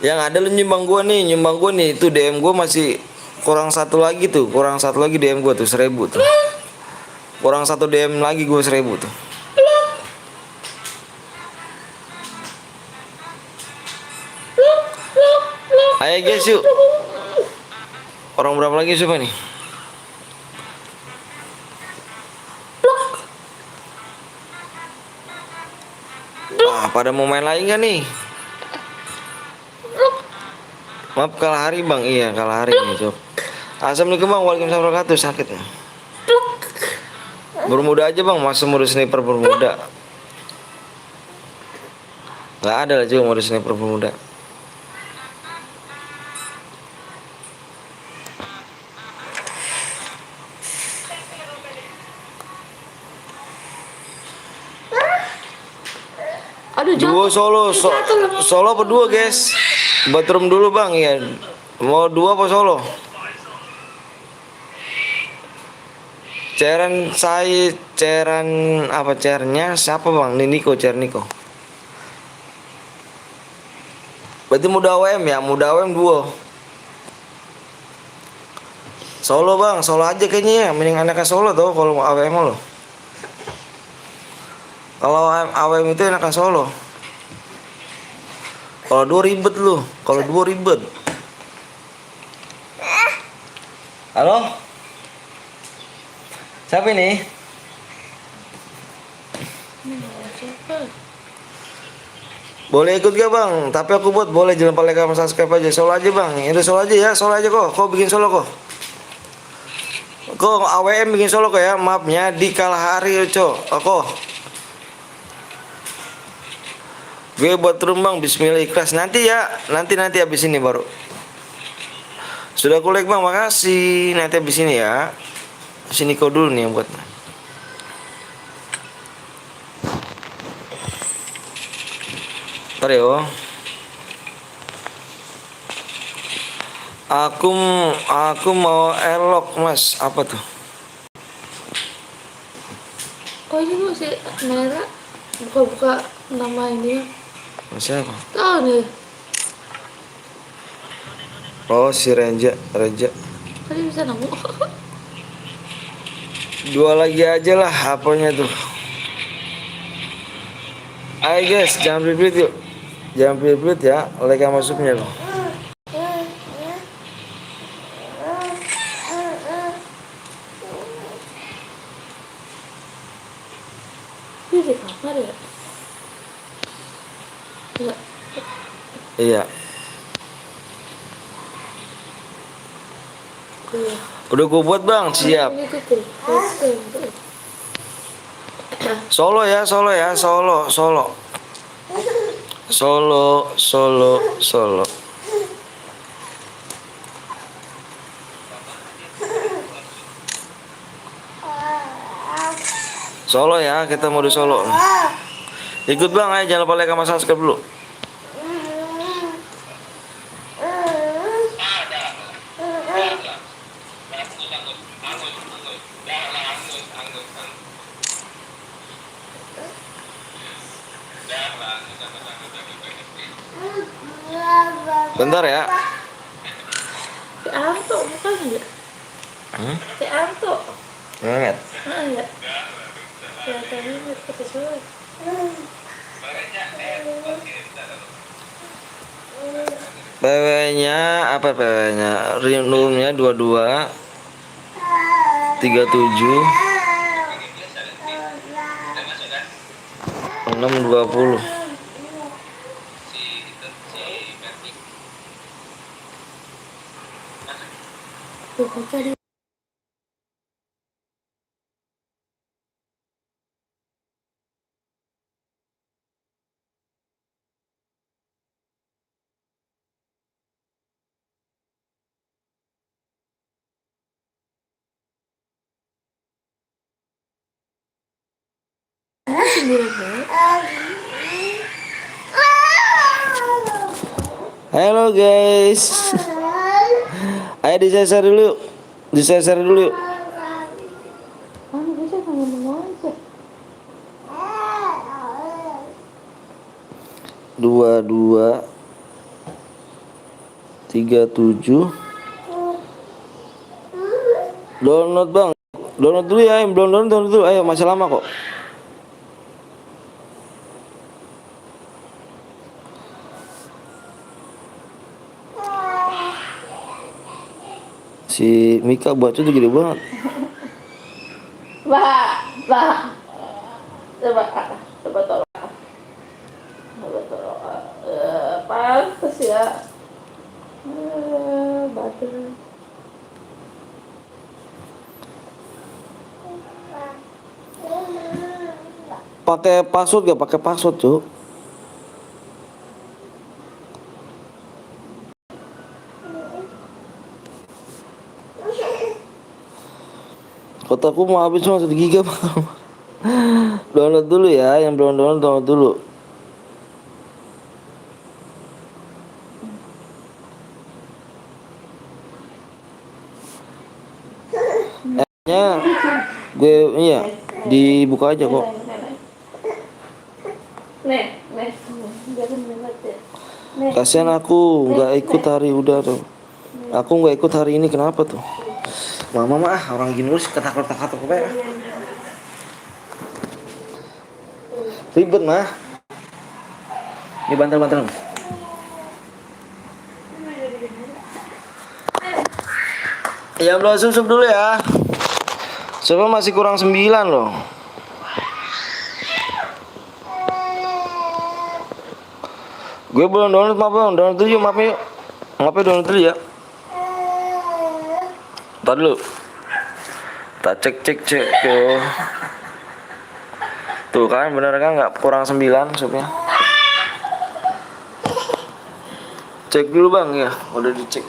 Yang ada lu nyumbang gua nih, itu DM gua masih kurang satu lagi DM gua tuh 1000 tuh. Kurang satu DM lagi gua 1000 tuh. Ayo guys yuk. Orang berapa lagi siapa nih? Pada mau main lagi nggak nih? Maaf kalah hari bang, iya kalah hari nih sob. Assalamualaikum bang, waalaikumsalam warahmatullahi wabarakatuh. Sakit ya? Bermuda aja bang, masa mode sniper bermuda? Nggak ada lah juga mode sniper bermuda. Aduh, Duo solo apa dua guys? Bathroom dulu bang ya. Mau dua apa solo? Cairan apa cairnya siapa bang? Niko, cair Niko. Berarti muda AWM ya, muda AWM duo. Solo bang, solo aja kayaknya ya. Mending anaknya solo tuh kalau AWM lo. Kalau AWM itu enakan solo. Kalau dua ribet lu. Kalau dua ribet. Halo? Siapa ini? Boleh ikut gak bang? Tapi aku buat boleh, jangan lupa like sama subscribe aja. Solo aja bang. Itu solo aja ya, solo aja kok. Kok bikin solo kok? Kok AWM bikin solo kok ya? Maafnya di kalah hari cok. Kok? Gue buat bang, bismillah ikhlas. Nanti ya, nanti habis ini baru. Sudah aku like bang, makasih. Nanti habis ini ya. Sini kau dulu nih yang buat. Ntar yo. Aku mau elok mas. Apa tuh? Oh ini lu si merah buka nama ini. Siapa? Tahu nih. Oh si Reja. Tadi bisa nemu. Dua lagi aja lah apanya tuh. Ayo guys, jangan pelit yuk. Jangan pelit ya, like masuknya loh. Ini di kamar ya? Enggak. Iya. Iya. Udah gue buat bang, siap. Ini tuh. Solo ya, solo. Solo ya, kita mau di solo. Ikut bang, ayo jangan lupa like sama subscribe dulu. Bentar ya. Si Anto bukan ya? Si Anto. Nget. Ya. Kelihatannya nggak kesesuaian. PW-nya apa PW-nya? Roomnya 22 37 620. Tadi Halo guys. Ayo disesar dulu. Yuk. Mana bisa ngomong aja. 2237. Download bang, download dulu ya, yang belum download dulu, ayo masih lama kok. Si Mika bacot tuh gede banget. Bah, coba tolong, pantes ya, bater. Pakai password gak? Pakai password tuh. Kotaku mau habis cuma 1 giga bang. Download dulu ya, yang belum download dulu. Nya gue iya dibuka aja kok. Nih, biarin banget ya. Nih. Kasihan aku nggak ikut hari udah tuh. Aku nggak ikut hari ini kenapa tuh? Mama mah orang gini terus ketakut-takut apa ya? Ribet mah. Ini bantal. Ya belum sup dulu ya. Supnya masih kurang 9 loh. Gue belum download, maaf bang, download dulu yuk, maaf yuk. Ngapain download dulu ya. Ntar dulu. Tak cek tuh. Tuh kan bener kan nggak kurang 9 supnya. Cek dulu bang ya, udah dicek.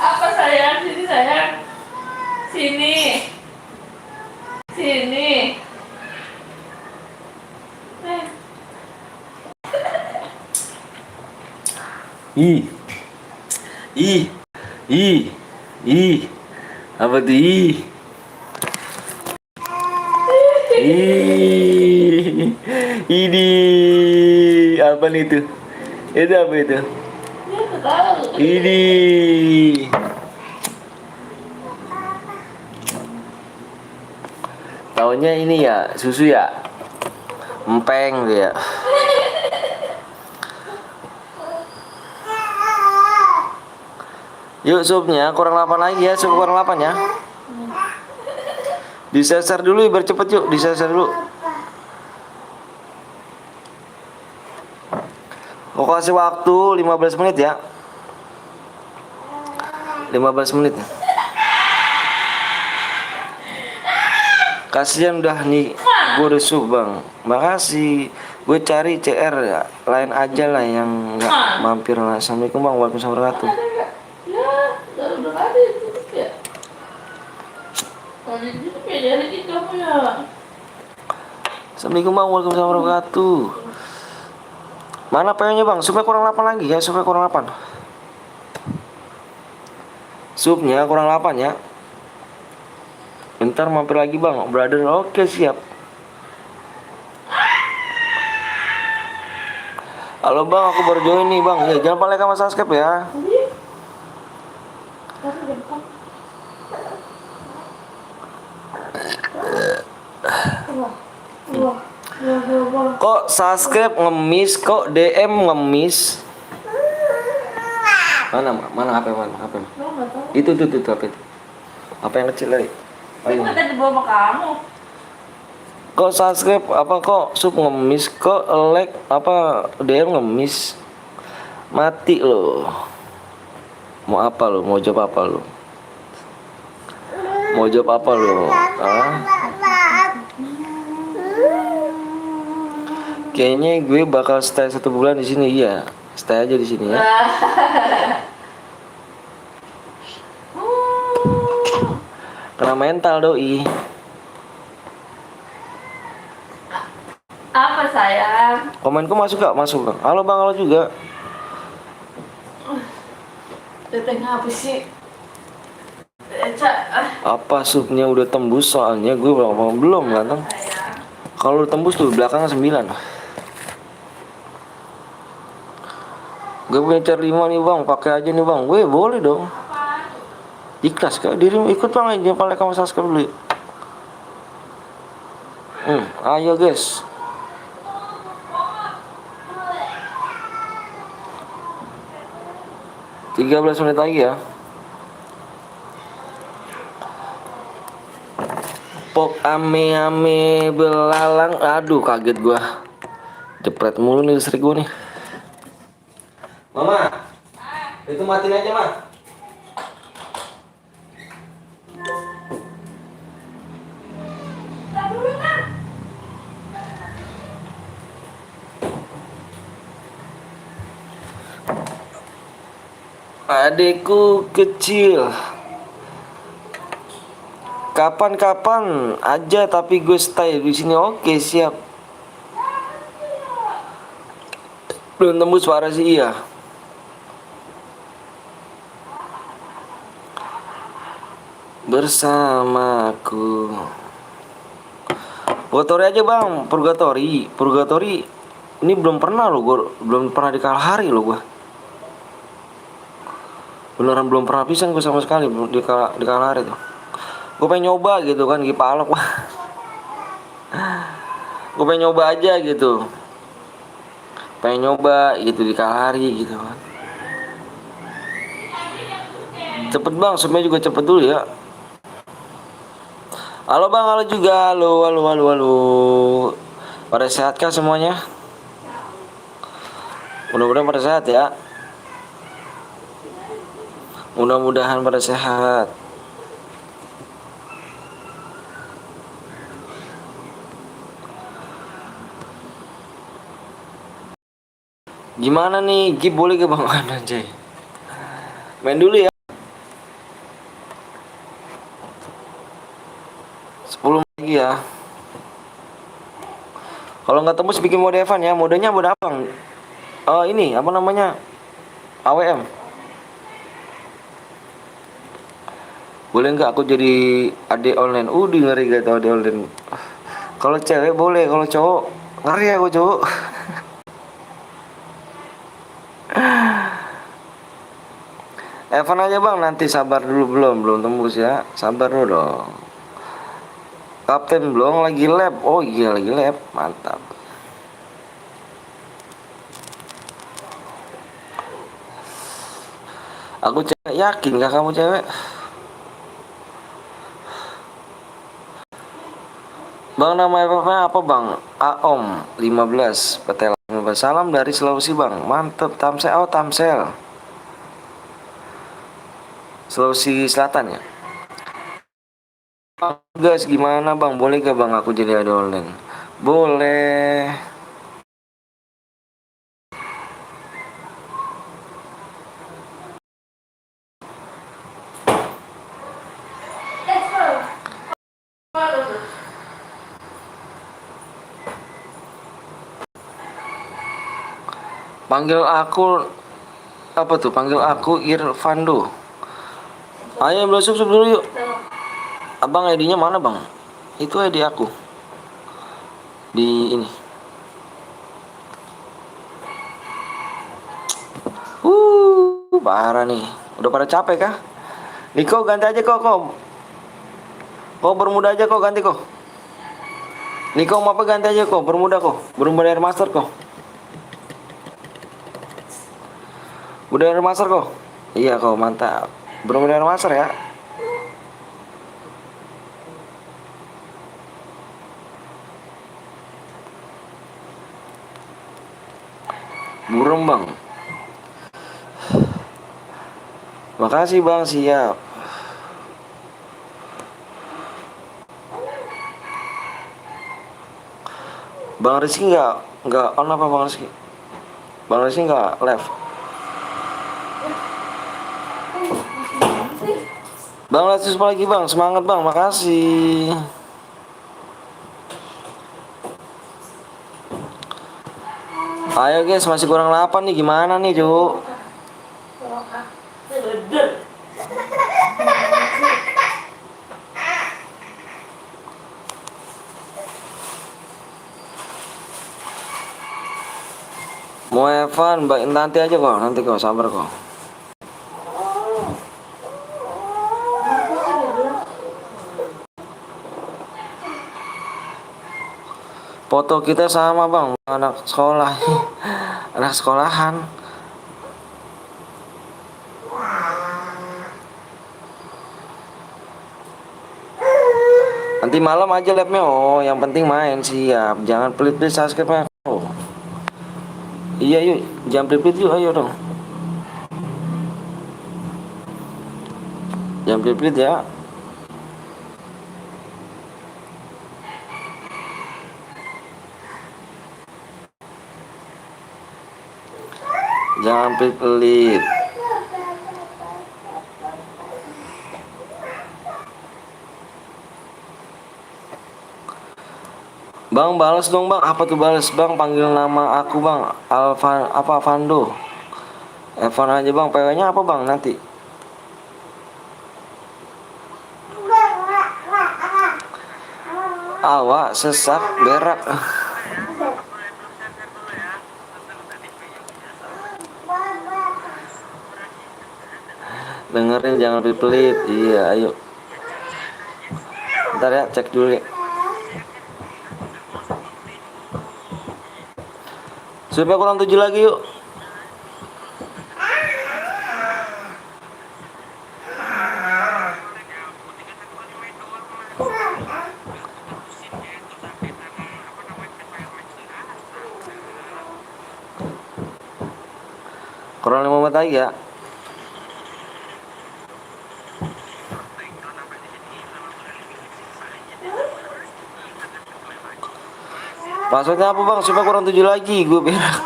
Apa sayang? Sini sayang. Sini. Ih, apa tuh ini apa nih itu? Itu apa itu? Ini taunya ini ya susu ya, empeng tuh ya. Yuk supnya kurang 8 lagi ya, sup kurang 8 ya. Diseser dulu biar cepet yuk, diseser dulu. Mau kasih waktu 15 menit ya. 15 menit. Kasihan udah nih, gue udah sup bang. Makasih. Gue cari CR ya, lain aja lah yang nggak mampir lah. Assalamualaikum bang, waalaikumsalam warahmatullahi. Udah ada itu ya. Tadi itu dari kamu ya. Assalamualaikum bang, waalaikumsalam warahmatullahi wabarakatuh. Mana PO-nya bang? Supnya kurang 8 lagi ya, supnya kurang 8. Supnya kurang 8 ya. Bentar mampir lagi bang, brother. Oke siap. Halo bang, aku baru join nih bang. Ya jangan lupa like sama subscribe ya. Kok subscribe ngemis, kok DM ngemis? Mana HP mana? HP. Itu HP. Apa yang kecil tadi? Oh, ini. Ada di bawah kamu. Kok subscribe apa kok sub ngemis, kok like apa DM ngemis? Mati loh. Mau apa lu? Mau jawab apa lu? Mau jawab apa lu? Hah? Kayaknya gue bakal stay 1 bulan di sini, iya. Stay aja di sini ya. Kena mental doi. Apa sayang? Komenku masuk gak? Masuk bang. Halo bang, halo juga. Teteh ngapa sih? Apa supnya udah tembus soalnya gue belum ganteng. Sayang. Kalau udah tembus tuh belakangnya 9. Gue punya car 5 nih bang, pakai aja nih bang. Gue boleh dong. Ikhlas kak, dirimu ikut bang aja paling kamu subscribe dulu. Ayo guys. Tiga 13 menit lagi ya. Pop ame belalang. Aduh kaget gua. Jepret mulu nih listrik gua nih. Mama, itu matiin aja mah. Adekku kecil. Kapan-kapan aja tapi gue stay di sini. Oke, siap. Belum tembus suara sih iya. Bersamaku. Purgatori aja bang, Purgatori. Ini belum pernah lo, gue belum pernah di Kalahari lo gue. Beneran belum pernah pisang gue sama sekali di Kalahari tuh. Gue pengen nyoba gitu kan, Gipalok. Gue pengen nyoba aja gitu. Pengen nyoba gitu di Kalahari gitu kan. Cepet bang, semuanya juga cepet dulu ya. Halo bang, halo juga. Halo. Pada sehat kah semuanya? Mudah-mudahan pada sehat ya. Mudah-mudahan pada sehat. Gimana nih, Gip boleh ke bang anjay? Main dulu ya. 10 lagi ya. Kalau nggak tembus bikin mode Evan ya. Modenya mode apa bang? Ini apa namanya? AWM. Boleh nggak aku jadi ade online? Di ngeri gak tau ade online. Kalau cewek boleh, kalau cowok ngeri aku cowok. Evan aja bang, nanti sabar dulu, belum tembus ya. Sabar dulu dong. Kapten belum lagi lab. Oh iya lagi lab, mantap. Aku cewek, yakin gak kamu cewek? Bang, nama FF-nya apa bang? Aom 15 Petel 15. Salam dari Sulawesi bang. Mantep. Tamsel. Oh Tamsel, Sulawesi Selatan ya. Guys gimana bang? Boleh gak bang aku jadi ade online? Boleh. Panggil aku apa tuh? Panggil aku Irfando. Ayo belum sub dulu yuk. Abang ID-nya mana bang? Itu ID aku. Di ini. Parah nih. Udah pada capek kah? Niko ganti aja kok. Kok bermuda aja kok ganti kok. Niko mau apa ganti aja kok. Bermuda kok. Bermuda Air Master kok. Udah Air Master kok. Iya kok mantap. Bermuda Air Master ya. Burem bang. Makasih bang, siap. Bang Rizky nggak on apa bang Rizky? Bang Rizky nggak live. Bang Latus lagi bang, semangat bang, makasih. Ayo guys, masih kurang 8 nih, gimana nih Cuk? Mau Evan, nanti aja kok, nanti kok, sabar kok. Foto kita sama bang, anak sekolah, anak sekolahan. Nanti malam aja live-nya, oh yang penting main siap, jangan pelit-pelit subscribe-nya. Oh. Iya yuk, jangan pelit-pelit yuk, ayo dong. Jangan pelit-pelit ya. Jangan pelit-pelit. Bang balas dong bang, apa tuh balas bang? Panggil nama aku bang, Alvan apa Vando? Evan aja bang, PW-nya apa bang nanti? Awak sesak berak. Dengerin jangan pelit. Iya ayo. Ntar ya cek dulu ya. Supaya kurang 7 lagi yuk. Kurang 5 menit lagi ya. Passwordnya apa bang? Supaya kurang 7 lagi gue berak.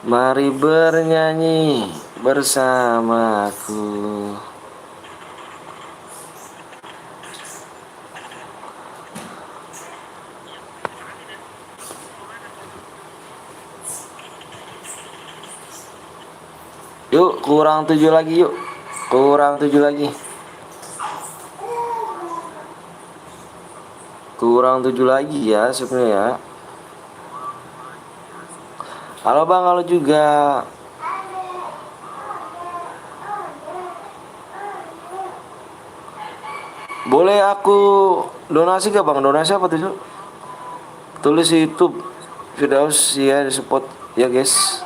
Mari bernyanyi bersamaku. Yuk kurang 7 lagi yuk. Kurang 7 lagi. Kurang 7 lagi ya sebenarnya ya. Halo bang, halo juga. Boleh aku donasi gak bang? Donasi apa tuh? Tulis di YouTube Firdaus ya, di support ya guys.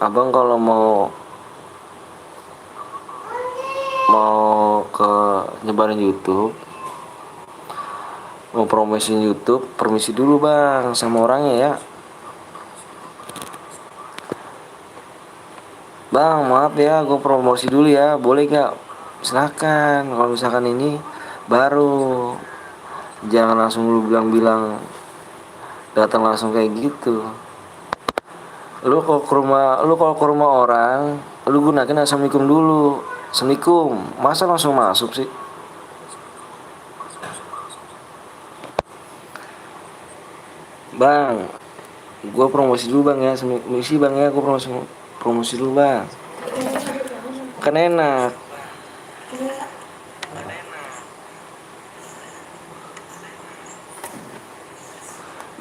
Abang kalau mau ke nyebarin YouTube, mau promosiin YouTube, permisi dulu bang sama orangnya ya. Bang maaf ya, gue promosi dulu ya, boleh gak? Silakan. Kalau misalkan ini baru, jangan langsung lu bilang-bilang datang langsung kayak gitu. Lu kalau ke rumah orang, lu gunakan assalamualaikum dulu. Assalamualaikum, masa langsung masuk sih? Bang, gue promosi dulu bang ya, misi bang ya, gue promosi dulu bang. Kan enak.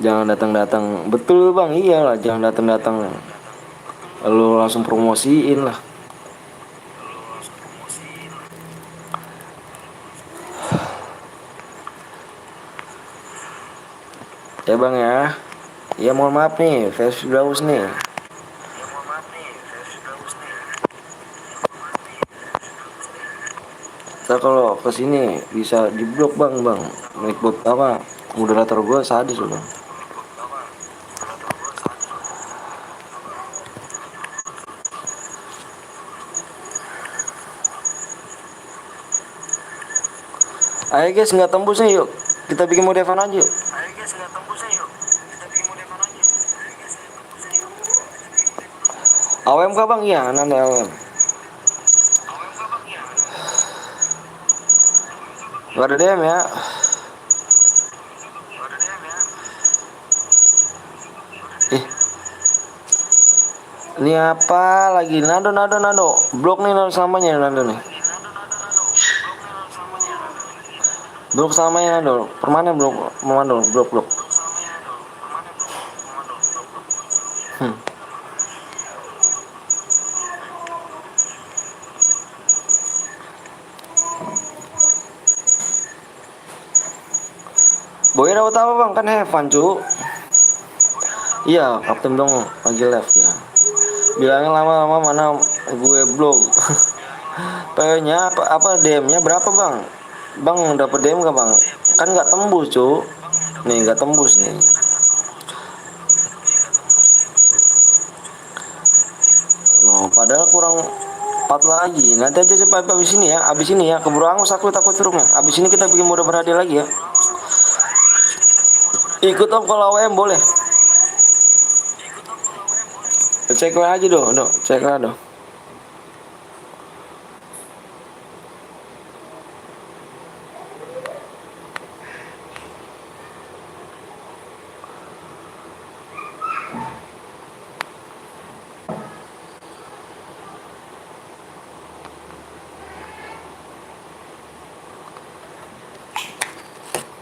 Jangan datang-datang, betul bang, iyalah jangan datang-datang. Lu langsung promosiin lah. Ya bang ya. Ya mohon maaf nih, Flash Browse nih. Ntar kalau kesini bisa diblok bang. Ikut apa? Moderator gue sadis loh bang. Ayo guys, nggak tembus nih yuk. Kita bikin mode Evan aja yuk. AWM kah bang? Iya, nanti AWM. Gak ada DM ya. Ih, ini apa lagi? Nado. Blok nih nado selamanya nado nih. Blok selamanya nado. Permanen blok, blok. Hmm. Boy dapat apa bang? Kan Evan cu. Iya, kapten dong. Lagi left ya. Bilangnya lama-lama mana gue blok. PO-nya apa DM-nya berapa bang? Bang dapat DM gak bang? Kan nggak tembus cu. Nih nggak tembus nih. Oh, padahal kurang 4 lagi. Nanti aja sampai habis ini ya. Habis ini ya. Keburu angus aku takut rumah. Habis ini kita bikin mode berhadiah lagi ya. Ikut om kalau AWM boleh. Cek aja dong. Cek dong.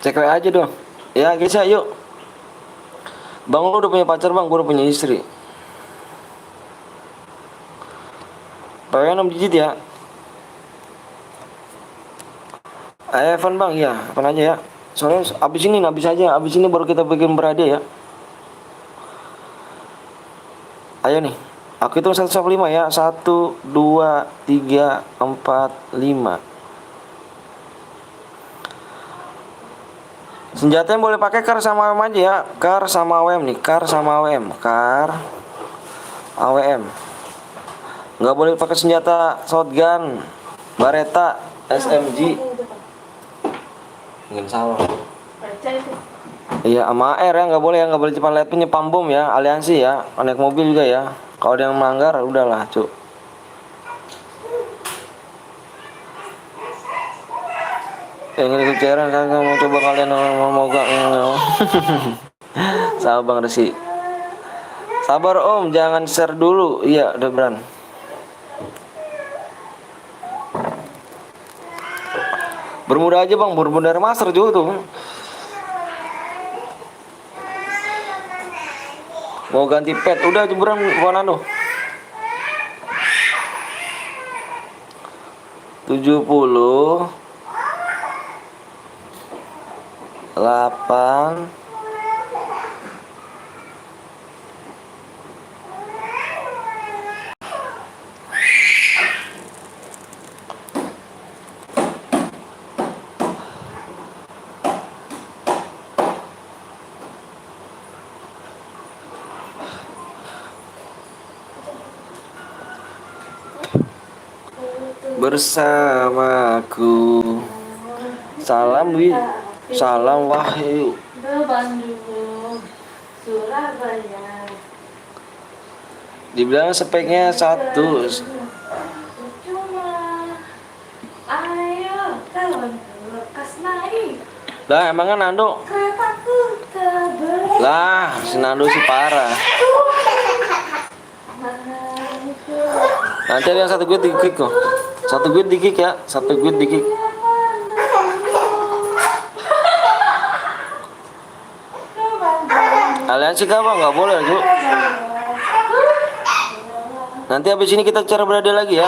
Cek aja dong. Ya guys ya yuk. Bang lu udah punya pacar bang, gue udah punya istri. Pakai 6 digit ya. Evan bang, ya Evan aja ya. Soalnya abis ini baru kita bikin berhadiah ya. Ayo nih, aku hitung 1 sampai 5 ya. 1, 2, 3, 4, 5. Senjatanya boleh pakai kar sama AWM aja ya. Kar sama AWM nih, kar AWM. Nggak boleh pakai senjata shotgun, Baretta, SMG. Nggak salah. Iya sama AR ya, nggak boleh cepat lihat punya pam bom ya, aliansi ya, naik mobil juga ya. Kalau ada yang melanggar udahlah cuk. Yang ikut cairan kan mau coba kalian mau gak? Sabar bang Resi. Sabar om, jangan share dulu. Iya udah Bran. Bermuda aja bang, bermuda master juga tuh. Mau ganti pet, udah jeburan Ronaldo. 70 8 bersamaku. Salam Wahyu. Bandung, Surabaya. Dibilang speknya 1. Cuma ayo kawan lekas naik Lah emangnya Nando? keretaku terberat. Lah si Nando sih parah. Nanti ada yang 1 gue di-kick kok. 1 gue di-kick ya, 1 gue di-kick. Aliansi kah bang? Nggak boleh cu. Nanti habis ini kita cara berada lagi ya.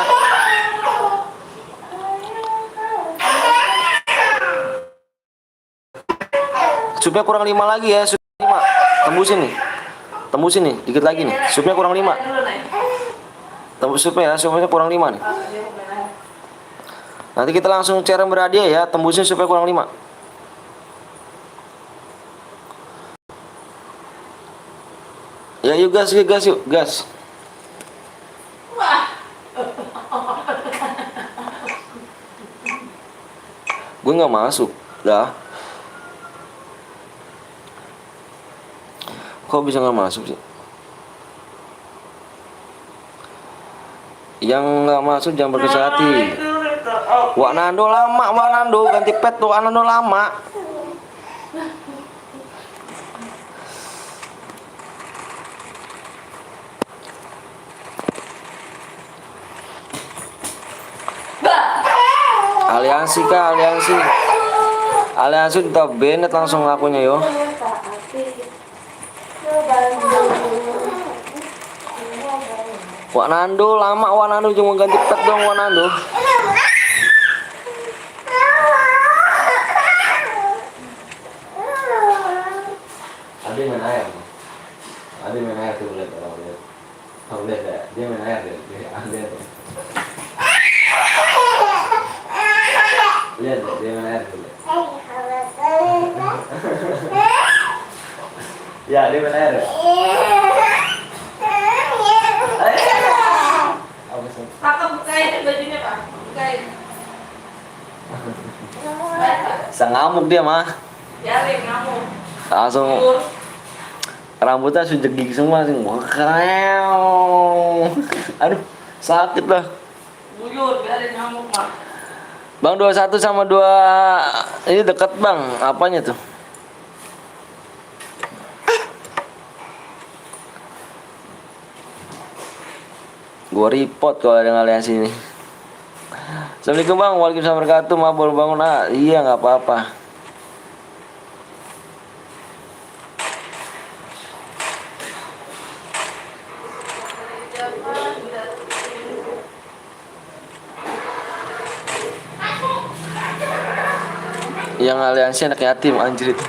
Supaya kurang 5 lagi ya. 5. Tembusin nih. Tembusin nih, dikit lagi nih. Supnya kurang 5. Tembus supnya ya, supnya kurang 5 nih. Nanti kita langsung cara berhadiah ya, tembusin supaya kurang 5. Ya yuk gas, yuk gas, yuk gas. Gue nggak masuk, dah. Kok bisa nggak masuk sih? Yang nggak masuk jangan berkecil hati. Wak Nando lama, Wak Nando ganti pet tuh, Wak Nando lama. Aliansi kah, aliansi. Aliansi kita Bennett langsung ngakunya yo. Wak Nando lama, Wak Nando cuma ganti pet dong, Wak Nando. Ade main air. Ade main air tuh, lihat orang lihat. Kamu lihat ya, dia main air ya. Lihat. Lihat, dia main air tuh. Ya, dia main air. Kakak bukain bajunya, Pak. Bukain. Sang ngamuk dia mah. Biarin ngamuk. Langsung rambutnya sudah gigi semua sih. Wah, keren. Aduh, sakit lah. Buyur, biarin ngamuk, Pak. Bang 21 sama 2 ini dekat Bang. Apanya tuh? Gua report kalau ada aliansi ini. Assalamualaikum Bang, waalaikumsalam warahmatullahi wabarakatuh. Maaf baru bangun. Iya nggak apa-apa. Yang aliansi anak yatim anjrit.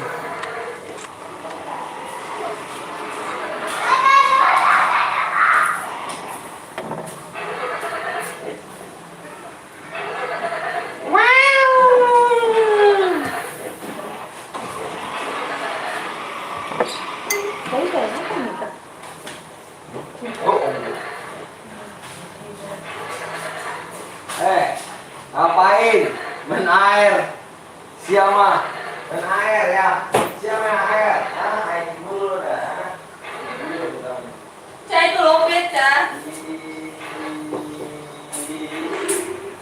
Ngapain? Main air. Siapa? Main air ya. Siapa main air? Air dulu dah. Cah itu lopet, Cah.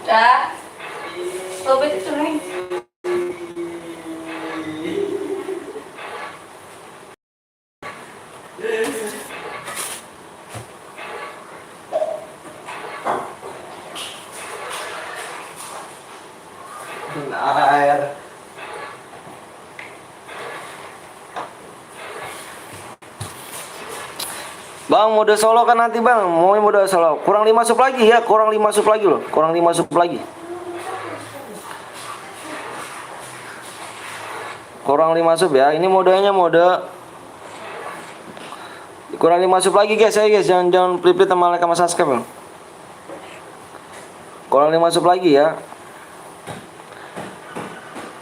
Cah. Lopet itu nih. Air. Bang, mode solo kan nanti Bang, mau mode solo. Kurang 5 sub lagi ya, kurang 5 sub lagi loh. Kurang 5 sub lagi. Kurang 5 sub ya. Ini modenya mode kurang 5 sub lagi guys ya guys. Jangan pelit-pelit sama like sama subscribe Bang. Kurang 5 sub lagi ya.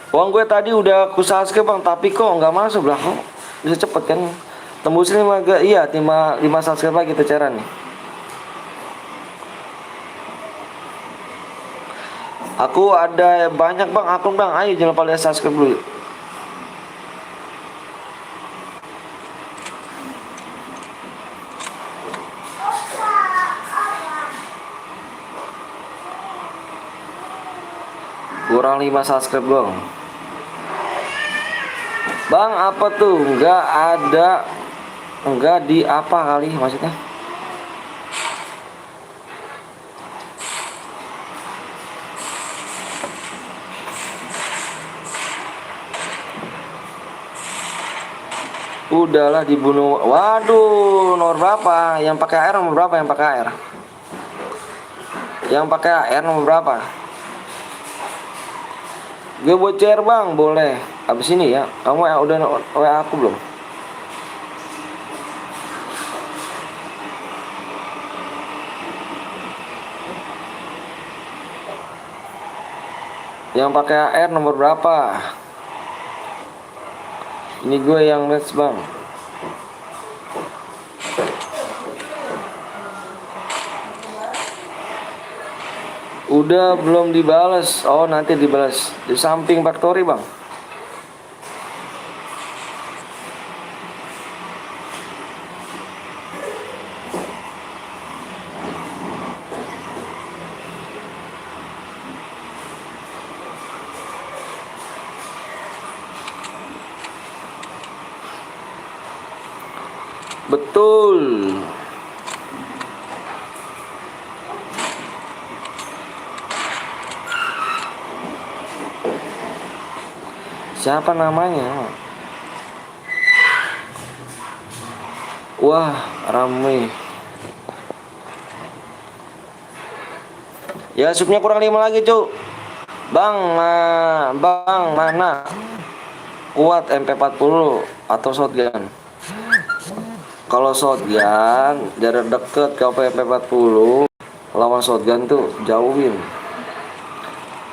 Uang gue tadi udah aku subscribe Bang, tapi kok nggak masuk lah. Kok bisa cepet kan? Tembusin 5 iya 5 subscribe lagi kita cara nih. Aku ada banyak Bang akun Bang. Ayo jangan lupa lihat subscribe dulu. Kurang 5 subscribe Bang. Bang apa tuh? Enggak ada. Enggak di apa kali maksudnya? Udahlah dibunuh. Waduh, nomor berapa? Yang pakai air nomor berapa? Yang pakai air? Yang pakai air nomor berapa? Gue bocor Bang, boleh. Abis ini ya. Kamu udah WA aku belum? Yang pakai AR nomor berapa? Ini gue yang Reds bang. Udah belum dibales. Oh nanti dibales di samping factory bang. Betul. Siapa namanya? Wah, rame. Ya, supnya kurang 5 lagi, Cuk. Bang, bang, mana? Kuat MP40 atau shotgun? Kalau shotgun jarak deket ke MP40, lawan shotgun tuh jauhin.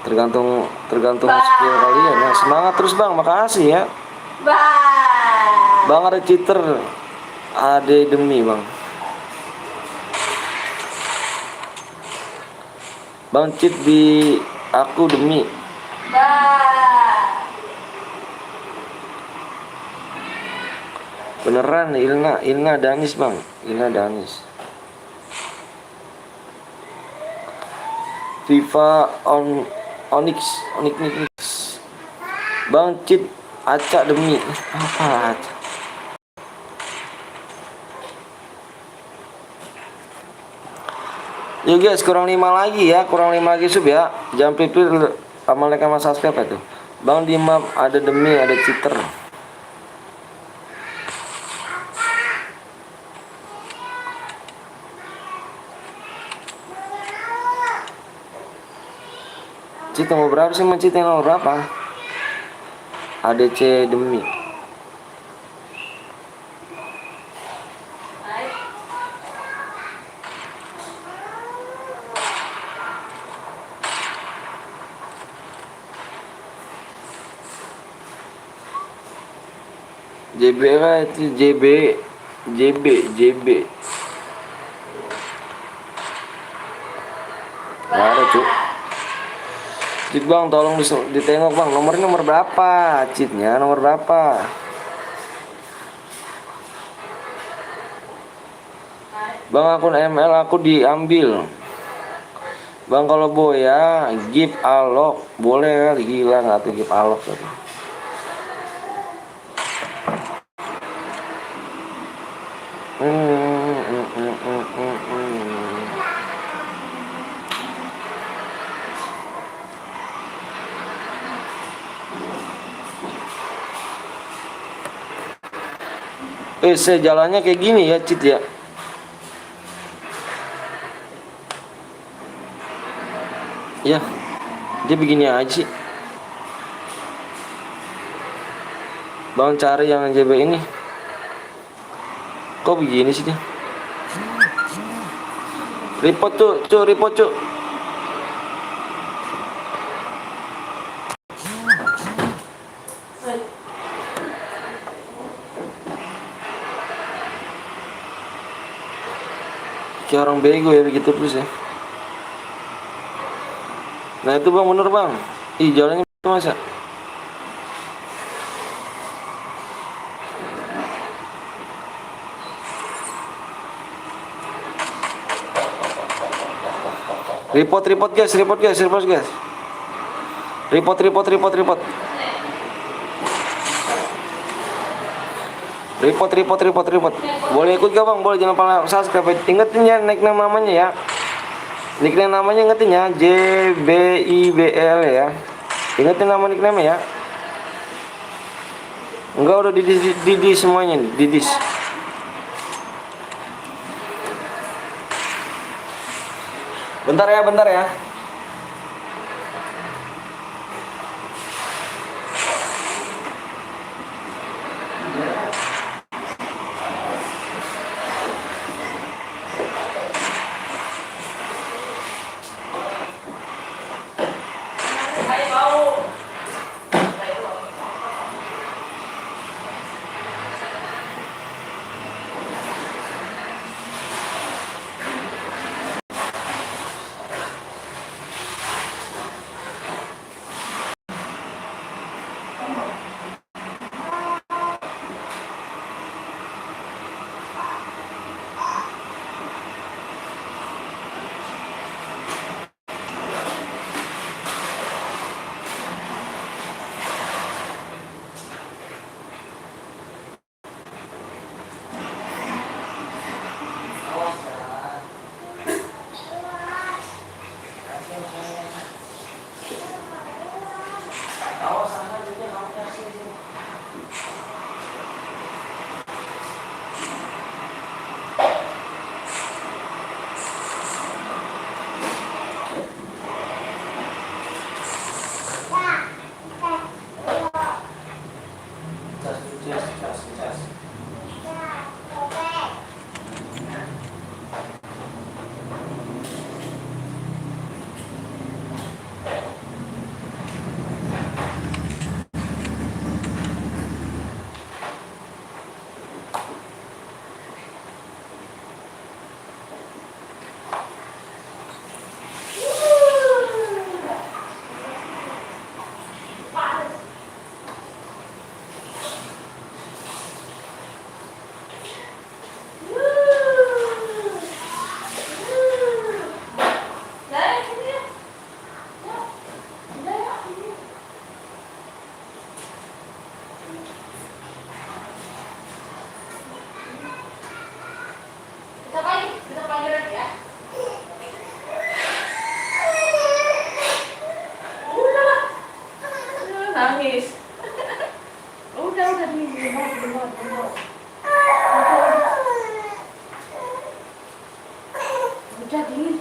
Tergantung skill kalian. Nah, semangat terus bang, makasih ya. Bye. Bang ada cheater, ade demi bang. Bang cheat di aku demi. Bye. Beneran Ilna Danis bang, Ilna Danis. FIFA Onyx. Bang cheat acak demi apa? Yuk guys, kurang 5 lagi ya, kurang 5 lagi sub ya. Jangan pilih sama like sama subscribe itu. Bang di map ada demi, ada cheater. Cheat nomor berapa sih? Cheat nomor berapa? ADC demi. JB lah itu JB. Gak ada cuk. Cheat bang, tolong ditengok bang, nomornya nomor berapa? Cheatnya nomor berapa? Bang akun ML aku diambil. Bang kalau boya give alok boleh kali, gila nggak tuh give alok tadi. Saya jalannya kayak gini ya, cheat ya. Ya, dia begini aja sih. Bang cari yang JB ini. Kok begini sih dia? Report cuk. Kayak orang bego ya begitu terus ya. Nah itu bang, bener bang. Ih jalannya masa. Report guys. Report. Boleh ikut gak bang? Boleh, jangan lupa subscribe. Ingetin ya nickname namanya ya. Nickname namanya ingetin ya, JBIBL ya. Ingetin nama nickname ya. Enggak udah didis semuanya, didis. Bentar ya. Ayo mau. udah dingin banget. Udah dingin.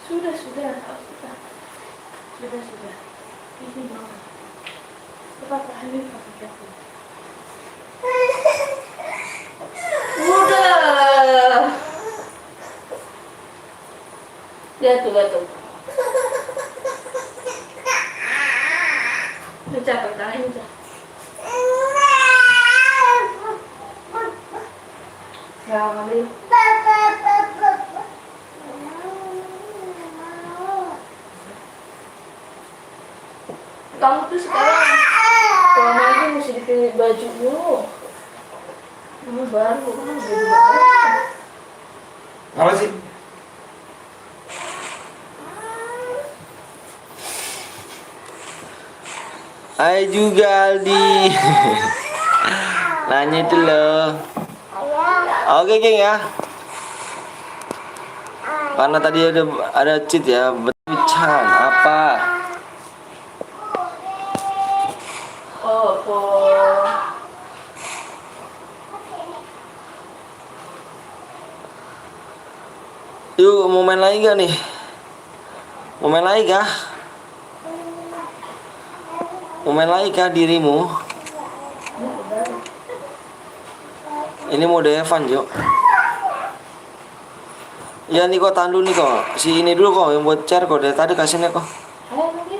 Sudah. Ini banget. Cepat tahanin pakai aku. Udah. Lihat tuh. Udah pakai tangan ini. Ngambil. Kamu tuh sekarang kalau mandi mesti dipilih baju dulu. Kamu baru, kamu baju baru. Apa sih? Hai juga Aldi. Nanya itu loh. Oke geng ya. Karena tadi ada cheat ya. Betul apa? Oh. Yuk mau main lagi gak nih? Mau main lagi kah? Mau main lagi kah dirimu? Ini mau Evan Jo. Ya nih kok tandu nih kok. Si ini dulu kok yang buat share kok dari tadi kasihnya kok. Ayo lagi.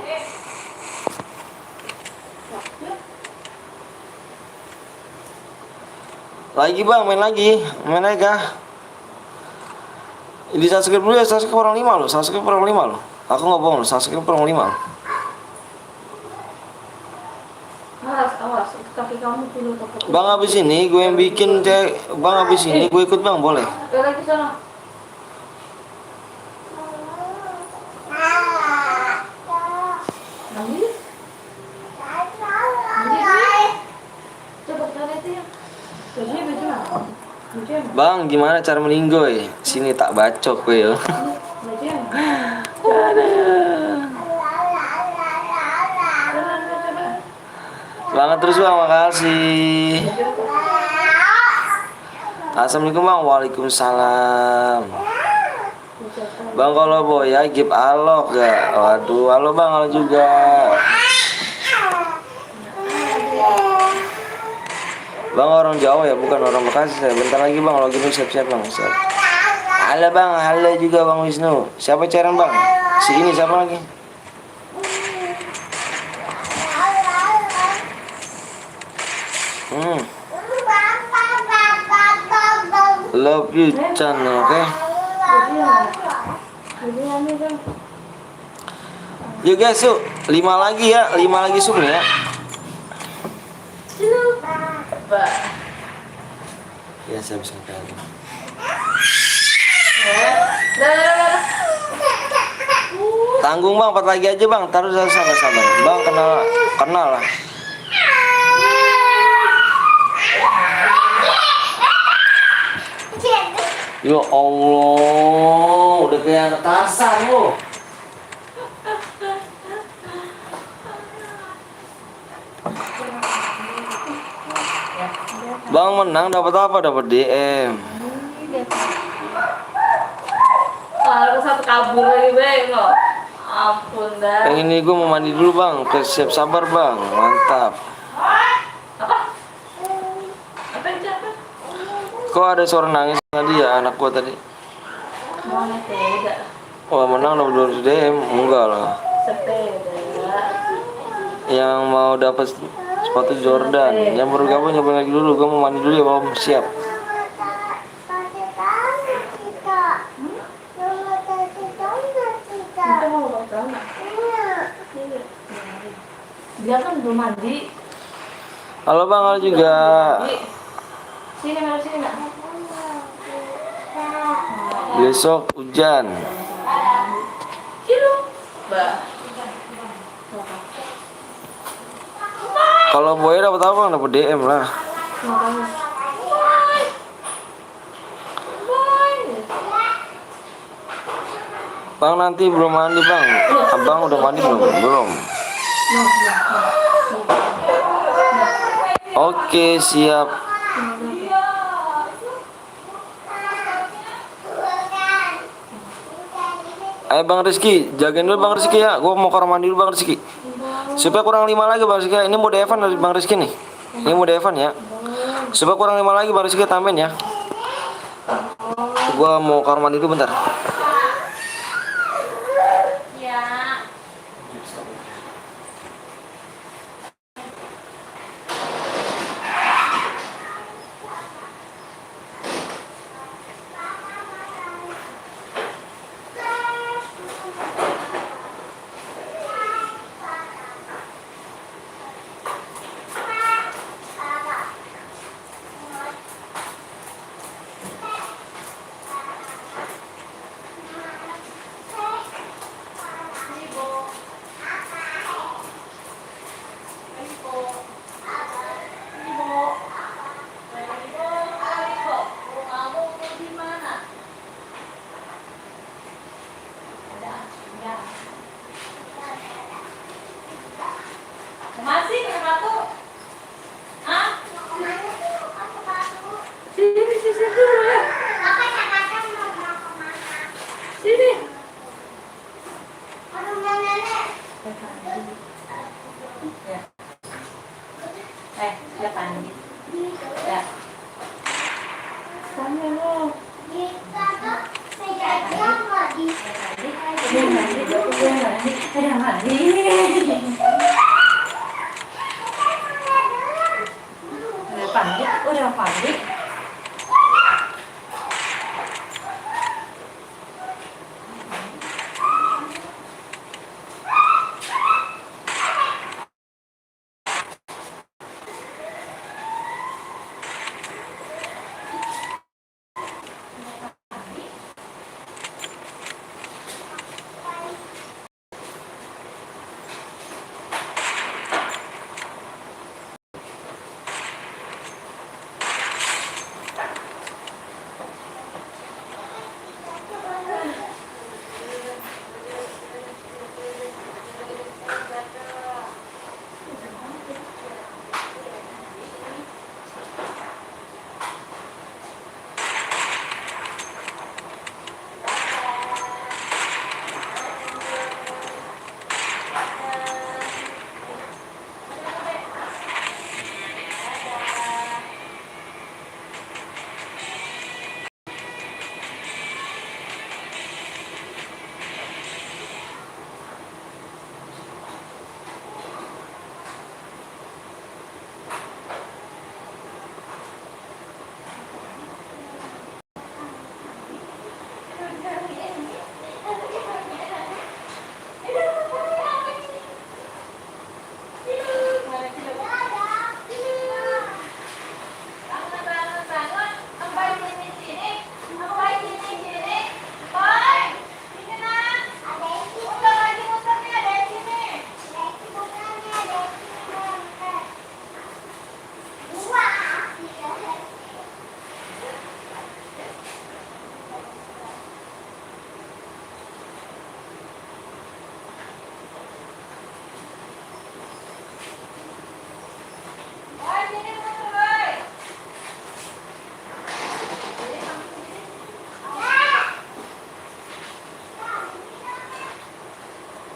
Lagi bang, main lagi kah? Di subscribe dulu ya, subscribe orang 5 loh, subscribe orang 5 loh. Aku nggak bohong loh, subscribe orang 5 loh. Awas, kaki kamu dulu ke. Bang habis ini gue yang bikin bang habis ini gue ikut bang, boleh? Lagi sana. Ambil. Coba cari itu ya. Baju mana? Baju yang mana? Bang gimana cara meninggoy? Sini tak bacok gue ya. Baju yang mana? Coba. Semangat terus bang, makasih. Assalamualaikum bang, waalaikumsalam. Bang kalau boy ya give alok ya. Waduh, halo bang, halo juga. Bang orang Jawa ya, bukan orang Bekasi saya. Bentar lagi bang, login dulu siap-siap bang. Siap. Halo bang, halo juga bang Wisnu. Siapa cairan bang? Si ini siapa lagi? Love you Chan, oke? Yuk guys, yuk 5 lagi ya, 5 lagi sub nih ya. Ya saya bisa kali. Tanggung bang, 4 lagi aja bang. Taruh sabar. Bang kenal lah. Ya Allah, udah kayak anak Tarzan lo. Bang menang dapat apa? Dapat DM. Kalau satu kabur lagi bang, lo. Ampun dah. Yang ini gue mau mandi dulu bang. Siap sabar bang, mantap. Apa itu apa? Kok ada suara nangis tadi ya anak gua tadi? Mana sepeda? Wah menang dapat 200 DM, enggak lah. Sepeda. Yang mau dapat sepatu Jordan, yang baru gabung nyobain lagi dulu. Gua mau mandi dulu ya bang, siap. Kita mau pakai celana. Dia kan belum mandi. Halo bang, halo juga. Sini nak. Besok hujan. Kilo. Bah. Kalau boy dapat apa? Dapat DM lah. Makanya. Bang nanti belum mandi bang. Abang udah mandi belum? Belum. Oke, siap. Ayo Bang Rizky, jagain dulu Bang Rizky ya. Gue mau kamar mandi dulu Bang Rizky. Supaya kurang 5 lagi Bang Rizky. Ini mode Evan dari Bang Rizky nih. Ini mode Evan ya. Supaya kurang 5 lagi Bang Rizky tambahin ya. Gue mau kamar mandi dulu bentar. Ya. Masih sepatu? Hah? Sini, sini dulu ya. Sini. Ya Pandi. Ya. Tanya lo. Udah Pandi.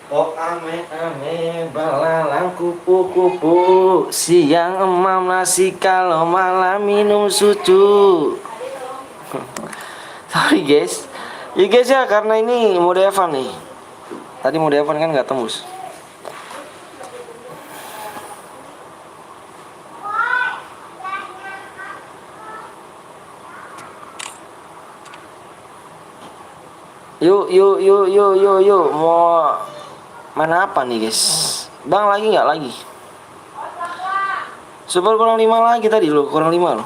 Oh ame belalang kupu-kupu, siang emam nasi kalau malam minum susu. Sorry guys, ya guys ya, karena ini mode Evan nih. Tadi mode Evan kan nggak tembus. Yuk, mau mana apa nih guys? Bang lagi nggak lagi? Super kurang 5 lagi tadi lo, kurang 5 lo.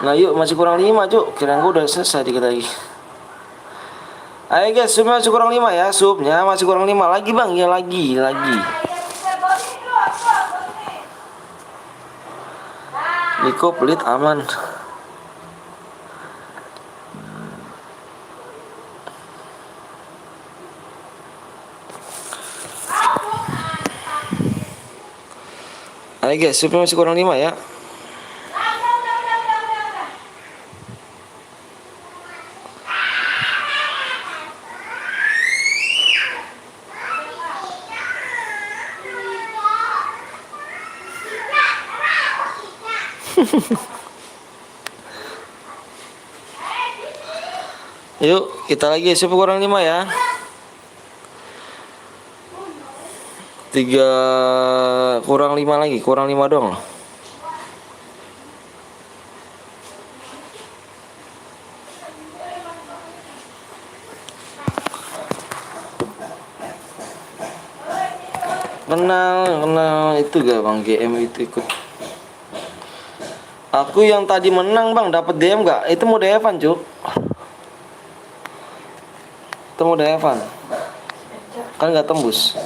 Nah yuk, masih kurang 5 cuk. Kirain gue udah selesai dikit lagi. Ayo guys, supnya masih kurang 5 ya. Supnya masih kurang 5 lagi bang, ya lagi. Niko pelit aman. Ayo guys, supnya masih kurang 5 ya. Yuk, kita lagi sup kurang 5 ya. 3 kurang 5 lagi, kurang 5 doang loh. Kenal itu gak Bang GM itu ikut. Aku yang tadi menang Bang, dapat DM gak? Itu mode Evan, Cuk. Itu mode Evan. Kan gak tembus.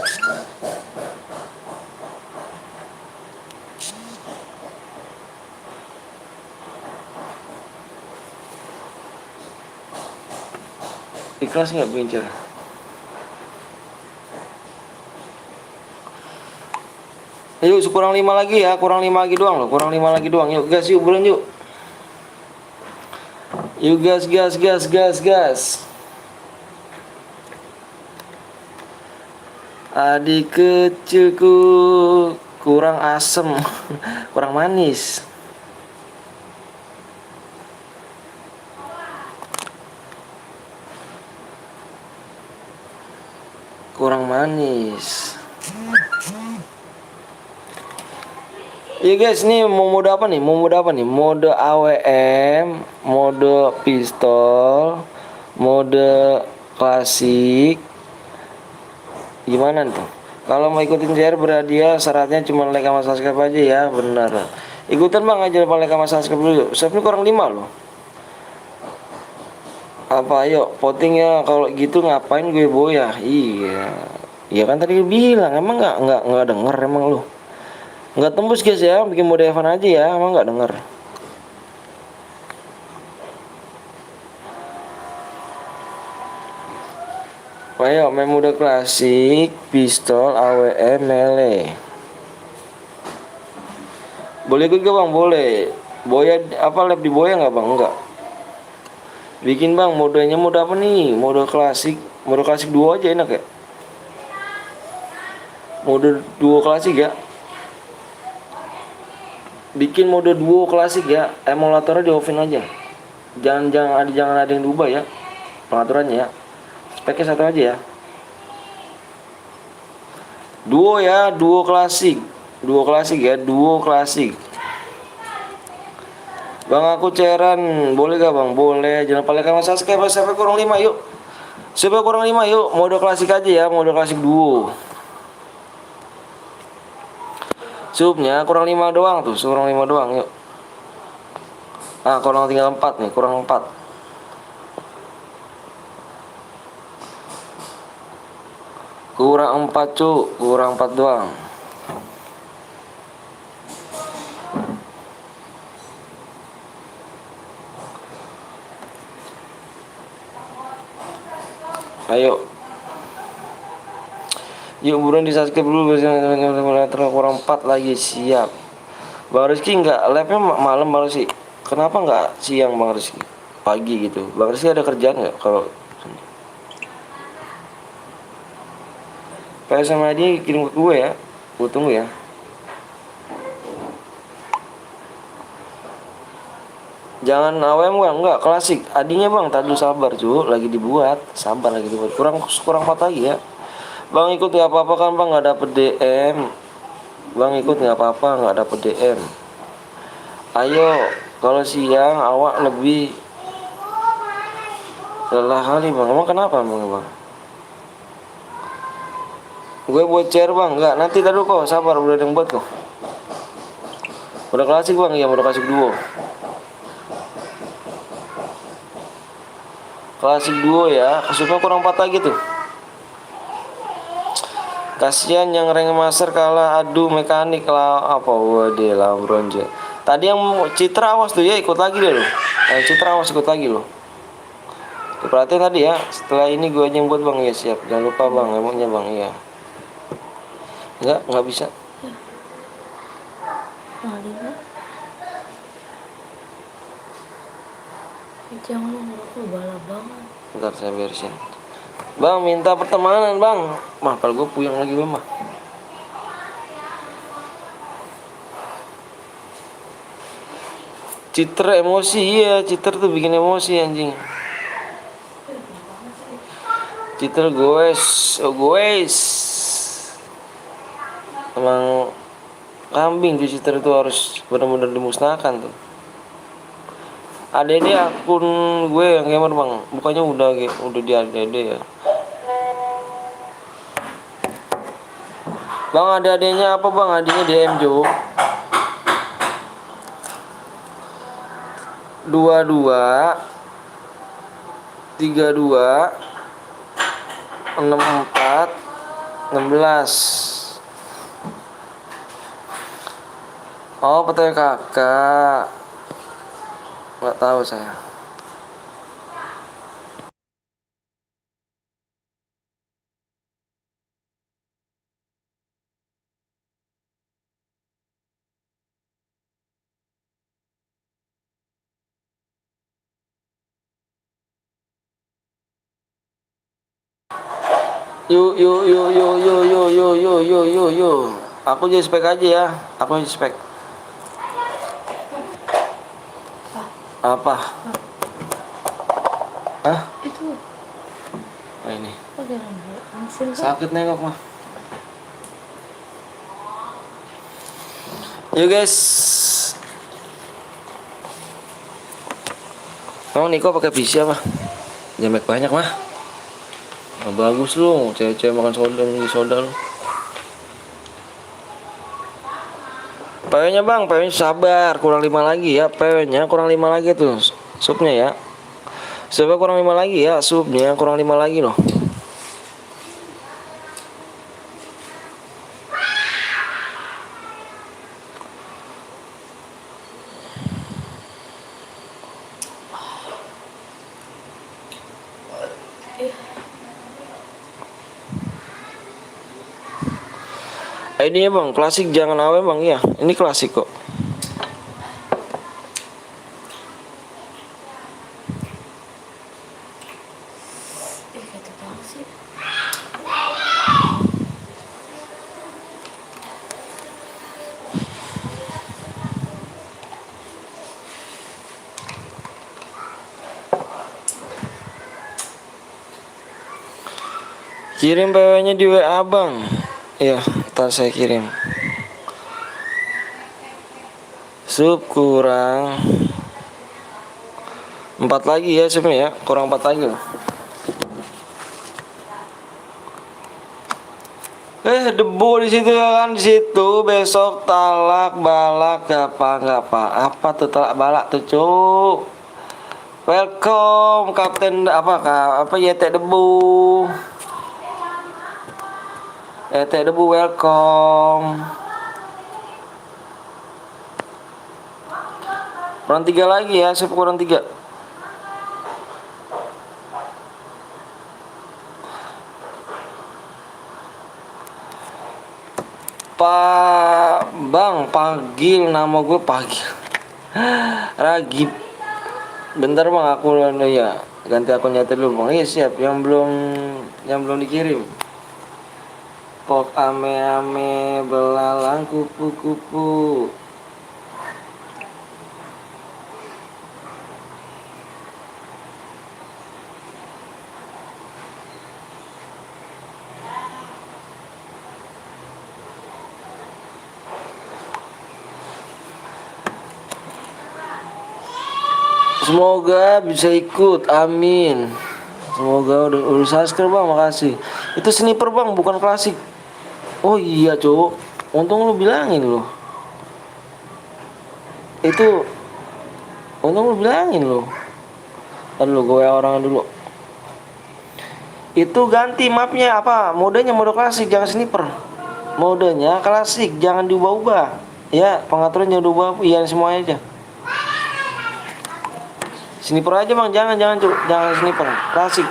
Ikhlas nggak bincang? Yuk kurang 5 lagi ya, kurang 5 lagi doang loh, kurang 5 lagi doang. Yuk gas, yuk bulan yuk. Yuk gas, gas, gas, gas, gas. Adik kecilku kurang asem, kurang manis. Kurang manis. Iya guys, nih mau mode apa nih? Mau mode apa nih? Mode AWM, mode pistol, mode klasik. Gimana tuh? Kalau mau ikutin share berhadiah, syaratnya cuma like sama subscribe aja ya, benar. Ikutan Bang aja like sama subscribe dulu. Subscribe kurang 5 loh. Apa ayo voting ya, kalau gitu ngapain gue boya? Iya. Iya kan tadi bilang, emang nggak denger emang lu. Nggak tembus guys ya, bikin mode Evan aja ya, emang nggak denger. Ayo main mode klasik, pistol, AWM, melee. Boleh ikut gak Bang? Boleh. Boya apa lab di boya nggak Bang? Enggak. Bikin Bang, modenya mode apa nih? Mode klasik duo aja enak ya. Mode duo klasik ya. Bikin mode duo klasik ya. Emulatornya di offin aja. Jangan ada yang diubah ya pengaturannya ya. Speknya satu aja ya. Duo ya, duo klasik ya, duo klasik. Bang aku cairan, boleh gak Bang? Boleh. Jangan lupa like sama subscribe sampai kurang 5 yuk. Sampai kurang 5 yuk, mode klasik aja ya, mode klasik duo. Subnya kurang 5 doang tuh, kurang 5 doang yuk. Ah, kurang tinggal 4 nih, kurang 4. Kurang 4 cu, kurang 4 doang. Ayo. Yuk buruan di subscribe dulu, kurang 4 lagi, siap. Bang Rizky nggak live-nya malam Bang Rizky. Kenapa nggak siang Bang Rizky? Pagi gitu. Bang Rizky ada kerjaan nggak kalau PS sama dia kirim ke gue ya. Gue tunggu ya. Jangan AWM Bang, enggak klasik. Adinya Bang, tadi sabar cu, lagi dibuat. Sabar lagi dibuat. Kurang 4 lagi ya. Bang ikut nggak apa-apa kan Bang, nggak dapet DM. Bang ikut nggak apa-apa, nggak dapet DM. Ayo, kalau siang awak lebih lelah kali Bang. Emang kenapa Bang? Gue buat share Bang, enggak, nanti tadi kok, sabar, udah ada yang buat kok. Udah klasik Bang, ya udah klasik duo. Klasik duo ya, kesukaan kurang 4 lagi tuh. Kasihan yang rank master kalah, aduh mekanik lah, apa waduh lah bronze. Tadi yang Citra awas tuh ya, ikut lagi deh lo. Citra awas ikut lagi lo. Perhatian tadi ya, setelah ini gue aja yang buat Bang ya, siap. Jangan lupa Bang, emangnya Bang ya. Enggak bisa. Jangan lu ngerokok bala banget. Bentar saya beresin. Bang, minta pertemanan bang. Mah, kalau gue puyeng lagi gue mah. Citer emosi, iya. Citer tuh bikin emosi anjing. Citer goes, oh goes. Emang kambing tuh citer itu harus benar-benar dimusnahkan tuh. ADD akun gue yang gamer bang, bukannya udah di ADD ya. Bang, ada adanya apa bang? Adanya DM Jo. 22 32 64 16. Oh, petai kakak. Nggak tahu saya. Yuk yuk yuk yuk yuk yuk yuk yuk yuk yuk yuk. Aku jadi spek aja ya. Aku jadi spek. Apa? Hah? Itu. Oh, ini. Oh, jangan langsung kan. Sakit nengok mah. Yuk guys. Kamu Niko pakai PC apa? Jamek banyak mah. Nah, bagus lu, cewek-cewek makan soda lu. PW-nya bang, PW-nya sabar, kurang 5 lagi ya, PW-nya kurang 5 lagi tuh, supnya ya. Supnya kurang 5 lagi ya, supnya kurang 5 lagi loh. Ini ya bang, klasik jangan awe bang ya, ini klasik kok. Kata banget sih. Kirim PW-nya di WA bang. Iya, ntar saya kirim. Sup kurang 4 lagi ya supnya ya, kurang 4 lagi loh. Debu di situ ya kan, di situ besok talak balak apa tuh talak balak tuh cuk. Welcome Kapten apa YT debu. YT debu welcome. Kurang 3 lagi ya, kurang 3. Pak Bang, panggil nama gue Pagil. Ragib. Bentar bang, aku ya ganti akun nyata dulu bang. Iya siap, yang belum dikirim. Pok ame belalang kupu-kupu. Semoga bisa ikut, amin. Semoga udah subscribe bang, makasih. Itu sniper bang, bukan klasik. Oh iya cowok, untung lu bilangin lu. Itu, untung lu bilangin lu. Ntar lu gue orang dulu. Itu ganti mapnya apa? Modenya mode klasik, jangan sniper. Modenya klasik, jangan diubah-ubah. Ya, pengaturannya diubah, iya semuanya aja. Sniper aja bang, jangan sniper, klasik.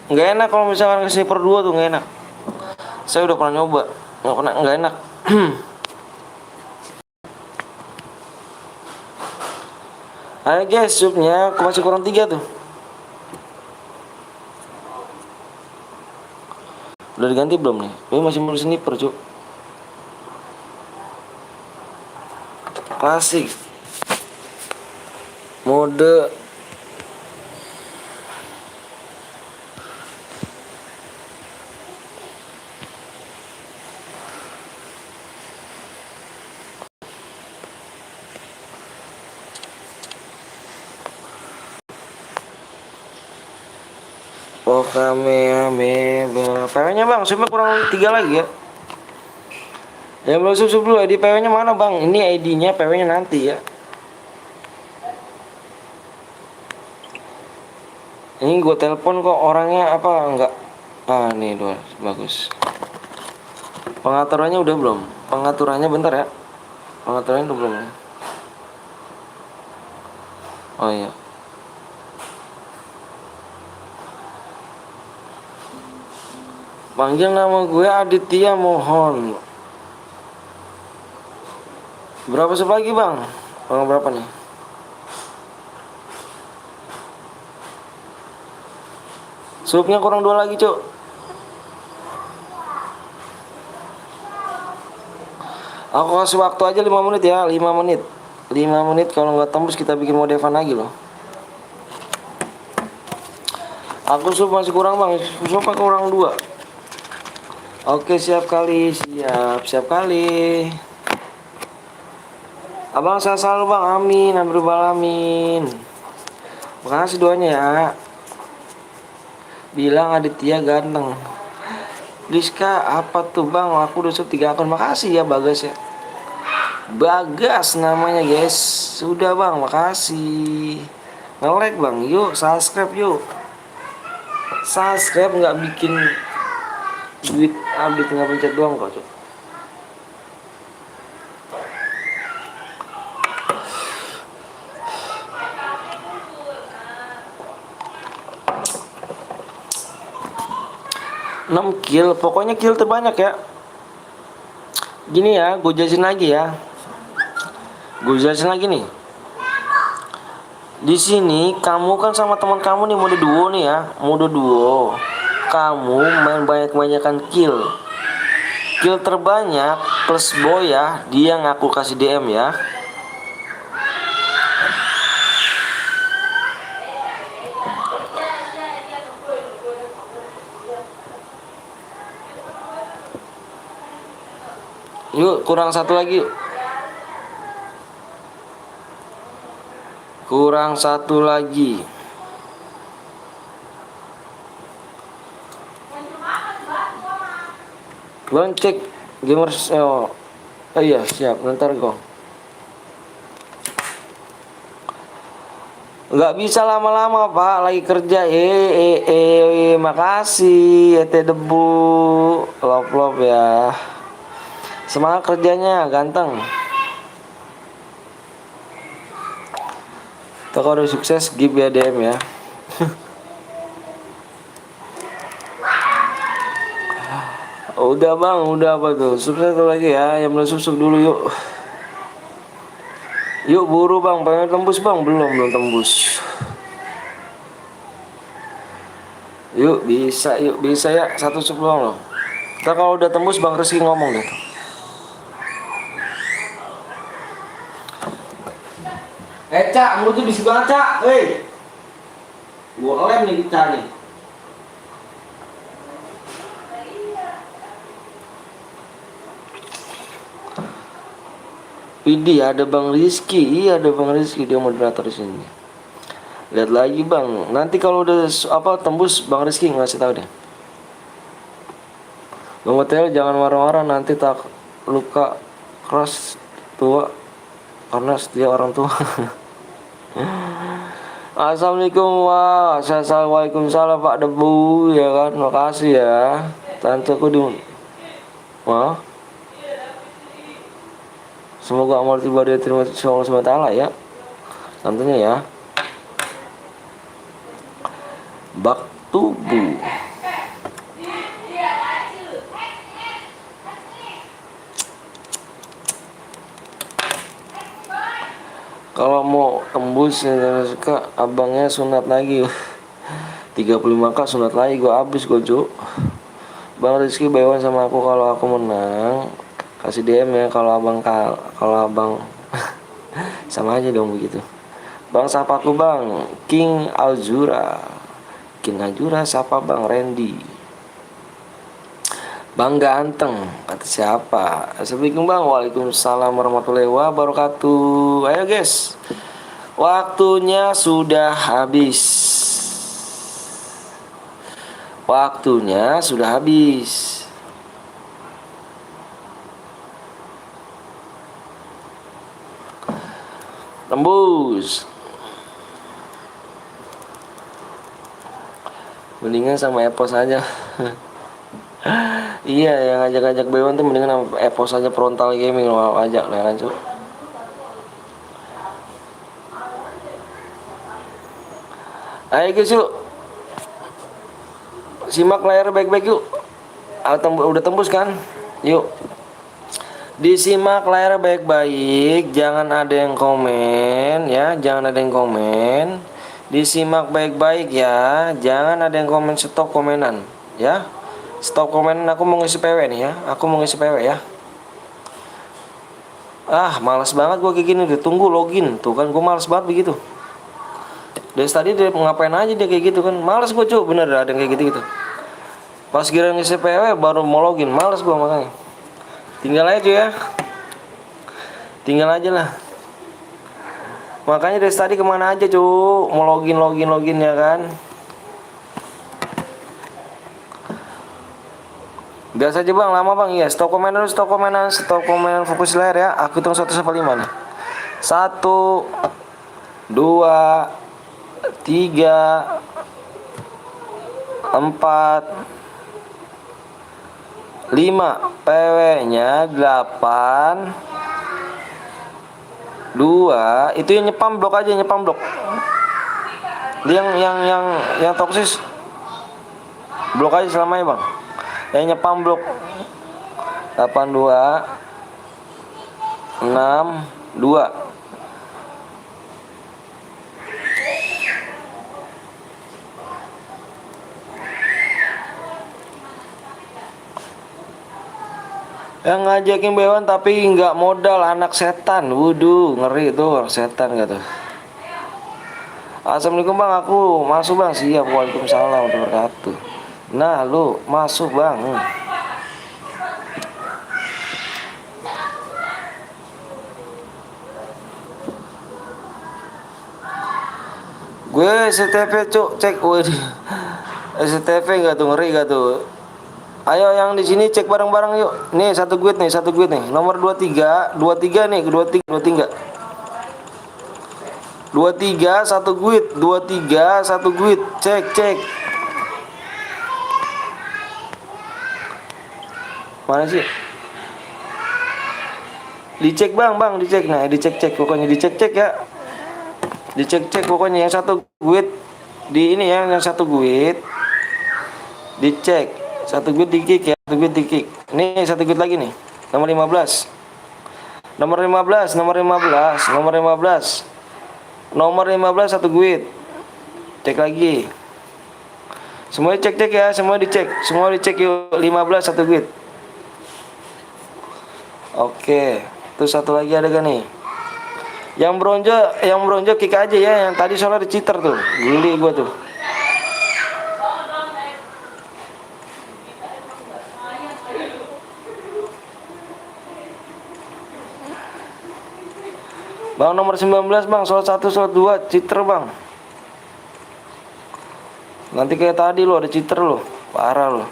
Nggak enak kalau misalkan ke sniper 2 tuh nggak enak. Saya udah pernah nyoba, nggak enak. Ayo guys, supnya aku masih kurang 3 tuh. Udah diganti belum nih? Ini masih mode sniper cuk. Klasik. Mode Oh kame PW-nya bang, supnya kurang 3 lagi ya. Ya belum sub dulu, ID PW-nya mana bang? Ini ID-nya, PW-nya nanti ya. Ini gue telepon kok orangnya apa enggak? Ah nih dua, bagus. Pengaturannya udah belum? Pengaturannya bentar ya. Pengaturannya udah belum? Oh iya. Panggil nama gue Aditya mohon. Berapa sub lagi bang? Oh, berapa nih? Subnya kurang 2 lagi cuk. Aku kasih waktu aja 5 menit ya, 5 menit. 5 menit, kalau nggak tembus kita bikin mode Evan lagi loh. Aku sub masih kurang bang, sub aku kurang 2. Oke siap kali, siap kali. Abang saya selalu bang, amin, amin. Makasih doanya ya. Bilang Aditya ganteng. Rizka apa tuh bang? Aku udah sub 3 akun. Makasih ya Bagas ya. Bagas namanya guys. Sudah bang, makasih. Nge-like bang, yuk subscribe yuk. Subscribe nggak bikin duit update, nggak pencet doang kok cok. Enam kill, pokoknya kill terbanyak ya. Gini ya, gue jelasin lagi ya. Nih. Di sini kamu kan sama teman kamu nih mode duo nih ya, mode duo. Kamu main banyak-banyakan kill. Kill terbanyak plus boy ya, dia ngaku kasih DM ya. Yuk, kurang 1 lagi yuk. Kurang 1 lagi. Bang cek gamers. Oh iya siap, ntar kok. Nggak bisa lama-lama pak, lagi kerja. Makasih teh debu. Lop ya. Semangat kerjanya ganteng. Tuh kalau udah sukses give ya DM ya. Udah bang, udah apa tuh? Sukses lagi ya, yang belum sub dulu yuk. Yuk buru bang, pengen tembus bang, belum tembus. Yuk bisa ya, 1 sub doang loh. Ntar kalau udah tembus bang Rizky ngomong deh. Cak, mulut tuh bisik banget cak, gua lem nih kita nih. Widih, ada Bang Rizky. Iya, ada Bang Rizky, dia moderator di sini. Lihat lagi Bang. Nanti kalau udah tembus Bang Rizky ngasih tahu deh. Bang Hotel jangan marah-marah, nanti tak luka keras tua karena setia orang tua. Assalamualaikum Waalaikumsalam Pak Debu ya kan, makasih ya. Tanteku di wah. Semoga amal tiba dia terima Allah SWT ya. Tentunya ya. Bak tubuh. Kalau mau tembus yang suka abangnya sunat lagi. 35k sunat lagi gua habis gua Cuk. Bang Rizky bayuan sama aku kalau aku menang. Kasih DM ya kalau abang sama aja dong begitu. Bang sapa aku bang, King Aljura. King Aljura sapa bang Randy. Bang ganteng, kata siapa? Assalamualaikum bang. Waalaikumsalam warahmatullahi wabarakatuh. Ayo guys, waktunya sudah habis. Waktunya sudah habis. Tembus. Mendingan sama Epos aja. Iya, yang ngajak-ngajak Bewan tuh mendingan sama Epos aja, frontal gaming lo ajak lah kan, Cuk. Ayo guys yuk. Simak layar baik-baik yuk. Udah tembus kan? Yuk. Disimak layar baik-baik, jangan ada yang komen ya, jangan ada yang komen. Disimak baik-baik ya, jangan ada yang komen stop komenan ya. Stop komenan, aku mau ngisi PW nih ya. Aku mau ngisi PW ya. Ah, malas banget gua kayak gini, udah tunggu login. Tuh kan gua malas banget begitu. Dari tadi dia ngapain aja dia kayak gitu kan. Malas gua Cuk, bener ada yang kayak gitu-gitu. Pas kira ngisi PW baru mau login, malas gua makanya. Tinggal aja ya. Tinggal aja lah. Makanya dari tadi kemana aja Cuk, mau login ya kan. Biasa aja bang, lama bang. Iya, stop komen dulu, stop komen, fokus layar ya. Aku hitung 1 sampai 5 nih. 1 2 3 4 5. PW-nya 8 2. Itu yang nyepam blok aja, nyepam blok. Yang toksis blok aja selamanya bang. Yang nyepam blok 82 62. Yang ngajakin Bewan tapi nggak modal, anak setan. Wuduh, ngeri tuh setan gitu. Assalamualaikum bang, aku masuk bang. Siap. Waalaikumsalam warahmatullahi wabarakatuh. Nah lu masuk bang. Gue STP Cuk, cek. Waduh, STP nggak tuh, ngeri gak tuh. Ayo yang di sini cek bareng-bareng yuk. Nih satu guide nih, nomor 23 nih, 23 satu guide, 23 satu guide. Cek. Mana sih? Dicek bang, dicek. Nah, dicek pokoknya, dicek ya. Dicek pokoknya yang satu guide di ini ya, yang satu guide dicek. Satu guide di kick ya, satu guide di kick. Nih satu guide lagi nih. Nomor 15 satu guide. Cek lagi. Semua dicek ya, semua dicek yuk. 15 satu guide. Oke. Terus satu lagi ada gak nih? Yang bronze kick aja ya. Yang tadi soalnya diciter tuh. Geli gua tuh. Bang nomor 19 bang, slot 1, slot 2, cheater bang. Nanti kayak tadi lo, ada cheater lo, parah lo.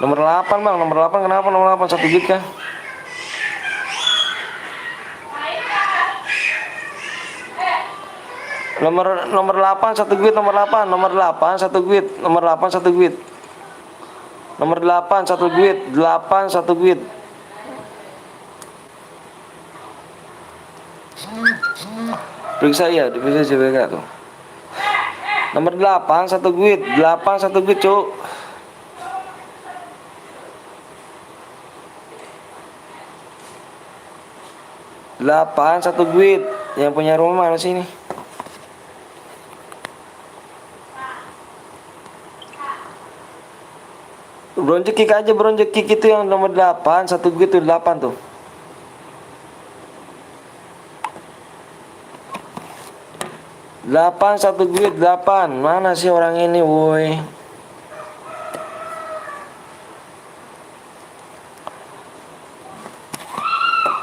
Nomor 8 bang, nomor 8 kenapa nomor 8 satu gig kah? Nomor 8 satu guide, nomor 8 satu guide, nomor 8 satu guide. Nomor 8 satu guide, 8 satu guide. Periksa ya, diperiksa JBK tuh. Nomor 8 satu guide, 8 satu guide, Cuk. 8 satu duit. Yang punya rumah mana sih ini? Bronze kick aja, bronze kick itu yang nomor 8 satu duit tuh 8 tuh. 8 satu duit 8. Mana sih orang ini, woi?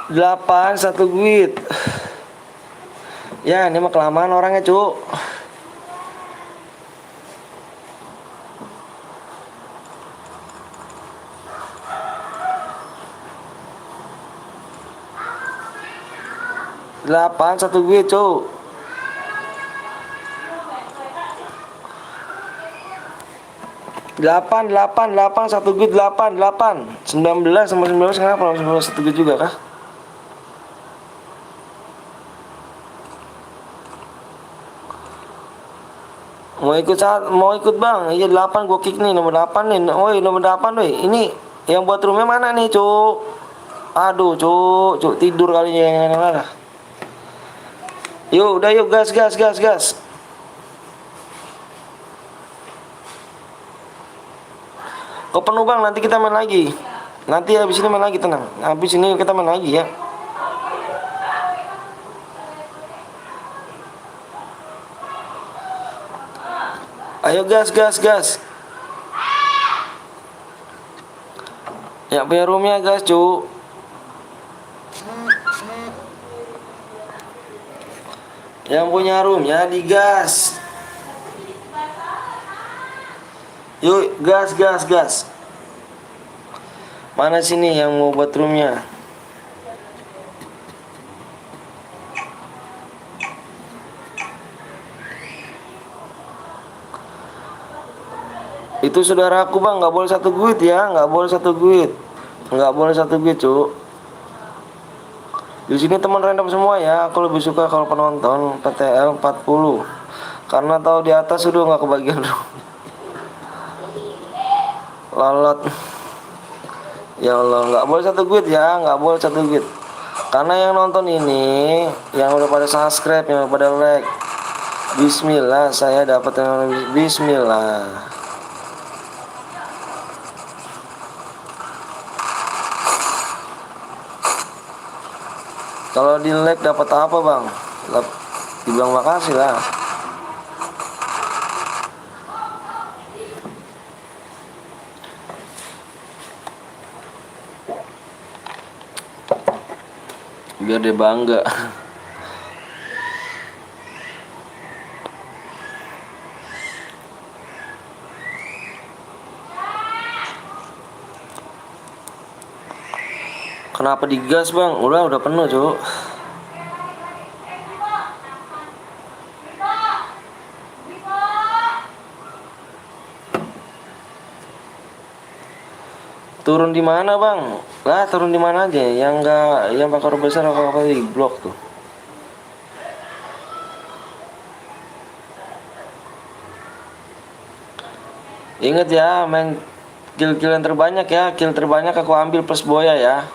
Delapan satu duit. Ya, ini mah kelamaan orangnya, Cuk. Delapan satu duit, Cuk. Delapan satu duit 8. 19 sama 19 kenapa? 19 satu duit juga kah? Mau ikut bang? Iya 8 gua kick nih, nomor 8 nih. Woi nomor 8 woi. Ini yang buat roomnya mana nih, Cuk? Aduh, Cuk tidur kalinya yang mana? Yuk, udah yuk gas. Kok penuh bang? Nanti kita main lagi. Nanti habis ini main lagi, tenang. Habis ini kita main lagi ya. Ayo gas. Ya punya roomnya gas, Cuk. Yang punya roomnya digas. Yuk gas. Mana sini yang mau buat roomnya? Itu saudaraku bang, nggak boleh satu duit ya, nggak boleh satu duit, Cuk. Di sini teman random semua ya. Aku lebih suka kalau penonton PTL 40 karena tahu di atas sudah nggak kebagian. Lalot. Ya Allah, nggak boleh satu duit ya, nggak boleh satu duit. Karena yang nonton ini, yang udah pada subscribe, yang udah pada like, Bismillah, saya dapat yang Bismillah. Kalau di like dapat apa bang? Dibilang makasih lah. Biar dia bangga. Kenapa digas bang? Udah penuh, Cuk. Turun di mana bang? Lah turun di mana aja? Yang bakar besar apa di blok tuh. Ingat ya, main kill yang terbanyak ya. Kill terbanyak aku ambil plus boya ya.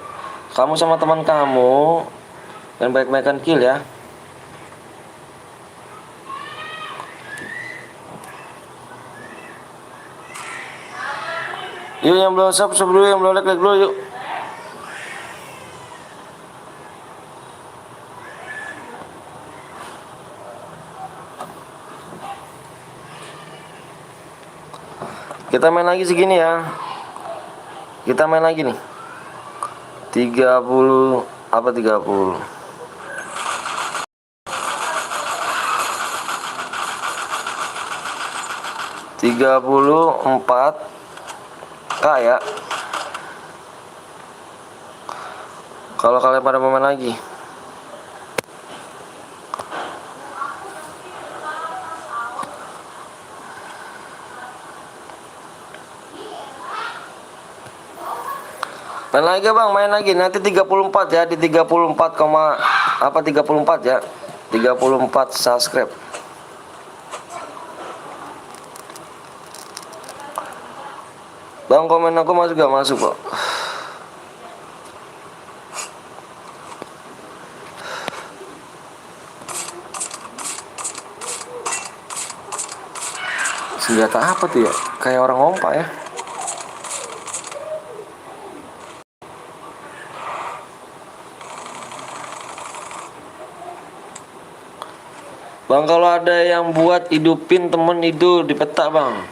Kamu sama teman kamu yang baik-baikan kill ya. Yuk yang belum subscribe dulu, yang belum like dulu yuk. Kita main lagi segini ya. Kita main lagi nih. 30 apa 30? $34 ya. Kalau kalian pada main lagi. Main lagi bang, main lagi. Nanti 34 ya, di 34, 34 ya. 34 subscribe. Bang, komen aku masuk gak? Masuk kok. Senjata apa tuh ya? Kayak orang ngompa ya. Bang, kalau ada yang buat hidupin temen itu di peta bang,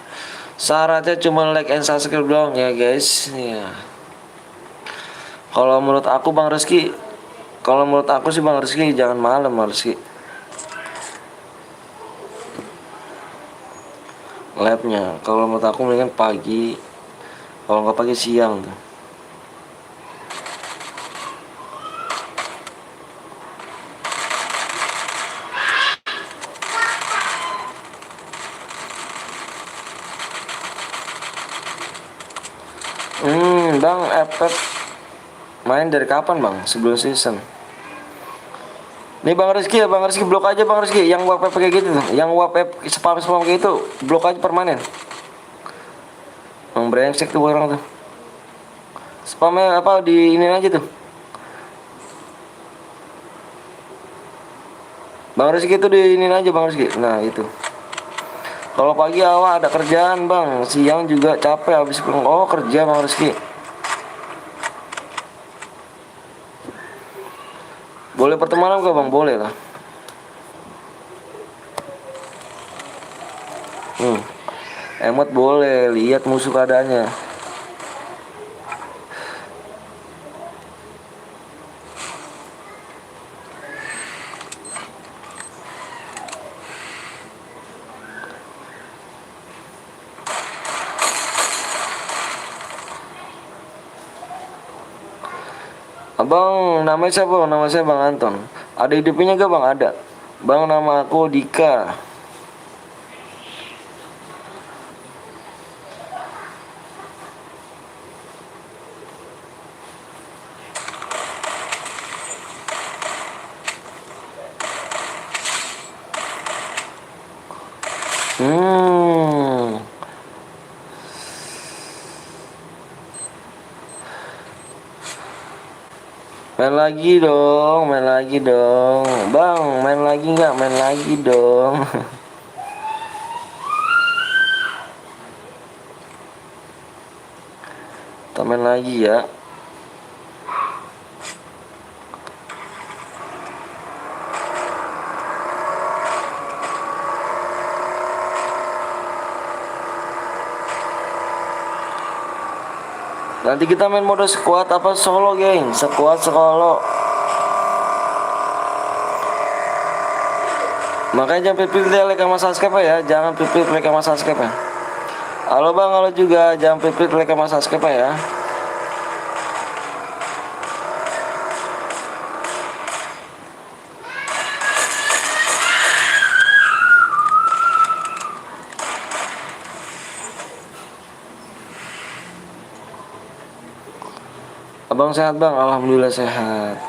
syaratnya cuma like and subscribe doang ya guys. Ya. Kalau menurut aku Bang Rizky, kalau menurut aku sih Bang Rizky jangan malam Bang Rizky. Labnya, kalau menurut aku mendingan pagi, kalau nggak pagi siang tuh. Bang, FF main dari kapan bang? Sebelum season. Nih Bang Rizky ya, Bang Rizky blok aja Bang Rizky. Yang WhatsApp kayak gitu tuh, yang WhatsApp spam kayak gitu, blok aja permanen. Bang brengsek tuh orang tuh. Spamnya apa di ini aja tuh. Bang Rizky itu di ini aja Bang Rizky. Nah itu. Kalau pagi awal ada kerjaan bang, siang juga capek habis pulang. Oh kerja Bang Rizky. Boleh pertemanan gak bang? Boleh lah. Emot boleh, lihat musuh keadaannya. Abang, namanya siapa bang? Nama saya Bang Anton. Ada hidupnya gak bang? Ada. Bang, nama aku Dika. Main lagi dong, main lagi dong. Bang, main lagi nggak? Main lagi dong. Kita main lagi ya. Nanti kita main mode squad apa solo, geng? Squad solo. Makanya jangan pilih like sama subscribe ya. Jangan pilih like sama subscribe ya. Halo bang, halo juga. Jangan pilih like sama subscribe ya. Abang sehat bang, alhamdulillah sehat.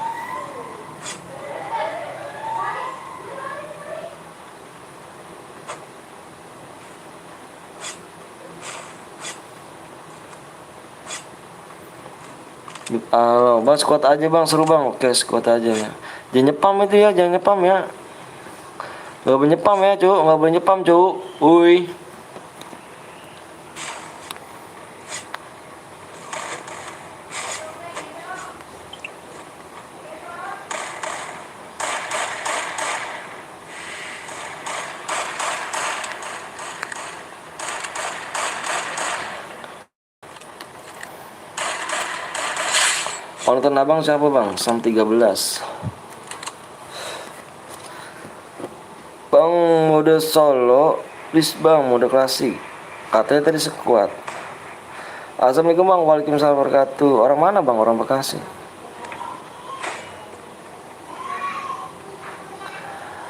Halo bang, squad aja bang, seru bang. Oke, squad aja ya. Jangan nyepam itu ya, jangan nyepam ya. Gak boleh nyepam ya cuk, gak boleh nyepam cuk. Woi. Konten abang siapa bang? Sam 13. Bang mode solo, please bang mode klasik. Katanya tadi sekuat. Assalamualaikum bang, waalaikumsalam warahmatullahi wabarakatuh. Orang mana bang? Orang Bekasi.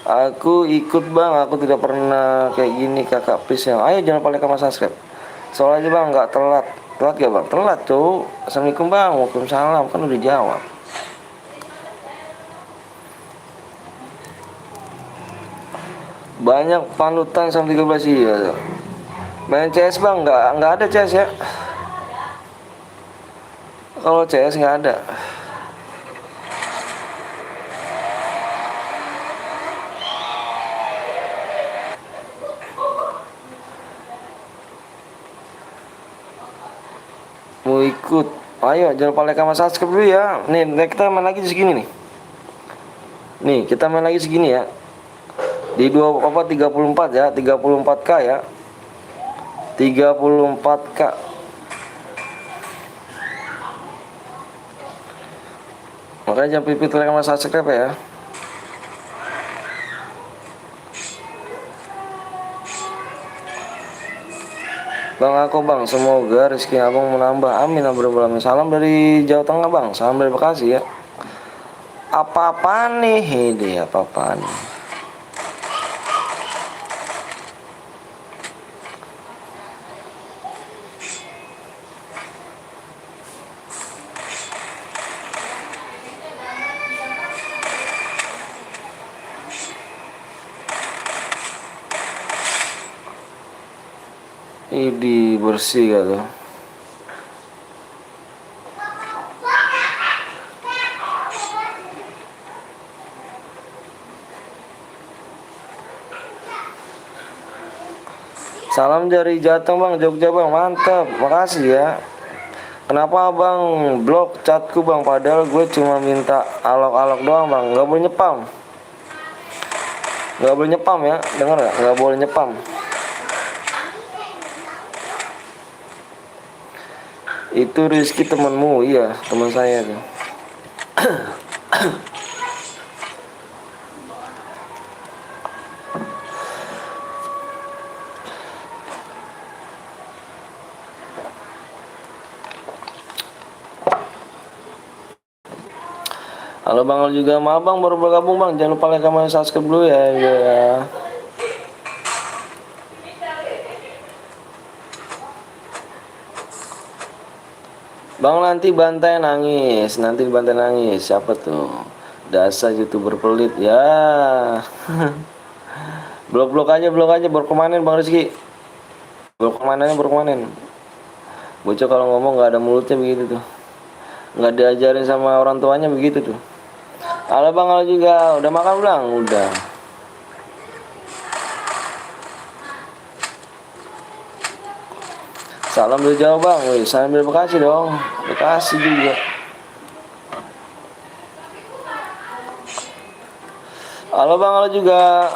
Aku ikut bang, aku tidak pernah kayak gini kakak please ya. Ayo jangan lupa like sama subscribe. Soalnya bang nggak telat. Telat gak bang? Telat tuh. Assalamualaikum bang, waalaikumsalam kan udah jawab. Banyak panutan sama 13 iya. Main CS bang, nggak ada CS ya. Kalau CS nggak ada. ikut. Ayo jangan lupa like sama subscribe dulu ya. Nih kita main lagi segini nih. Nih kita main lagi segini ya. Di 34 ya, 34k ya. 34k. Makanya jangan pipit like sama subscribe ya. Bang aku bang, semoga rezeki abang menambah, amin amin. Salam dari Jawa Tengah bang, salam dari Bekasi ya. Apa-apaan nih, ini apa-apaan. Ini bersih gitu. Salam dari Jateng bang, Jogja bang, mantap, makasih ya. Kenapa bang blok chatku bang, padahal gue cuma minta alok-alok doang bang, nggak boleh nyepam. Nggak boleh nyepam ya, denger nggak boleh nyepam. Itu Rizky temanmu, iya teman saya tuh. Halo bang Al juga, maaf bang baru bergabung bang, jangan lupa like sama subscribe dulu ya. Ya. Bang nanti bantai nangis, siapa tuh? Dasar YouTuber pelit ya. blok aja, baru kemanin bang Rizky. Baru kemanin. Bocah kalau ngomong nggak ada mulutnya begitu tuh. Nggak diajarin sama orang tuanya begitu tuh. Halo bang Al juga, udah makan belum? Udah. Salam dari Jawa bang, wih, salam dari Bekasi dong, Bekasi juga. Halo bang, halo juga.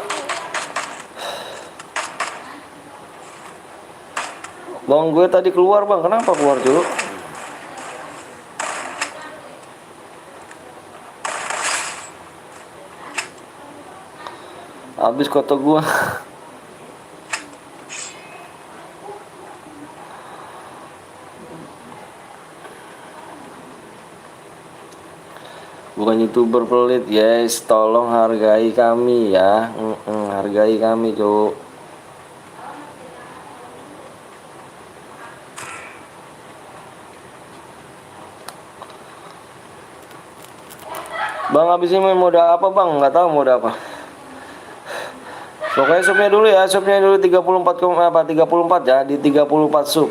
Bang gue tadi keluar bang, kenapa keluar dulu? Habis koto gua. Bukan YouTuber pelit, yes. Tolong hargai kami ya. Hargai kami, Cuk. Bang habis ini main mode apa bang? Nggak tahu mode apa. Pokoknya subnya dulu ya, 34 ya, di 34 sub.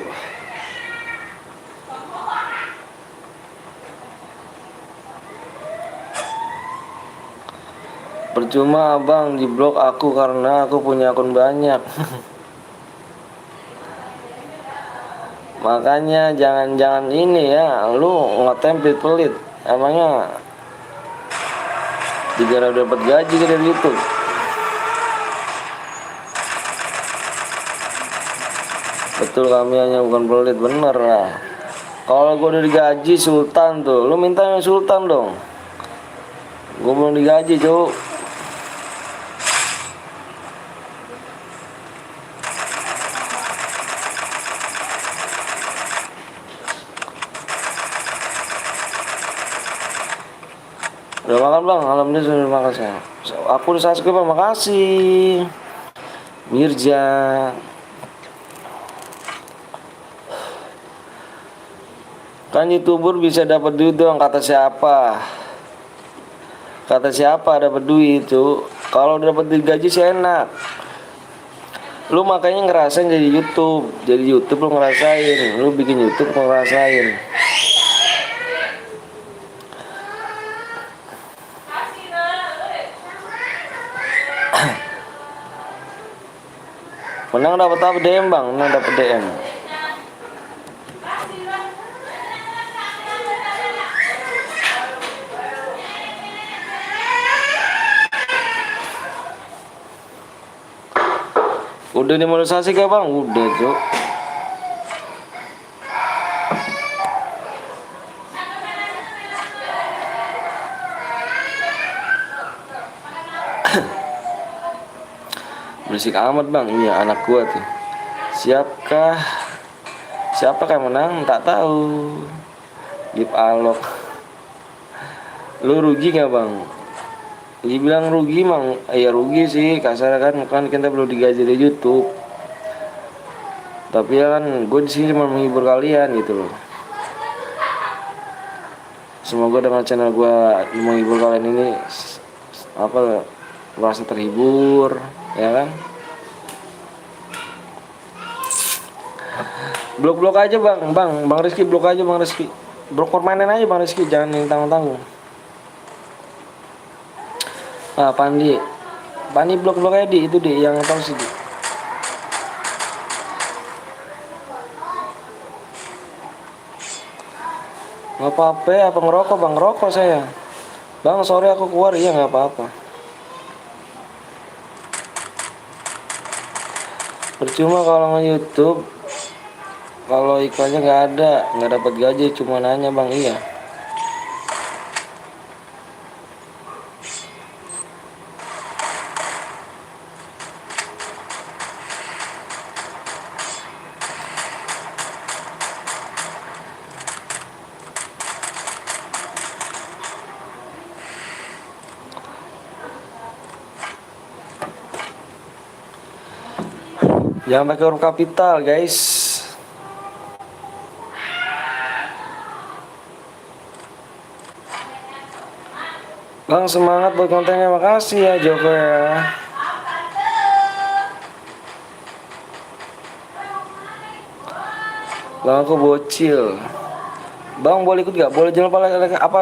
Percuma abang di blok aku karena aku punya akun banyak. Makanya jangan ini ya, lu ngetem pelit. Emangnya digara dapat gaji dari YouTube. Betul kami hanya bukan pelit, bener lah. Kalau gue udah digaji sultan tuh, lu minta yang sultan dong. Gue belum digaji Cuk. Udah makan bang, alhamdulillah sudah makan saya. Aku udah subscribe bang, makasih Mirja. Kan YouTuber bisa dapat duit dong, kata siapa? Kata siapa dapat duit tuh? Kalau dapat gaji sih enak. Lu makanya ngerasain jadi YouTube lu ngerasain, lu bikin YouTube lu ngerasain. Menang dapat apa DM bang? Menang dapat DM. Udah dimonetisasi kah bang? Udah Cok. Berisik amat bang. Iya anak gua tuh. Siapakah yang menang? Tak tahu. Gip alok. Lu rugi nggak bang? Dibilang rugi mang, ya rugi sih kasar kan kita belum digaji di YouTube. Tapi ya kan gue di sini cuma menghibur kalian gitu loh. Semoga dengan channel gue menghibur kalian ini apa merasa terhibur ya kan. Blok aja bang Rizky, blok aja bang Rizky, blok permanen aja bang Rizky, jangan yang tanggung. Pandi blok aja di itu di yang tahu sih di. Nggak apa-apa, apa ngerokok bang, ngerokok saya bang, sore aku keluar, iya nggak apa-apa. Percuma kalau nge-YouTube, kalau iklannya nggak dapat gaji, cuma nanya bang. Iya jangan pakai huruf kapital guys. Bang semangat buat kontennya, makasih ya Joko ya. Bang aku bocil. Bang boleh ikut gak? Boleh, jangan lupa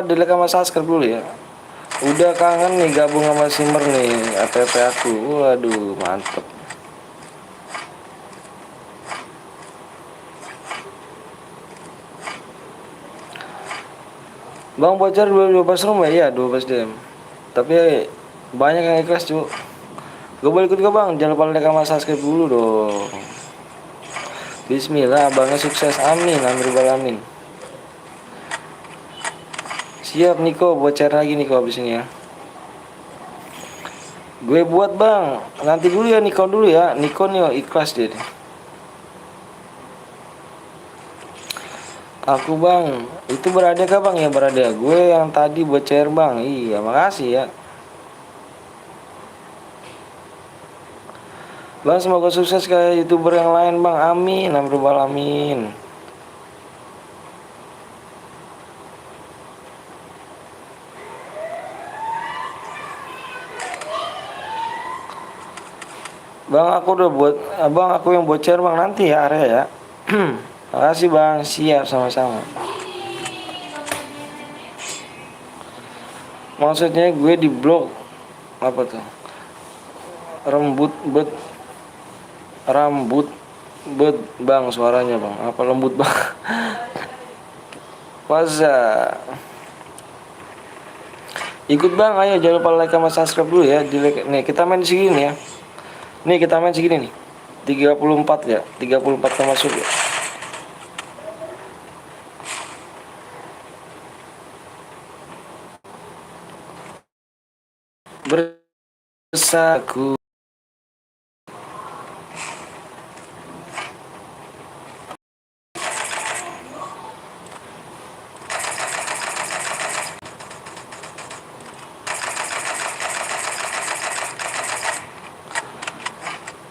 like sama subscribe dulu ya. Udah kangen nih gabung sama Simmer nih APP aku. Waduh mantep. Bang bocor 12 room ya? Iya 12 DM. Tapi banyak yang ikhlas cu. Gue boleh ikut gak bang? Jangan lupa like sama subscribe dulu dong. Bismillah abangnya sukses, amin amin. Siap Niko, bocor lagi Niko abis ini ya. Gue buat bang, nanti dulu ya Niko dulu ya. Niko nih ikhlas deh. Aku bang, itu berada kah bang? Ya berada. Gue yang tadi bocor bang. Iya makasih ya. Bang semoga sukses kayak YouTuber yang lain bang. Amin, amin. Bang aku udah buat, abang aku yang bocor bang nanti ya area ya. Makasih bang, siap sama-sama. Maksudnya gue di blok apa tuh? Rambut bang suaranya bang. Apa lembut bang? Waza. Ikut bang, ayo jangan lupa like sama subscribe dulu ya. Nih kita main segini ya. Nih kita main segini nih. 34 ya, 34 termasuk ya. Bersaku.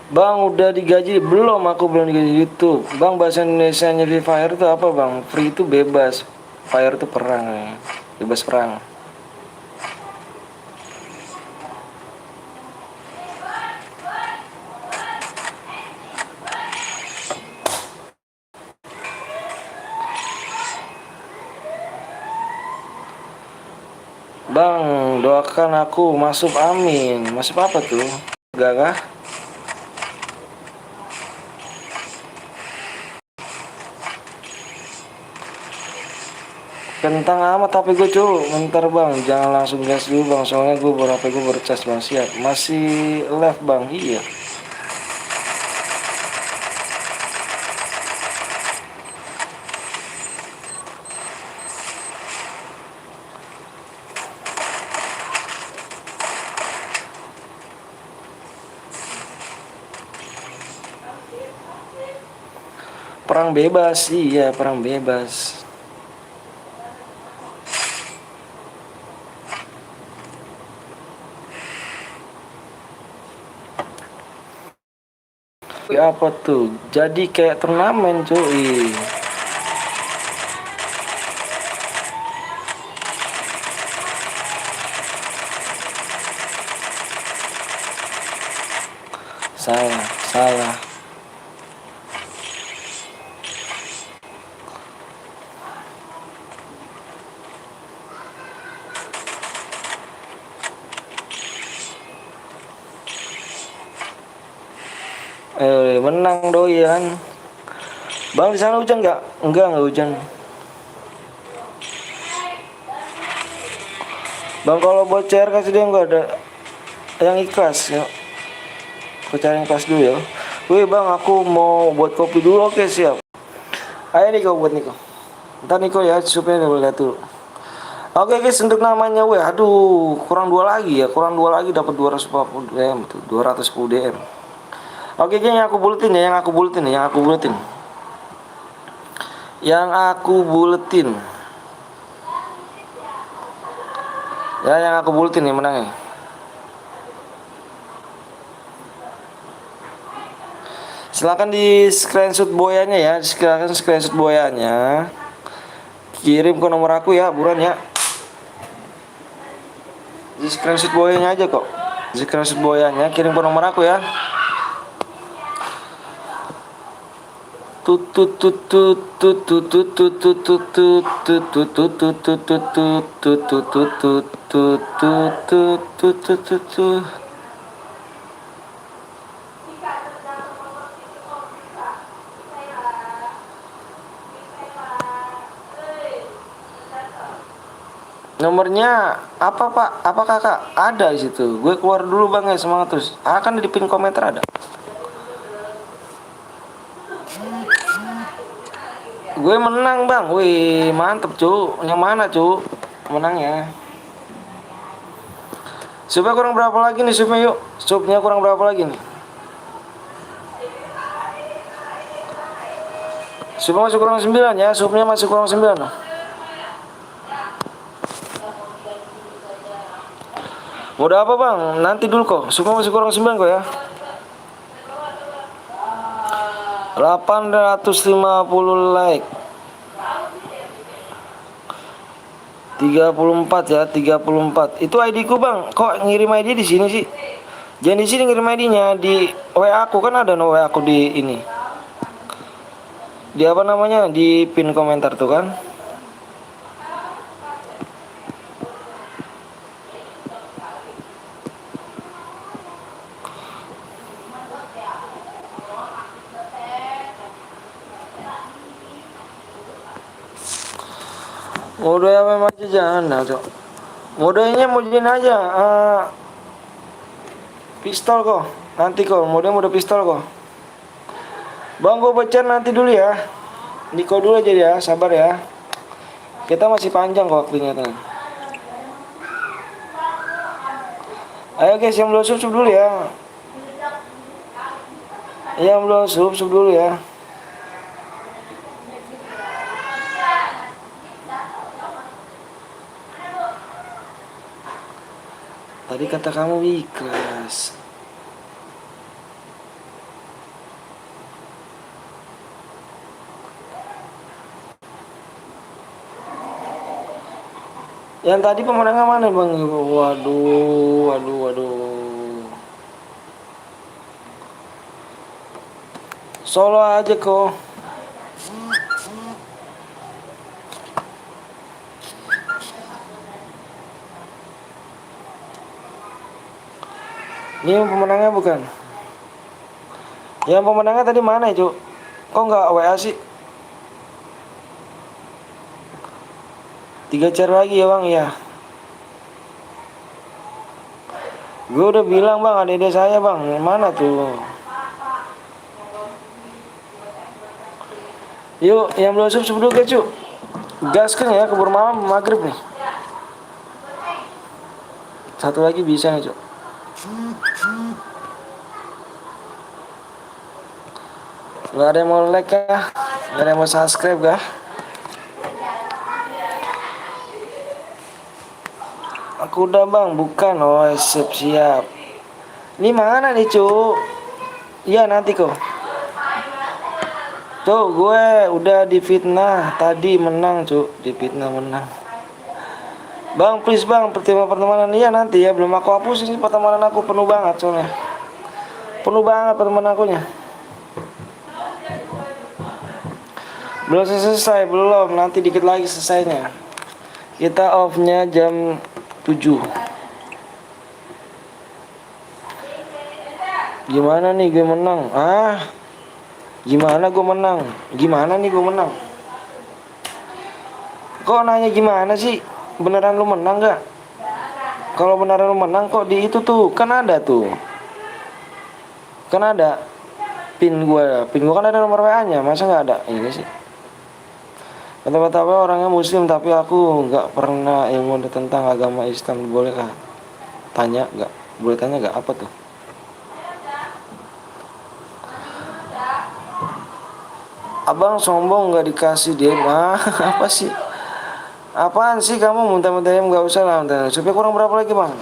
Bang udah digaji belum? Aku belum digaji YouTube. Bang bahasa Indonesianya Free Fire itu apa bang? Free itu bebas, Fire itu perang ya. Bebas perang. Bang doakan aku masuk, amin. Masuk apa tuh? Gak kah? Kentang amat tapi gue cu. Bentar bang, jangan langsung gas dulu bang. Soalnya gue gue bercas bang. Siap. Masih live bang. Iya. Perang bebas, iya perang bebas. Apa tuh? Jadi kayak turnamen cuy. Salah. Menang doyan. Bang di sana hujan nggak? Enggak hujan. Bang kalau buat CR kasih dia nggak ada yang ikhlas ya. Aku cari yang ikhlas dulu ya. Wih bang, aku mau buat kopi dulu. Oke siap. Ayo Niko buat Niko. Ntar Niko ya, supaya boleh lihat dulu. Oke guys, untuk namanya weh, aduh kurang 2 lagi dapat 240 DM tuh, 210 DM. Oke guys, yang aku buletin. Ya, yang aku buletin nih menangnya. Silahkan di screenshot boyanya ya, kirim ke nomor aku ya, buruan ya. Di screenshot boyanya aja kok. Kirim ke nomor aku ya. Nomornya apa pak? Apa kakak? Ada di situ. Gue keluar dulu bang ya, semangat terus. Akan di pin komentar ada. Gue menang bang. Wih mantep cu. Yang mana cu? Menangnya. Supnya kurang berapa lagi nih supnya yuk? Supnya kurang berapa lagi nih? Supnya masih kurang 9 ya. Supnya masih kurang 9 loh. Udah apa bang? Nanti dulu kok. Supnya masih kurang 9 kok ya. 850 like. 34 ya, 34. Itu ID ku bang. Kok ngirim ID di sini sih? Jangan di sini ngirim ID-nya, di WA aku kan ada WA aku di ini. Di apa namanya? Di pin komentar tuh kan. Mode apa aja jangan nah, Cok. Modenya modein aja pistol kok. Nanti kok mode pistol kok. Bang gue baca nanti dulu ya. Niko dulu aja ya, sabar ya. Kita masih panjang kok waktunya kan. Ayo guys yang belum sub dulu ya. Yang belum sub dulu ya. Tadi kata kamu ikhlas. Yang tadi pemenangnya mana bang? Waduh. Solo aja kok. Ini pemenangnya bukan? Yang pemenangnya tadi mana ya, Cuk? Kok nggak WA sih? 3 cer lagi ya bang ya. Gue udah bilang bang, adik saya bang, mana tuh? Yuk, yang belum sub dulu ke Cuk. Gaskan ya, keburu malam maghrib nih. Satu lagi bisa nih Cuk. Nggak ada yang mau like kah? Nggak ada yang mau subscribe kah? Aku udah bang, bukan. Oh siap siap. Ini mana nih cu? Iya nanti kok. Tuh gue udah difitnah tadi menang cu, difitnah menang. Bang please bang, pertemanan iya nanti ya, belum aku hapus ini pertemanan aku penuh banget soalnya. Penuh banget pertemanan akunya. Belum selesai, belum, nanti dikit lagi selesainya. Kita off-nya jam 7. Gimana nih gue menang? Gimana gue menang? Gimana nih gue menang? Kok nanya gimana sih? Beneran lu menang gak? Kalau beneran lu menang kok di itu tuh, kan ada tuh. Kan ada pin gue kan ada nomor WA-nya, masa nggak ada? Ini sih. Kata-kata orangnya muslim tapi aku nggak pernah ilmu tentang agama Islam, bolehkah? Tanya nggak? Boleh tanya nggak apa tuh? Abang sombong nggak dikasih DM apa sih? Apaan sih kamu minta-minta DM nggak usah lah. Supaya kurang berapa lagi bang?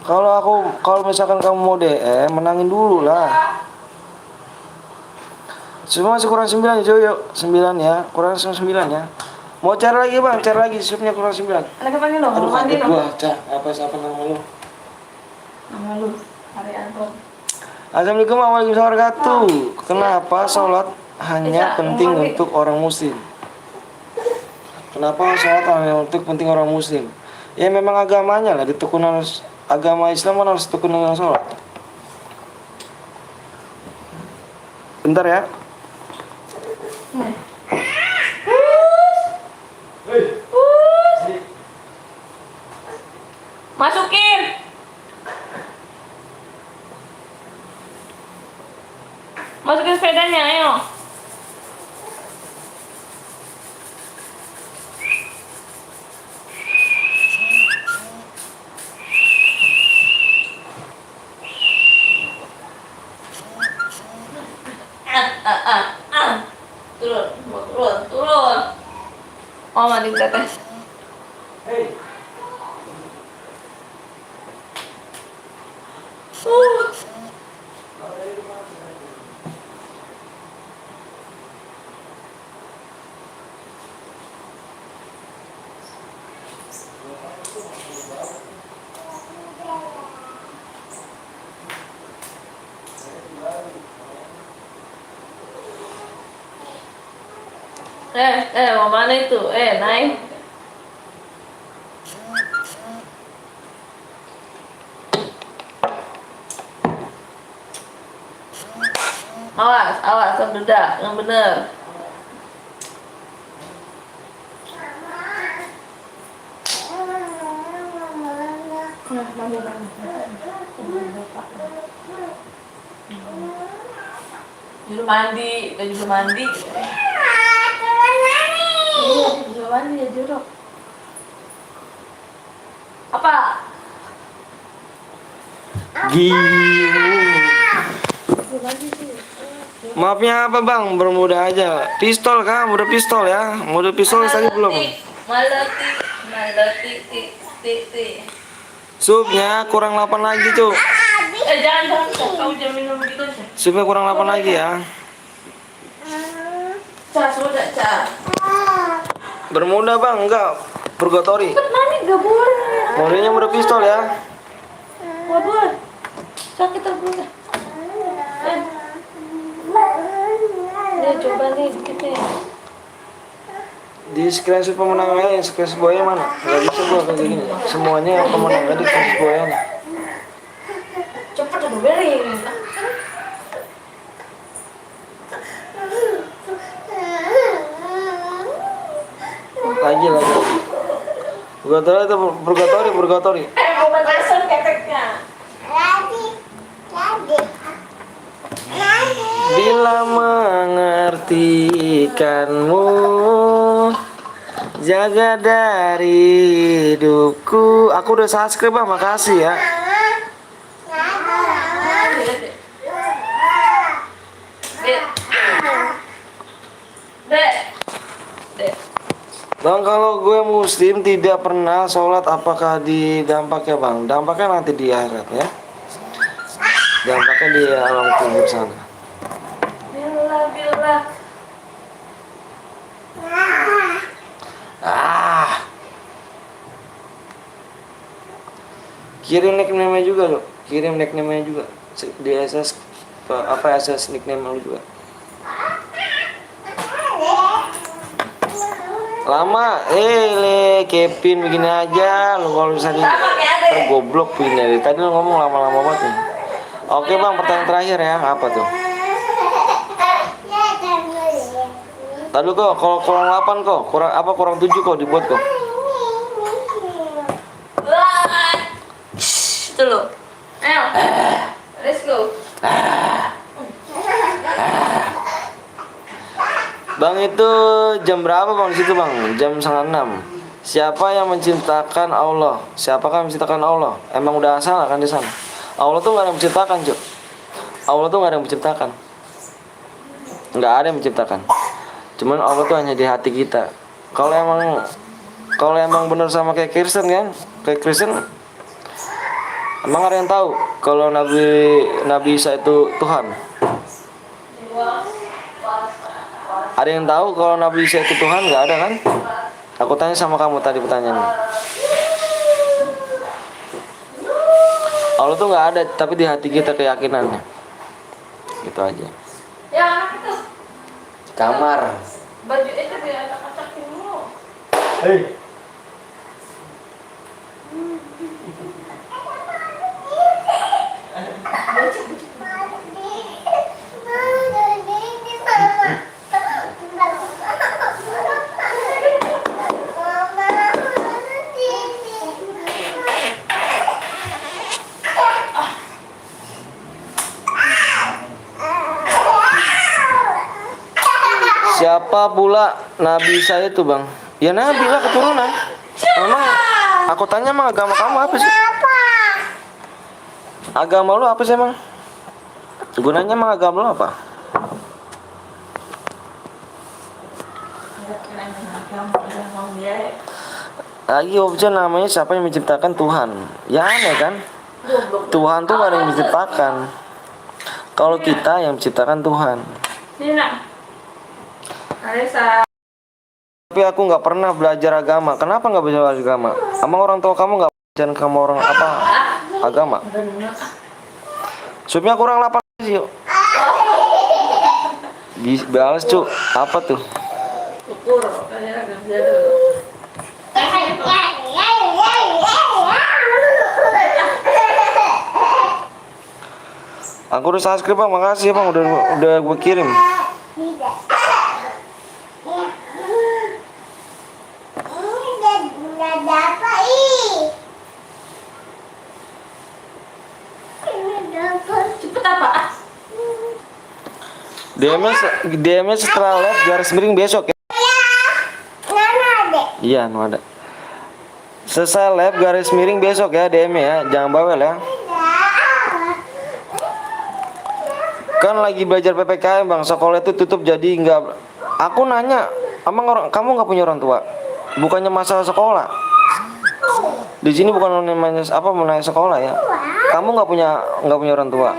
Kalau misalkan kamu mau DM menangin dulu lah. Semua masih kurang 9 ya, yuk 9 ya, kurang 9 ya. Mau cari lagi bang, cari lagi supnya kurang 9. Anak panggil lo, Aduh mau mandi kaget lo. gua, Cak, apa nama lu? Nama lu, Arianto. Assalamualaikum warahmatullahi wabarakatuh. Kenapa sholat hanya penting untuk orang muslim? Kenapa sholat hanya untuk penting orang muslim? Ya memang agamanya lah, ditekun harus agama Islam kan harus tekun dengan sholat. Bentar ya. Masukin. Masukin sepedanya, ayo. Turun. Oh, mandi tetes. Mau mana itu? Naik. Awas, terdedak, yang bener. Juru mandi. Iya, juru mandi ya juru. Apa? Maafnya apa bang? Bermuda aja. Pistol kah? Mudah pistol ya. Mudah pistol tadi belum. Maleti. Supnya kurang 8 lagi tuh. Jangan. Kau jangan minum gitu. Supnya kurang 8 lagi ya. Sudah, Bermuda bang, enggak. Purgatory. Mandi gak boleh. Modenya mudah pistol ya. Waduh. Sakit terbuka. Coba nih dikit nih. Di screenshot pemenangnya, yang screenshot boynya mana? Gak bisa gua kayak gini. Semuanya yang pemenangnya di screenshot boynya. Cepet udah beri. Lagi. Purgatory. Pementasan keteknya. Bila mengertikanmu, jaga dari hidupku. Aku udah subscribe bang, makasih ya. Bang, kalau gue muslim tidak pernah sholat, apakah di dampaknya bang? Dampaknya nanti di akhirat ya. Dampaknya di alam kubur sana. Bila. Ah, kirim nickname juga lo. Kirim nickname juga. Di SS apa SS nickname lu juga. Lama, le Kevin begini aja lu kalau bisa goblok pin dari tadi lu ngomong lama-lama banget nih. Oke bang, pertanyaan terakhir ya, apa tuh? Tadi kok kalau kurang 8 kok, kurang 7 kok dibuat kok. Itu lo. Ayo. Let's go. Bang, itu jam berapa bang di situ bang? Jam 5:30. Siapa yang menciptakan Allah? Siapakah yang menciptakan Allah? Emang udah asal kan di sana? Allah tuh nggak ada yang menciptakan, Cuk. Allah tuh nggak ada yang menciptakan. Nggak ada yang menciptakan. Cuman Allah tuh hanya di hati kita. Kalau emang benar sama kayak Kristen kan? Kayak Kristen, emang ada yang tahu kalau Nabi Isa itu Tuhan? Ada yang tahu kalau Nabi Isa itu Tuhan? Nggak ada kan? Aku tanya sama kamu tadi pertanyaannya. Allah tuh nggak ada, tapi di hati kita keyakinannya. Gitu aja. Ya anak itu. Kamar. Baju itu dia acak-acakin dulu. Hei. Siapa pula Nabi saya itu bang? Ya Nabi lah keturunan. Emang aku tanya emang agama kamu apa sih? Agama lu apa sih emang? Gunanya emang agama lu apa? Lagi opsi namanya siapa yang menciptakan Tuhan? Ya aneh kan? Tuhan tuh gak ada yang menciptakan. Kalau kita yang menciptakan Tuhan. Nina. Alisa. Tapi aku nggak pernah belajar agama. Kenapa nggak bisa belajar agama? Emang orang tua kamu nggak belajar kamu orang apa agama? Supnya kurang 8 sih yuk. Balas cu. Apa tuh? Ukur. Kayak agak jadul. Aku udah subscribe bang, makasih bang udah gue kirim. Cepet apa? DM-nya setelah live garis miring besok ya. Iya, no ada. Selesai live garis miring besok ya DM-nya ya, jangan bawel ya. Kan lagi belajar PPKM bang, sekolah itu tutup jadi nggak. Aku nanya, emang kamu nggak punya orang tua? Bukannya masalah sekolah. Di sini bukan namanya apa menanya sekolah ya. Kamu nggak punya orang tua.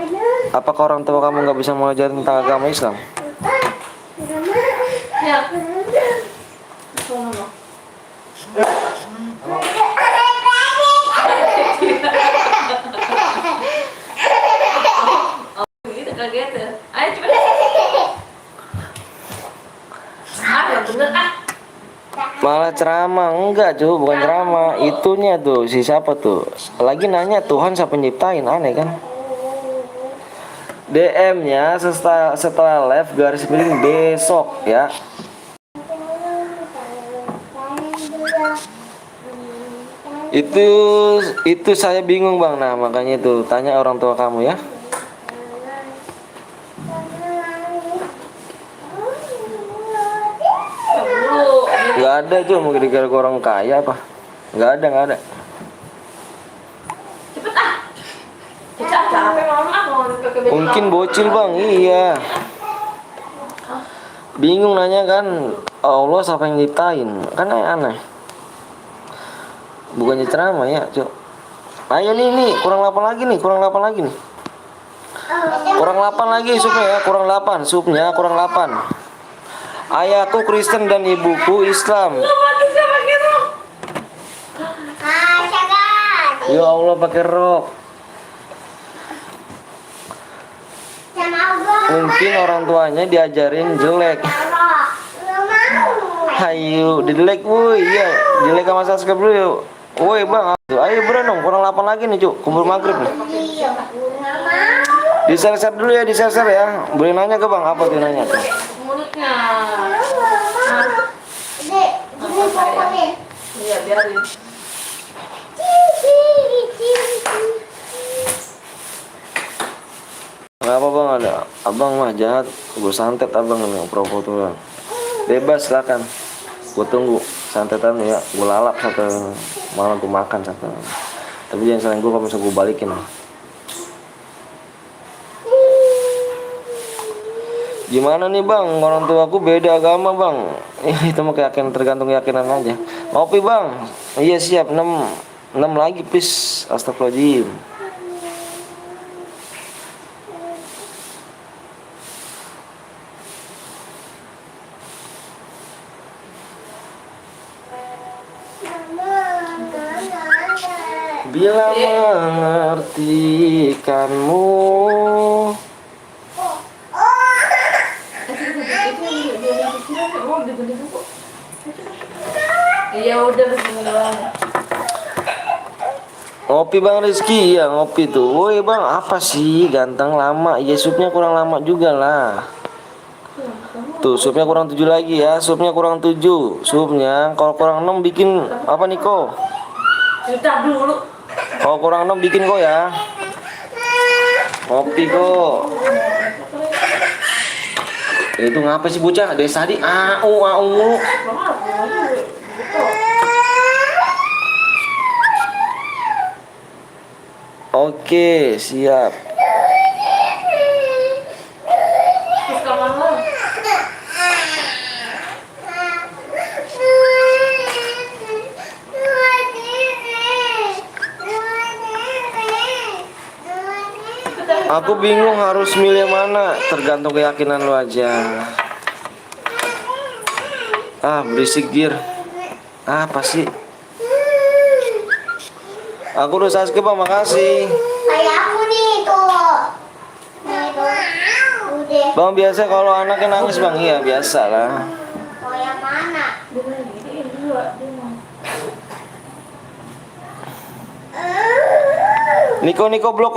Apakah orang tua kamu nggak bisa mengajar tentang agama Islam? Ya. Gitu kaget ya. Ayo cepet. Yang bener Malah ceramah, enggak cuy, bukan ceramah. Itunya tuh, si siapa tuh? Lagi nanya Tuhan siapa nyiptain, aneh kan? DM-nya setelah live garis miring besok ya. Itu saya bingung bang, nah makanya itu tanya orang tua kamu ya. Nggak ada tuh mau gara-gara orang kaya apa? Nggak ada. cepet ah. Capek mama mau ke Mungkin bocil bang, iya. Bingung nanya kan, Allah siapa yang nyiptain? Kan aneh. Bukannya ceramah ya, Cuk. Ayo nih, kurang 8 lagi nih, kurang 8 lagi nih. Kurang 8 lagi supnya ya, kurang 8, supnya kurang 8. Ayahku Kristen dan ibuku Islam. Ya Allah pakai rok. Mungkin orang tuanya diajarin jelek. Ayo, didelek woi, iya. Dilek sama subscribe dulu yuk. Woi bang, ayo berenung, kurang 8 lagi nih cuk, kumpul maghrib nih. Di-share dulu ya, di-share ya. Boleh nanya ke bang, apa tuh nanya tuh? Mulutnya. Iya, biarin. Gak apa bang, ada abang mah jahat, gue santet abang nih, provo tuh bang. Bebas silakan, gue tunggu santetan ya, gue lalap satu malah gue makan satu. Tapi jangan selain gue, kalau misalnya gue balikin. Gimana nih bang, orang tua aku beda agama bang. Itu mah keyakinan, tergantung keyakinan aja. Ngopi bang, iya siap, 6 lagi please, astagfirullahaladzim. Bila mengartikanmu. Iya udah begini doang. Ngopi bang Rizky, ya ngopi tuh. Woi bang, apa sih ganteng lama? Ya supnya kurang lama juga lah. Tuh supnya kurang 7 lagi ya, supnya kurang 7. Supnya kalau kurang 6 bikin apa nih kok? Udah dulu. Kalau kurang 6 bikin kok ya. Ngopi kok. Itu ngapa sih bocah? Dari tadi au. Oke, siap. Terus kamar lo. Aku bingung harus milih mana, tergantung keyakinan lu aja. Berisik dir. Apa sih? Aku udah subscribe bang, makasih. Kayak aku nih tuh. Nih tuh. Udah. Bang biasa kalau anaknya nangis bang, iya biasa lah. Mau yang mana? Niko blok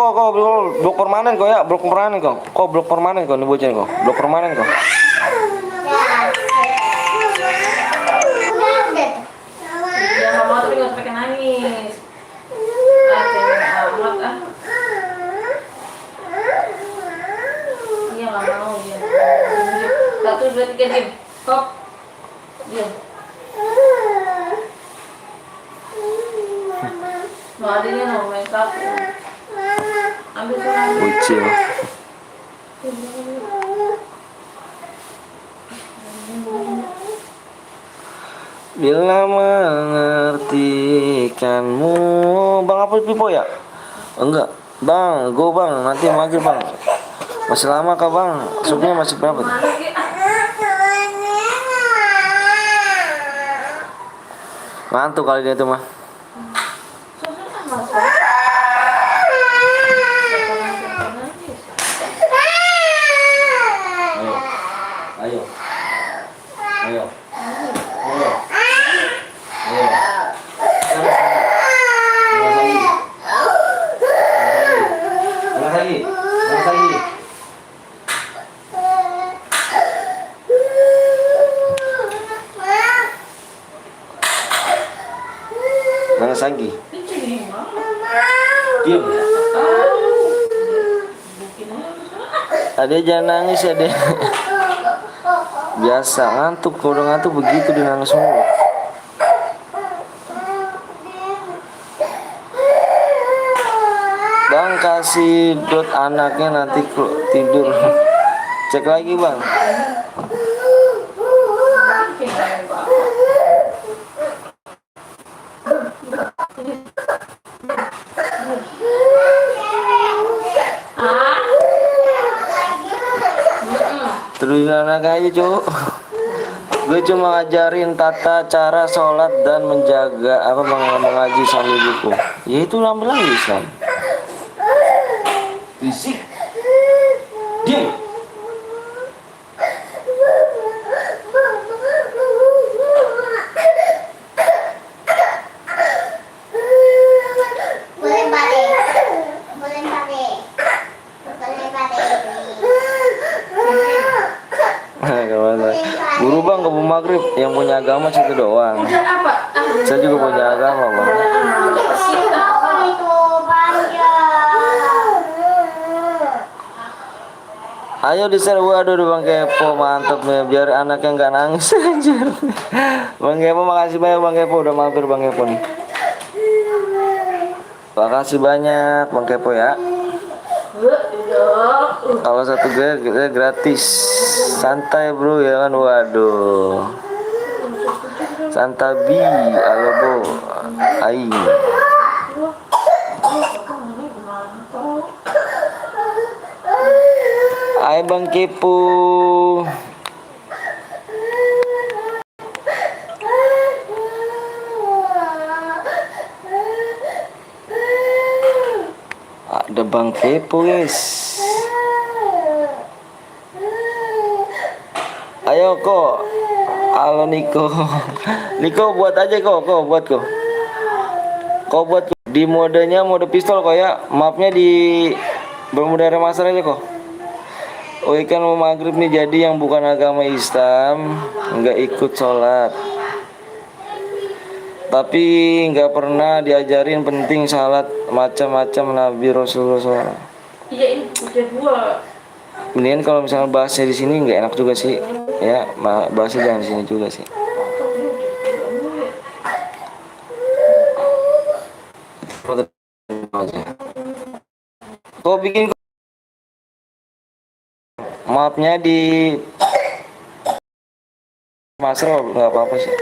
blok permanen kok ya, blok permanen blok permanen kok nih bocah kok, blok permanen kok. Ya mama tapi nggak pakai nangis. Amat ah. Iya nggak mau dia. 1, 2, 3 diam. Hop. Diam. Mau adanya mau main sapu. Ambil sana. Bocil. Bila mengartikanmu. Bang apa pipo ya? Enggak. Bang, go bang, nanti maghrib bang. Masih lama kah bang? Supnya masih berapa? Mana sih? Ngantuk kali dia tuh mah. Susah masuk. Ayo. Ayo. Nangis lagi. Diam. Ade jangan nangis ya deh. Biasa ngantuk, kalau udah ngantuk begitu dia nangis mulu. Bang kasih dot anaknya nanti tidur. Cek lagi bang. Terus anak aja cu. Gue cuma ngajarin tata cara sholat dan menjaga mengaji sambil buku. Ya itu lambat lagi Islam. Bisik. Diam. Boleh balik. Boleh balik. Boleh balik. Gimana? Guru bang kebun maghrib yang punya agama situ doang. Udah apa? Saya juga punya agama bang. Oh, itu panjang. Ayo di share, waduh bang Kepo mantep nih biar anaknya nggak nangis anjir. Bang Kepo makasih banyak bang Kepo udah mampir bang Kepo nih. Makasih banyak bang Kepo ya. Kalau satu gue gratis, santai bro ya kan, waduh. Santabi, halo bo, aing. Ayo bang Kepo. Ada bang Kepo guys. Ayo kok. Halo Niko. Niko buat aja kok buat kok. Kok buat di modenya mode pistol kok ya. Mapnya di bermode remaster aja kok. Oh ikan mau maghrib nih jadi yang bukan agama Islam nggak ikut sholat. Tapi nggak pernah diajarin penting salat macam-macam Nabi Rasulullah SAW. Iya ini udah dua. Mendingan kalau misalnya bahasnya di sini nggak enak juga sih, ya bahasnya jangan di sini juga sih. Kok bikin maafnya di Masro nggak apa-apa sih.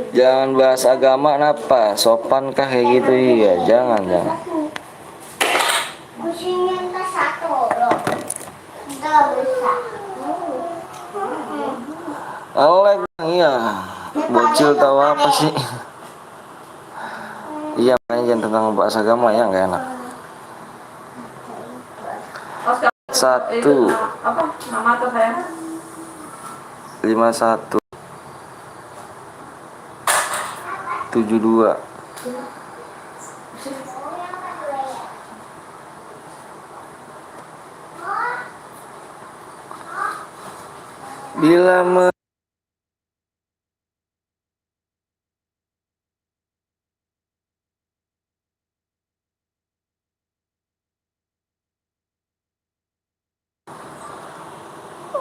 Jangan bahas agama apa, sopan kah kayak gitu iya, jangan. Kucingnya ke satu loh. Enggak bisa. Oleh iya, bocil tahu apa sih? Iya, makanya jangan tentang bahas agama ya nggak enak. Satu. Apa nama atau saya? 51 72 bila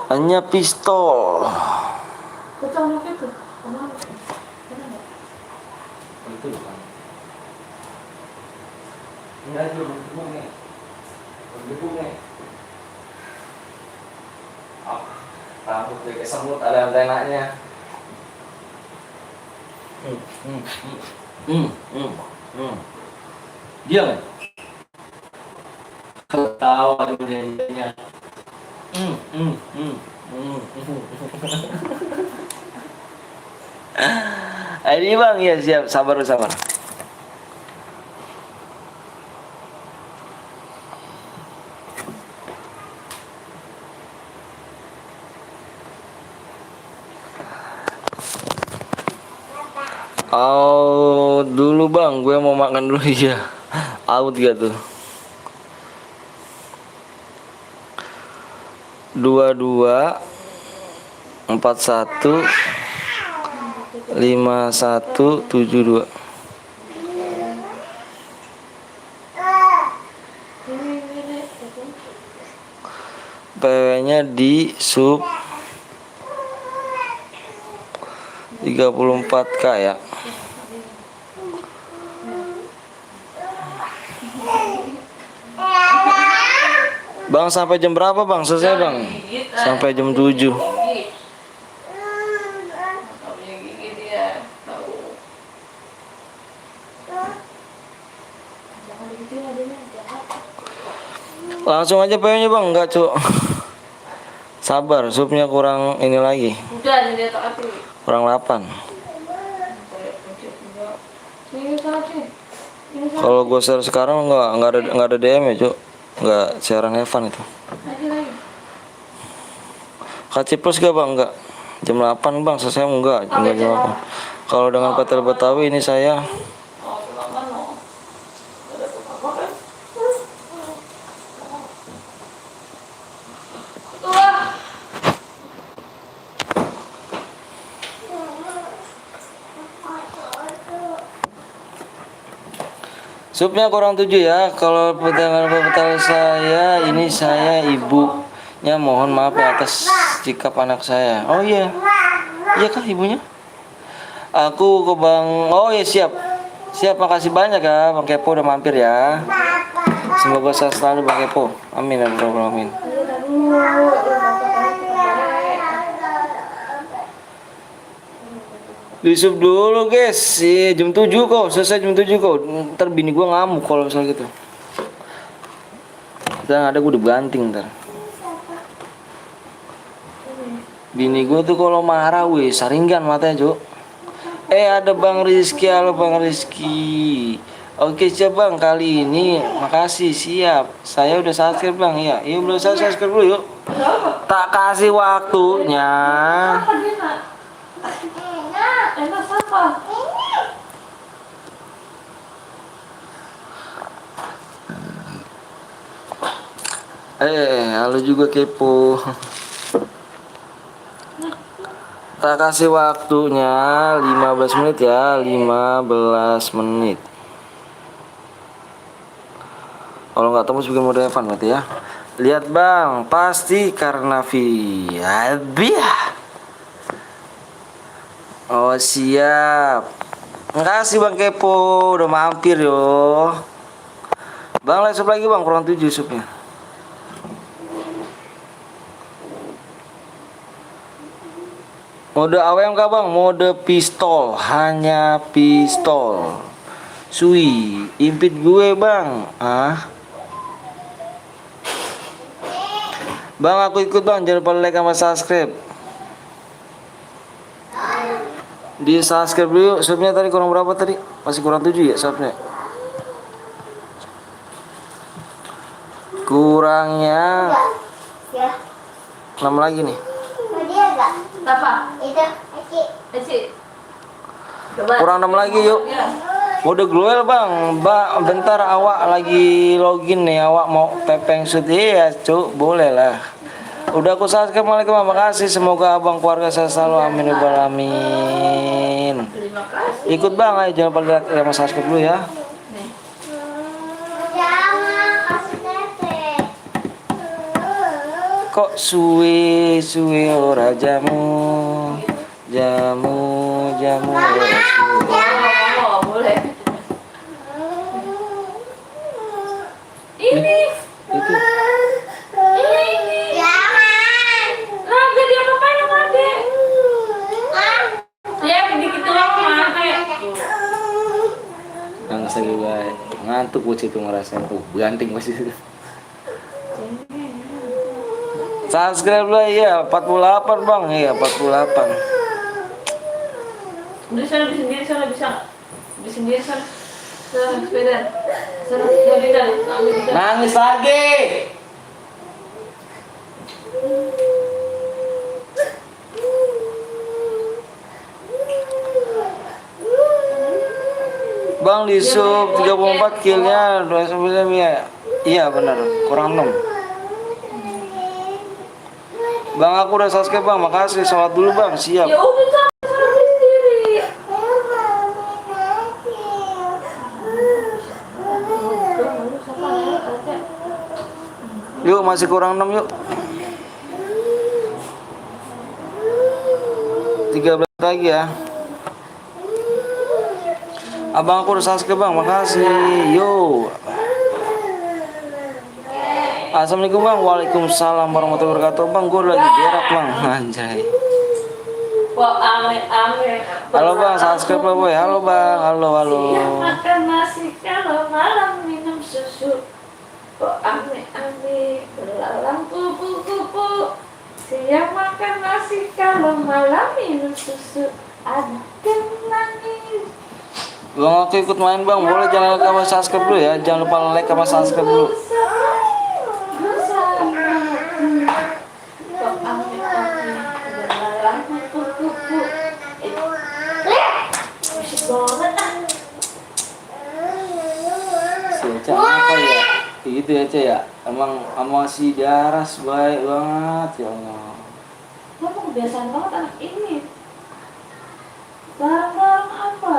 hanya pistol. Betul itu. Itu bukan. Ini aja bergebuk nih. Rambut kayak semut ada antenanya. Diam. Ketawa dunianya. Ini bang ya siap, sabar. Oh dulu bang, gue mau makan dulu ya. Out gak tuh? 22 41 51 72. PW-nya di sub 34K ya. Bang sampai jam berapa bang? Selesai bang? Sampai jam 7. Gigi. Nggak punya gigi dia. Tahu. Jangan gitu adanya, jahat. Langsung aja peyanya bang, enggak cuk. Sabar, supnya kurang ini lagi. Udah, ini dia tak hati. Kurang 8. Ini sana sih. Ini sana. Kalau gue share sekarang nggak ada DM ya cuk. Nggak siaran Evan itu. Lagi. KC Plus gak bang? Enggak. Jam 8 bang, selesai enggak? Jam 8. Kalau dengan Petel Betawi ini saya Oh, kenapa no? Ada apa kan? Tua. supnya kurang 7 ya. Kalau petal saya ini saya ibunya mohon maaf ya atas sikap anak saya. Oh iya. Iya kah ibunya? Aku ke Bang. Oh iya siap. Siap, makasih banyak ya Bang Kepo udah mampir ya. Semoga sehat selalu Bang Kepo. Amin ya Rabbal alamin. Disup dulu guys, jam 7 kok, selesai jam 7 kok. Ntar bini gua ngamuk kalau misalnya gitu. Dan ada gua udah banting ntar. Bini gua tuh kalau marah weh, saringan matanya Cuk. Ada Bang Rizky, halo Bang Rizky. Oke siap Bang, kali ini makasih siap. Saya udah subscribe Bang, ya. Iya belum saya subscribe dulu yuk. Tak kasih waktunya. Apa dia nak? Enak apa? Halo juga kepo. Tak kasih waktunya 15 menit ya, 15 menit. Kalau nggak tembus bikin mode Evan berarti ya. Lihat Bang, pasti karena via. Oh siap. Makasih Bang Kepo udah mampir yo. Bang live lagi Bang, kurang 7 supnya. Mode AWM kah Bang? Mode pistol, hanya pistol. Sui, impit gue Bang. Bang aku ikut Bang, jangan lupa like sama subscribe. Di subscribe dulu, subnya tadi kurang berapa tadi? Masih kurang 7 ya subnya? Kurangnya Ya. 6 lagi nih. Dia enggak? Apa? Itu. Eci. Coba. Kurang 6 lagi yuk. Ya. Mode glowel Bang. Bentar awak lagi login nih, awak mau pepeng shoot. Iya cuk, boleh lah. Udah aku subscribe, Assalamualaikum, makasih. Semoga abang keluarga saya selalu, amin ya rabbal alamin. Terima kasih. Ikut Bang, ayo jangan lupa lihat sama subscribe dulu ya. Nih. Jangan kasih tete. Kok suwe ora jamu ora suwe. Oh, boleh. Ini. Itu Ini. Jangan. Nah, jadi apa yang ada? Ya, dikit doang mah kayak. nangis lagi guys, ngantuk bocah itu ngerasain tuh ganting masih. Subscribe lah ya, 48 Bang, iya 48. Udah sana di sendiri sana bisa. Di sendiri sana. Sana sepeda. Sana jadi dari ambil kita. Nangis lagi. Bang di sub 34 killnya 29 ya. Iya benar, kurang 6. Bang aku udah subscribe Bang, makasih. Sholat dulu Bang, siap. Ya udah sana sendiri. Yuk masih kurang 6 yuk. 13 lagi ya. Abang aku udah subscribe Bang, makasih. Yo. Assalamualaikum bang. Waalaikumsalam warahmatullahi wabarakatuh. Bang, gue lagi berak bang. Anjay. Kok aneh-aneh. Halo bang, subscribe lah boy. Halo bang, halo halo. Siang makan nasi kalau malam minum susu. Kok aneh-aneh belalang kupu-kupu. Siang makan nasi kalau malam minum susu. Adem nangis. Bang, aku ikut main bang. Boleh jangan like sama subscribe dulu ya. Jangan lupa like sama subscribe dulu. Kok aneh-aneh belalang kupu-kupu. Musik banget ah. Si Eca apa ya? Kayak gitu ya Eca ya. Emang sama si Daras baik banget ya Allah. Lo kok kebiasaan banget anak ini. Barang-barang apa?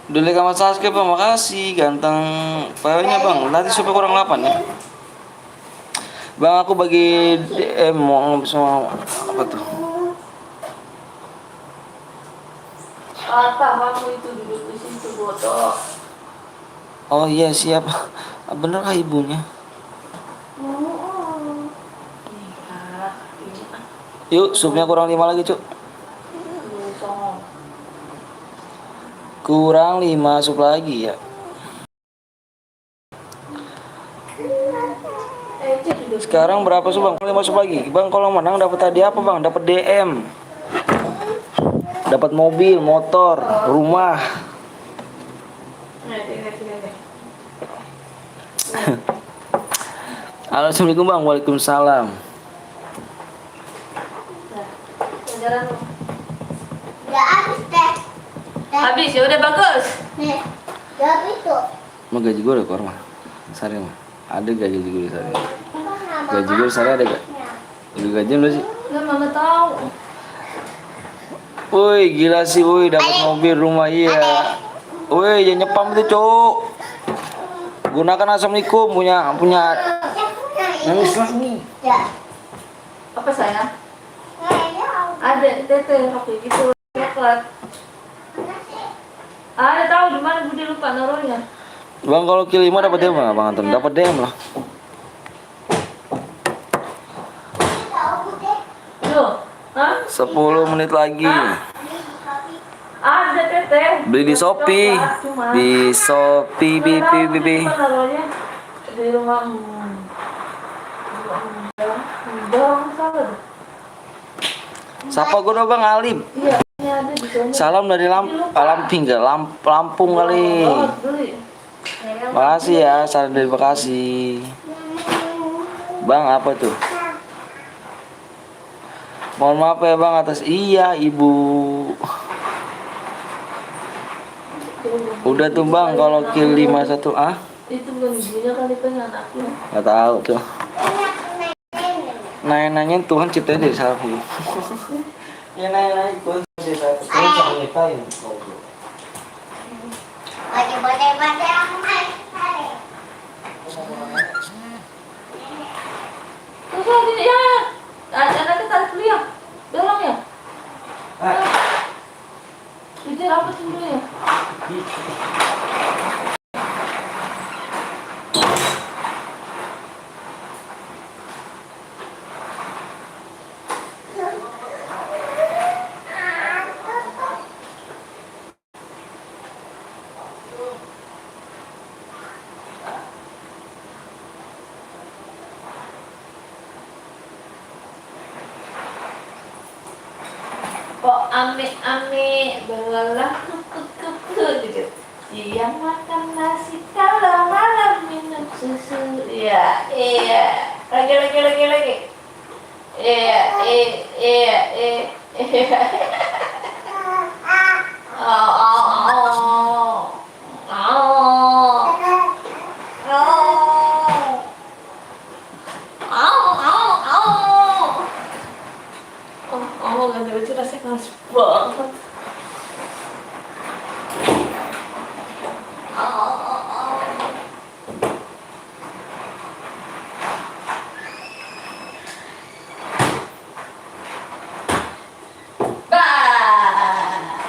Udah like sama subscribe bang, makasih. Ganteng filenya bang. Nanti supaya kurang 8 ya. Bang, aku bagi DM mau sama apa tuh? Kata kamu itu duduk di situ bodoh. Oh iya siap. Bener kah ibunya? Nih kak, ini ah, Yuk, supnya kurang 5 lagi cuk. songong. Kurang 5 sup lagi ya. Cek duduk. Sekarang berapa sup bang? 5 sup lagi. Bang, kalau menang dapat hadiah apa bang? Dapat DM. Dapat mobil, motor, rumah. Nih, sini. Halo, assalamualaikum bang. Waalaikumsalam. Nah, jalan lu. Udah habis teh. Habis ya udah bagus. Nih, udah habis tuh. Mau gaji gue udah keluar mah. Sari mah. Ada gak gaji gue sari? Emang nama Gaji gue sari ada gak? Udah gaji belum sih? Nggak mama tahu. Woi, gila sih, woi, dapat mobil, rumah iya. Woi, jangan nyepam itu, Cuk. Gunakan assalamualaikum punya nangis lagi. Ya. Apa sayang? Ada tete HP gitu coklat. Ada tahu di mana Budi lupa naruhnya. Bang, kalau kill 5 dapat DM nggak, Bang Anton? Dapat DM lah. Loh, hah? 10 menit lagi. Ada tete. Beli di Shopee. Coklat, cuma. Di Shopee, Nggak tahu bibi. di mana naruhnya. Di rumah. Bang, salah deh. Sapa gue dong Bang Alip. Iya, ini ada di sana. Salam dari Lamping ke Lampung kali. Oh, beli. Makasih ya, salam dari Bekasi. Bang, apa tuh? Mohon maaf ya Bang atas iya Ibu. Udah tuh Bang kalau kill 51 ah? Itu bukan ibunya kali pengen anaknya. Gak tahu tuh. Nanya Tuhan ciptain dari salah dulu. Ya nanya Tuhan dari salah. Tuhan sama nyiptain. Badai-badai aku main. Terus lagi ya. Anaknya tarik dulu ya. Dorong ya. Bicara apa sih dulu ya? Kok ame-ame belalang kupu-kupu gitu. Siang makan nasi kalau malam minum susu. Iya, iya. Lagi. Iya. Oh. Oh, ganti baju rasanya keras banget.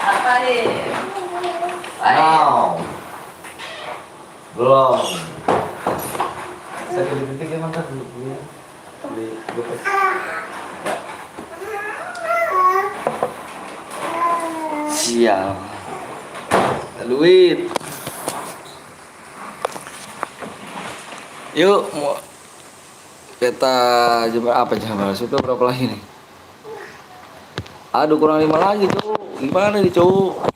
Apa nih? Now. Belum. Sakit titik emang kan dulu ya. Di gopek. Sial. Duit. Yuk, mau kita coba apa coba? Itu berapa lagi nih? Aduh, kurang 5 lagi tuh. Gimana nih, cowok?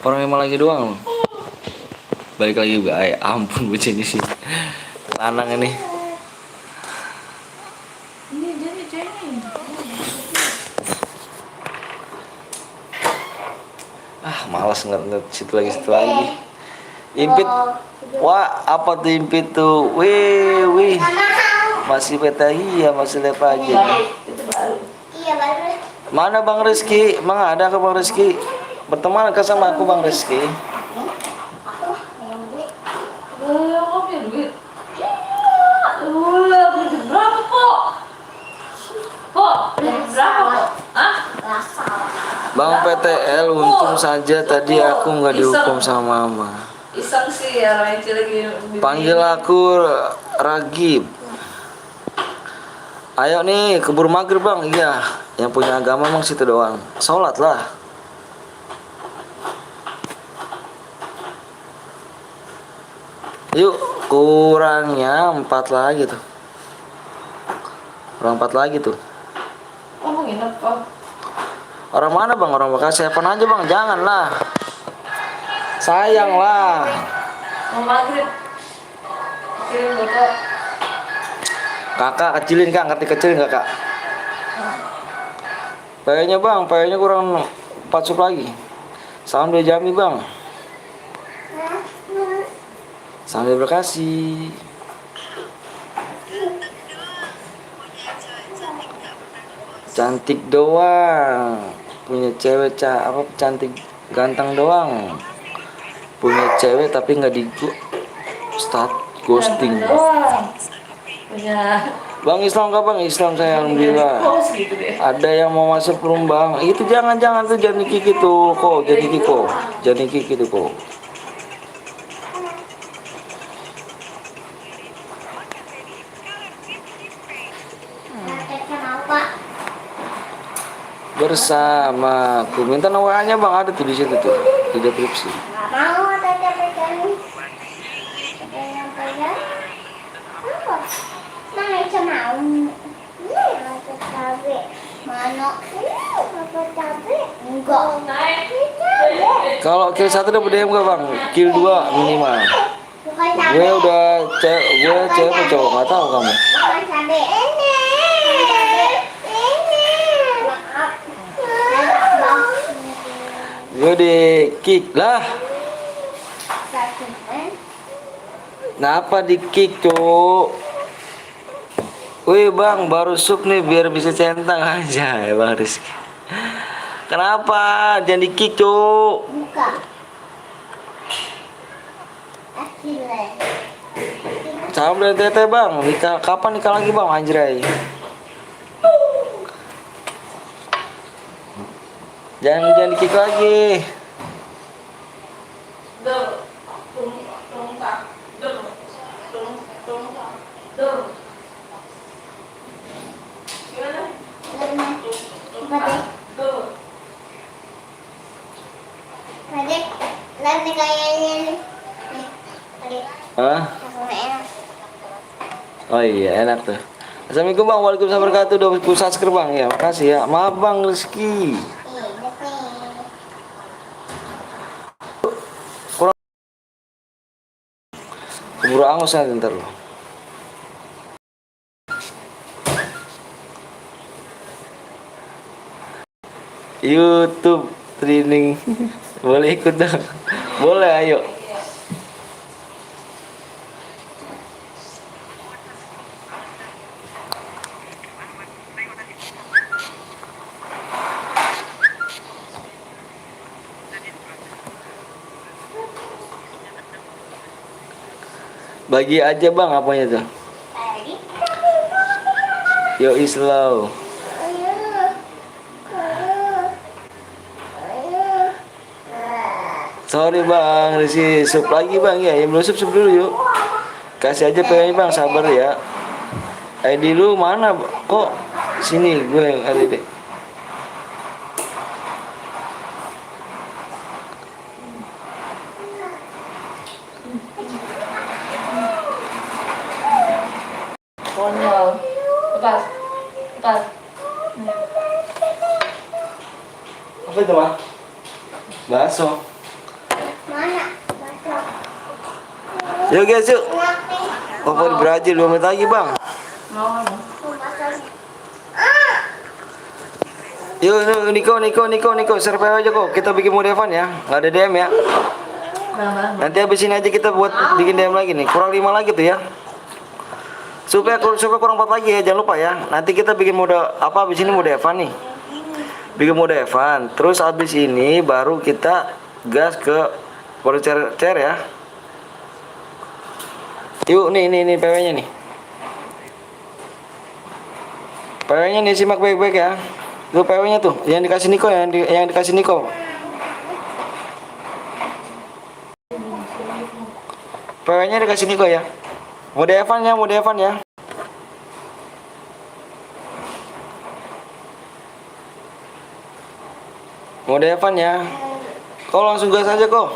Kurang 5 lagi doang loh. Balik lagi juga. Ay, ampun bocah ini sih. Lanang ini. Ini jadi cengeng. Ah, malas ngeliat situ lagi. Impit. Wah, apa tuh impit tuh? Wih. Masih peta iya, masih lepa aja. Itu baru. Iya baru. Mana Bang Rizky? Emang ada ke Bang Rizky? Berteman ke sama aku Bang Rizky? Kamu punya duit? Iya. Beli berapa kok? Kok? Beli berapa kok? Hah? Bang PTL, untung saja tadi aku nggak dihukum sama mama. Iseng sih ya, Raici lagi. Panggil aku Ragib. Ayo nih, keburu maghrib Bang. Iya, yang punya agama emang situ doang. Sholat lah. Yuk, kurangnya 4 lagi tuh. Kurang 4 lagi tuh. Kamu nginep kok? Orang mana Bang? Orang Bekasi. Telepon aja Bang, jangan lah. Sayang lah. Mau maghrib. Kirim foto. Kakak kecilin Kak, ngerti kecilin Kakak. Payanya Bang, payanya kurang 4 sup lagi. Salam dari Jami Bang. Salam dari Bekasi. Cantik doang. Punya cewek apa cantik ganteng doang. Punya cewek tapi nggak di start ghosting. Doang. Punya. Bang Islam kah Bang? Islam saya alhamdulillah. Post gitu deh. Ada yang mau masuk room Bang. Itu jangan tuh jangan Kiki tuh kok. Jadi Kiki kok. Jadi Kiki tuh kok. Bersama aku minta WA-nya Bang, ada tuh di situ tuh di deskripsi. Nggak mau tete pegang. Pegang. Apa? Mana itu mau? Apa cabe? Mana? Apa cabe? Enggak. Naik. Kalau kill 1 dapat DM gak Bang? Kill 2 minimal. Bukan cabe. Gue udah cewek apa cowok nggak tahu kamu. Bukan cabe ini. Cabe ini. Maaf. Gue di kick lah. Kenapa di kick cuk? Wih Bang, baru sup nih biar bisa centang aja ya Bang Rizky. Kenapa? Jangan di kick cuk. Buka. Akhirnya. Salam dari Tete Bang. Nikah kapan nikah lagi Bang anjray? Jangan di kick lagi. Adik, nanti kayaknya nih. Adik, Hah? aku enak. Oh iya enak tuh. Assalamualaikum Bang, waalaikumsalam warahmatullahi wabarakatuh. 20 subscribe Bang ya, makasih ya. Maaf Bang Rizky. Keburu angus nanti ntar lo. YouTube training boleh ikut dong. Boleh ayo. Bagi aja Bang apanya tuh? Yo Islau. Sorry Bang, Rizky sup lagi Bang ya. Yang belum sup dulu yuk. Kasih aja PW bang, sabar ya. ID lu mana? Kok sini gue yang ID. Konyol. Lepas. Lepas. Apa itu mah? Bakso. Mana? Bakso. Yuk guys yuk. Ngapain? Papa di Brazil 2 menit lagi bang. Mau. Baksonya. Yuk Niko share PW aja kok. Kita bikin mode Evan ya. Nggak ada DM ya. Bang. Nanti habis ini aja kita buat bikin DM lagi nih. Kurang 5 lagi tuh ya. Supaya kurang 4 lagi ya, jangan lupa ya. Nanti kita bikin mode apa habis ini mode Evan nih. Bikin mode Evan. Terus habis ini baru kita gas ke mode chair ya. Yuk nih PW-nya nih. PW-nya nih simak baik-baik ya. Tuh PW-nya tuh, yang dikasih Niko yang dikasih Niko. PW-nya dikasih Niko ya. Mode Evan ya. Mode Evan ya. Kau langsung gas aja kok.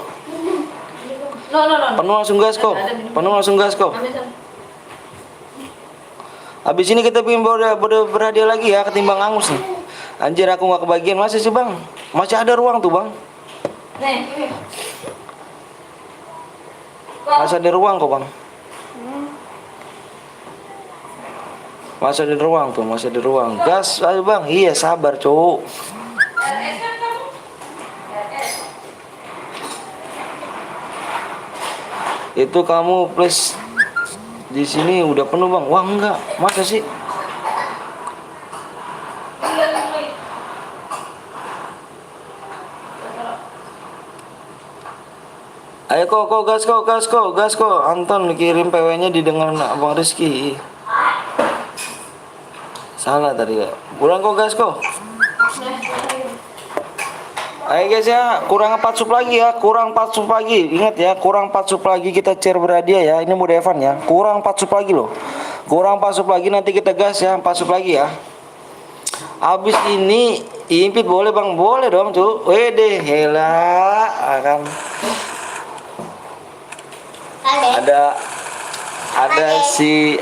No. Penuh langsung gas kok. Ambil sana. Habis ini kita bikin berhadiah lagi ya ketimbang Angus nih. Anjir aku nggak kebagian, masih sih bang. Masih ada ruang tuh bang. Nih. Masih ada ruang kok bang. Masih ada ruang. Gas ayo bang. Iya sabar cowok. Itu kamu please di sini udah penuh bang. Wah enggak, masa sih? Ayo kok gas kok. Anton kirim PW-nya didengar Abang Rizky. Salah tadi ya. Pulang kok gas kok. Ayo guys ya, kurang 4 sub lagi ya, Ingat ya, kurang 4 sub lagi kita share berhadiah ya. Ini mode Evan ya. Kurang 4 sub lagi loh. Kurang 4 sub lagi nanti kita gas ya, 4 sub lagi ya. Habis ini impit boleh bang, boleh dong tuh. Wede, hela akan ada si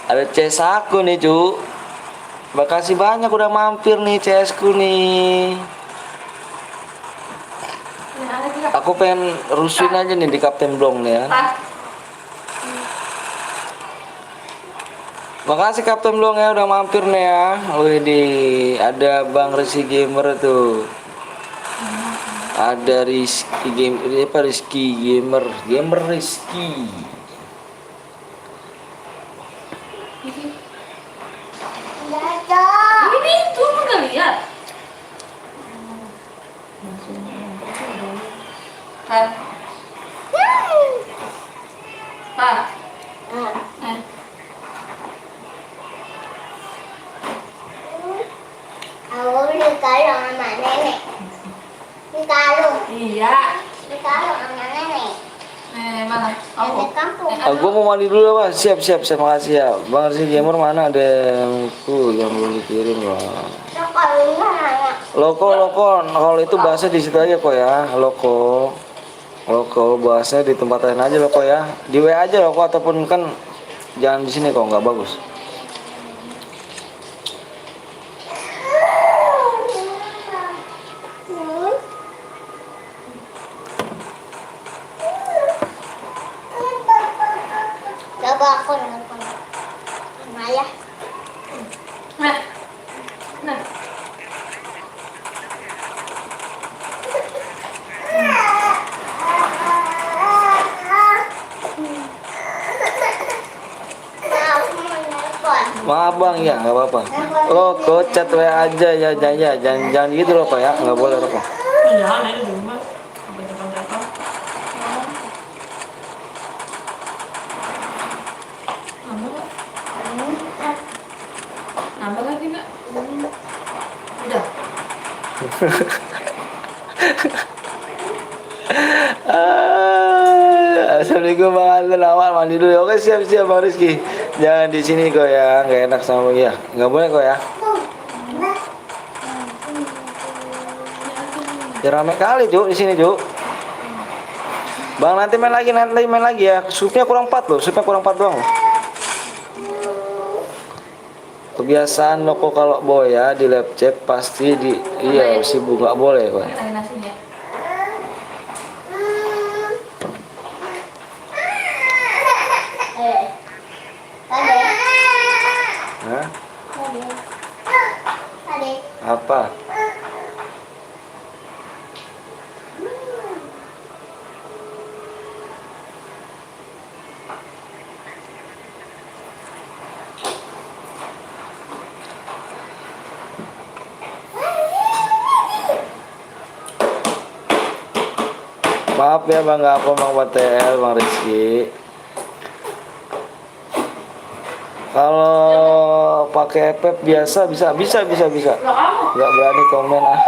ada CS aku nih cu. Makasih banyak udah mampir nih CS ku nih. Aku pengen rusuhin aja nih di Kapten Blong nih ya. Makasih Kapten Blong ya udah mampir nih ya. Widih, ada Bang Rizky Gamer tuh. Ada Rizky Gamer Rizky. Ini tuh nggak lihat. Aku dikalung sama nenek. Dikalung. Iya. Dikalung sama nenek. Mana? Nenek kampung. Gua mau mandi dulu apa? Siap, makasih ya. Bang Rizky Gamer mana ada yang belum dikirim loh. Kalau mana? Loko, kalau itu bahasa di situ aja kok ya, loko bahasa di tempat lain aja loko ya, di WA aja loko ataupun kan jangan di sini kok nggak bagus. Coba aku nonton. Maya. Nah. Maaf bang ya nggak apa-apa. Loko chat WA aja ya, jangan gitu loko ya, nggak boleh loko. Jangan ini di rumah. Telepon. Nambah lagi nggak? Udah. Assalamualaikum Bang Anton, awal mandi dulu. Oke, siap-siap Bang Rizky. Jangan di sini kok ya, nggak enak sama Bang ya. Nggak boleh kok ya. Ya rame kali Cuk di sini Cuk. Bang nanti main lagi ya. Supnya kurang 4 loh, supnya kurang 4 doang. Kebiasaan lo kok kalau boya di lab chat pasti di iya sibuk nggak boleh kok. Air nasinya. Hah? Ade. Apa? Maaf ya Bang, nggak apa Bang Patel, Bang Rizky. Kalau pakai pep biasa bisa. Lo kamu? Nggak berani komen ah.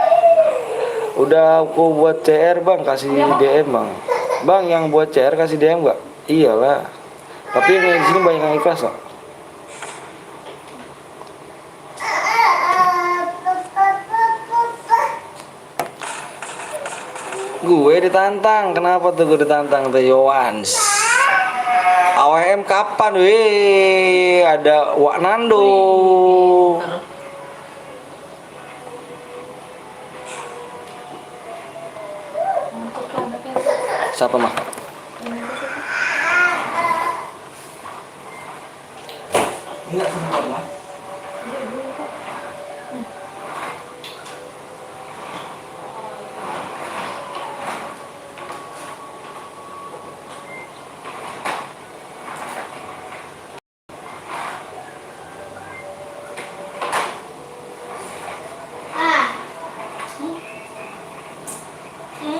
Udah aku buat CR Bang, kasih DM Bang. Bang yang buat CR kasih DM nggak? Iyalah. Tapi ini di sini banyak yang ikhlas kok. Gue ditantang, kenapa tuh gue ditantang tuh Yowans? AWM kapan weh? Ada Wak Nando. Siapa mah?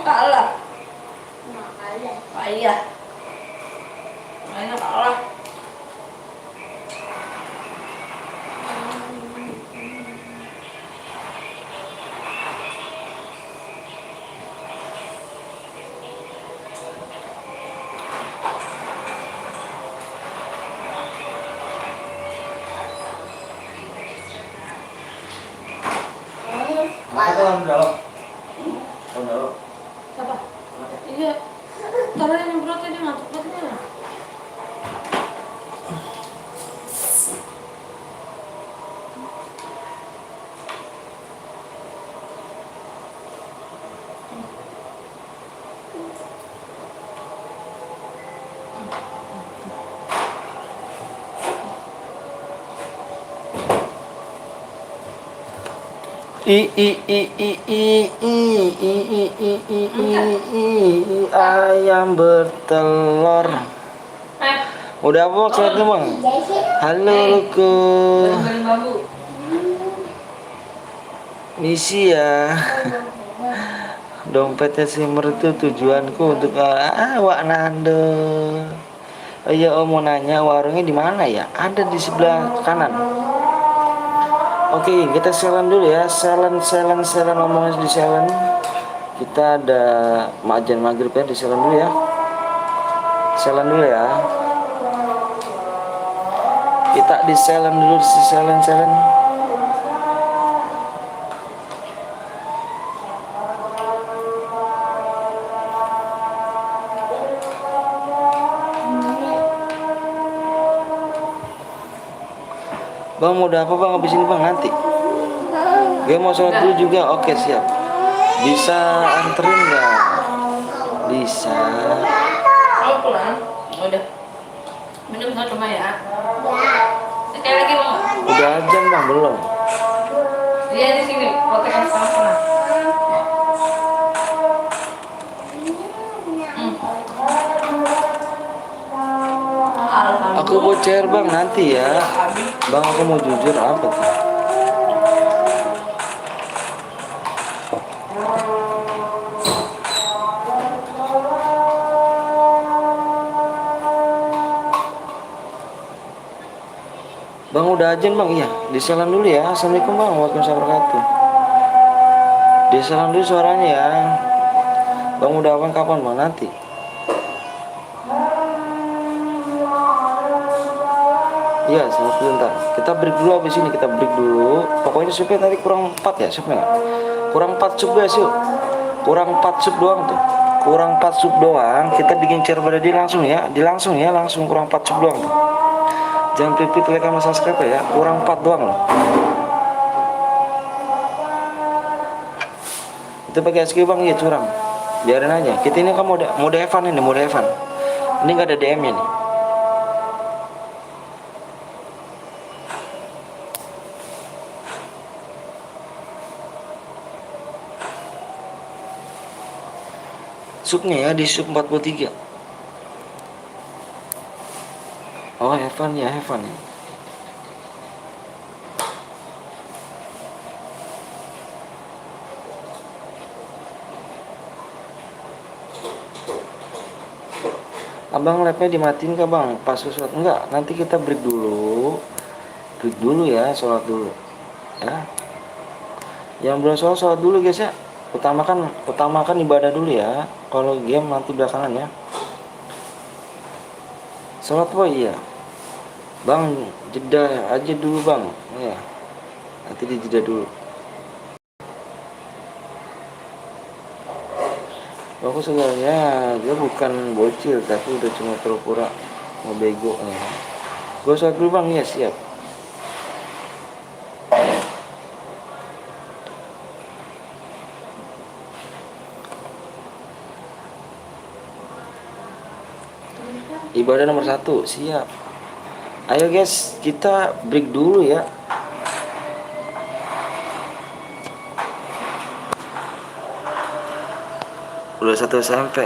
Kalah. Iya. Mainnya kalah. Apa? Iya. Taruh yang berarti dia ngantuk banget. Ayam bertelur. Udah apa maksudnya Bang? Halo Luku. Bareng bambu. Misi ya. Dompetnya Simmer itu tujuanku untuk Wak Nando. Oh iya Om mau nanya warungnya di mana ya? Ada di sebelah kanan. Oke, kita selen dulu ya. Selen ngomongnya di selen. Kita ada majan maghrib ya, di selen dulu ya. Selen dulu ya. Kita di selen dulu, di selen. Bang mau udah apa Bang habis ini Bang nanti? Gue mau sholat dulu juga. Oke siap. Bisa anterin nggak? Bisa. Kalau pulang, udah. Minum satu mah ya. Sekali lagi mau. Udah ajan Bang belum? Dia di sini, protekan sama. Aku bocor Bang nanti ya. Bang aku mau jujur apa tuh? Bang udah ajan Bang, iya. Diselan dulu ya. Assalamualaikum Bang, waalaikumsalam warahmatullahi wabarakatuh. Diselan dulu suaranya ya. Bang udah apa kapan Bang nanti? Iya, sebentar. Kita break dulu abis ini, kita break dulu. Pokoknya supnya tadi kurang 4 ya supnya. Kurang 4 sup guys yuk. Kurang 4 sup doang tuh. Kurang 4 sup doang. Kita bikin share pada dia langsung ya. Langsung kurang 4 sup doang tuh. Jangan pipit like sama subscribe ya. Kurang 4 doang loh. Kita pakai SQ bang, ya curang. Biarin aja. Kita ini kan mode Evan ini, mode Evan. Ini nggak ada DM-nya nih. Supnya ya di sub 43. Oh Evan ya, Evan ya. Abang lapnya dimatiin kah bang? Pas sholat enggak? Nanti kita break dulu ya, sholat dulu ya. Yang belum sholat dulu guys ya. Utamakan ibadah dulu ya. Kalau game nanti belakangan ya. Sholat boy iya. Bang jeda aja dulu bang. Ya. Nanti dijeda dulu. Aku sebenarnya dia bukan bocil tapi udah cuma pura-pura mau bego ya. Gue sholat dulu bang, ya siap. Ibadah nomor 1 siap. Ayo guys, kita break dulu ya. Udah 1 SMP.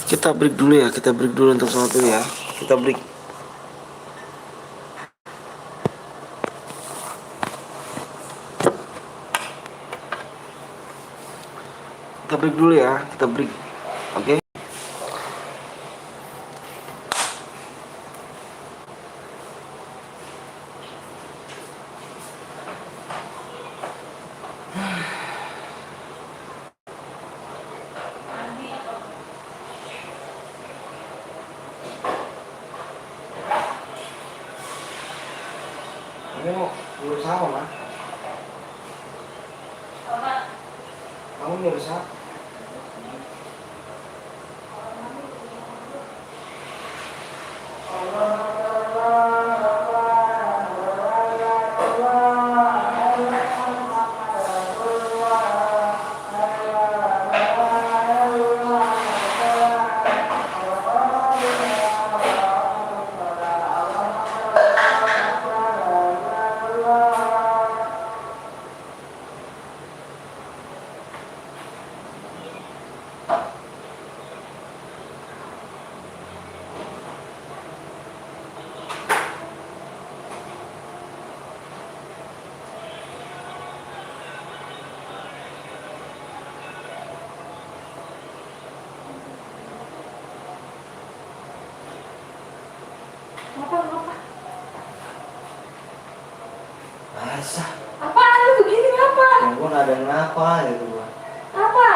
Kita break dulu ya, kita break dulu untuk sholat dulu ya. Kita break. Kita break dulu ya, kita break. Oke. Kamu nyuruh sama, Ma? Apa? Kamu nyuruh sama? Apa? Masa? Apaan lu begini apa? Ya gue ada ngapa gitu gua. Apa?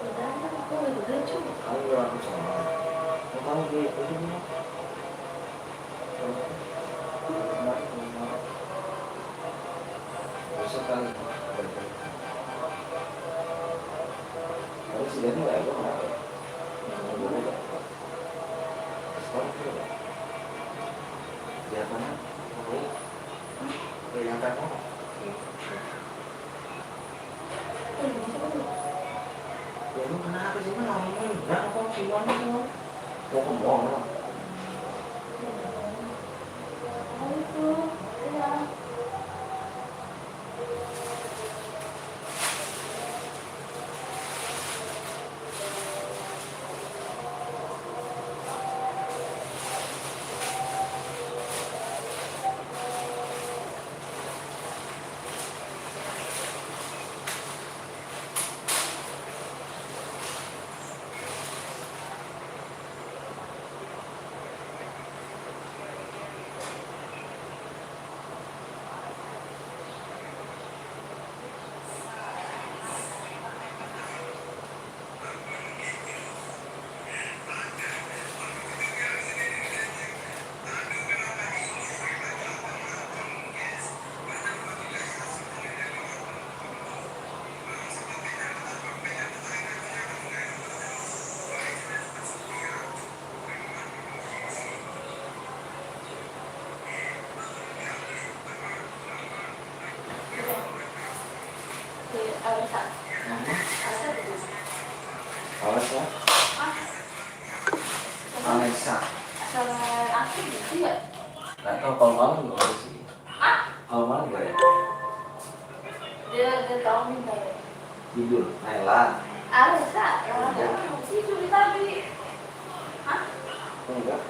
Udah, aku udah cuy. Kamu bilang aku sama. Kamu gitu gimana? Besok kali. Kalau si Dani nggak ada kenapa? Dia mana? Yang kamu? Ya lu kenapa sih mah ngomongin? Berapa kok sih mana semua? Mau ngomong lah. Alesa? Alesa? Sama aku gitu ya? Gak tau kalau malam nggak ada sih. Kalau malam nggak ada. Dia tahu minta ya? Tidur, Nailan. Alisa, tidur tadi. Hah? Enggak.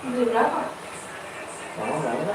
Beli berapa? Mama nggak ada.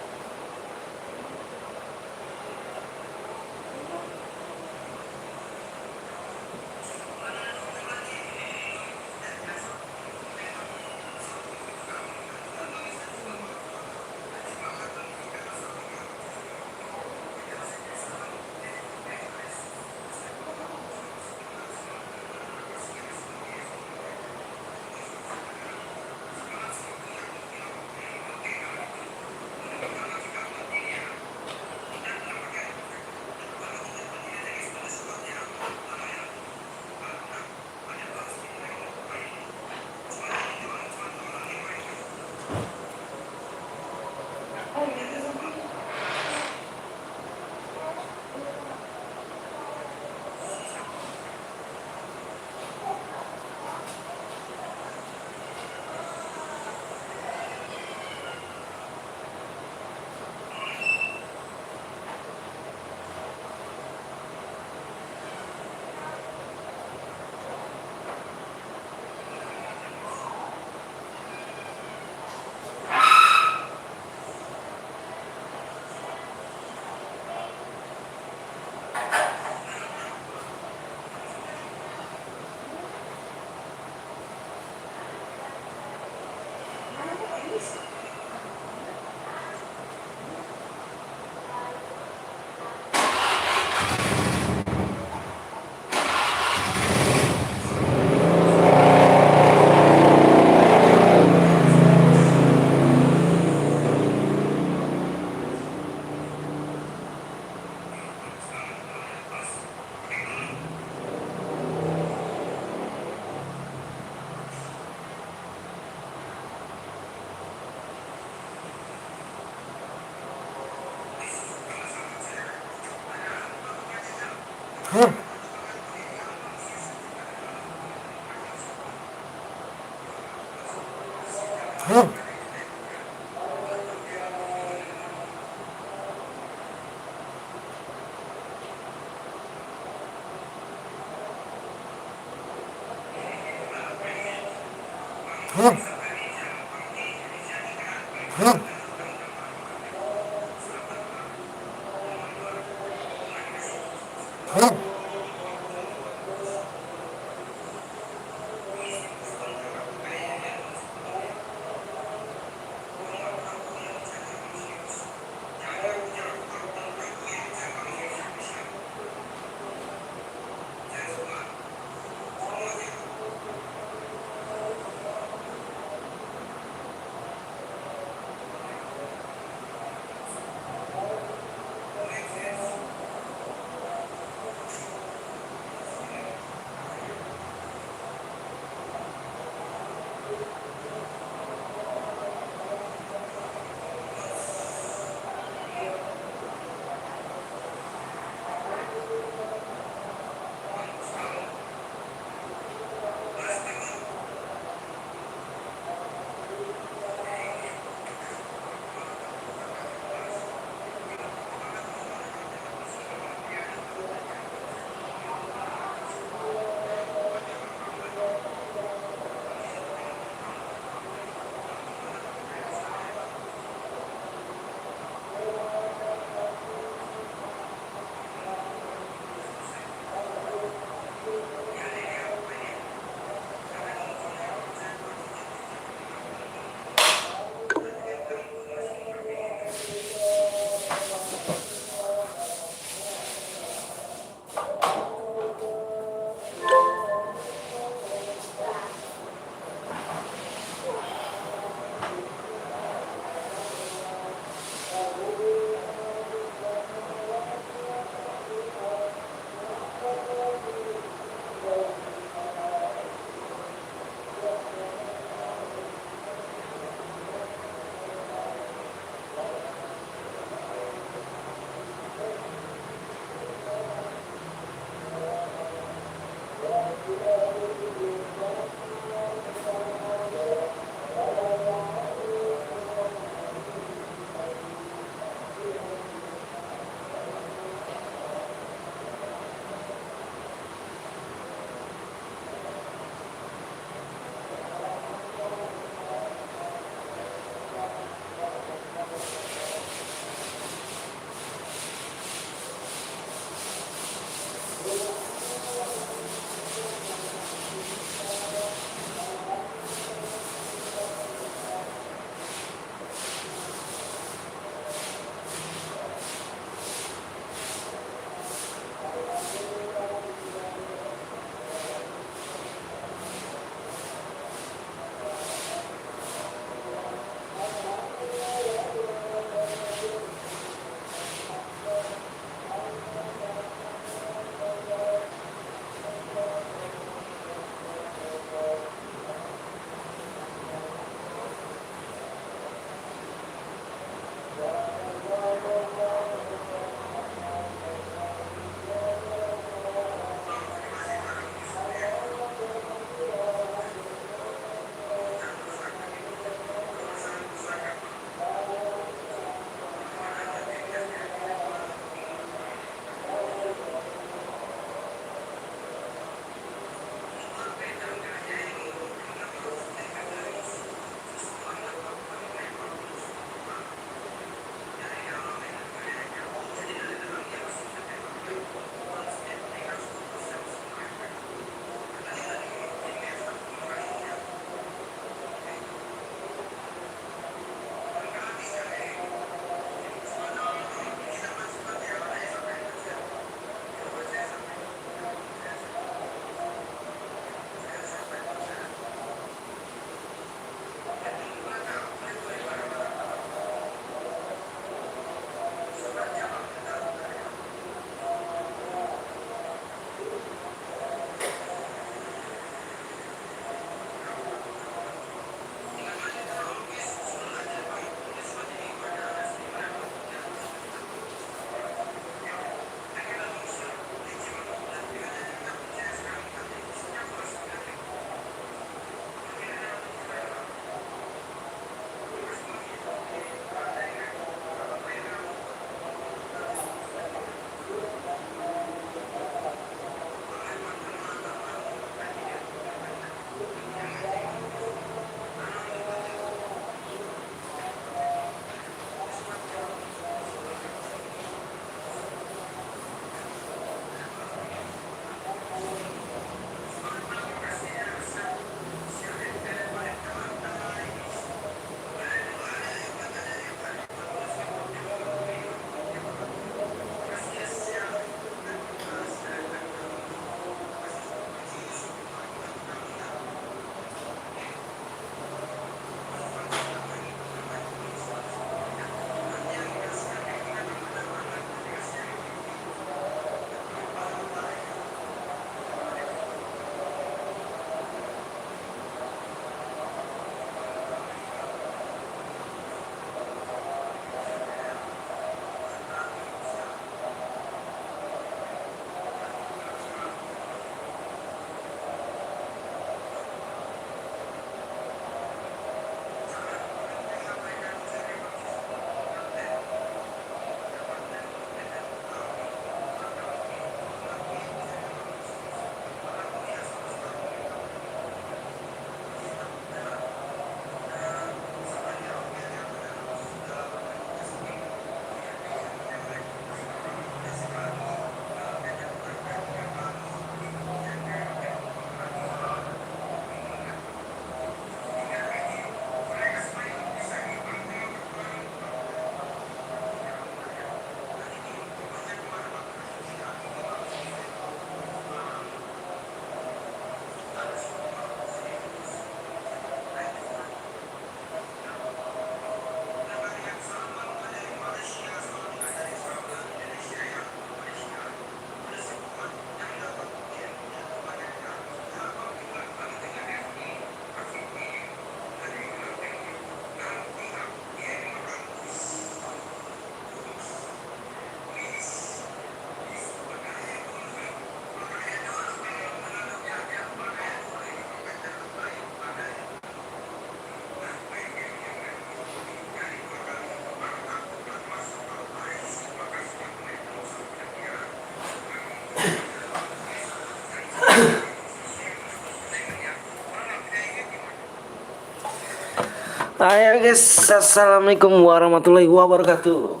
Ayo guys, assalamualaikum warahmatullahi wabarakatuh.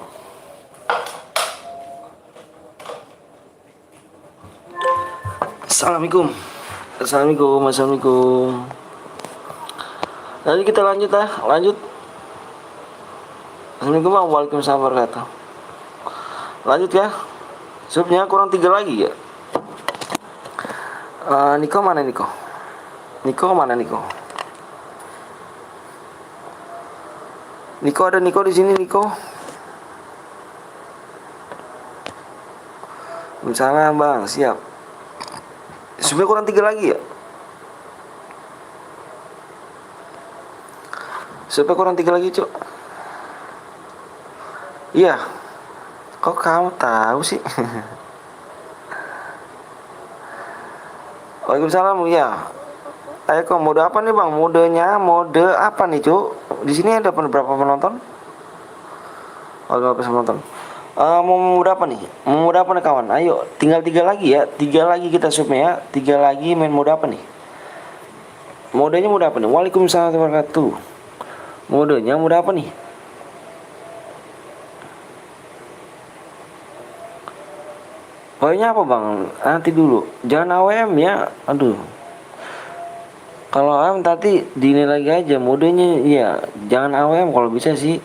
Assalamualaikum. Assalamualaikum. Nanti kita lanjut. Assalamualaikum waalaikumsalam warahmatullahi wabarakatuh. Lanjut ya. Supnya kurang 3 lagi ya. Niko mana Niko? Niko ada Niko di sini Niko. Misalnya bang, siap. Supnya kurang 3 lagi ya. Supnya kurang 3 lagi cok. Iya. Kok kamu tahu sih? Waalaikumsalam ya. Ayo kok mode apa nih bang? Mode apa nih cuk? Di sini ada berapa penonton? Oh 15 penonton. Mau mode apa nih? Kawan? Ayo, tinggal 3 lagi ya. 3 lagi kita subnya ya. 3 lagi main mode apa nih? Modenya mode apa nih? Waalaikumsalam warahmatullahi wabarakatuh. Modenya mode apa nih? Pokoknya apa bang? Nanti dulu. Jangan AWM ya. Aduh. Kalau AWM tadi dinilai lagi aja modenya ya. Jangan AWM kalau bisa sih.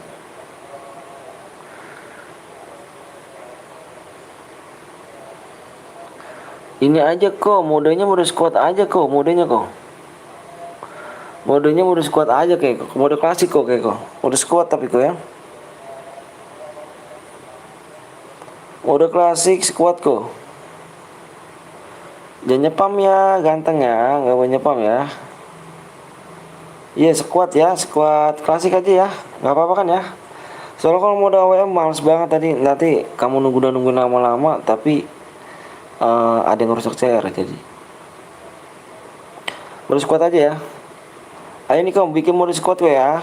Ini aja kok modenya mode squad aja kok modenya kok. Modenya mode squad aja kayak kok. Mode klasik kok kayak kok. Mode squad tapi kok ya. Mode klasik squad kok. Jangan nyepam ya, ganteng ya, nggak boleh nyepam ya. Iya squad ya, squad klasik aja ya, nggak apa-apa kan ya. Soalnya kalau mode AWM males banget tadi, nanti kamu nungguin lama-lama, tapi ada yang rusak CR jadi. Mode squad aja ya. Ayo nih kamu bikin mode squad ya.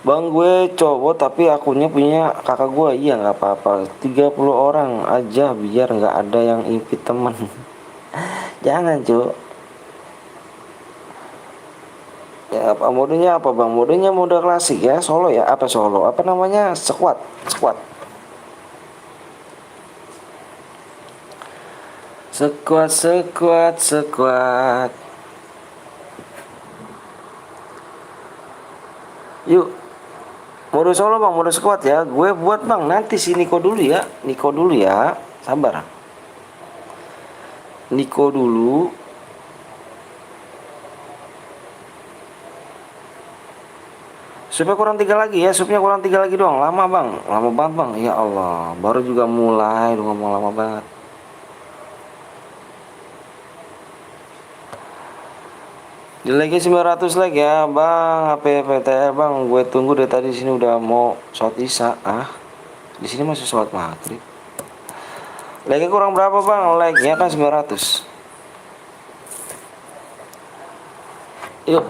Bang gue cowok tapi akunnya punya kakak gue. Iya nggak apa-apa, 30 orang aja biar nggak ada yang invite teman. Jangan cuk. Ya apa modenya apa bang? Modenya mode klasik ya, solo ya. Apa solo? Apa namanya? Squad. Yuk. Mode solo bang, mode squad ya. Gue buat bang, nanti si Niko dulu ya. Sabar. Niko dulu. Supnya kurang 3 lagi ya. Doang. Lama banget bang. Ya Allah, baru juga mulai udah ngomong lama banget. Lagi 900 like ya bang, HP PTR bang, gue tunggu dari tadi sini udah mau sholat isya. Di sini masih sholat maghrib. Like kurang berapa bang? Like nya kan 900. Yuk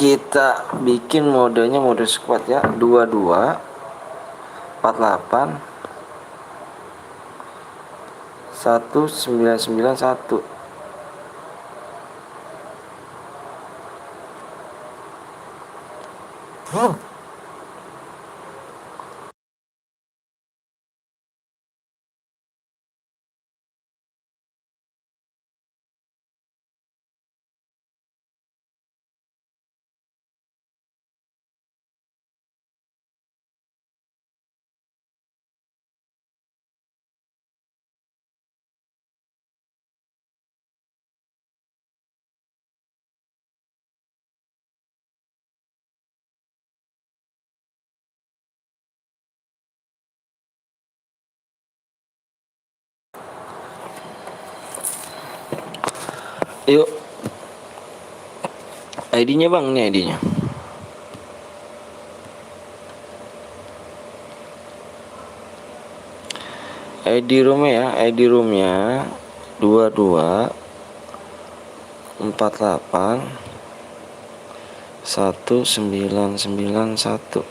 kita bikin modenya mode squad ya, 22 48 1991. Yuk ID-nya bang, ini ID-nya. ID roomnya 22 48 1991.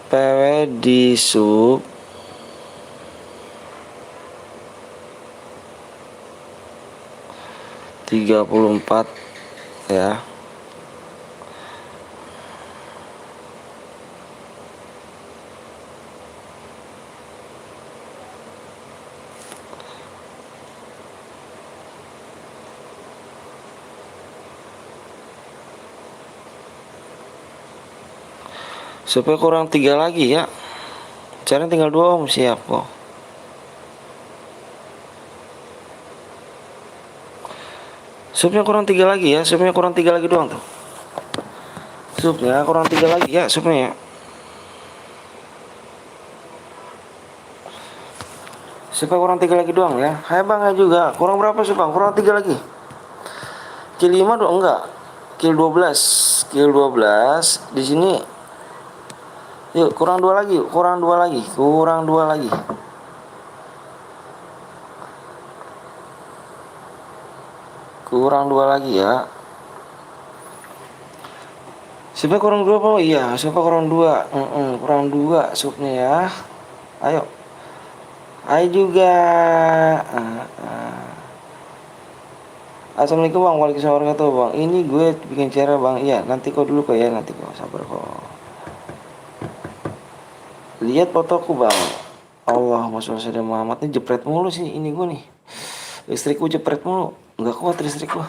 PW di sub 34 ya. Supaya kurang 3 lagi ya. Caranya tinggal 2 om, siap kok. Supnya kurang 3 lagi ya, supnya kurang 3 lagi doang tuh. Supnya kurang 3 lagi ya, supnya ya. Supnya kurang 3 lagi doang ya. Hai bang ya juga, kurang berapa sih bang? Kurang 3 lagi. Kill 5 doang enggak? Kill 12. Kill 12 di sini. Yuk, kurang 2 lagi, kurang 2 lagi, kurang 2 lagi. Kurang 2 lagi ya. Supnya kurang 2 apa? Iya, supnya kurang 2. Kurang 2 supnya ya. Ayo. Ayo juga. Assalamualaikum bang, waalaikumsalam warahmatullahi bang. Ini gue bikin cara bang. Iya, nanti kau dulu kok ya, nanti kok sabar kok. Lihat fotoku bang. Allahumma sholli ala Muhammad. Ini jepret mulu sih ini gue nih. Listrikku jepret mulu. Nggak kuat listrik gue.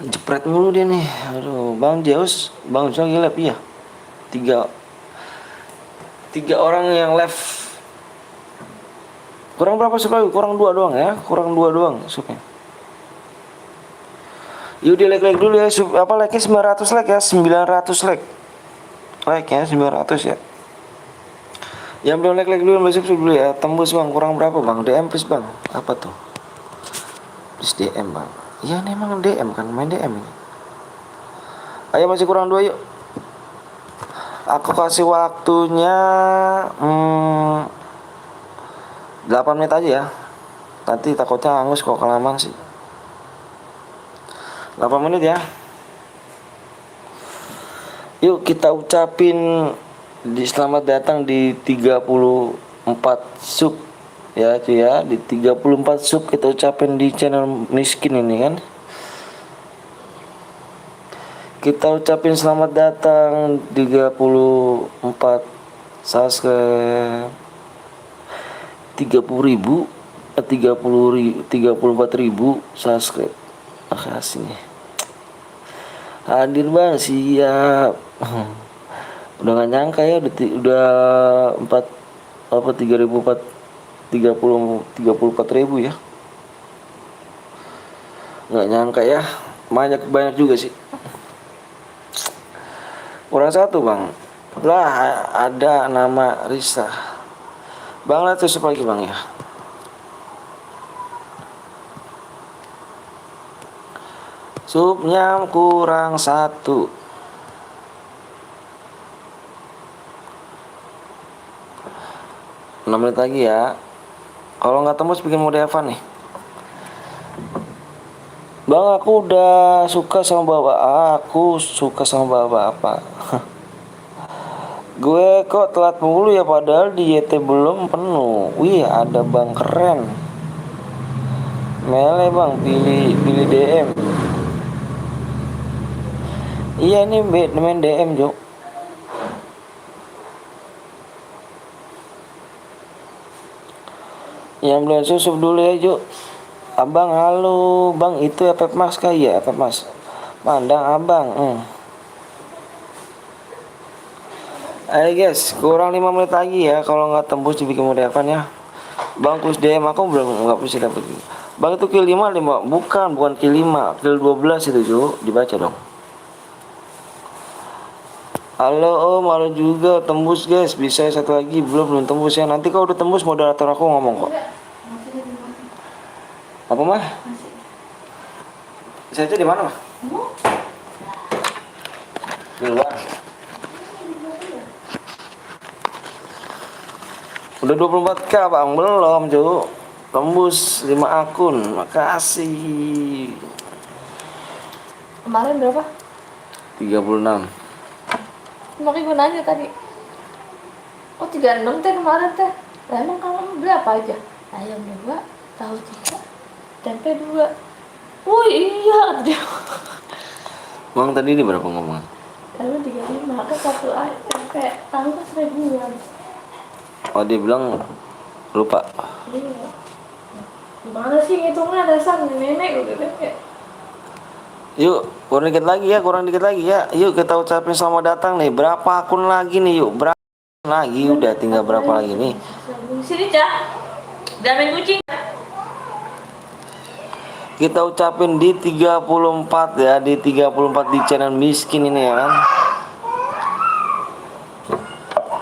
Jepret mulu dia nih. Aduh, bang Zeus, bang Zeus lagi lab ya. Tiga orang yang left. Kurang berapa sup lagi? Kurang 2 doang ya. Kurang 2 doang supnya. Yuk di like dulu ya. Apa like-nya 900 like ya. 900 like. Like-nya 900 ya. Yang belum like dulu, besok dulu ya. Tembus bang, kurang berapa bang? DM please bang. Apa tuh? Please DM bang. Ya ini emang DM kan, main DM ini. Ayo masih kurang 2 yuk. Aku kasih waktunya 8 menit aja ya. Nanti takutnya hangus kok kelamaan sih. 8 menit ya. Yuk kita ucapin selamat datang di 34 sub ya cuy ya. Di 34 sub kita ucapin di channel miskin ini kan. Kita ucapin selamat datang 34 subscribe. 34.000 subscribe. Makasih nih. Hadir bang, siap. Udah gak nyangka ya, udah 34.000 ya. Nggak nyangka ya, banyak juga sih. Kurang 1 bang. Lah ada nama Risa. Bang lihat tuh lagi bang ya. Supnya kurang 1. 6 menit lagi ya. Kalau nggak tembus bikin mode Evan nih. Bang aku udah suka sama bapak. Aku suka sama bapak apa? Gue kok telat mulu ya padahal di YT belum penuh. Wih ada bang keren. Mele bang pilih DM. Iya ini main DM Jok. Yang belum susup dulu ya Jok. Abang halo bang itu FF Max kah ya FF Max. Pandang abang. Ayo guys, kurang 5 menit lagi ya. Kalau nggak tembus dibikin mode Evan ya. Bang push DM aku belum nggak bisa dapet. Bang itu kill 5 bukan kill 5, kill 12 itu Jo, dibaca dong. Halo om, halo juga tembus guys. Bisa satu lagi belum tembus ya. Nanti kalau udah tembus moderator aku ngomong kok. Apa mah? Saya di mana mah? Di luar. Udah 24k bang, belum cu. Tembus 5 akun, makasih. Kemarin berapa? 36. Makanya gue nanya tadi. Oh 36 teh kemarin teh. Lah emang kamu beli apa aja? Ayam 2, tahu 3, tempe 2. Oh iya dia. Bang tadi ini berapa ngomong? Lalu 35 kan satu ayam tempe tahu kan 1000-an. Oh dia bilang lupa. Iya. Gimana sih ngitungnya dasar nenek gitu kan kayak. Yuk kurang dikit lagi ya. Yuk kita ucapin selamat datang nih. Berapa akun lagi nih yuk? Berapa lagi? Udah tinggal berapa lagi nih? Sini Cak. Jangan kucing. Kita ucapin di 34 ya, di 34 di channel miskin ini ya kan.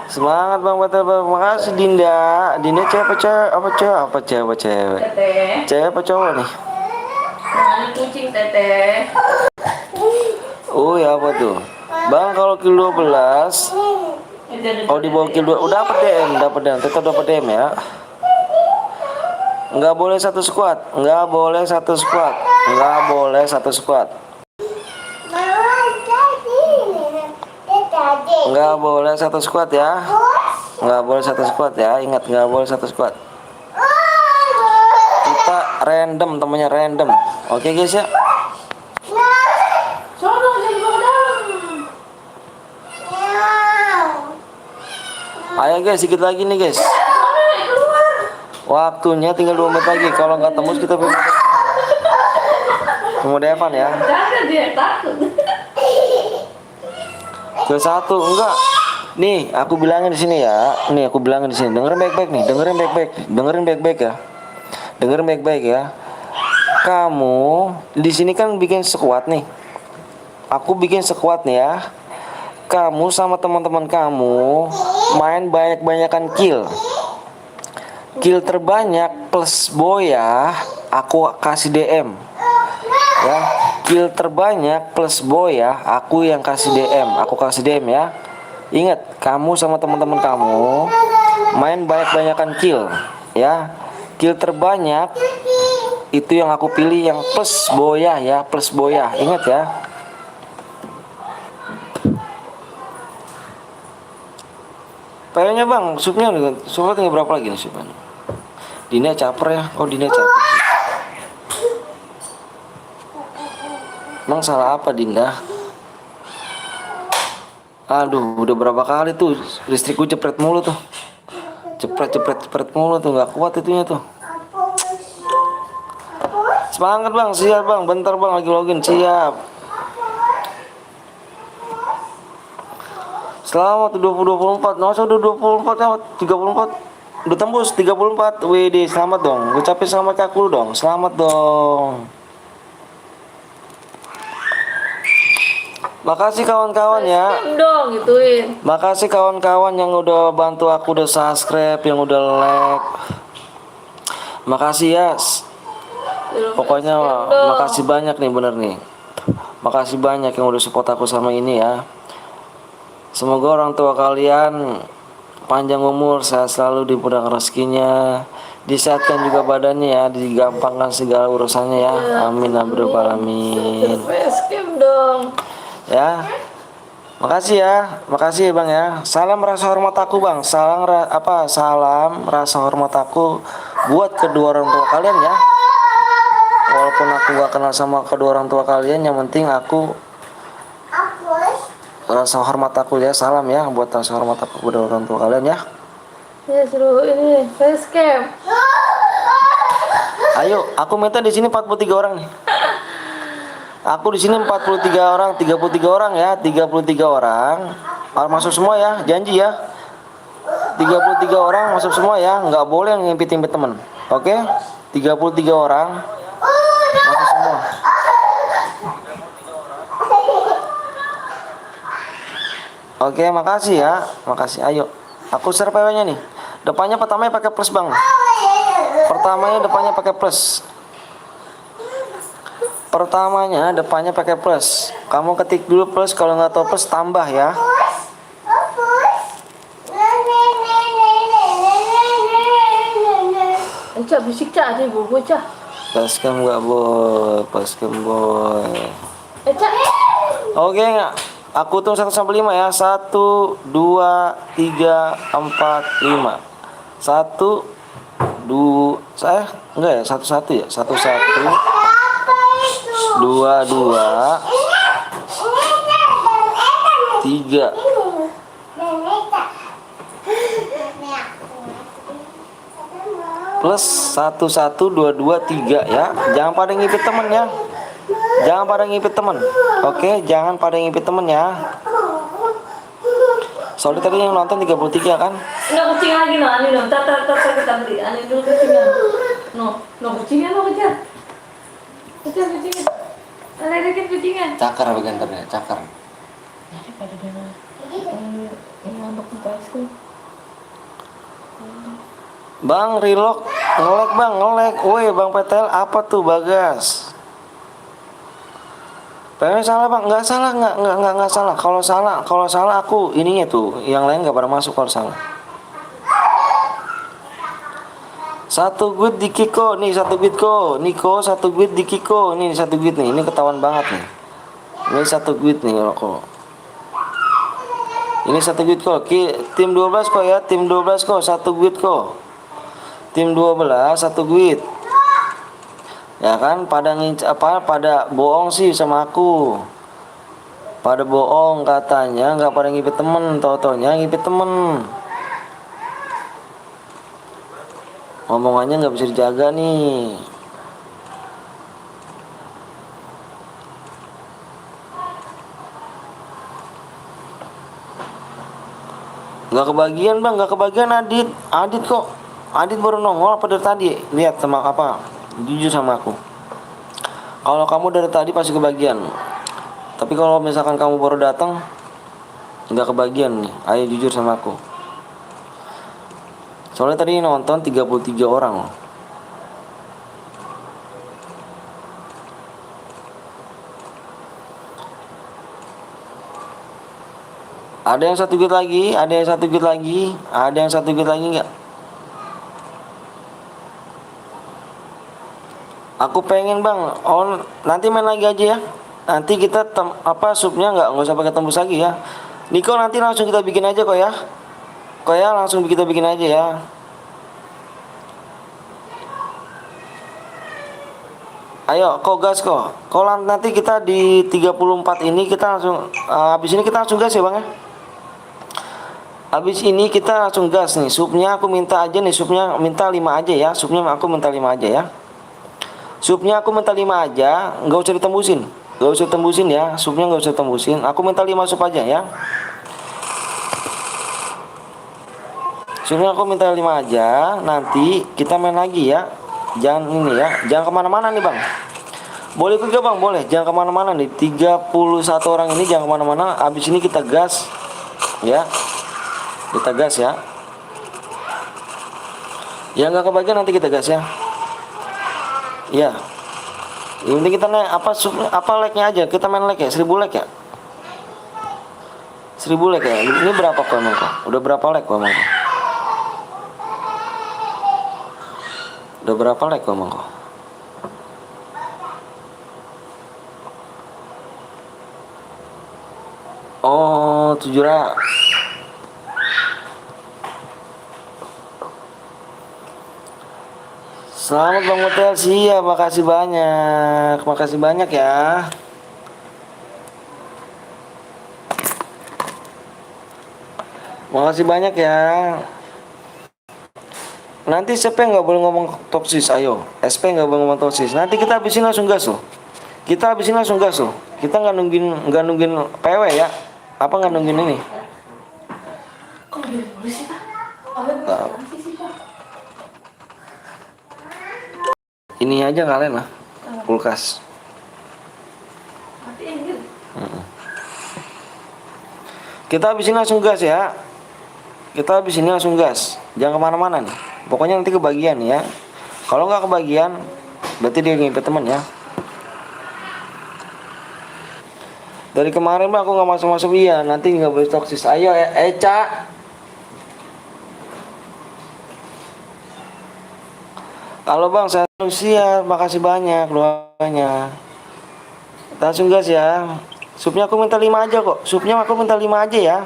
Semangat Bang Betul, makasih Dinda. Dinda cewek apa cewek? Teteh. Cewek apa cowok nih? Jangan kucing teteh. Oh ya apa tuh? Bang kalau kilo 12 oh di bawah kilo 2 udah dapat DM, tetap dapat DM ya. Nggak boleh satu squad. Mama tadi. Nggak boleh satu squad ya. Ingat nggak boleh satu squad. Kita random, temennya random. Oke guys ya. Sono jadi bawa dalam. Ayo guys, sedikit lagi nih guys. Waktunya tinggal 2 menit lagi. Kalau nggak tembus kita mau Devan ya. Jangan dia takut. Ke satu enggak. Nih, aku bilangin di sini ya. Dengerin baik-baik ya. Dengerin baik-baik ya. Kamu di sini kan bikin squad nih. Aku bikin squad nih ya. Kamu sama teman-teman kamu main banyak-banyakan kill. Kill terbanyak plus boya aku kasih DM. Ya, kill terbanyak plus boya aku yang kasih DM. Aku kasih DM ya. Ingat, kamu sama teman-teman kamu main banyak-banyakan kill ya. Kill terbanyak itu yang aku pilih yang plus boya ya, plus boya. Ingat ya. Kayaknya Bang, supnya tinggal berapa lagi nih supnya? Dina caper ya, Dina caper. Emang salah apa Dinda? Aduh, udah berapa kali tuh listrikku cepret mulu tuh. Cepret mulu tuh, nggak kuat itunya tuh. Semangat Bang, siap Bang, bentar Bang lagi login, siap. Selamat 2024, masa udah 24 ya, 34. Udah tembus 34. WD, selamat dong. Ucapin selamat ke aku dong. Selamat dong. Makasih kawan-kawan ya. Dong gituin. Makasih kawan-kawan yang udah bantu aku, udah subscribe, yang udah like. Makasih ya. Pokoknya makasih banyak nih, bener nih. Makasih banyak yang udah support aku sama ini ya. Semoga orang tua kalian panjang umur, sehat selalu, dimudahkan rezekinya, disehatkan juga badannya ya, digampangkan segala urusannya ya. Amin alamin. Basecamp dong. Ya. Makasih ya Bang ya. Salam rasa hormat aku Bang. Salam rasa hormat aku buat kedua orang tua kalian ya. Walaupun aku gak kenal sama kedua orang tua kalian, yang penting aku rasa hormat aku ya. Salam ya buat rasa hormat aku kepada orang tua kalian ya. Ya suruh ini basecamp. Ayo, aku minta di sini 43 orang nih. Aku di sini 43 orang, 33 orang ya, 33 orang. Masuk semua ya, janji ya. 33 orang masuk semua ya, nggak boleh ngimpit-ngimpit temen. Oke? 33 orang masuk semua. Oke, makasih ya. Makasih. Ayo. Aku share PW-nya nih. Depannya pertamanya pakai plus, Bang. Pertamanya depannya pakai plus. Pertamanya depannya pakai plus. Kamu ketik dulu plus, kalau nggak tahu plus tambah ya. Cak bisik Cak, ada bobo Cak. Basecamp nggak boy, basecamp boy. Cak. Oke nggak? Aku hitung 1 sampai 5 ya. 1, 2, 3, 4, 5. 1, 2, enggak ya, 1 ya. 1, 1, 2, 2, 3. Plus 1, 1, 2, 2, 3 ya. Jangan pada ngipit temen ya. Jangan pada ngipit temen. Oke, jangan pada ngipit temen ya. Soalnya tadi yang nonton 33 kan? Nggak kucing lagi no, ani no, tar saya kita beli, ani dulu kucingnya. No kucingnya no kejar. Kejar kucingnya. Lelekin kucingnya. Cakar bagian tadi, cakar. Daripada dia ngambek di tasku. Bang Rilok, ngelek bang, ngelek. Woi bang PTL, apa tuh Bagas? Pengen salah bang, nggak salah, nggak salah. Kalau salah aku ininya tuh, yang lain nggak pada masuk kalau salah. 1 guit di Kiko, nih 1 guit ko, Niko 1 guit di Kiko, nih 1 guit nih, ini ketahuan banget nih. Ini 1 guit nih kok. Ini 1 guit kok, tim 12 kok ya, tim 12 kok, 1 guit kok. Tim 12 1 guit. Ya kan pada pada bohong sih sama aku. Pada bohong katanya nggak pada ngipit temen, tau-taunya ngipit temen. Omongannya nggak bisa dijaga nih. Nggak kebagian bang, nggak kebagian Adit kok. Adit baru nongol apa dari tadi? Lihat sama apa? Jujur sama aku. Kalau kamu dari tadi pasti kebagian. Tapi kalau misalkan kamu baru datang, nggak kebagian nih. Ayo jujur sama aku. Soalnya tadi nonton 33 orang loh. Ada yang 1 git lagi, ada yang 1 git lagi, ada yang 1 git lagi nggak? Aku pengen bang, nanti main lagi aja ya. Nanti kita supnya nggak usah pakai tembus lagi ya. Niko nanti langsung kita bikin aja kok ya. Kok ya langsung kita bikin aja ya. Ayo kok gas kok. Kalau nanti kita di 34 ini kita langsung habis ini kita langsung gas ya bang ya. Habis ini kita langsung gas nih. Supnya aku minta aja nih, supnya minta 5 aja ya. Supnya aku minta 5 aja ya. Supnya aku minta 5 aja, nggak usah ditembusin. Nggak usah tembusin ya, supnya nggak usah tembusin. Aku minta 5 sup aja ya. Supnya aku minta 5 aja, nanti kita main lagi ya. Jangan ini ya, jangan kemana-mana nih bang. Boleh juga bang, boleh. Jangan kemana-mana nih, 31 orang ini jangan kemana-mana. Abis ini kita gas ya. Kita gas ya. Yang nggak kebagian nanti kita gas ya. Iya. Ini kita naik apa like-nya aja. Kita main like ya, 1000 like ya. 1000 like ya. Ini berapa kok emang kok? Udah berapa like kok emang kok? Udah berapa like kok emang kok? Oh, 700. Selamat Bang Hotel, siap, makasih banyak ya. Makasih banyak ya. Nanti SP nggak boleh ngomong toksis, ayo. SP nggak boleh ngomong toksis. Nanti kita habisin langsung gas loh. Kita nggak nungguin PW ya. Apa nggak nungguin ini? Kok dia boleh sih pak? Ini aja kalian lah, kulkas. Matiin gitu. Kita habisin langsung gas ya. Kita habisin langsung gas. Jangan kemana-mana nih. Pokoknya nanti kebagian ya. Kalau nggak kebagian, berarti dia ngipet teman ya. Dari kemarin mah aku nggak masuk iya. Nanti nggak boleh toksis. Ayo Eca. Halo bang, saya siap. Makasih banyak doanya. Kita langsung gas ya. Supnya aku minta 5 aja kok. Supnya aku minta 5 aja ya.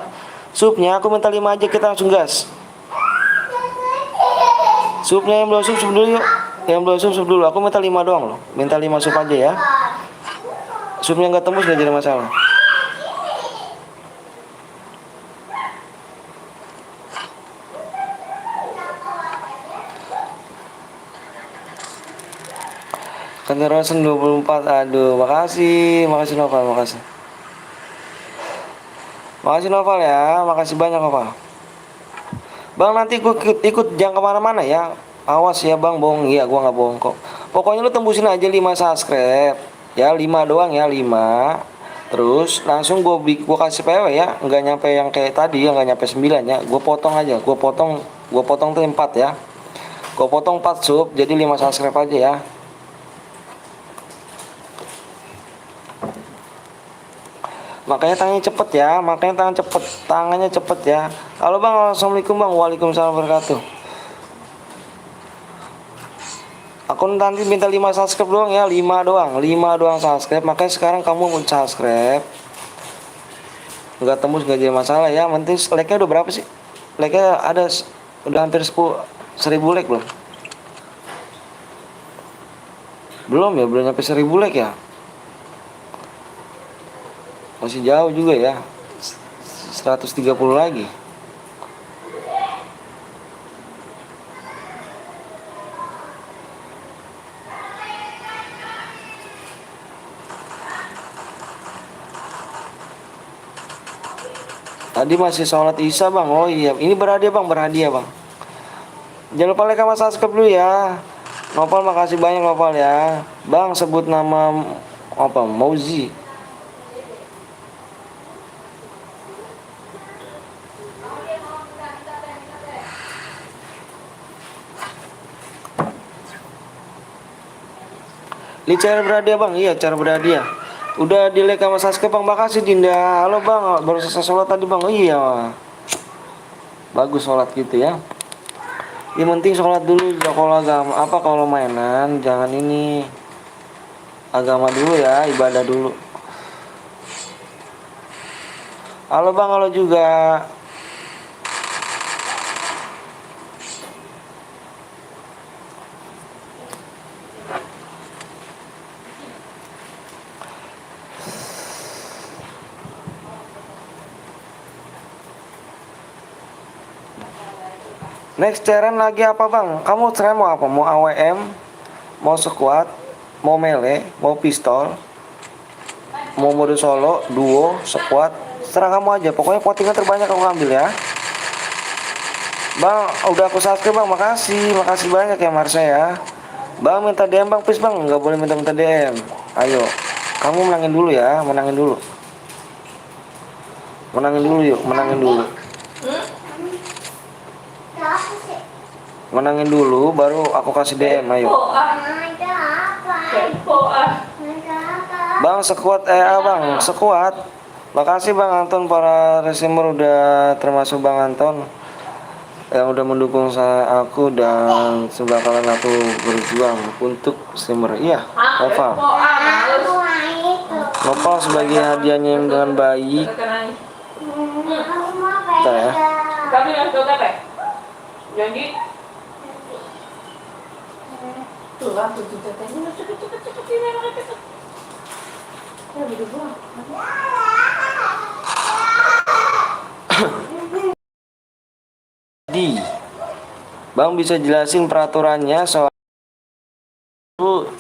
Supnya aku minta 5 aja, kita langsung gas. Supnya yang belum sup dulu yuk. Yang belum sup dulu. Aku minta 5 doang loh. Minta 5 sup aja ya. Supnya nggak tembus nggak jadi masalah. Keterusan 24. Aduh, makasih Noval, makasih. Makasih Noval ya, makasih banyak Noval. Bang, nanti gue ikut jangan kemana-mana ya. Awas ya bang, bohong. Iya, gue nggak bohong kok. Pokoknya lu tembusin aja 5 subscribe. Ya 5 doang ya, 5. Terus langsung gue kasih PW ya. Nggak nyampe yang kayak tadi ya, nggak nyampe 9 ya. Gue potong aja, gue potong tuh 4 ya. Gue potong 4 sub, jadi 5 subscribe aja ya. Makanya tangannya cepet ya. Halo bang, assalamualaikum bang. Waalaikumsalam wabarakatuh. Aku nanti minta 5 subscribe doang ya, 5 doang subscribe. Makanya sekarang kamu mau subscribe, nggak tembus nggak jadi masalah ya. Penting like-nya udah berapa sih? Like-nya udah hampir 10.000 like belum? Belum ya, belum nyampe 1000 like ya. Masih jauh juga ya, 130 lagi. Tadi masih sholat isya bang. Oh iya, ini berhadiah bang. Jangan lupa like sama subscribe dulu ya. Nopal, makasih banyak Nopal ya. Bang, sebut nama apa? Mauzi. Ini cara berhadiah bang, iya cara berhadiah. Udah di like sama subscribe bang, makasih Dinda. Halo bang, baru selesai sholat tadi bang. Oh iya, bagus sholat gitu ya. Yang penting sholat dulu, kalau agama apa kalau mainan jangan ini. Agama dulu ya, ibadah dulu. Halo bang, halo juga. Next cairan lagi apa bang? Kamu cairan mau apa? Mau AWM? Mau squad? Mau melee? Mau pistol? Mau mode solo? Duo? Squad? Serah kamu aja. Pokoknya potingnya terbanyak kamu ambil ya. Bang, udah aku subscribe bang. Makasih banyak ya Marsha ya. Bang, minta DM bang, please bang. Nggak boleh minta DM. Ayo, kamu menangin dulu ya. Menangin dulu yuk. Menangin dulu baru aku kasih DM. Ayo bang, sekuat bang, sekuat. Makasih bang Anton, para resumer udah termasuk bang Anton yang udah mendukung aku dan sebakalan aku berjuang untuk streamer. Iya Nopal sebagai hadiahnya yang dengan baik. Bentar ya. Jadi tuh lah, tuh tetenya cepet ini cepet. Ya begitu. Bang bisa jelasin peraturannya soal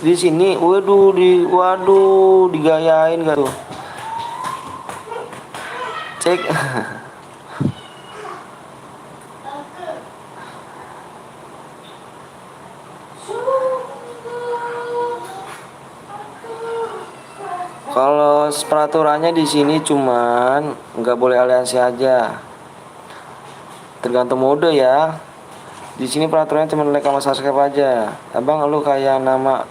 di sini. Waduh digayain gak tuh? Cek. Kalau peraturannya di sini cuman nggak boleh aliansi aja. Tergantung mode ya. Di sini peraturannya cuma like sama subscribe aja. Abang lu kayak nama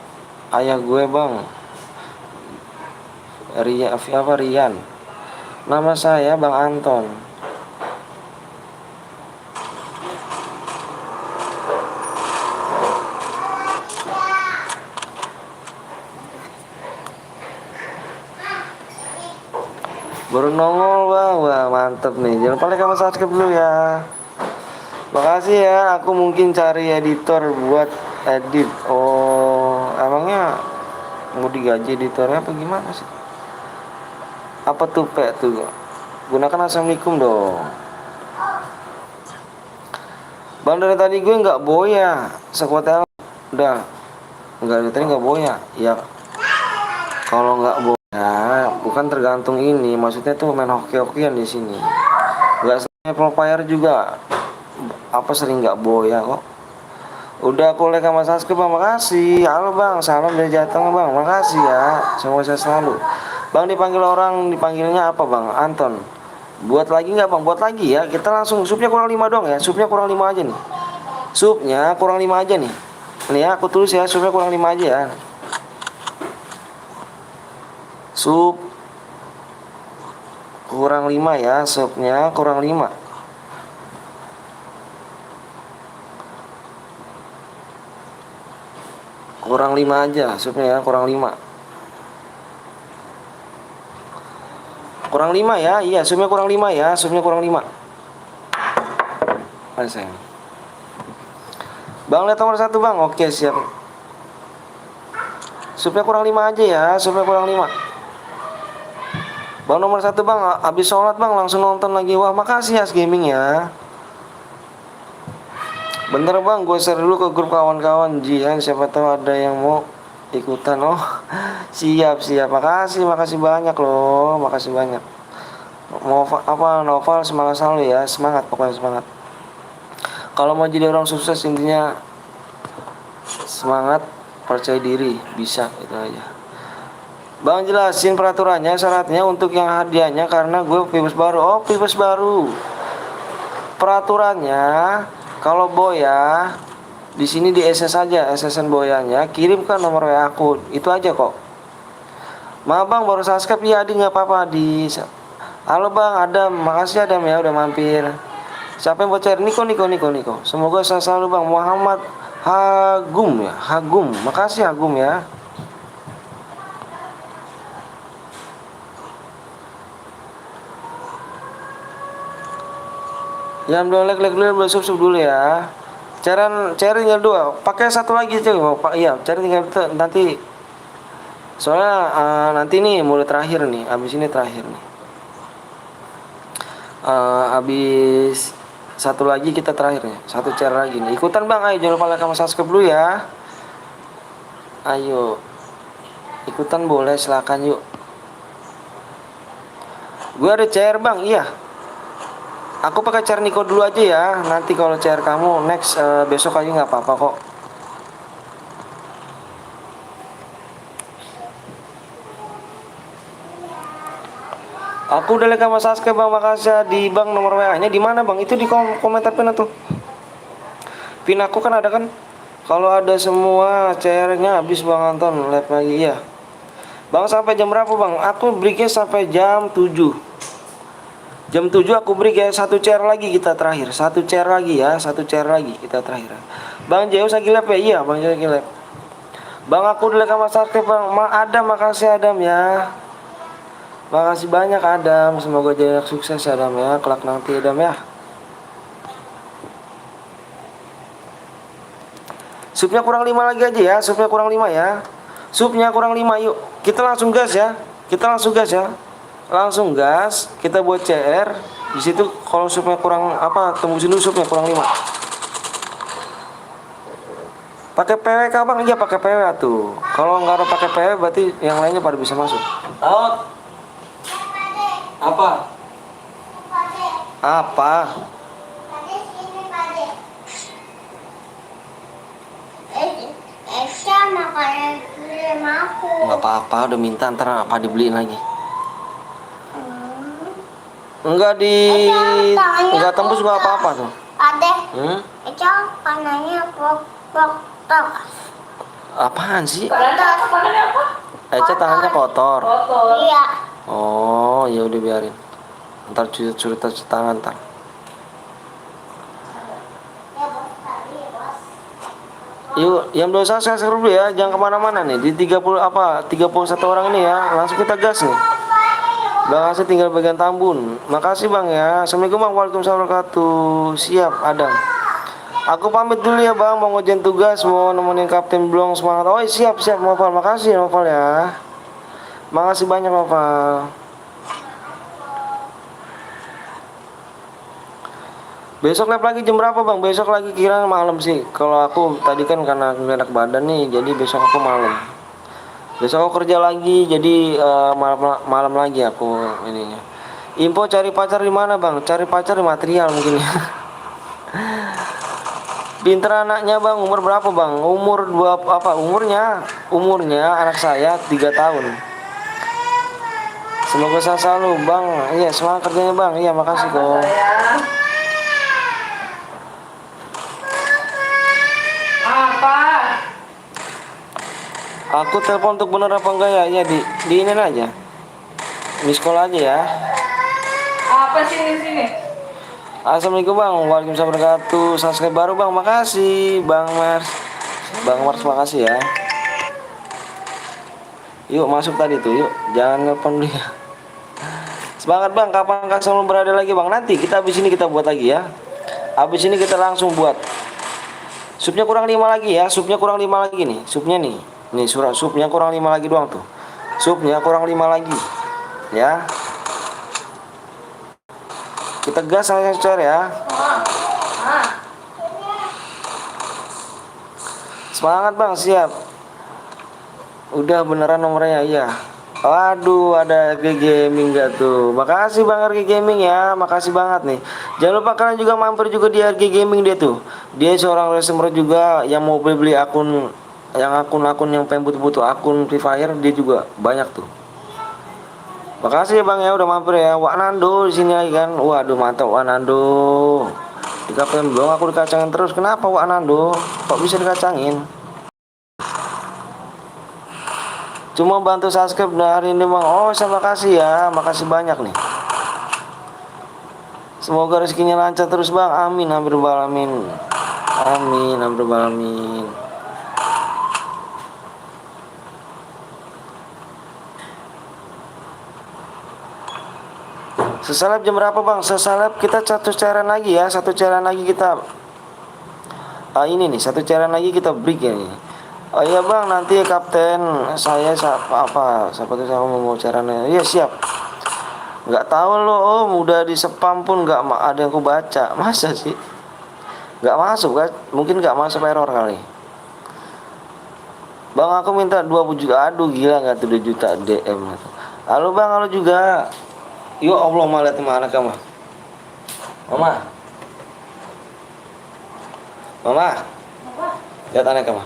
ayah gue bang. Rian. Nama saya Bang Anton. Baru nongol bang, wah mantep nih. Jangan lupa like sama subscribe dulu ya. Makasih ya, aku mungkin cari editor buat edit. Oh, emangnya mau digaji editornya apa gimana sih? Apa tuh Pe tuh? Gunakan assalamualaikum dong. Bang dari tadi gue nggak boya, sekuatnya udah nggak dari tadi nggak boya. Ya kalau nggak boya, bukan tergantung ini. Maksudnya tuh main hoki-hokian di sini. Nggak sampai pro player juga. Apa sering nggak boya kok? Udah aku like sama subscribe bang, makasih. Halo bang, salam dari Jateng bang, makasih ya. Semoga saya selalu. Bang dipanggil orang, dipanggilnya apa bang? Anton. Buat lagi nggak bang? Buat lagi ya. Kita langsung supnya kurang 5 dong ya. Supnya kurang 5 aja nih. Supnya kurang 5 aja nih. Nih ya, aku tulis ya. Supnya kurang 5 aja ya. Sup kurang 5 ya. Supnya kurang 5. Kurang 5 aja. Supnya ya kurang 5. Kurang 5 ya. Iya, supnya kurang 5 ya. Supnya kurang 5. Ayo sayang. Bang lihat nomor 1 bang. Oke siap. Supnya kurang 5 aja ya. Supnya kurang 5. Bang nomor 1 bang. Habis sholat bang langsung nonton lagi. Wah makasih ya Gaming ya. Bentar bang, gue share dulu ke grup kawan-kawan Jihan. Siapa tahu ada yang mau ikutan. Oh siap. Makasih banyak loh. Makasih banyak. Mau apa Noval, semangat selalu ya. Semangat, pokoknya semangat. Kalau mau jadi orang sukses intinya semangat, percaya diri, bisa, itu aja. Bang jelasin peraturannya, syaratnya untuk yang hadiahnya karena gue pibes baru. Oh pibes baru. Peraturannya kalau boya di sini di SS saja, SSN boyanya, kirimkan nomor WA aku. Itu aja kok. Maaf bang baru subscribe ya Adi, nggak apa-apa di. Halo bang Adam, makasih Adam ya udah mampir. Siapa yang bocor? Niko. Semoga saya selalu bang. Muhammad Hagum ya, Hagum. Makasih Hagum ya. Yang belum like dulu, belum sub dulu ya. Cari tinggal 2. Pakai satu lagi cuy. Iya, cari tinggal nanti. Soalnya nanti nih mulai terakhir nih. Abis ini terakhir nih. Abis satu lagi kita terakhir nih. Satu cara lagi nih. Ikutan bang, ayo jangan lupa like sama subscribe dulu ya. Ayo. Ikutan boleh, silakan yuk. Gue ada CR bang, iya. Aku pakai CR Niko dulu aja ya. Nanti kalau CR kamu next besok aja nggak apa-apa kok. Aku udah like sama subscribe bang, makasih di bang nomor WA-nya di mana bang? Itu di komentar pin tuh. Pin aku kan ada kan? Kalau ada semua CR-nya habis bang Anton, live lagi ya. Bang sampai jam berapa bang? Aku breaknya sampai jam 7. Jam 7 aku break ya, satu chair lagi kita terakhir. Satu chair lagi ya, satu chair lagi kita terakhir. Bang Zeus lagi live ya? Iya, Bang Zeus lagi live. Bang aku udah sama subscribe bang. Adam, makasih Adam ya. Makasih banyak Adam. Semoga jadi sukses Adam ya. Kelak nanti Adam ya. Supnya kurang 5 lagi aja ya. Supnya kurang 5 ya. Supnya kurang 5 yuk. Kita langsung gas ya. Langsung gas, kita buat CR. Di situ kalau supnya kurang apa, tembusin dulu supnya kurang 5. Pakai PW bang? Iya pakai PW tuh. Kalau nggak ada pakai PW berarti yang lainnya pada bisa masuk. Out. Apa? Eka makanan kirim aku. Nggak apa-apa, udah minta ntar apa dibeliin lagi. Enggak tembus juga apa-apa tuh. Ade. Eka kanannya pok. Apaan sih? Tangannya apa? Eca tangannya kotor. Iya. Oh, ya udah biarin. Ntar cuci tangan ntar. Yuk, yang belum subscribe dulu ya, jangan kemana-mana nih. Di 31 orang ini ya, langsung kita gas nih. Bang Asep tinggal bagian Tambun. Makasih bang ya. Assalamualaikum bang. Waalaikumsalam warahmatullahi wabarakatuh. Siap Adam. Aku pamit dulu ya bang. Mau ngerjain tugas. Mau nemenin Kapten Blong semangat. Oh siap siap Noval. Makasih Noval ya. Makasih banyak Noval. Besok lab lagi jam berapa bang? Besok lagi kira malam sih. Kalau aku tadi kan karena nggak enak badan nih. Jadi besok aku malam. Besok aku kerja lagi. Jadi malam lagi aku ininya. Info cari pacar di mana bang? Cari pacar di material mungkin ya. Pinter anaknya bang, umur berapa bang? Umur umurnya anak saya 3 tahun. Semoga sehat selalu bang. Iya semangat kerjanya bang. Iya makasih kok. Apa? Aku telepon untuk bener apa enggak ya? Ya di ini aja. Di sekolah aja ya. Apa sini? Assalamualaikum bang. Waalaikumsalam warahmatullahi wabarakatuh. Subscribe baru bang. Makasih bang Mars. Bang Mars makasih ya. Yuk masuk tadi tuh yuk. Jangan nelpon dulu ya. Semangat bang. Kapan kamu berada lagi bang? Nanti kita habis ini kita buat lagi ya. Habis ini kita langsung buat. Supnya kurang 5 lagi ya. Supnya kurang 5 lagi nih. Supnya nih. Nih supnya kurang 5 lagi doang tuh. Supnya kurang 5 lagi. Ya. Kita gas aja ya. Semangat bang, siap. Udah beneran nomornya iya. Waduh, ada RG Gaming gak tuh? Makasih bang RG Gaming ya, makasih banget nih. Jangan lupa kalian juga mampir juga di RG Gaming dia tuh. Dia seorang reseller juga yang mau beli akun, yang akun-akun yang pengen butuh-butuh akun Free Fire dia juga banyak tuh. Makasih ya bang ya udah mampir ya. Wak Nando di sini lagi kan. Waduh mantap Wak Nando. Di Kapten Blong aku dikacangin terus. Kenapa Wak Nando? Kok bisa dikacangin? Cuma bantu subscribe hari ini bang. Oh terima kasih ya. Makasih banyak nih. Semoga rezekinya lancar terus bang. Amin. Amin. Amin. Amin. Amin. Sesalap jam berapa bang? Sesalap kita satu cairan lagi ya. Satu cairan lagi kita ini nih. Satu cairan lagi kita break ya nih. Oh iya bang nanti kapten saya siapa tuh saya mau cairannya. Iya siap. Nggak tahu loh om udah di spam pun nggak ada yang aku baca. Masa sih? Nggak masuk kan? Mungkin nggak masuk error kali. Bang aku minta 20 juta. Aduh gila nggak tuh 2 juta DM. Halo bang halo juga. Ya Allah malah teman anak kamu. Mama. Lihat anak kamu.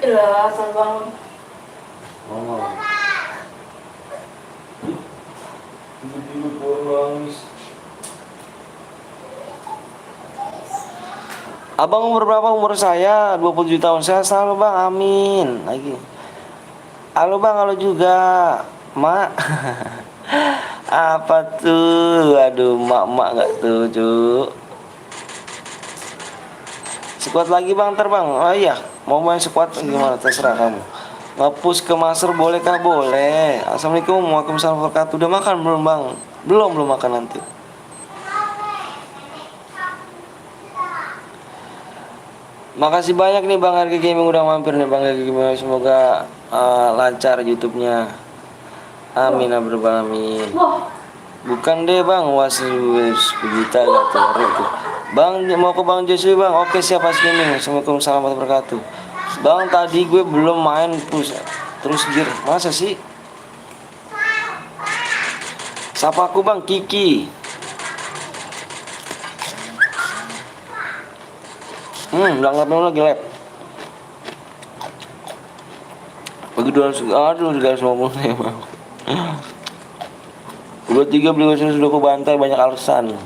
Yalah, asal bangun. Mama. Tidur nangis. Abang umur berapa? Umur saya 27 tahun. Saya selalu bang, amin. Lagi. Halo bang, halo juga. Mak. Apa tuh? Aduh, mak nggak tuh, Cuk. Squad lagi bang, ntar bang. Oh iya, mau main squad gimana? Terserah kamu. Ngepush ke master bolehkah? Boleh. Assalamualaikum warahmatullahi wabarakatuh. Udah makan belum bang? Belum makan nanti. Makasih banyak nih Bang RG Gaming udah mampir nih Bang RG Gaming. Semoga lancar YouTube-nya. Amin amin. Bukan deh Bang, wasis juta gitu. Bang mau ke Bang Joshua Bang. Oke siapa streaming. Assalamualaikum warahmatullahi wabarakatuh. Bang tadi gue belum main push terus gear. Masa sih? Sapa aku Bang Kiki. Udah lagi lab. Bagi 200, aduh 350 nih Bang. Udah 3 beli sudah aku bantai banyak alasan.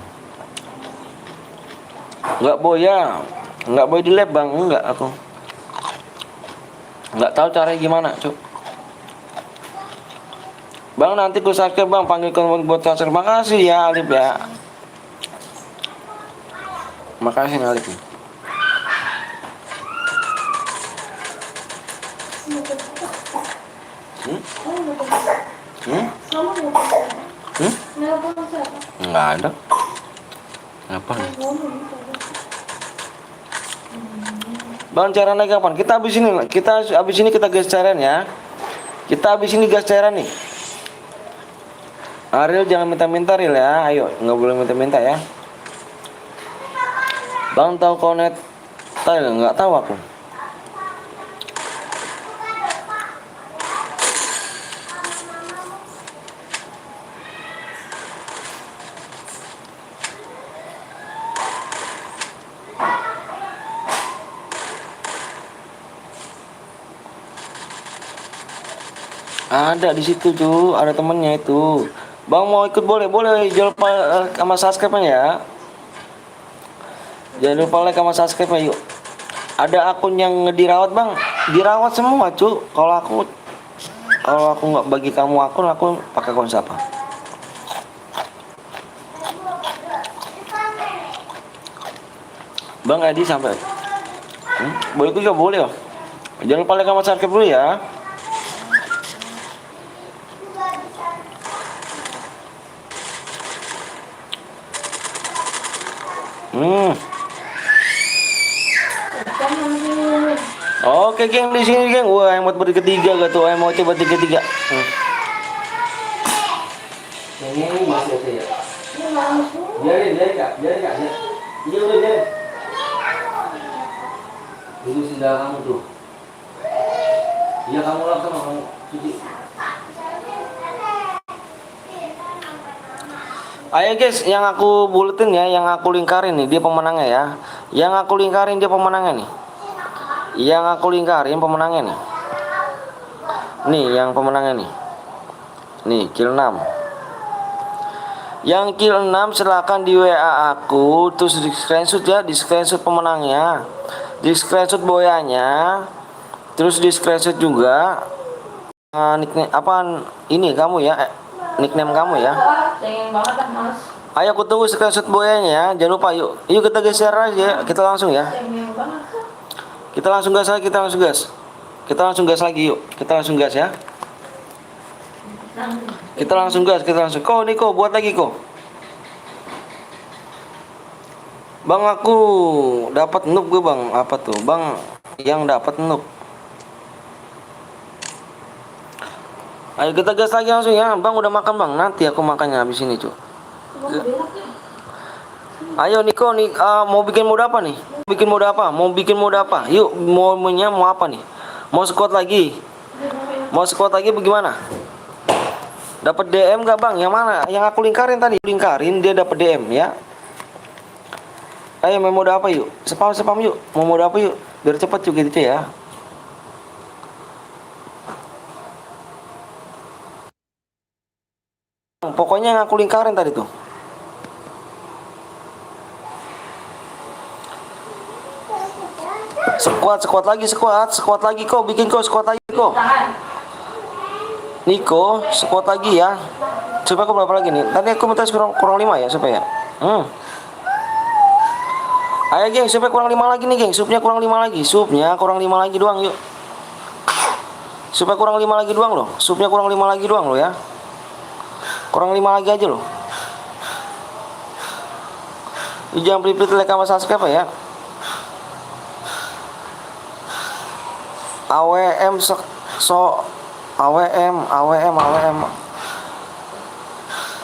Enggak boy di lab Bang, enggak aku. Enggak tahu caranya gimana, Cuk. Bang nanti ku subscribe Bang, panggil buat transfer. Makasih ya Alif ya. Makasih Alif. Hmm? Kamu mau siapa? Hmm? Kamu mau siapa? Hmm? Nelpon siapa? Nggak ada. Apa nih? Ngomong gitu. Bang, cara naik kapan? Kita habis ini kita gas cairan ya. Kita habis ini gas cairan nih. Ariel jangan minta-minta Ariel ya. Ayo, nggak boleh minta-minta ya. Bang tahu Konet Tile? Nggak tahu aku. Ada di situ tuh, ada temennya itu. Bang mau ikut boleh, boleh jual sama subscribe ya. Jangan lupa like sama subscribe yuk. Ada akun yang dirawat bang, dirawat semua cu. Kalau aku nggak bagi kamu akun, aku pakai akun siapa? Bang Edi sampai. Boleh juga boleh ya. Jangan lupa like sama subscribe dulu ya. Oke geng, di sini geng. Wah, yang buat bertiga gak tuh? Yang mau coba tiga-tiga. Ini masih oke ya. Biarin kak. Iya udah biarin. Itu sendal kamu tuh. Iya kamu langsung kamu cuci. Ayo guys, yang aku buletin ya, yang aku lingkarin nih dia pemenangnya ya. Yang aku lingkarin dia pemenangnya nih. Yang aku lingkarin pemenangnya nih. Nih yang pemenangnya nih. Nih kill 6. Yang kill 6 silakan di WA aku, terus di screenshot ya, di screenshot pemenangnya, di screenshot boyanya, terus di screenshot juga nickname apa ini kamu ya, nickname kamu ya. Pengen banget lah mas. Ayo aku tunggu screenshot boyanya ya, jangan lupa yuk. Yuk kita geser aja, kita langsung ya. Pengen banget. Kita langsung gas lagi, kita langsung gas. Kita langsung gas lagi yuk. Kita langsung gas ya. Kita langsung gas, kita langsung. Niko, buat lagi Bang aku dapat noob gue bang. Apa tuh? Bang yang dapat noob. Ayo kita gas lagi langsung ya. Bang udah makan bang. Nanti aku makannya habis ini cuy. Ayo Niko nih mau bikin mode apa nih? Mau bikin mode apa? Yuk maunya mau apa nih? Mau squad lagi? Mau squad lagi bagaimana? Dapat DM gak bang? Yang mana? Yang aku lingkarin tadi. Lingkarin dia dapat DM ya. Ayo mau mode apa yuk? Spam yuk. Mau mode apa yuk? Biar cepat juga gitu ya. Pokoknya yang aku lingkarin tadi tuh. Squad lagi kok, bikin kok squad lagi kok. Niko, squad lagi ya. Supaya aku berapa lagi nih? Tadi aku minta kurang 5 ya supaya. Ayo geng, supaya kurang 5 lagi nih geng. Supnya kurang 5 lagi. Supnya kurang 5 lagi doang yuk. Supaya kurang 5 lagi doang loh. Supnya kurang 5 lagi doang loh ya. Kurang 5 lagi aja loh. Jangan pelit-pelit like sama subscribe ya. AWM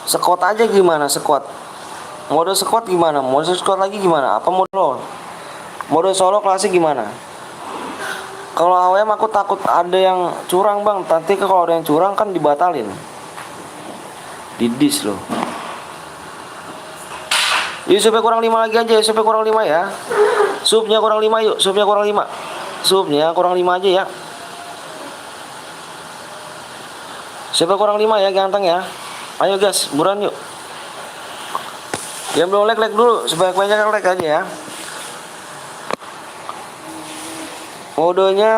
Squad aja gimana squad? Mode squad gimana? Mode squad lagi gimana? Apa mode solo? Mode solo klasik gimana? Kalau AWM aku takut ada yang curang bang. Nanti kalau ada yang curang kan dibatalin. Didis loh. Yuk supaya kurang 5 lagi aja, supaya kurang 5 ya. Supnya kurang 5 yuk, supnya kurang 5. Supnya kurang 5 aja ya. Supaya kurang 5 ya ganteng ya. Ayo guys, buruan yuk. Yang belum like dulu, supaya banyak like aja ya. Modenya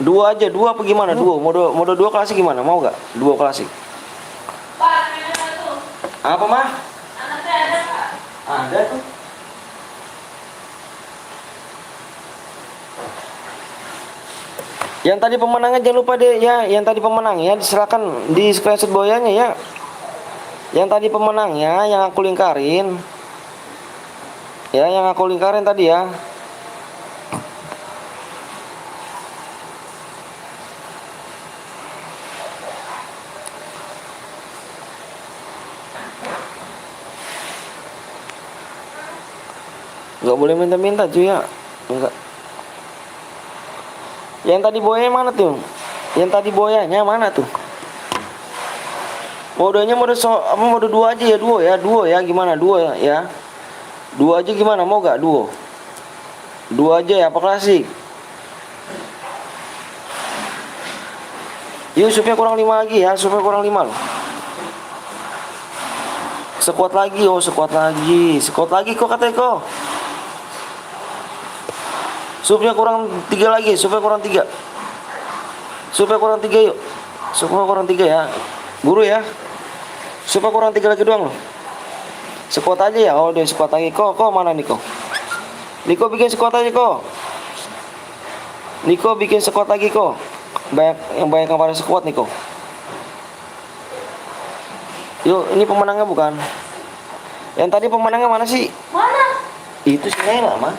2 aja, 2 apa gimana? 2, mode 2 klasik gimana? Mau gak? 2 klasik. Apa mah? Anaknya ada gak? Ada tuh. Yang tadi pemenangnya jangan lupa deh ya, yang tadi pemenangnya diserahkan di screenshot boyanya ya. Yang tadi pemenangnya yang aku lingkarin. Ya, yang aku lingkarin tadi ya. Nggak boleh minta-minta cuy ya. Enggak. Yang tadi boyanya mana tuh? Yang tadi boyanya mana tuh? Modenya mode 2 aja ya, duo ya, gimana duo ya? Duo aja gimana, mau gak duo? Duo aja ya, apa klasik? Yuk supaya kurang 5 lagi ya, supaya kurang 5 loh. Sekuat lagi, sekuat lagi kok katanya kok. Supaya kurang 3 lagi, supaya kurang 3. Supaya kurang 3 yuk. Supaya kurang 3 ya. Guru ya. Supaya kurang 3 lagi doang loh. Sekuat aja ya. Oh, dia sekuat lagi. Kok mana Niko? Niko bikin sekuat aja kok. Niko bikin sekuat lagi kok. Banyak yang pada sekuat Niko. Yuk, ini pemenangnya bukan? Yang tadi pemenangnya mana sih? Mana? Itu si Naila, mah.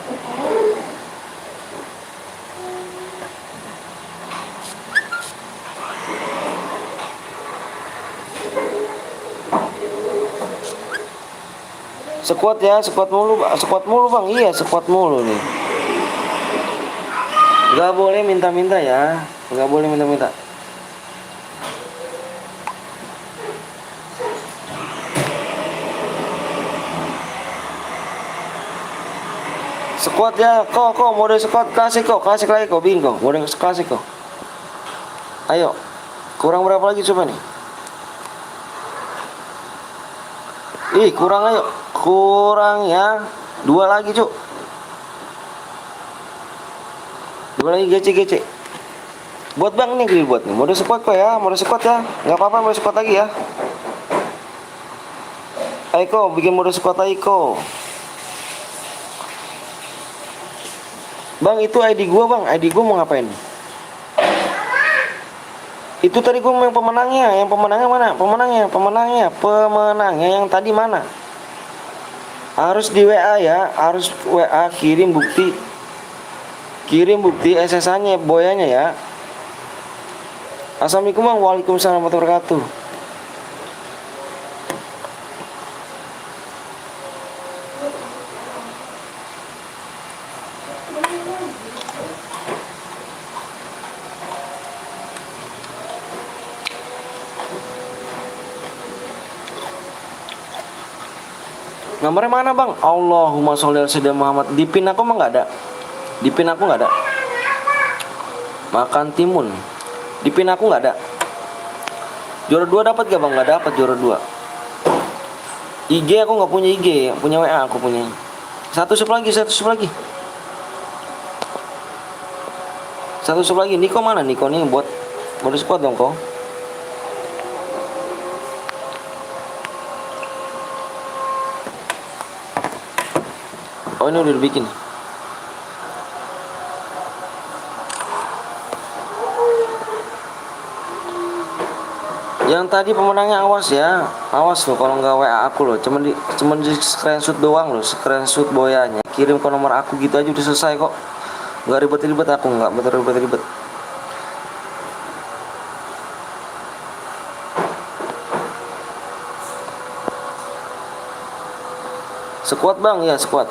Sekuat ya, sekuat mulu bang, iya sekuat mulu nih. Gak boleh minta-minta ya, gak boleh minta-minta. Sekuat ya, kok mode sekuat klasik lagi kok, bingung, mode klasik kok. Ayo, kurang berapa lagi coba nih? Ih, kurang ayo. Kurang ya. 2 lagi, Cuk. 2 lagi gece. Buat bang nih, buat nih. Mode squad kok ya, mode squad ya. Enggak apa-apa, mode squad lagi ya. Ayo, bikin mode squad lagi, kok. Bang, itu ID gua, Bang. ID gua mau ngapain? Itu tadi gua yang pemenangnya. Yang pemenangnya mana? Pemenangnya yang tadi mana? Harus di WA ya, harus WA kirim bukti SSA-nya, boyanya ya. Assalamualaikum bang, waalaikumsalam warahmatullahi wabarakatuh. Nomornya mana bang? Allahumma sholli ala sayyidina Muhammad. Di pin aku mah nggak ada. Di pin aku nggak ada. Makan timun. Di pin aku nggak ada. Juara 2 dapat gak bang? Nggak dapat juara 2. IG aku nggak punya IG, punya WA aku punya. Satu sub lagi. Niko mana? Niko nih buat mode squad dong kok. Oh ini udah dibikin. Yang tadi pemenangnya awas ya, awas loh kalau nggak WA aku loh, cuman di screenshot doang loh, screenshot boyanya, kirim ke nomor aku gitu aja udah selesai kok, nggak ribet-ribet aku, nggak betul ribet-ribet. Sekuat bang ya, sekuat.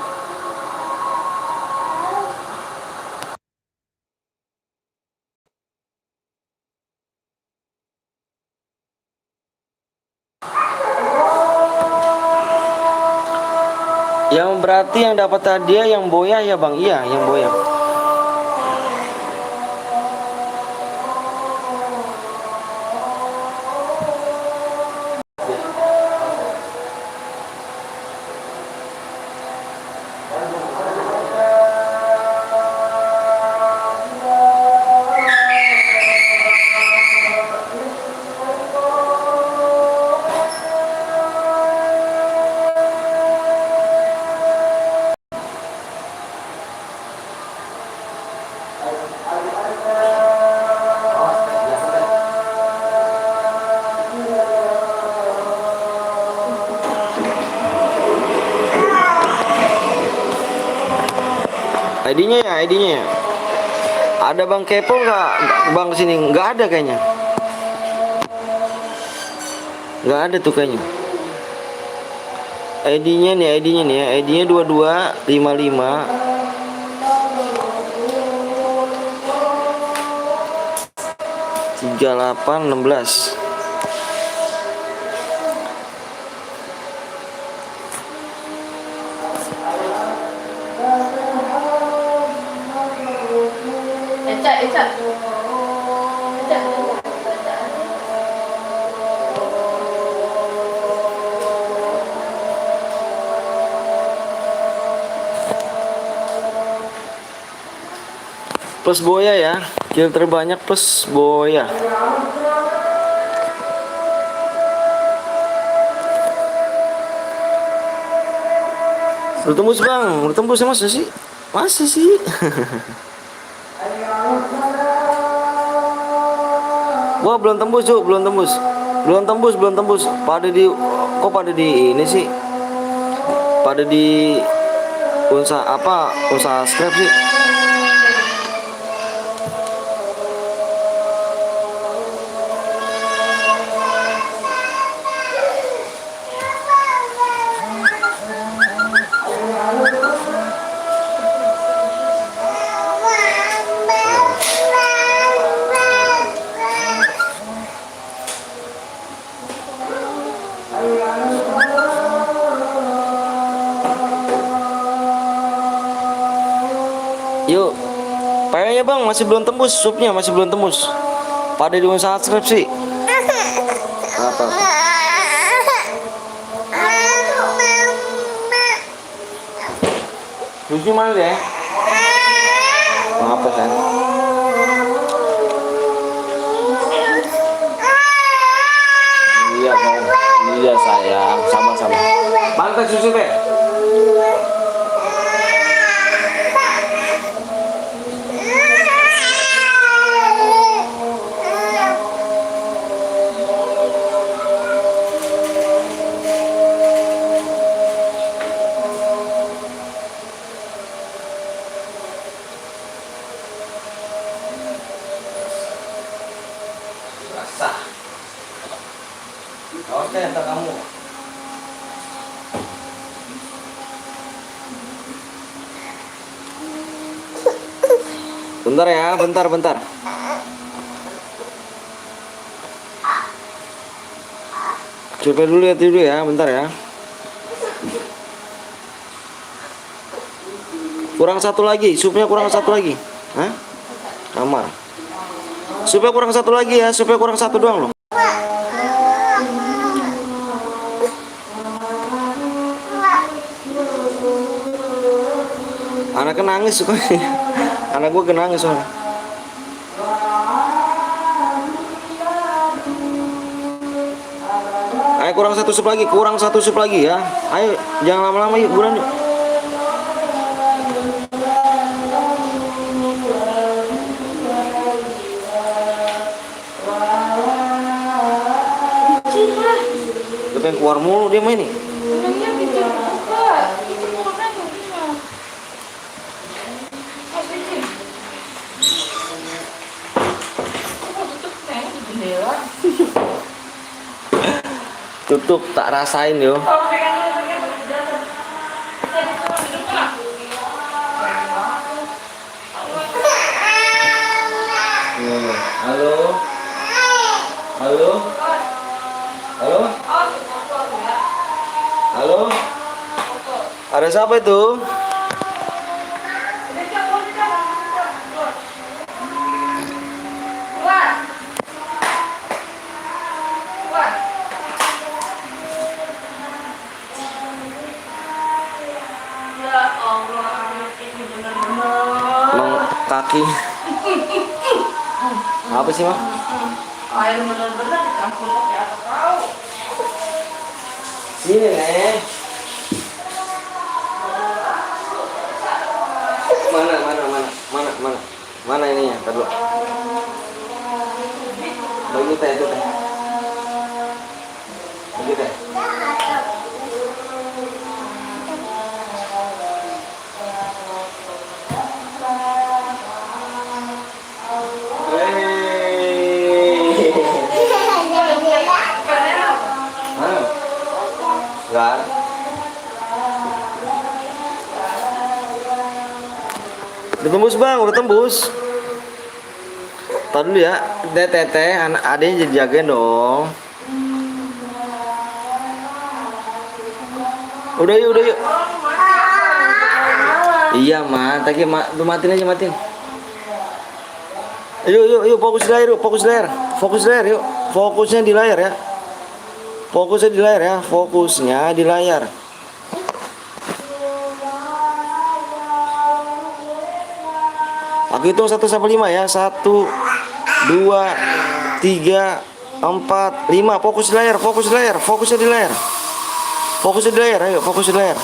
Yang berarti yang dapat hadiah yang boya ya bang, iya yang boya. ID-nya ya, ID-nya ya. Ada Bang Kepo nggak? Bang kesini nggak ada kayaknya. Nggak ada tuh kayaknya. ID-nya nih ya. ID-nya 2255 3816. Eca, Eca. Eca. Plus Boya ya, kill terbanyak plus Boya. Udah tembus bang, udah tembus ya masa sih? Masa sih? Wah belum tembus Cuk, belum tembus. Belum tembus. Kok pada di ini sih? Pada di usaha apa? Usaha subscribe sih. Yuk, kayaknya bang masih belum tembus, supnya masih belum tembus. Pada di usaha subscribe sih. Apa? Susi mana ya? Apa kan? Iya bang, iya sayang, sama-sama. Pantas susu deh. Basah. Awas deh ntar kamu. Bentar ya, bentar. Coba dulu ya, bentar ya. Kurang satu lagi, supnya kurang satu lagi. Hah? Kamar. Supnya kurang satu lagi ya, supnya kurang satu doang loh. Anaknya nangis suka. Anak gue nangis soalnya. Ayo kurang satu sup lagi ya. Ayo jangan lama-lama yuk, buruan yuk. Dia pengen keluar mulu dia main nih. Bilangnya bikin apa? Bikin makan gimana? Mas bikin. Kok tutup neng di jendela? Tutup tak rasain yo. Oh, pegang jendela. Saya disuruh duduk nggak? Halo. Halo. Halo. Halo. Ada siapa itu? Emang kaki. Apa sih, Mak? Air bener-bener dicampur pakai apa tahu? Sini, Nek. Mana ininya? Tadi dulu. Bagi teh itu teh. Bagi teh. Udah tembus bang, udah tembus. Tahan dulu ya, teteh, anak adanya jadi jagain dong. Udah yuk, udah yuk. Iya mah, tadi tuh matiin aja matiin. Yuk, fokus di layar, yuk, fokus di layar, fokus di layar, yuk, fokusnya di layar ya, fokusnya di layar ya, fokusnya di layar. Aku hitung 1 sampai 5 ya, 1, 2, 3, 4, 5. Fokus di layar, fokus di layar, fokusnya di layar, fokusnya di layar, ayo, fokus di layar.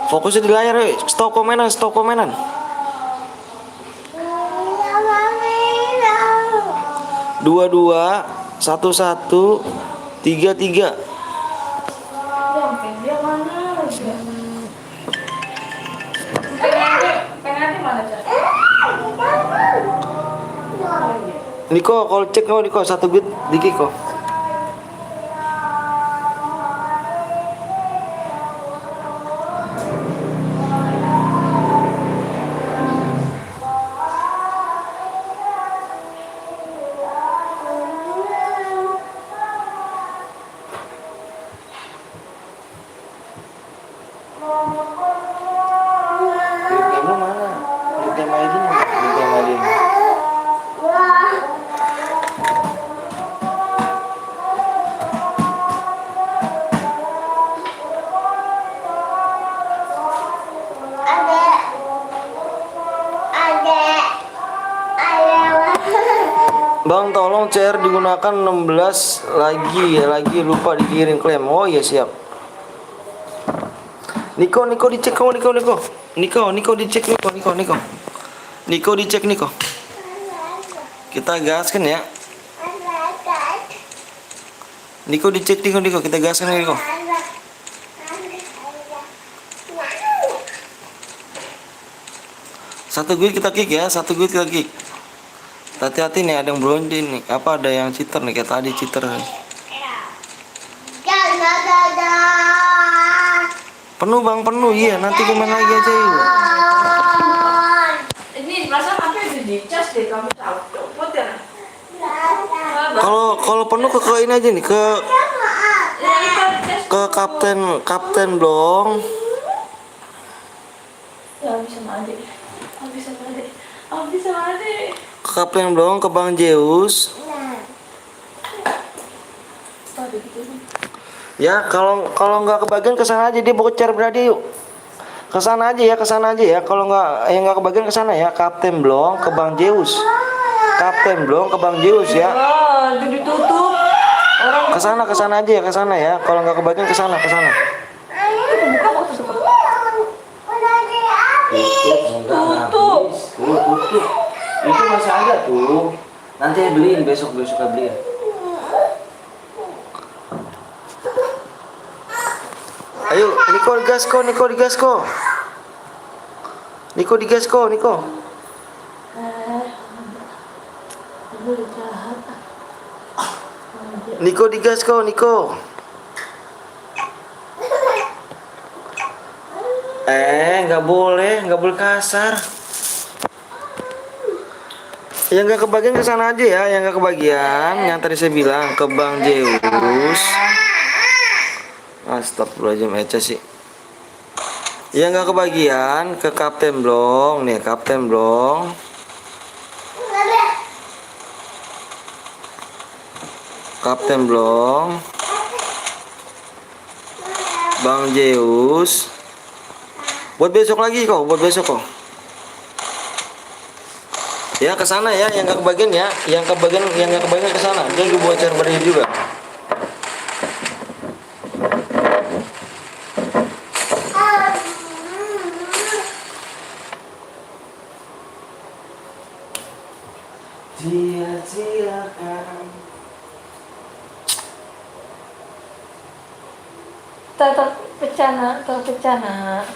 Fokusnya di layar, ayo, stop komenan, stop komenan. 2, 2, 1, 1, 3, 3. Dia mana lagi? Pengen mana Cak? Niko, kalau cek kau Niko 1 bit dikit kok. Kamu mana? Kita main ini, kita main. Bang, tolong CR digunakan 16 lagi lupa dikirim klaim. Oh iya siap. Niko dicek kau Niko dicek Niko dicek Niko. Kita gaskan ya. Niko dicek Niko kita gaskan Niko. Satu gue kita kick ya, satu gue kita kick. Hati-hati nih, ada yang bronze nih. Apa ada yang cheater nih, kayak tadi cheater. Penuh bang, penuh. Iya, nanti gue main lagi aja yuk. Ini perasaan apa itu dicas deh kamu tahu copot ya? Kalau penuh ke ini aja nih, ke kapten dong. Ya habis sama adik. Ke kapten dong, ke Bang Zeus. Ya, kalau nggak kebagian kesana aja, dia bocor berarti yuk. Kesana aja ya. Kalau nggak kebagian kesana ya, Kapten Blong ke Bang Zeus. Kapten Blong ke Bang Zeus ya. Oh, itu ditutup. Orang Kesana aja ya, kesana ya. Kalau nggak kebagian kesana. buka kok tutup. Tutup. Itu masih ada tuh. Nanti beliin besok beliin. Ayo, Niko digasko. Niko digasko. Nggak boleh kasar. Yang nggak kebagian kesana aja ya, yang tadi saya bilang ke Bang Zeus. Astagfirullahaladzim, Eca sih. Yang nggak kebagian ke Kapten Blong nih, Kapten Blong. Bang Zeus. Buat besok kok. Ya ke sana ya, yang nggak kebagian ya, yang nggak kebagian ke sana. Dia gue bocor berdiri juga. Sia-siakan. Terpecah nak.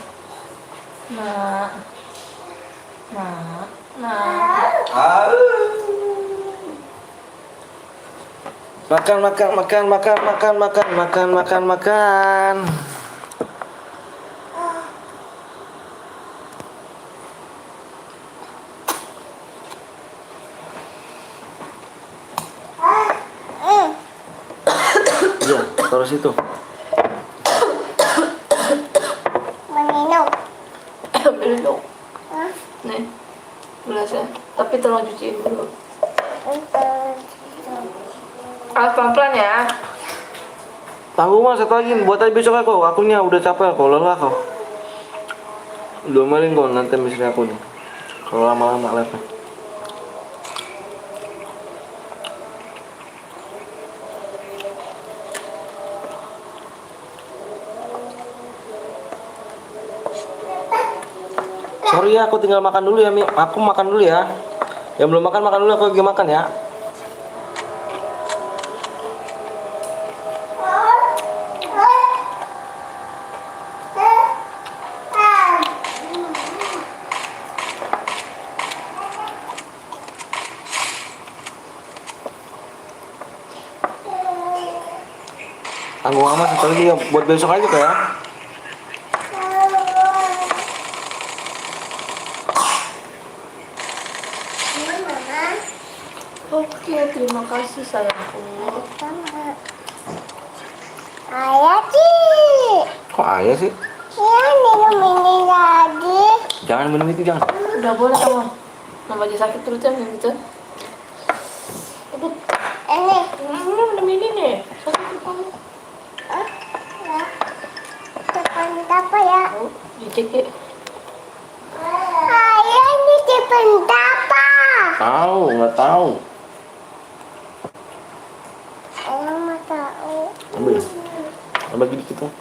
Makan. taruh situ. Minum. Ambil dong. Hah? Nih, gelasnya. Tapi tolong cuciin dulu. Pelan-pelan ya. Tanggung mah satu lagi, buat aja besok aku. Akunya udah capek kok, lelah kok. Udah maling kok nanti istri aku nih. Kalau lama-lama live. Sorry ya, aku tinggal makan dulu ya, Mi. Aku makan dulu ya. Yang belum makan, makan dulu. Aku lagi makan ya. Tanggung amat satu lagi ya, buat besok aja kok ya. Oke, terima kasih sayangku. Ayah sih. Kok ayah sih? Ya minum ini lagi. Jangan minum itu, jangan. Udah boleh kamu. Nama aja sakit perutnya gitu. Aduh, Ini. minum ini nih. Sakit perut kamu. Ah, ya. Cepat apa ya? Oh, dicek ya. Ayah ini cepat apa? Tahu, nggak tahu. Ayah mau tahu. Ambil. Bagi dikit tuh.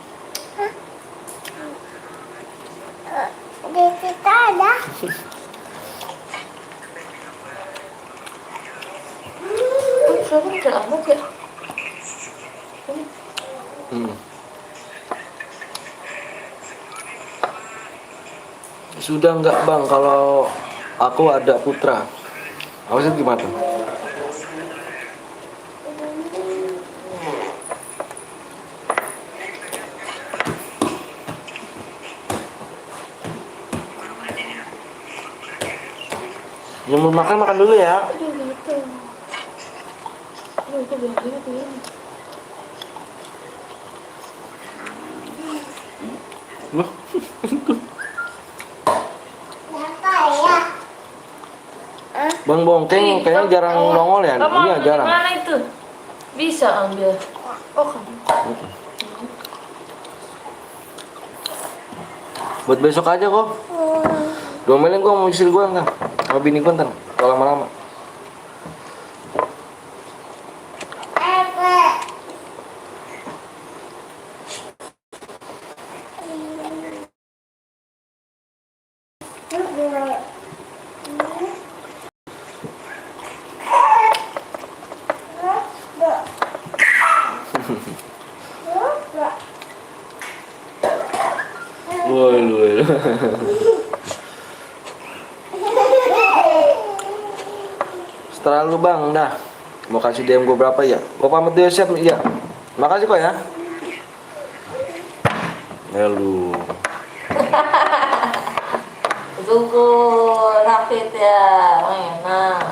Di kita ada. Oh, suara udah amat ya. Hmm. Sudah nggak bang, kalau aku ada putra. Maksudnya gimana? Yang mau makan, makan dulu ya. Aduh, gitu. Aduh, itu biar tuh ya. Loh, Apa ya? Bang Bongkeng kayaknya jarang nongol ya. Kamu Iya ambil jarang. di mana itu? Bisa ambil. Oh, kan. Buat besok aja kok. Domelin gua mau istri gua ntar, sama bini gua ntar. Kalau lama-lama. Apa? Woi lu. Setelah lu bang, dah. Mau kasih DM gua berapa ya? Gua pamit dulu siap ya. Makasih kok ya. Ya lu. Tunggu rapid ya. Enak.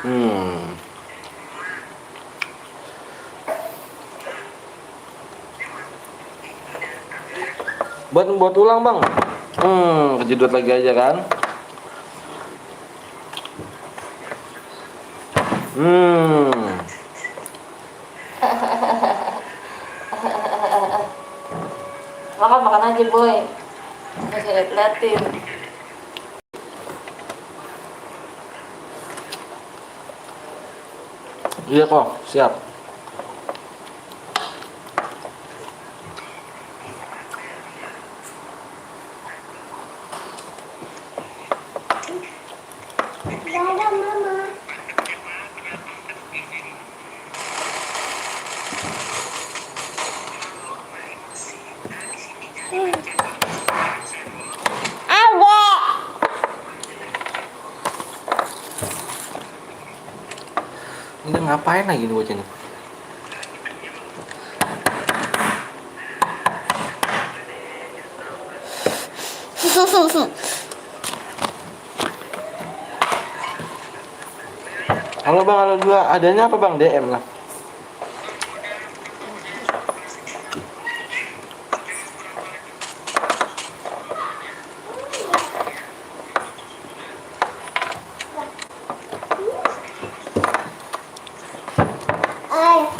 Hmm. Buat ulang bang. Kejedot lagi aja kan. Makan aja boy. Masih liatin. Iya kok, siap. Dadah mama. Adek. Ini ngapain lagi nih bocah nih? Halo bang, halo dua. Adanya apa bang? DM lah.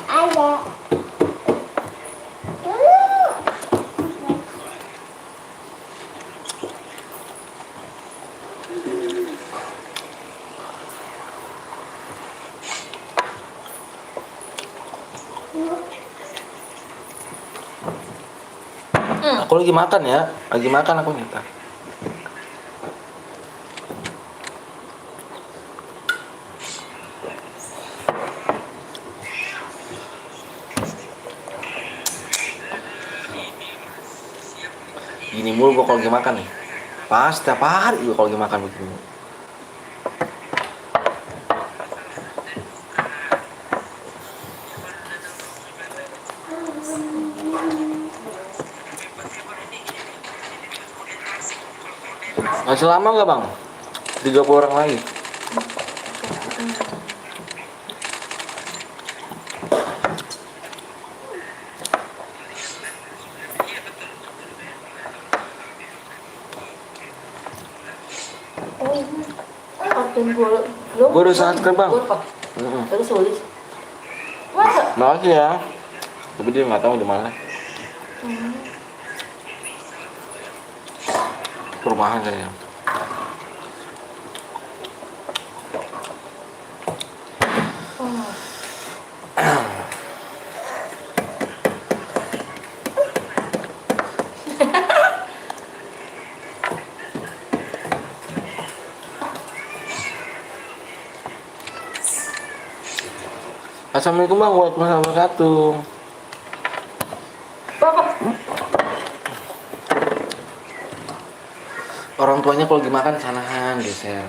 Ada. Aku lagi makan ya. Lagi makan aku nih. Gini mulu gua kalau lagi makan nih. Pas setiap hari gua kalau lagi makan begini. Masih lama nggak bang? 30 orang lagi. Akun gue belum. Gua udah subscribe bang. Gue apa? Terus tulis. Masa? Makasih ya. Tapi dia nggak tahu di mana. Perumahan kayaknya. Assalamualaikum bang, waalaikumsalam wabarakatuh. Bapak. Orang tuanya kalau lagi makan sanahan geser.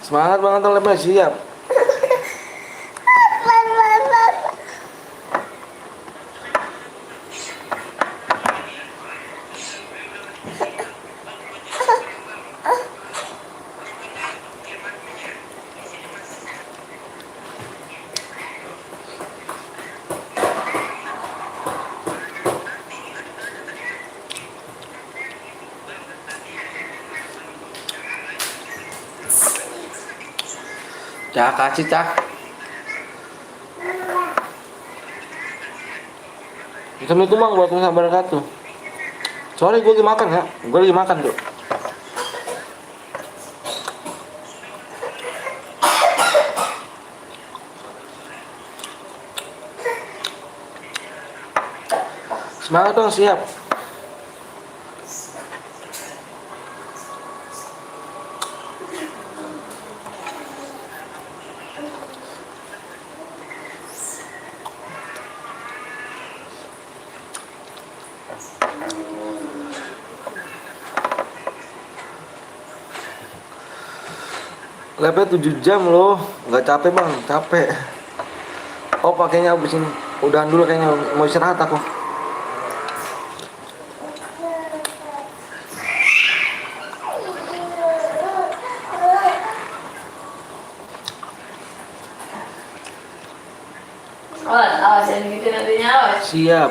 Semangat banget lebih siap. Cak, kasih cak. Assalamualaikum bang, waalaikumsalam wabarakatuh. Sorry gue lagi makan ya, gue lagi makan tuh. Semangat dong, siap. Labnya 7 jam loh, nggak capek bang, capek. Oh pakainya abis ini, udahan dulu kayaknya, mau istirahat aku. Awas jangan gitu nantinya awas. Siap.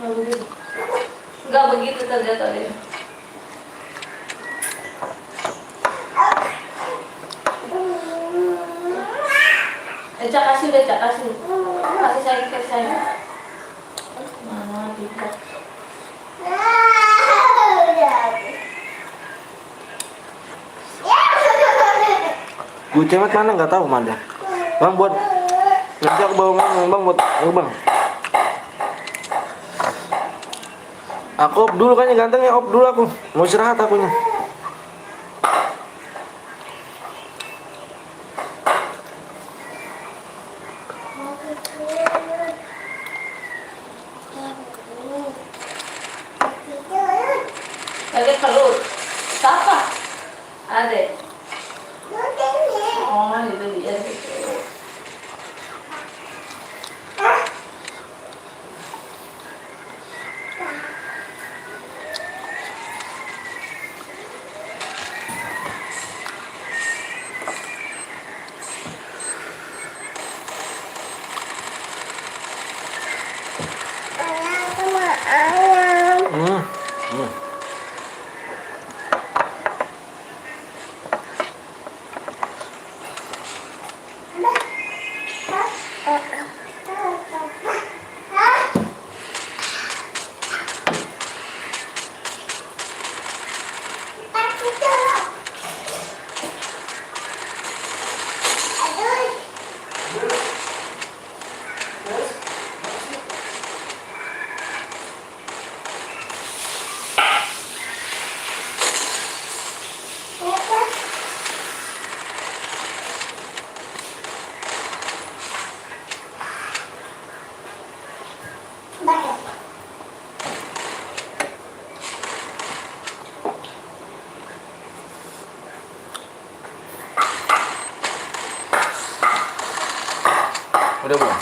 Nggak begitu. Nggak begitu ternyata dia. Cak kasih deh, cak kasih. Kasih saya. Mana tidak. Gue cewek mana nggak tahu mana. Bang buat nanti aku bawa bang buat bang. Aku op dulu kan gantengnya, op dulu aku. Mau istirahat akunya. Lagi kelut. deh. Oh, gitu dia gitu. Hmm. Hmm. Udah belum?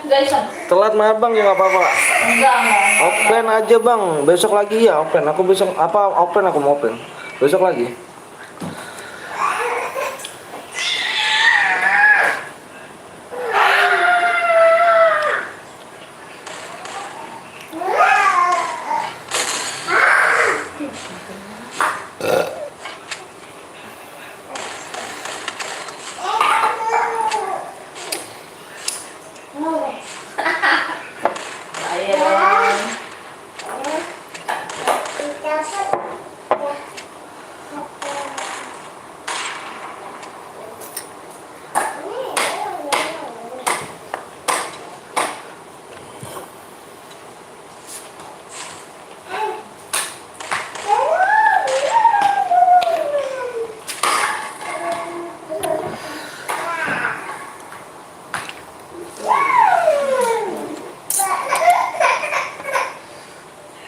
Guys, Telat mah bang ya nggak apa-apa. enggak. Open aja bang. Besok lagi ya open. Aku besok apa open aku mau open. Besok lagi. Ayo dong.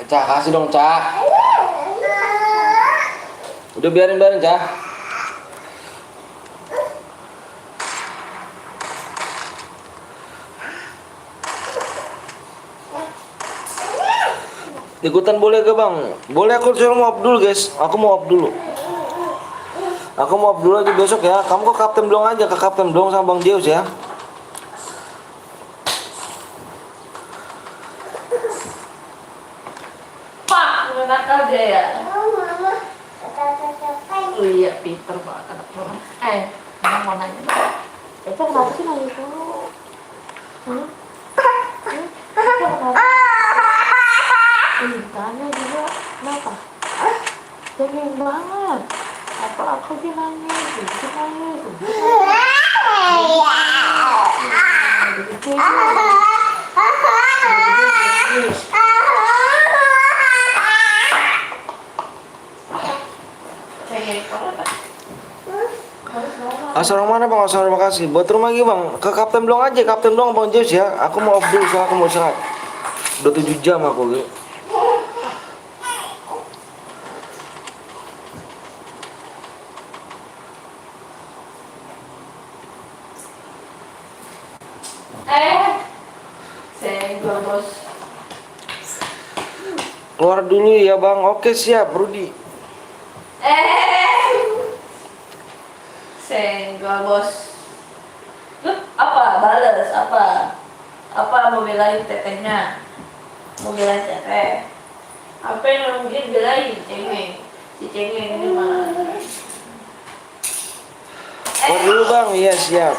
Cak, kasih dong, Cak. Udah biarin, Cak. Ikutan boleh ke bang? Boleh, aku suruh mau off dulu guys. Aku mau off dulu. Aku mau off dulu aja besok ya. Kamu ke Kapten Blong aja, ke Kapten Blong sama Bang Zeus ya. Pak, nakal dia ya. Oh iya, pinter banget. Abang mau nanya. Itu kenapa sih nanya dulu? Kenapa? Tanya juga, kenapa? Cengeng banget. Apa aku sih nanya? Gitu nanya, gitu Asal mana bang? Asal makasih. Buat rumah lagi bang. Ke Kapten Blong aja, Kapten Blong Bang Zeus ya. Aku mau off dulu, soalnya aku mau istirahat. Udah 7 jam aku gitu. senggol bos. Keluar dulu ya bang. Oke siap, Rudi. Senggol bos. Apa? Balas apa? Apa mau belain tetehnya? Mau belain teteh? Apa yang mungkin belain cengeng? Si cengeng ini mah. Keluar dulu bang. Iya siap.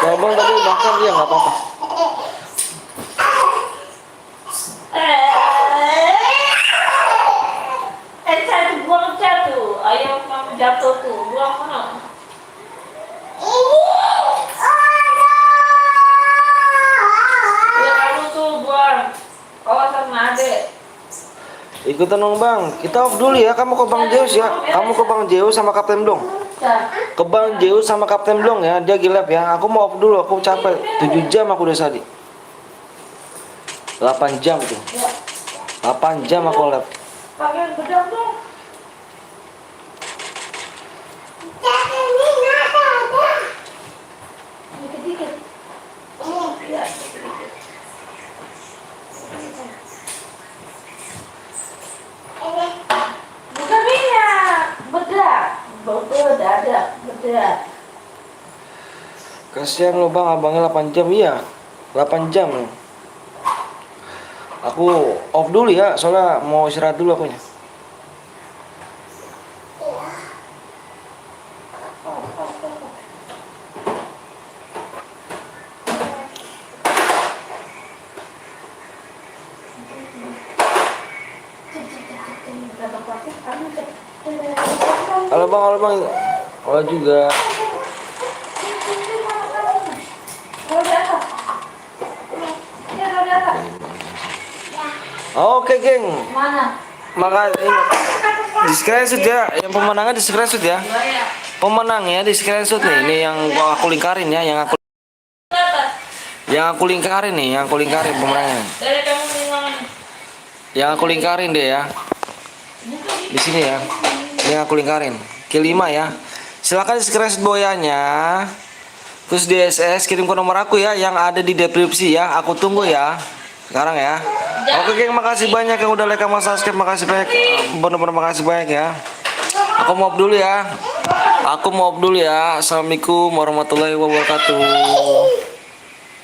Ya bang tadi makan dia nggak apa-apa. Jatuh, buang jatuh. Ayo kamu jatuh tuh, buang mana? Ini Ikutan dong bang. Kita off dulu ya. Kamu ke Bang Zeus ya. Kamu ke Bang Zeus sama Kapten Blong. Dah. Ke Bang Zeus sama Kapten Blong ya. Dia gilap ya. Aku mau off dulu. Aku capek. 7 jam aku udah tadi. 8 jam tuh. Ya. 8 jam aku lap. Pakai bedak dong. Dikit-dikit. Oh, iya. Bukan minyak, bedak. Bedak. Kasihan lo bang, abangnya 8 jam. Iya 8 jam. Aku off dulu ya. Soalnya mau istirahat dulu akunya. Halo bang, halo bang. Halo juga. Kalau di atas. Ya, kalau di atas. Oke geng. Mana? Makasih. Di screenshot ya. Yang pemenangnya di screenshot ya. Banyak. Pemenangnya di screenshot nih. Ini yang aku lingkarin ya. Di atas. Yang aku lingkarin nih. Yang aku lingkarin pemenangnya. Dari kamu lingkungan. Yang aku lingkarin deh ya. Di sini ya. Ini yang aku lingkarin. Kelima ya. Silakan di screenshot boyanya. Terus di SS kirim ke nomor aku ya. Yang ada di deskripsi ya. Aku tunggu ya. Sekarang ya. Oke geng, makasih banyak yang udah like sama subscribe. Makasih banyak. Bener-bener makasih banyak ya. Aku mau off dulu ya. Assalamualaikum warahmatullahi wabarakatuh.